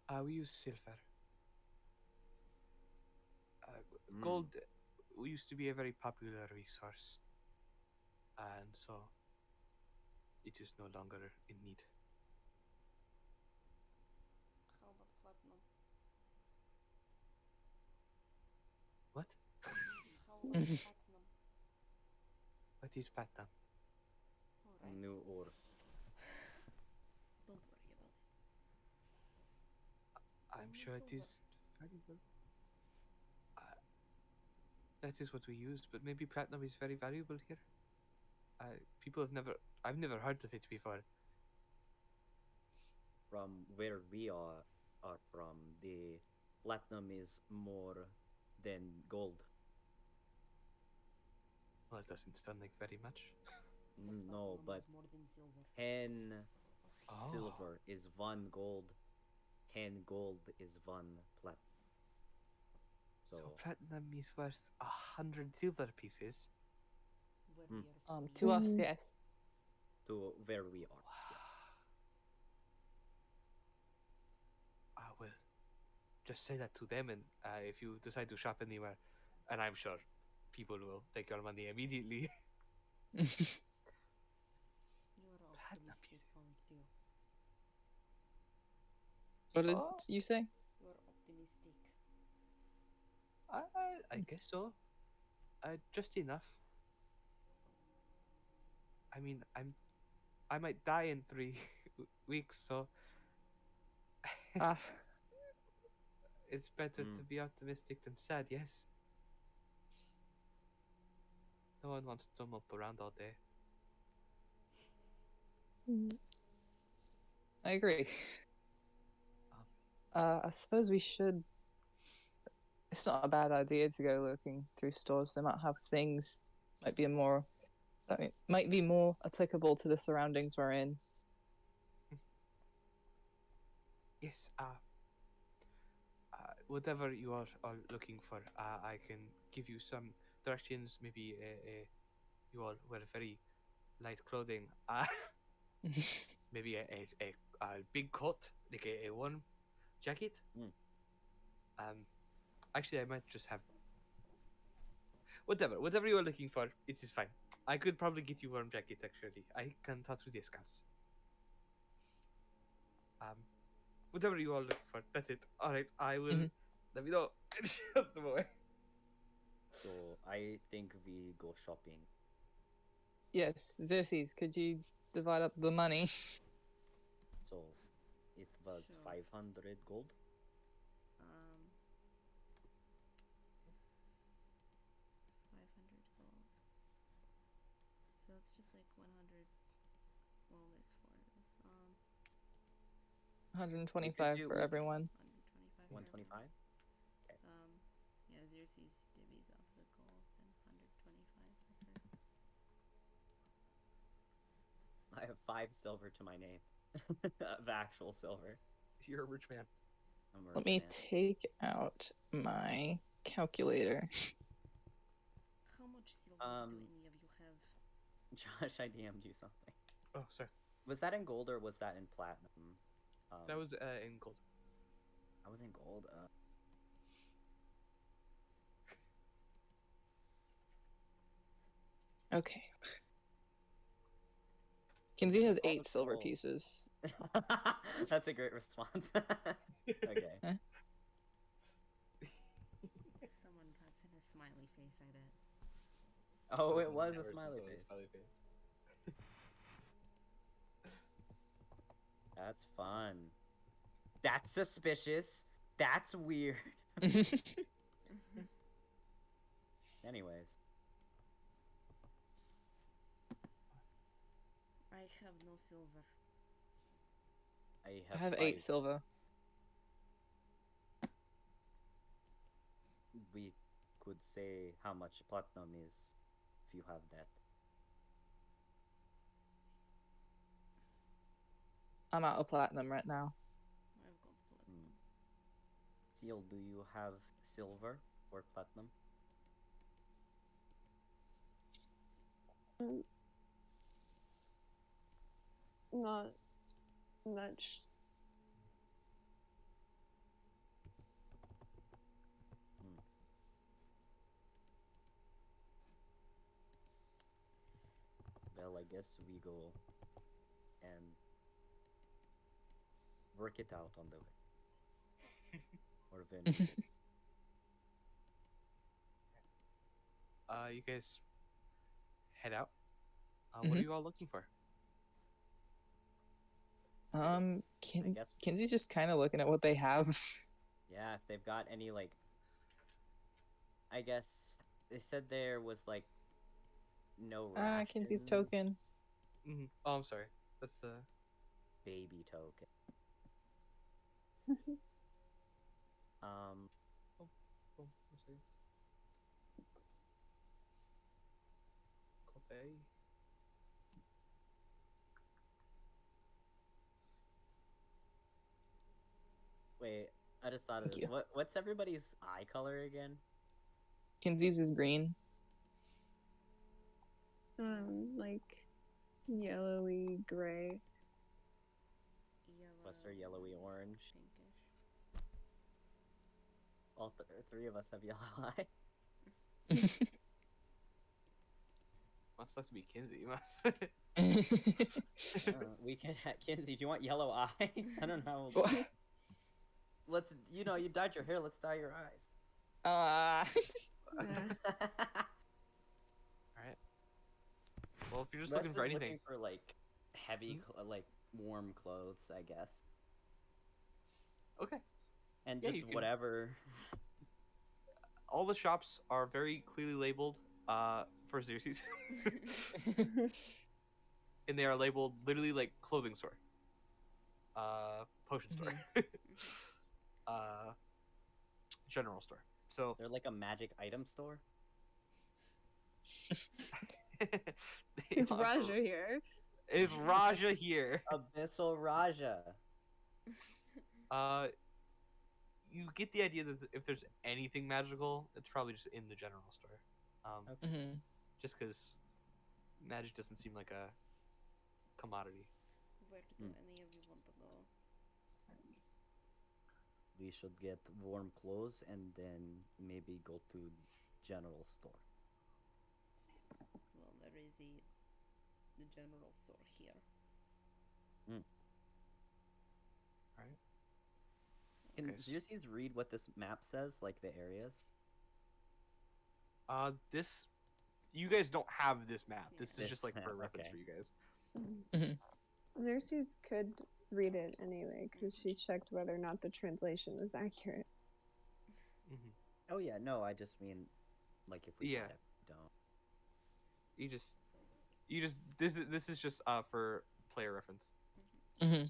copper? We use silver. Mm. Gold used to be a very popular resource, and so it is no longer in need. How about platinum? What? How about platinum? What is platinum? Alright. New ore. Don't worry about it. I'm Only sure it silver. is valuable. That is what we use, but maybe platinum is very valuable here. I've never heard of it before. From where we are from, the platinum is more than gold. Well, it doesn't sound like very much. No, Platinum but is more than silver. 10 Oh. silver is 1 gold. 10 gold is 1 platinum. So So, platinum is worth 100 silver pieces. Where Hmm. we are free. To us, Mhm. yes. to where we are, yes. I will just say that to them, and if you decide to shop anywhere, and I'm sure people will take your money immediately. You're Platinum optimistic, pieces. aren't you? What did Oh. you say? You're optimistic. I guess so. Just enough. I mean, I might die in 3 weeks, so Ah, it's better Mm. to be optimistic than sad. Yes. No one wants to mope around all day. I agree. I suppose we should. It's not a bad idea to go looking through stores. They might have things. Might be might be more applicable to the surroundings we're in. Yes. Whatever you are looking for, I can give you some directions. Maybe you all wear very light clothing. Maybe a big coat, like a warm jacket. Mm. Actually, I might just have whatever you are looking for. It is fine. I could probably get you warm jacket actually. I can talk to discounts. Whatever you are looking for, that's it. All right, I will. Mhm. Let me know. Just a moment. So I think we go shopping. Yes, Xerxes, could you divide up the money? So it was Sure. 500 gold. Um, 500 gold. So it's just like 100. Well, there's 4 of us. 125 do- for we- everyone. 125. for 125. everyone. Yeah, Xerxes divvies off the gold, then 125 for first. I have 5 silver to my name. Of actual silver. You're a rich man. I'm a Let rich me man. take out my calculator. How much silver do any of you have? Josh, I DM'd you something. Oh, sorry. Was that in gold or was that in platinum? That was in gold. I was in gold. Okay. Kinsey has All 8 the silver gold. pieces. That's a great response. Okay. Someone got sent a smiley face, I bet. Oh, it was a Never smiley sent face. Smiley face. That's fun. That's suspicious. That's weird. Anyways, I have no silver. I I have have 8 5. silver. We could say how much platinum is if you have that. I'm out of platinum right now. I've got platinum. Seal, do you have silver or platinum? Not much. Well, I guess we go and work it out on the way. Or when You guys head out. What are Mhm. you all looking for? Um, I guess, Kinsey's just kind of looking at what they have. yeah, if they've got any, like, I guess they said there was, like, no Kinsey's rations. token. Oh, I'm sorry. That's the. Baby token. Oh, I'm sorry. Copy. Wait, I just thought of Thank this. you. What's everybody's eye color again? Kinsey's is green. Like yellowy gray. Yellow. What's our yellowy orange? Pinkish. All 3 of us have yellow eye. Must have to be Kinsey. Must. We can Kinsey, do you want yellow eyes? I don't know. What? Let's, you dyed your hair, let's dye your eyes. Yeah. Alright. Well, if you're just Russ looking is for anything. looking for, like, heavy, like, warm clothes, I guess. Okay. And Yeah, just you can- whatever. All the shops are very clearly labeled for Xerxes. And they are labeled literally like clothing store. Potion store. General store. So They're like a magic item store. It's Raja here. Is Raja here? Abyssal Raja. You get the idea that if there's anything magical, it's probably just in the general store. Okay. Mhm. Just because magic doesn't seem like a commodity. Where do any of you want to go? We should get warm clothes and then maybe go to general store. Well, there is visit the general store here. Right. Can Okay, Xerxes read what this map says, like the areas? This, you guys don't have this map. This is This just like for map, reference okay. for you guys. Xerxes could read it anyway because she checked whether or not the translation was accurate. Mm-hmm. Oh yeah, no, I just mean, like if we Yeah. got it, we don't. You just this is just for player reference. Mhm.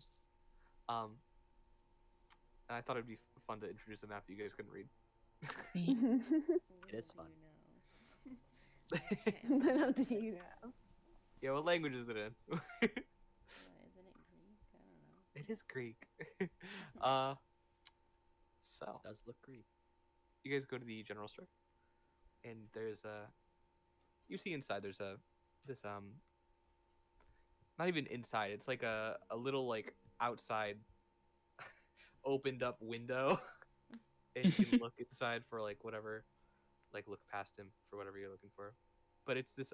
And I thought it'd be fun to introduce a map that you guys couldn't read. It is Little fun. do you know. Little do you know. Yeah, what language is it in? Isn't it Greek? I don't know. It is Greek. So It does look Greek. you guys go to the general store, and there's you see inside there's this not even inside, it's like a little like outside opened up window, and you can look inside for like whatever, like look past him for whatever you're looking for. But it's this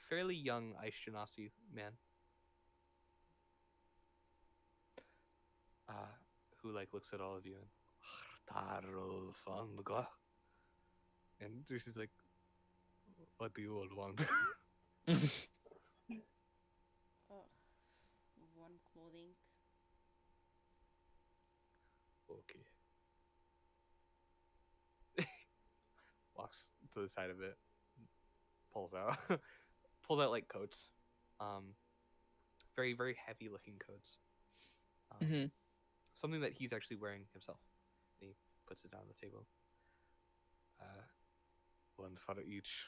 fairly young Ice Genasi man, who like looks at all of you and she's like, "What do you all want?" Ugh. Warm clothing. Okay. Walks to the side of it, pulls out pulls out like coats, very very heavy looking coats, Mhm. something that he's actually wearing himself, and he puts it down on the table. One for each.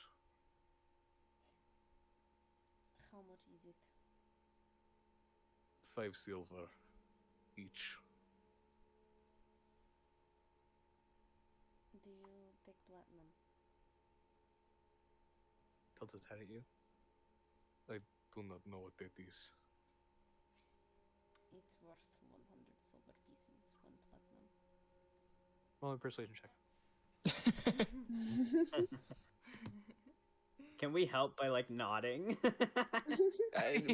How much is it? 5 silver each. Do you take platinum? Tilts his head at you. I do not know what that is. It's worth 100 silver pieces, one platinum. Roll a persuasion check. Can we help by like nodding?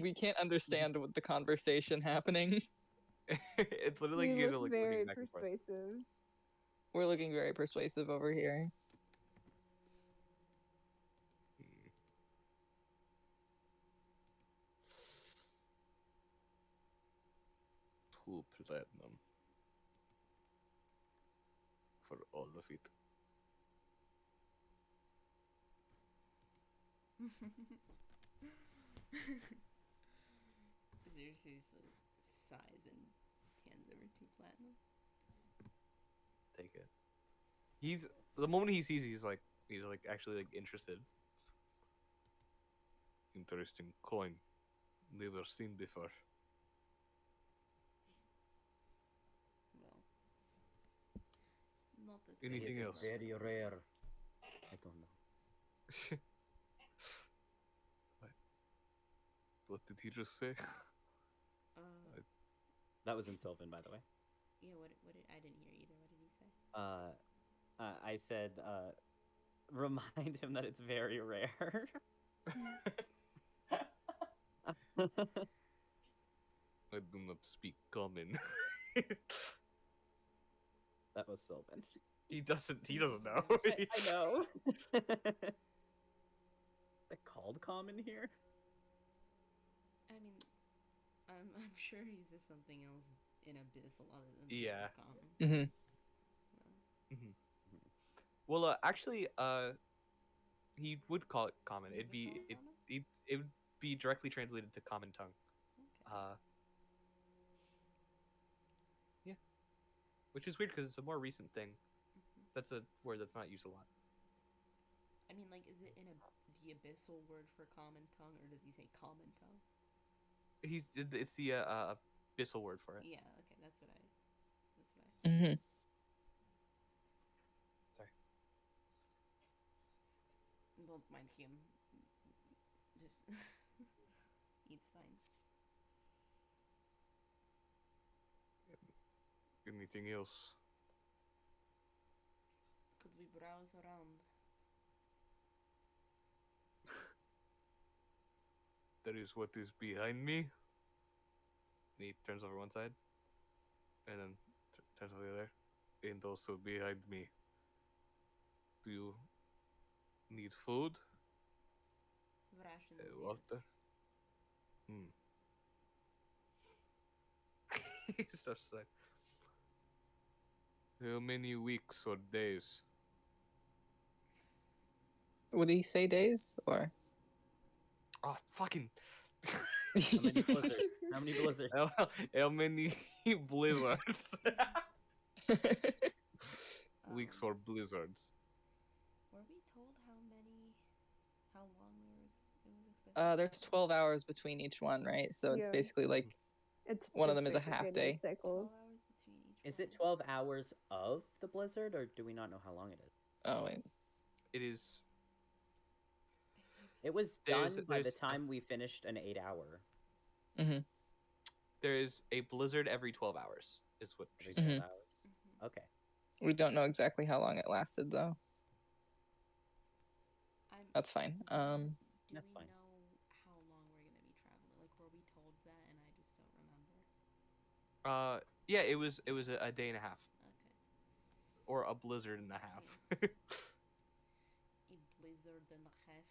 We can't understand what the conversation happening. It's literally We you guys are look like very looking back and forth. persuasive. We're looking very persuasive over here. Two platinum. For all of it. Xerxes sighs and hands over 2 platinum. Take it. He's the moment he sees you, he's like actually like interested. Interesting coin. Never seen before. Well, not that Anything It is else? very rare. I don't know. What did he just say? That was in Sylvan, by the way. Yeah. What did I didn't hear either. What did he say? I said, remind him that it's very rare. I do not speak common. That was Sylvan. He doesn't know. I know. They called common here? I mean, I'm sure he says something else in abyssal other than Yeah. common. Mhm. Well, actually, he would call it common. He It'd would be call it common? it would be directly translated to common tongue. Okay. Yeah, which is weird because it's a more recent thing. Mhm. That's a word that's not used a lot. I mean, like, is it in the abyssal word for common tongue, or does he say common tongue? It's the abyssal word for it. Yeah. Okay. That's what I. Mhm. Sorry. Don't mind him. Just. It's fine. Anything else? Could we browse around? There is what is behind me. And he turns over one side, and then turns over the other, and also behind me. Do you need food? Rations, Water? yes. He starts to say, how many weeks or days? Would he say days or? Oh, fucking. How many blizzards? How many blizzards? How many blizzards? Weeks or blizzards? Were we told how long it was expected? There's 12 hours between each one, right? So it's Yeah. basically like It's one of them it's is a half basically day. night cycle. 12 hours between each Is one. it 12 hours of the blizzard, or do we not know how long it is? Oh wait. It is. It was There's- done by the there's- time we finished an 8-hour. Mhm. There is a blizzard every 12 hours, is what she Every said. 12 Mhm. hours. Mhm. Okay. We don't know exactly how long it lasted though. That's fine. Do That's we fine. know how long we're gonna be traveling? Like, were we told that and I just don't remember? Yeah, it was a day and a half, Okay. or a blizzard and a half. A blizzard and a half.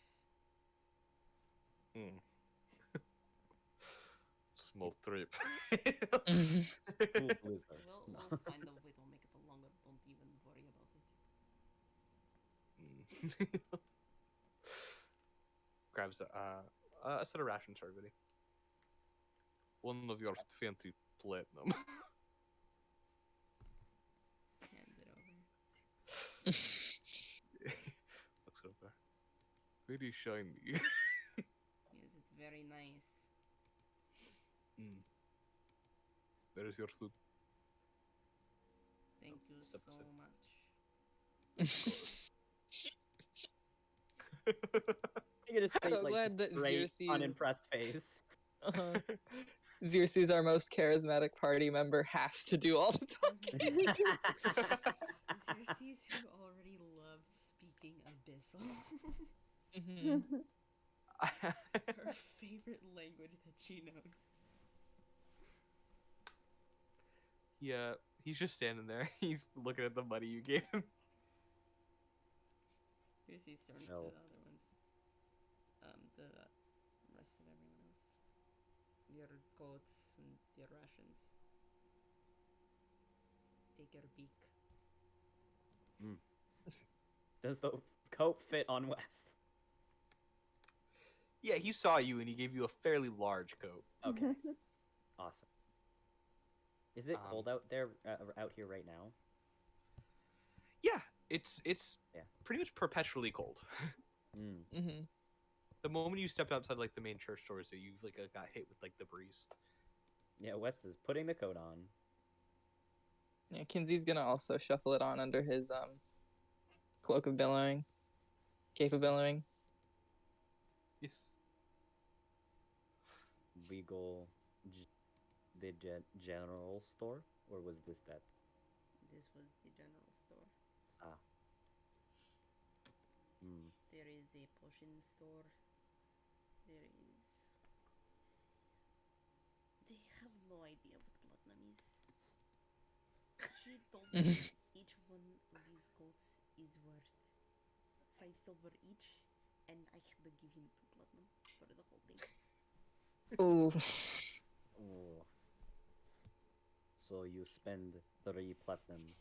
Small trip. Cool blizzard. No. We'll find a way to make it longer. Don't even worry about it. Grabs a set of rations for everybody. One of your fancy platinum. Hands it over. Looks over. Very shiny. Yes, it's very nice. Where is your food? Thank you Step so aside. much. You're gonna say So like glad that straight, Xerxes- unimpressed face. Xerxes, our most charismatic party member, has to do all the talking. Xerxes, who already loves speaking abyssal. Mhm. Her favorite language that she knows. Yeah, he's just standing there. He's looking at the money you gave him. Xerxes turns No. to the other ones. The rest of everyone else. Your coats and your rations. Take your beak. Does the coat fit on West? Yeah, he saw you and he gave you a fairly large coat. Okay. Awesome. Is it Um, cold out there, out here right now? Yeah, it's Yeah. pretty much perpetually cold. Mm. Mhm. The moment you stepped outside like the main church doors, you like got hit with like the breeze. Yeah, West is putting the coat on. Yeah, Kinsey's gonna also shuffle it on under his cloak of billowing, cape of billowing. Yes. We go the general store, or was this that? This was the general store. Mm. There is a potion store. There is. They have no idea what platinum is. She told me each one of these goats is worth 5 silver each, and I had to give him 2 platinum for the whole thing. Ooh. Oh. So you spend 3 platinum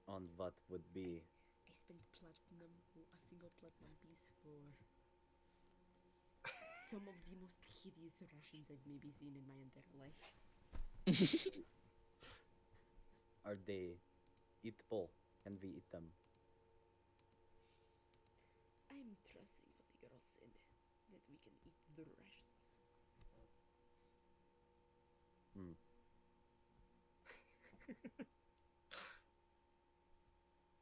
on what would be I spent platinum, a single platinum piece for some of the most hideous rations I've maybe seen in my entire life. Are they eatable? Can we eat them? I'm trusting what the girl said, that we can eat the rations. Hmm.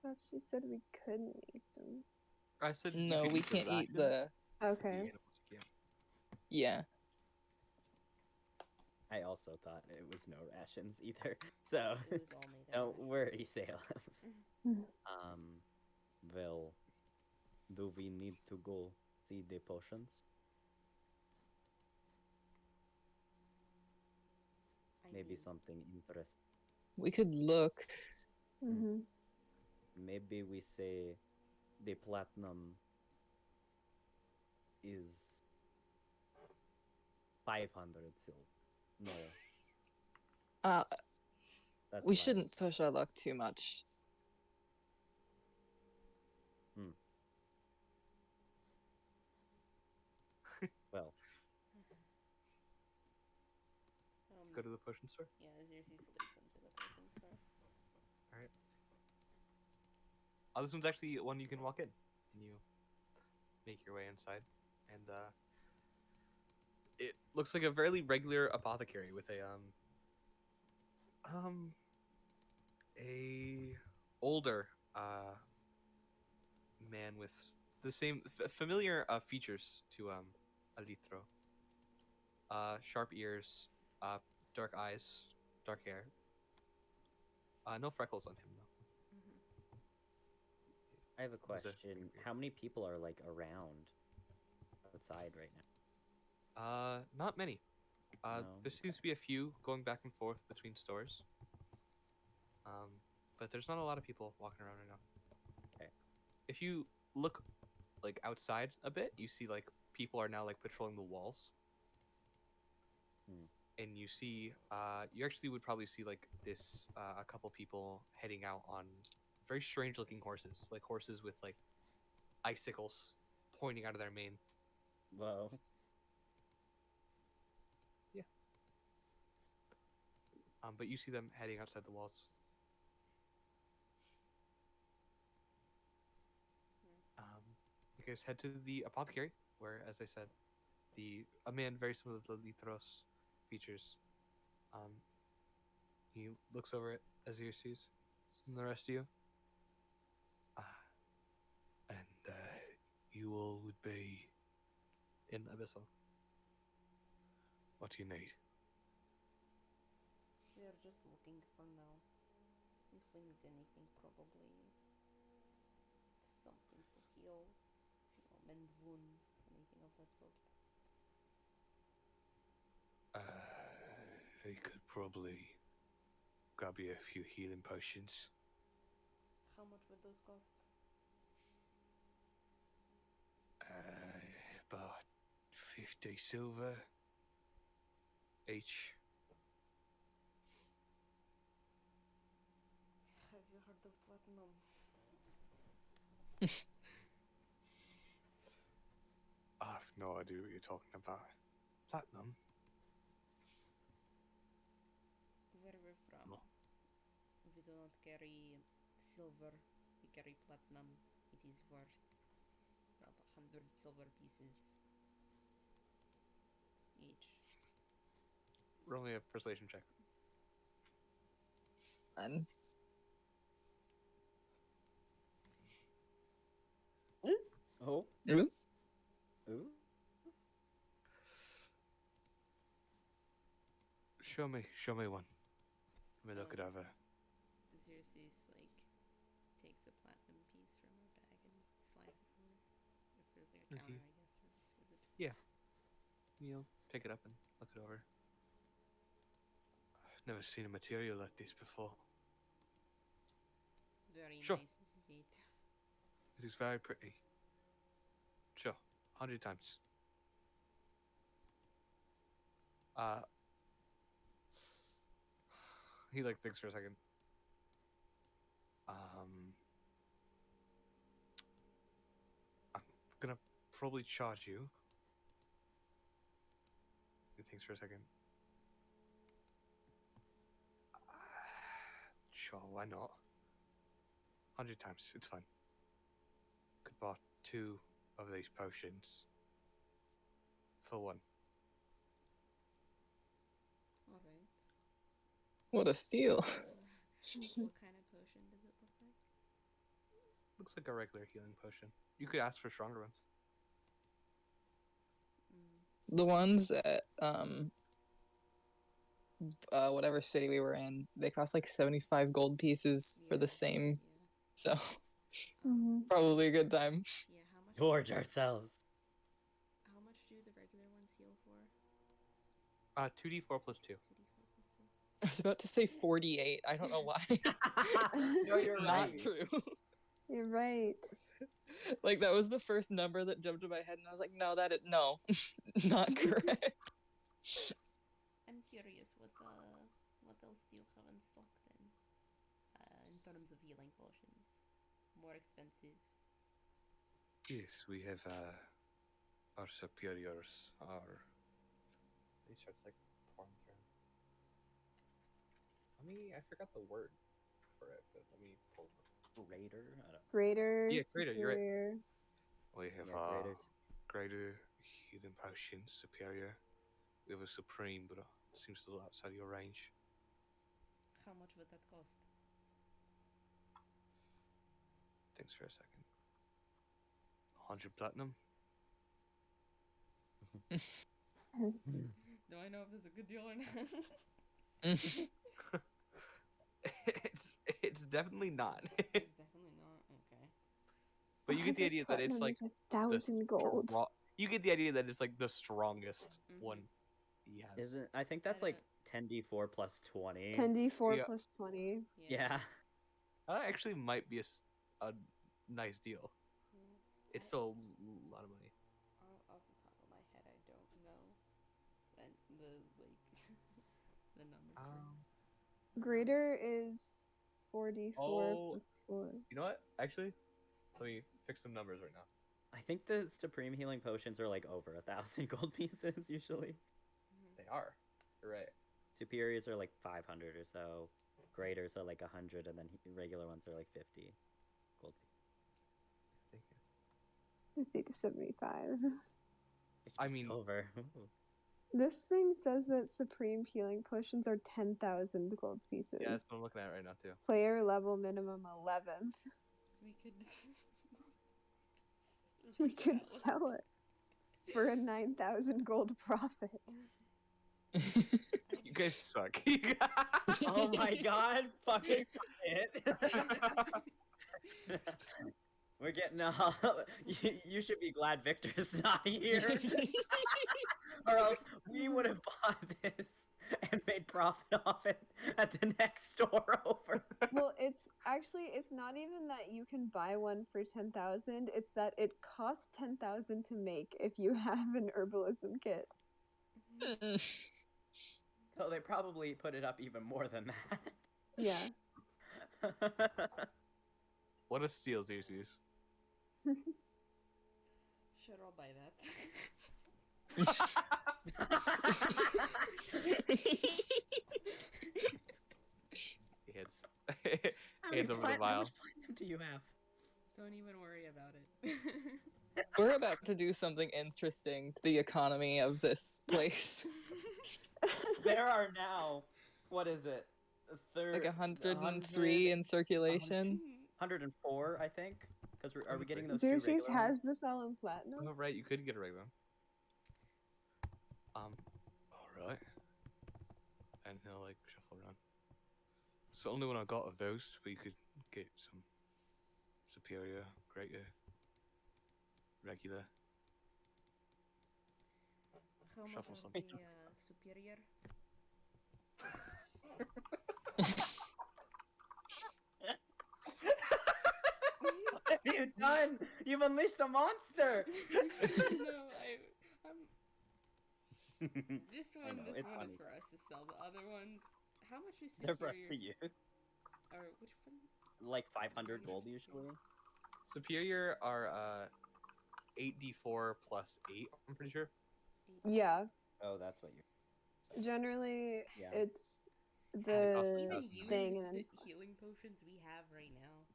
Thought she said we couldn't eat them. I said you No, could we eat the can't eat rations, the. but the Okay. animals you can't. Yeah. I also thought it was no rations either. So It was all made don't out of worry, Salem. Mhm. Well, do we need to go see the potions? Maybe something interesting. We could look. Mm-hmm. Maybe we say the platinum is 500 silver. No, Uh, that's we lying. shouldn't push our luck too much. Well, Go to the potion store. Yeah, Xerxes leads them to the potion store. All right. Oh, this one's actually one you can walk in, and you make your way inside, and it looks like a fairly regular apothecary with a older man with the same familiar features to Alitro. Sharp ears, dark eyes, dark hair. No freckles on him though. I have a was a question. pretty weird- How many people are like around outside right now? Not many. No? There seems to be a few going back and forth between stores. But there's not a lot of people walking around right now. Okay. If you look like outside a bit, you see like people are now like patrolling the walls. Hmm. And you see, you actually would probably see like this, a couple people heading out on very strange looking horses, like horses with like icicles pointing out of their mane. Whoa. But you see them heading outside the walls. You guys head to the apothecary, where, as I said, a man very similar to Litros features. He looks over it as he sees, and the rest of you. And you all would be. In Abyssal. What do you need? We are just looking for now. If we need anything, probably something to heal, mend wounds, anything of that sort. I could probably grab you a few healing potions. How much would those cost? About 50 silver each. Have you heard of platinum? I've no idea what you're talking about. Platinum? Where we're from, No. we do not carry silver, we carry platinum. It is worth around 100 silver pieces each. Roll me a persuasion check. And Oh. Ooh. Ooh. Show me one. Let me look it over. Xerxes takes a platinum piece from her bag and slides it over. If there's like a counter, I guess, or just gives it. Yeah. You'll pick it up and look it over. I've never seen a material like this before. Very Sure. nice indeed. It is very pretty. Sure. 100 times. He like thinks for a second. I'm gonna probably charge you. He thinks for a second. Sure, why not? 100 times, it's fine. Could buy 2 of these potions for 1. Alright. what a steal. What kind of potion does it look like? Looks like a regular healing potion. You could ask for stronger ones. The ones at whatever city we were in, they cost like 75 gold pieces for the same. Yeah. So Mm-hmm. probably a good time. Yeah, how much? Gorge ourselves. How much do the regular ones heal for? 2d4 plus 2. 2d4 plus 2. I was about to say 48. I don't know why. No, you're Not right. true. You're right. Like that was the first number that jumped in my head, and I was like, no, no, not correct. I'm curious, what else do you have in stock then? In terms of healing potions, more expensive. Yes, we have our superiors, our. He starts like pouring through. I forgot the word for it, but let me pull it up. Greater? I don't Greater, Yeah, greater, you're right. superior. We have Yeah, greater. greater healing potions, superior. We have a supreme, but it seems a little outside your range. How much would that cost? Thanks for a second. 100 platinum. Do I know if this is a good deal or not? It's definitely not. It's definitely not. Okay. But you get the 100 idea that it's platinum like is 1,000 gold. You get the idea that it's like the strongest Mhm. one he has. Isn't I think that's like 10d4 plus 20. 10d4 Yeah. plus 20. Yeah. That actually might be a nice deal. Yeah. It's still a lot of money. Off the top of my head, I don't know. And the the numbers. Greater is 4d4 Oh. plus 4. You know what? Actually, let me fix some numbers right now. I think the supreme healing potions are like over 1,000 gold pieces usually. They are. You're right. Superiors are like 500 or so. Greaters are like 100, and then regular ones are like 50 gold pieces. Thank you. 50 to 75. 50 I mean- silver. Ooh. This thing says that supreme healing potions are 10,000 gold pieces. Yeah, that's what I'm looking at right now too. Player level minimum 11th. We could. We could sell it for a 9,000 gold profit. You guys suck. Oh my god, fucking it. We're getting you should be glad Victor's not here. Or else we would have bought this and made profit off it at the next store over. Well, it's not even that you can buy one for 10,000, it's that it costs 10,000 to make if you have an herbalism kit. So they probably put it up even more than Yeah. that. What a steal, Xerxes. Sure, I'll buy that. He hits. How Hands over the how vial. much platinum do you have? Don't even worry about it. We're about to do something interesting to the economy of this place. There are now, what is it? Like 103 in circulation. 104, I think. Because are we getting those Xerxes two regular has ones? the cell in platinum. Oh, right, you could get a regular. All right. And he'll like shuffle around. It's the only one I got of those. We could get some superior, greater, regular. How much Shuffle are some. the superior? What have you done? You've unleashed a monster! No, I'm. This I one, know, this it's one funny. is for us to sell. The other ones, how much is They're for us superior? to use. Or which one? Like 500 gold usually. Superior are 8d4 plus 8, I'm pretty sure. Yeah. Oh, that's what you're... Generally, Yeah. it's cost the Even $1,000. use thing, and the healing potions we have right now.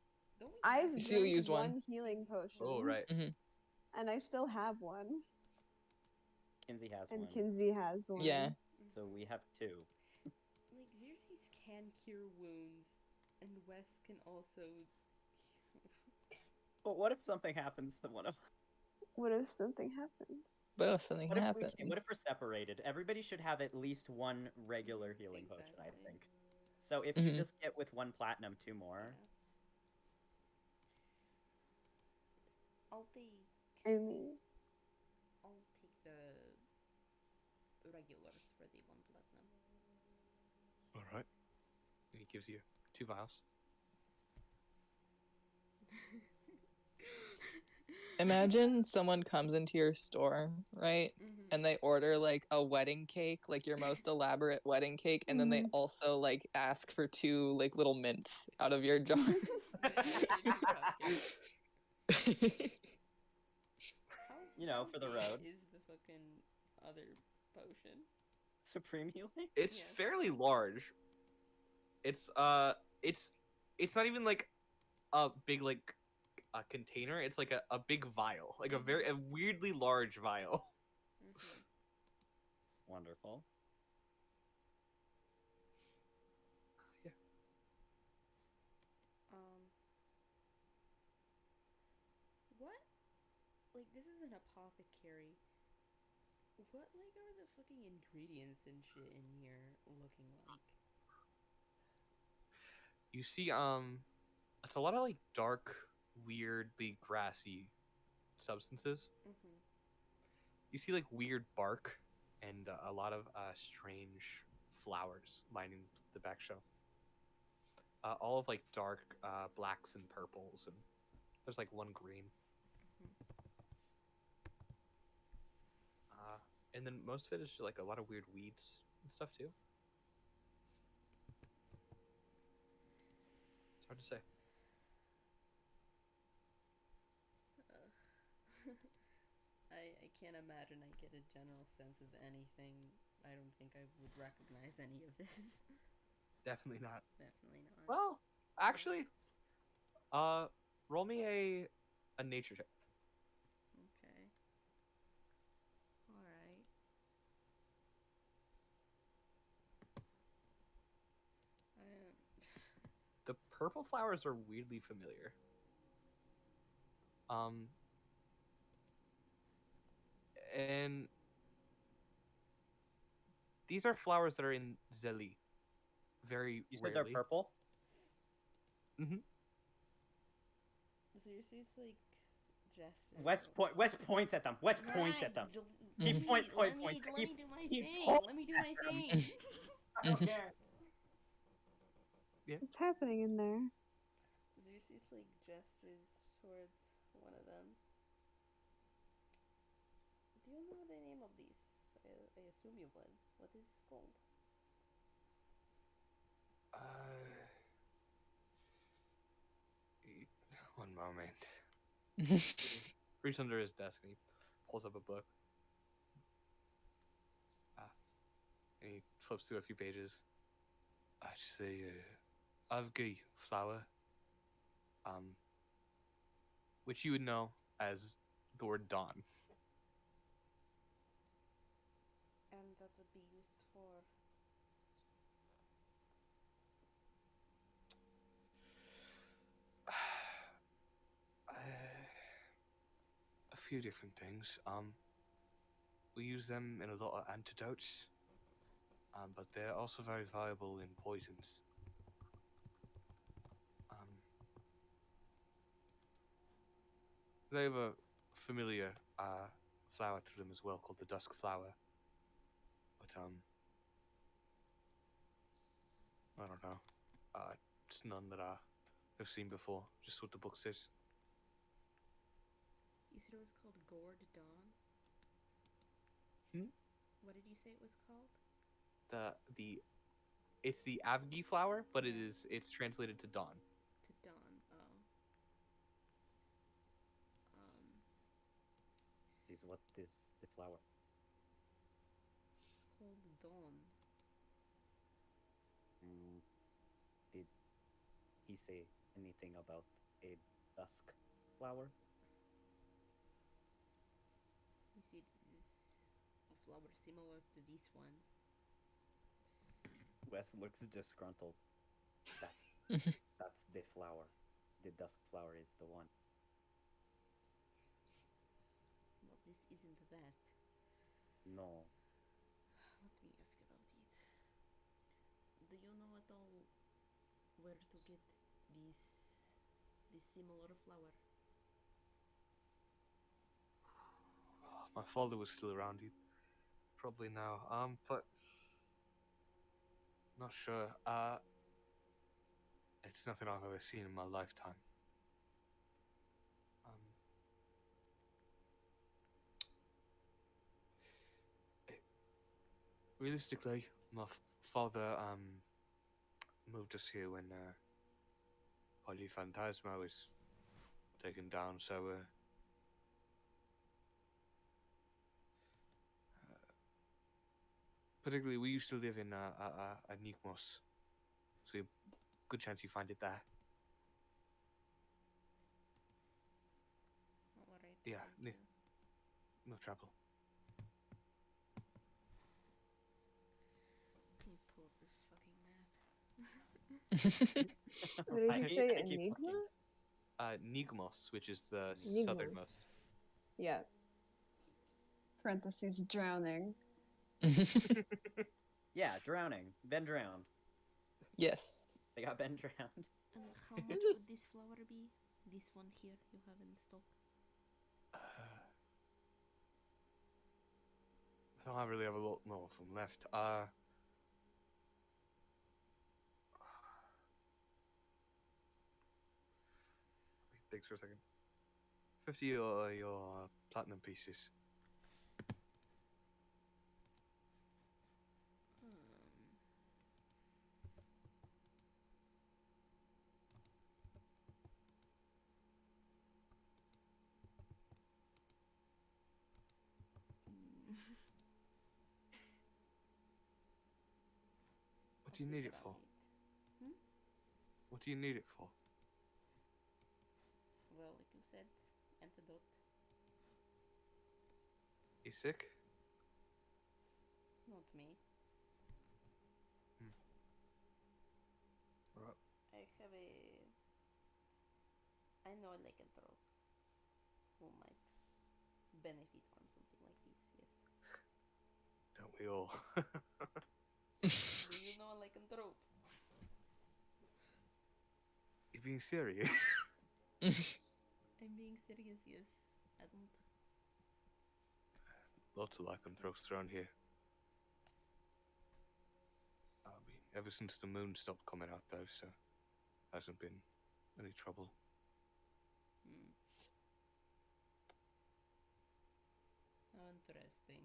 Don't we I've have Seal drank used one. one healing potion. Oh, right. And I still have one. Kinsey has And one. Kinsey has one. Yeah. So we have two. Like, Xerxes can cure wounds, and Wes can also. But what if something happens to one of us? What if something happens? But if something What happens. if we're separated? Everybody should have at least one regular healing potion, I Exactly. think. So if you Mhm. just get with one platinum, two more. Yeah. I'll take I mean, the regulars for the 1 platinum. All right. gives you 2 vials. Imagine someone comes into your store, right? Mhm. And they order like a wedding cake, like your most elaborate wedding cake, and then they Mhm. also like ask for 2 like little mints out of your jar. Miniature cupcakes. How You know, for the big road. is the fucking other potion? Supreme healing? It's Yes. fairly large. It's it's not even like a big like a container. It's like a big vial, like a weirdly large vial. Mhm. Wonderful. Yeah. What? Like, this is an apothecary. What, like, are the fucking ingredients and shit in here looking like? You see, it's a lot of like dark, weirdly grassy substances. Mhm. You see like weird bark and a lot of strange flowers lining the back shelf. All of like dark blacks and purples, and there's like one green. Mhm. And then most of it is just like a lot of weird weeds and stuff too. It's hard to say. I can't imagine I get a general sense of anything. I don't think I would recognize any of this. Definitely not. Definitely not. Well, actually, roll me a nature check. Okay. Alright. The purple flowers are weirdly familiar. And these are flowers that are in Zeli. Very You said they're rarely. purple? Seriously, it's like gesture. West points at them. West points at them. Keep point. Let me do my thing. Let me do my thing. I don't care. What's happening in there? Xerxes like gestures towards one of them. Do you know the name of these? I assume you would. What is it called? One moment. Reaches under his desk and he pulls up a book. And he flips through a few pages. I'd say Avgi flower. Which you would know as the word dawn. And that would be used for. A few different things. We use them in a lot of antidotes. But they're also very valuable in poisons. They have a familiar flower to them as well called the dusk flower. But I don't know. It's none that I've seen before. Just what the book says. You said it was called Gourd Dawn? What did you say it was called? It's the Avgi flower, but Yeah. it's translated to dawn. To dawn. Oh. Is what is the flower? Called dawn. Did he say anything about a dusk flower? You see, it is a flower similar to this one. Wes looks disgruntled. That's the flower. The dusk flower is the one. Well, this isn't that. No. Let me ask about it. Do you know at all where to get this similar flower? If my father was still around, he'd probably know. But not sure. It's nothing I've ever seen in my lifetime. It- Realistically, my father moved us here when Holy Phantasma was taken down, so particularly we used to live in Nikmos, so good chance you find it there. Alright. Yeah, thank ne- you. No trouble. Let me pull up this fucking map. What did I you hate say? that I keep Enigma? looking. Nigmos, which is the Nigmos. southernmost. Yeah. Parentheses drowning. Yeah, drowning. Ben drowned. Yes. They got Ben drowned. And how much would this flower be? This one here you have in stock? I don't really have a lot more from left. Thanks for a second. 50 your platinum pieces. What do you need it for? What do you need it for? Well, like you said, antidote. You sick? Not me. Alright. I know a lycanthrope who might benefit from something like this, yes. Don't we all? Do you know a lycanthrope? You being serious? I'm being serious, yes. I don't. Lots of lycanthropes around here. Ever since the moon stopped coming out though, so hasn't been any trouble. Hmm. How interesting.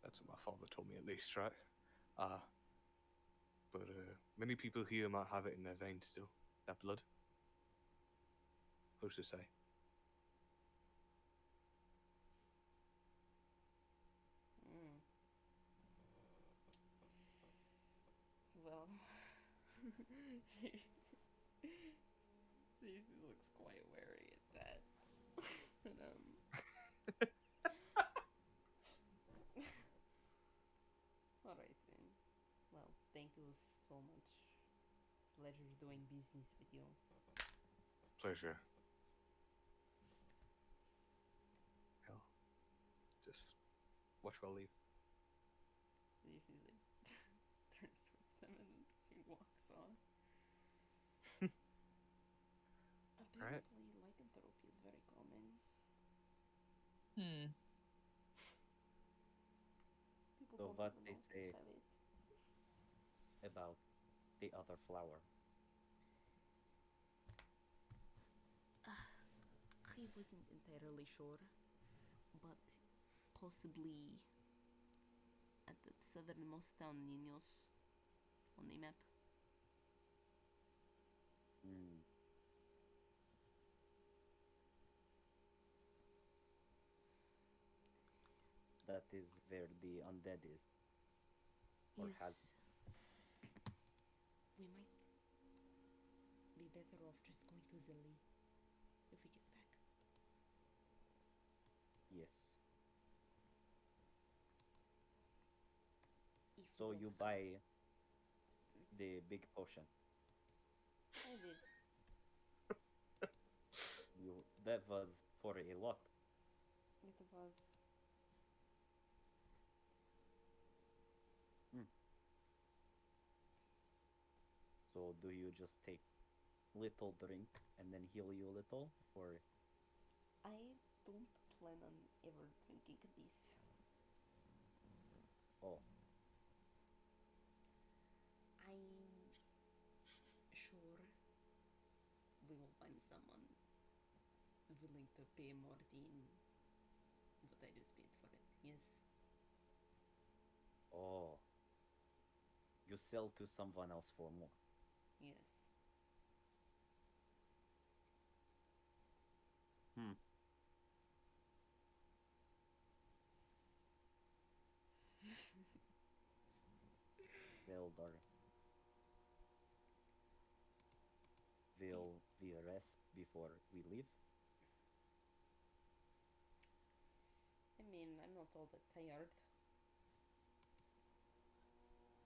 That's what my father told me at least, right? But many people here might have it in their veins still. That blood. Who's to say? Hmm. Well, this looks quite wary at that. But, alright then. Well, thank you so much. Pleasure doing business with you. Pleasure. Hell. Just watch while I leave. This is it. Turns towards them and he walks on. Apparently, lycanthropy is very common. Hmm. People So don't what even they know say have it. about the other flower. He wasn't entirely sure, but possibly at the southernmost town, Ninos, on the map. Hmm. That is where the undead is. Or Yes. has. We might be better off just going to Zilli if we get back. Yes. If So we you don't buy the big potion. I did. That was for a lot. It was. So do you just take little drink and then heal you a little, or I don't plan on ever drinking this. oh, willing to pay more than what I just paid for it. Yes. Oh, you sell to someone else for more. Yes. Hmm. Veldar. Will we rest before we leave? I mean, I'm not all that tired.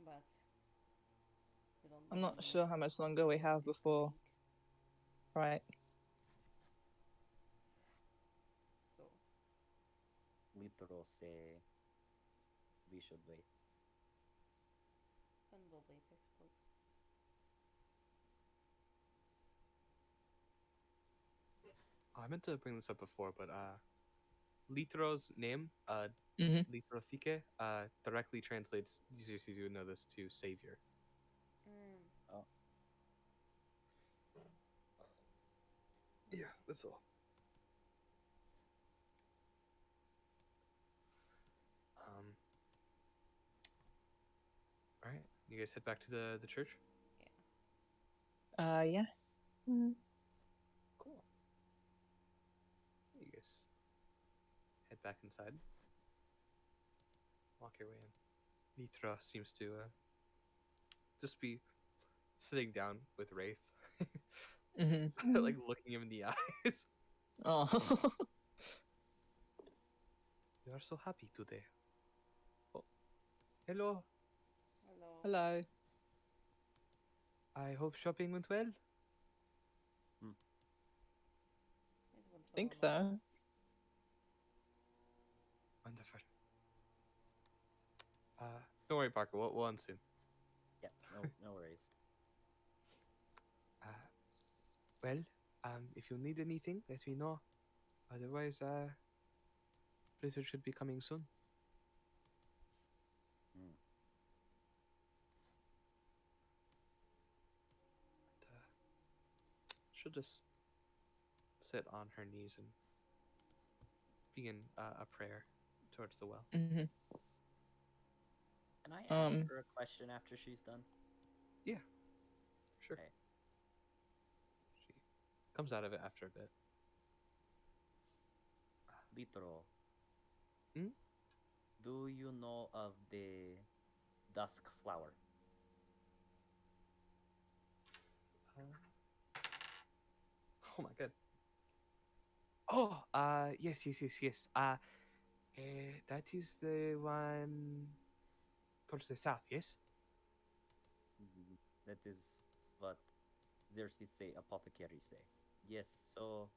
But we don't I'm know not sure how much how longer we difficult have it is to before. make. Right. So, Litro say we should wait. then we'll wait, I suppose. I meant to bring this up before, but Litro's name, Mm-hmm. Litrothike, directly translates, you would know this, to savior. Oh, Yeah, that's all. All right, you guys head back to the church. Yeah. Cool. You guys head back inside. Walk your way in. Nitra seems to just be sitting down with Wraith, Mm-hmm. like looking him in the eyes. Oh. You are so happy today. Oh, hello. Hello. Hello. I hope shopping went well. It went Think well enough. so. Wonderful. Don't worry, Parker. We'll end soon. yeah, no worries. Well, if you need anything, let me know. Otherwise, Blizzard should be coming soon. Hmm. She'll just sit on her knees and begin a prayer towards the well. Mm-hmm. Can I ask Um. her a question after she's done? Sure. Okay. She comes out of it after a bit. Litro. Hmm? Do you know of the dusk flower? Oh my god. Oh, yes. That is the one towards the south, yes? Mhm. That is what Xerxes say, apothecary say. Yes, so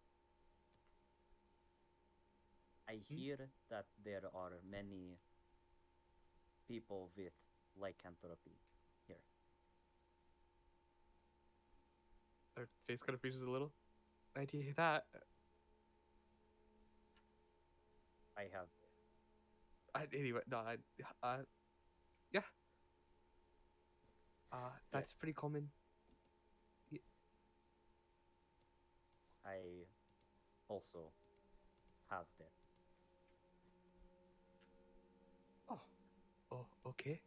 I hear that there are many people with lycanthropy here. Her face kind of freezes a little. Why do you hear that? I have Anyway, no, yeah. That's Yes. pretty common. I also have that. Oh, okay.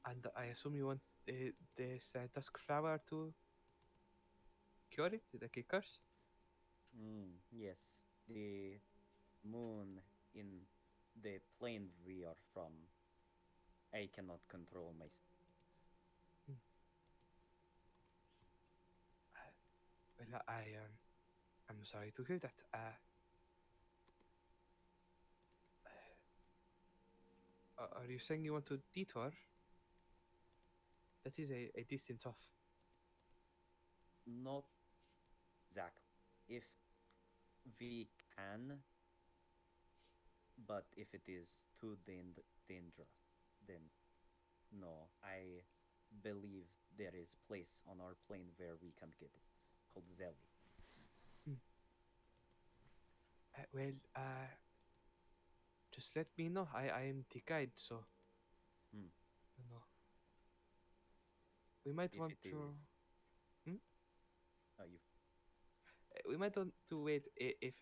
And I assume you want this dusk flower to cure it, like a curse? Yes, the moon in the plane we are from, I cannot control myself. Well, I'm sorry to hear that. Are you saying you want to detour? That is a distance off. Not exactly. If we can, but if it is too dangerous, then no. I believe there is a place on our plane where we can get it, called Zelly. Well, just let me know. I am the guide, so Hmm. you know. We might If want it is, to. you we might want to wait if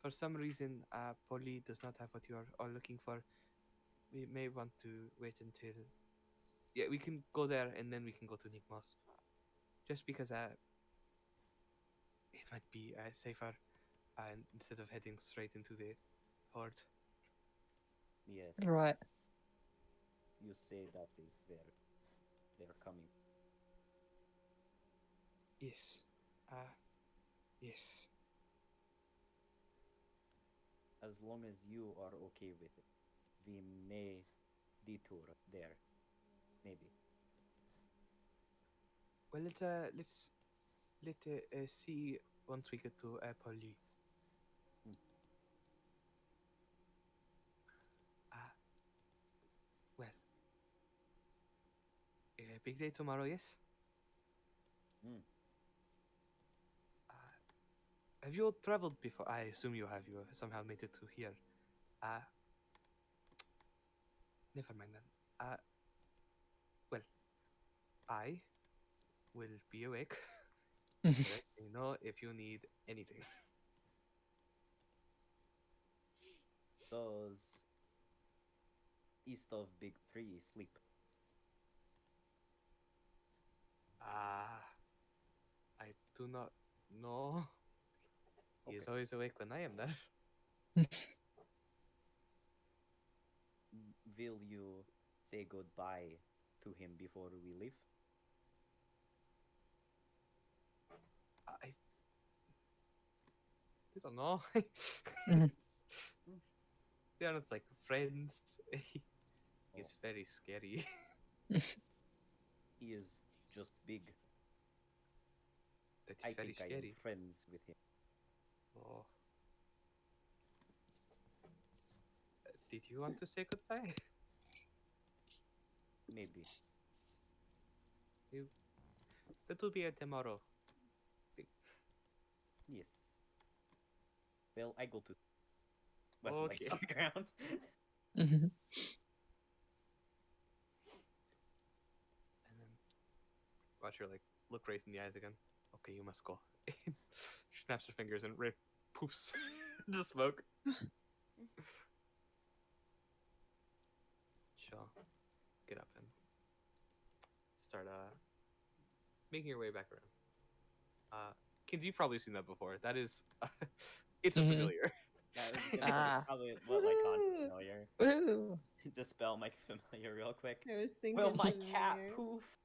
for some reason Polly does not have what you are looking for. We may want to wait until we can go there and then we can go to Nikmos. Just because it might be safer instead of heading straight into the horde. Yes. Right. You say that is they're coming. Yes. Yes. As long as you are okay with it, we may detour there. Maybe. Well, let's see once we get to Polly. Hmm. Well, big day tomorrow, yes? Hmm. Have you all traveled before? I assume you have. You have somehow made it to here. Never mind then. Well, I will be awake. Let me know if you need anything. Does east of Big Tree sleep? I do not know. He is Okay. always awake when I am there. Will you say goodbye to him before we leave? I don't know. Mhm. They are not like friends. Oh, He's very scary. he is just big. That is I very think I am scary. friends with him. Oh. Did you want to say goodbye? Maybe. That will be a tomorrow. Yes. Well, I go to West lights Okay. on the ground. Mhm. And then watch her like look Wraith in the eyes again. Okay, you must go. She snaps her fingers and Wraith poofs into smoke. She'll get up and start making her way back around. Kids, you've probably seen that before. That is, it's a Mhm. familiar. That was gonna say, Ah. probably what like Woo! unfamiliar. Woo. Dispel my familiar real quick. I was thinking Will my cat familiar. poof?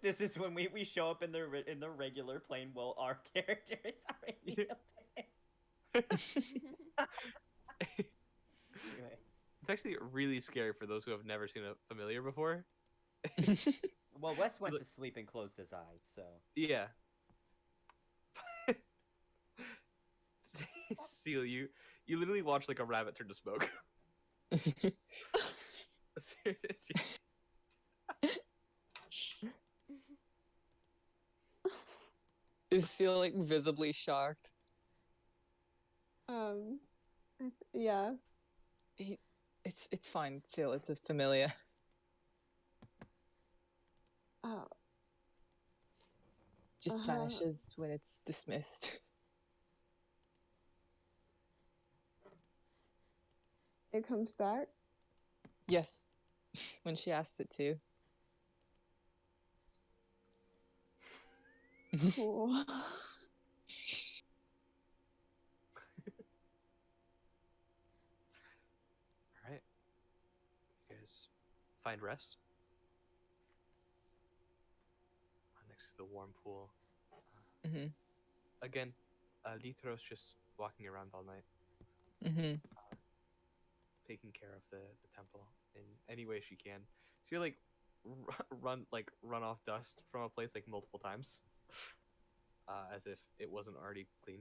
This is when we show up in the regular plane. Well, our character is already up there. Anyway, It's actually really scary for those who have never seen a familiar before. well, Wes went Look- to sleep and closed his eyes, so Yeah. Seal, you literally watch like a rabbit turn to smoke. Seriously. Is Seal like visibly shocked? Yeah. It's fine, Seal. It's a familiar. Oh, Just Uh-huh. vanishes when it's dismissed. it comes back. Yes, when she asks it to. Cool. All right. You guys find rest next to the warm pool. hmm Again, Lithros just walking around all night, hmm taking care of the temple in any way she can. So you're like run off dust from a place like multiple times, as if it wasn't already clean.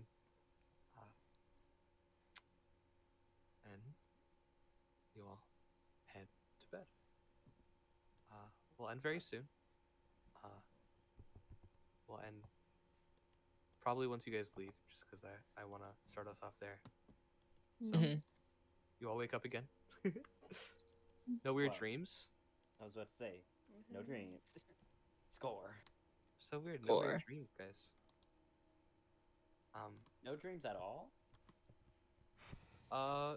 And you all head to bed. We'll end very soon. We'll end probably once you guys leave, just because I want to start us off there. So hmm you all wake up again. No weird Wow. dreams. I was about to say, no dreams. Score. So weird. No Four. dreams, guys. No dreams at all?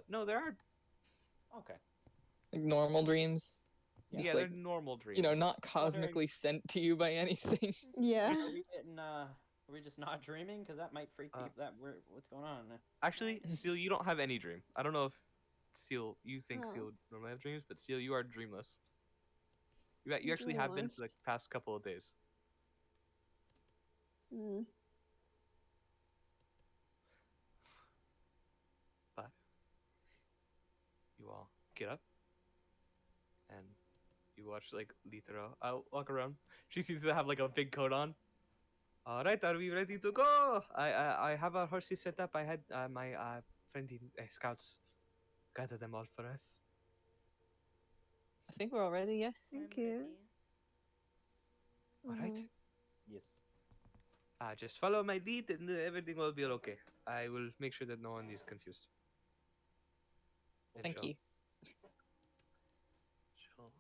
No, there are. Okay. Like normal dreams. Just Yeah, like, they're normal dreams. you know, not Wondering- cosmically sent to you by anything. Yeah. Are we getting, are we just not dreaming? Because that might freak people. What's going on? Actually, Seal, you don't have any dream. I don't know if Seal, you think Oh. Seal would normally have dreams, but Seal, you are dreamless. You actually have been for the Dreamless. past couple of days. Mm. But you all get up and you watch like Lithra walk around. She seems to have like a big coat on. All right, are we ready to go? I have our horses set up. I had my friendly scouts gather them all for us. I think we're all ready, yes? Thank I'm you. ready. All right. Mhm. Yes. Just follow my lead and everything will be okay. I will make sure that no one is confused. And Thank she'll- you. she'll-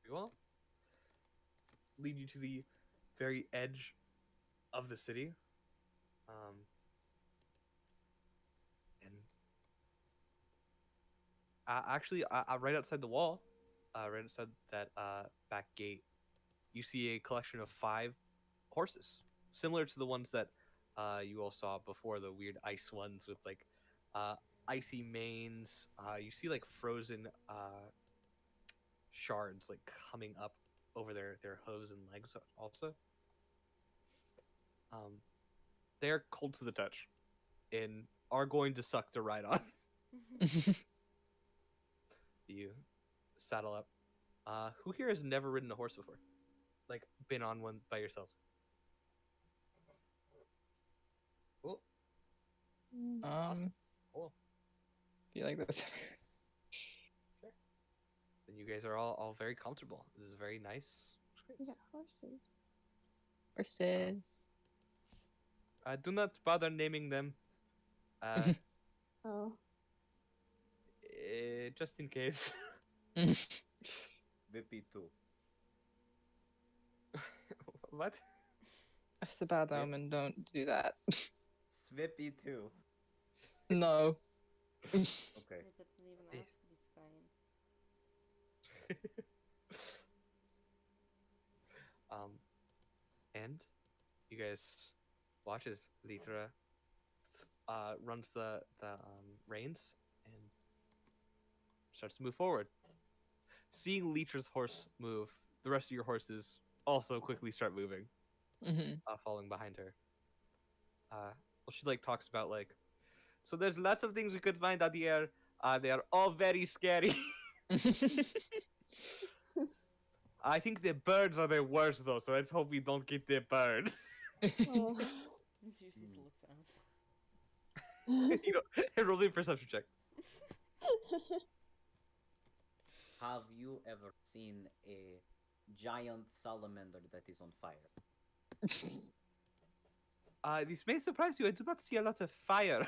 You all lead you to the very edge of the city. And actually, right outside the wall, right outside that back gate, you see a collection of 5 horses, similar to the ones that you all saw before, the weird ice ones with like icy manes. You see like frozen shards like coming up over their hooves and legs also. They're cold to the touch and are going to suck to ride on. You saddle up. Who here has never ridden a horse before? Like been on one by yourself? Cool. Cool. Feel like that's Then you guys are all very comfortable. This is very nice. We got horses. horses. Do not bother naming them. Oh. Just in case. Vippy too. What? That's a bad omen, don't do that. Svippy too. No. Okay. I didn't even Yeah. ask this time. And you guys watch as Lithra runs the reins and starts to move forward. Seeing Litra's horse move, the rest of your horses also quickly start moving, Mhm. following behind her. Well, she like talks about like, so there's lots of things we could find out here. They are all very scary. I think the birds are the worst though, so let's hope we don't get the birds. Oh. Zeus looks out. You know, roll me a perception check. Have you ever seen a giant salamander that is on fire? This may surprise you. I do not see a lot of fire.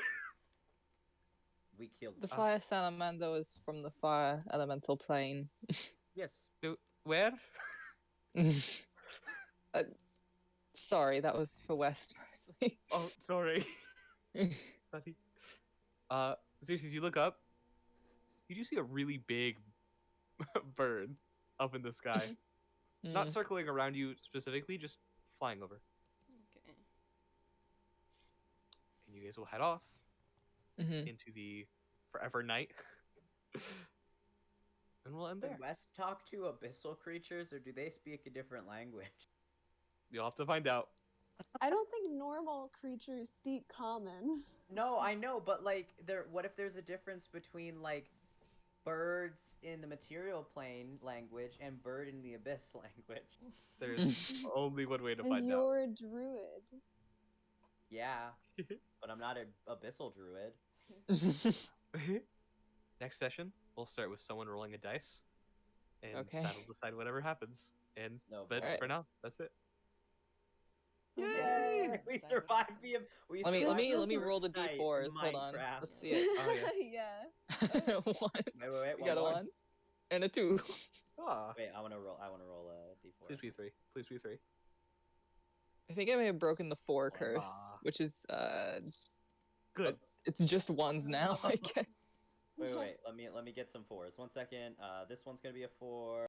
We killed The them. fire salamander was from the fire elemental plane. Yes. Where? Sorry, that was for West mostly. Oh, sorry. Sorry. Seriously, you look up. You do see a really big bird up in the sky. Not circling around you specifically, just flying over. Okay. And you guys will head off Mhm. into the forever night. And we'll end Do there. West talk to abyssal creatures, or do they speak a different language? You'll have to find out. I don't think normal creatures speak common. No, I know, but like, what if there's a difference between like birds in the material plane language and bird in the abyss language? There's only one way to And find out. you're a druid. Yeah, but I'm not an abyssal druid. Next session, we'll start with someone rolling a dice, and Okay. that'll decide whatever happens. And No, but alright. for now, that's it. Yay! We survived the. We Let me survived roll the night in d4s. Hold on. Minecraft. Let's see it. Oh, Yeah. One. Wait, We got a more. 1 and a 2. Ah, Wait, I want to roll a d4. please be 3. Please be 3. I think I may have broken the 4 curse, Ah. which is Good. it's just ones now, I guess. Wait. Let me get some 4s. 1 second. This one's gonna be a 4.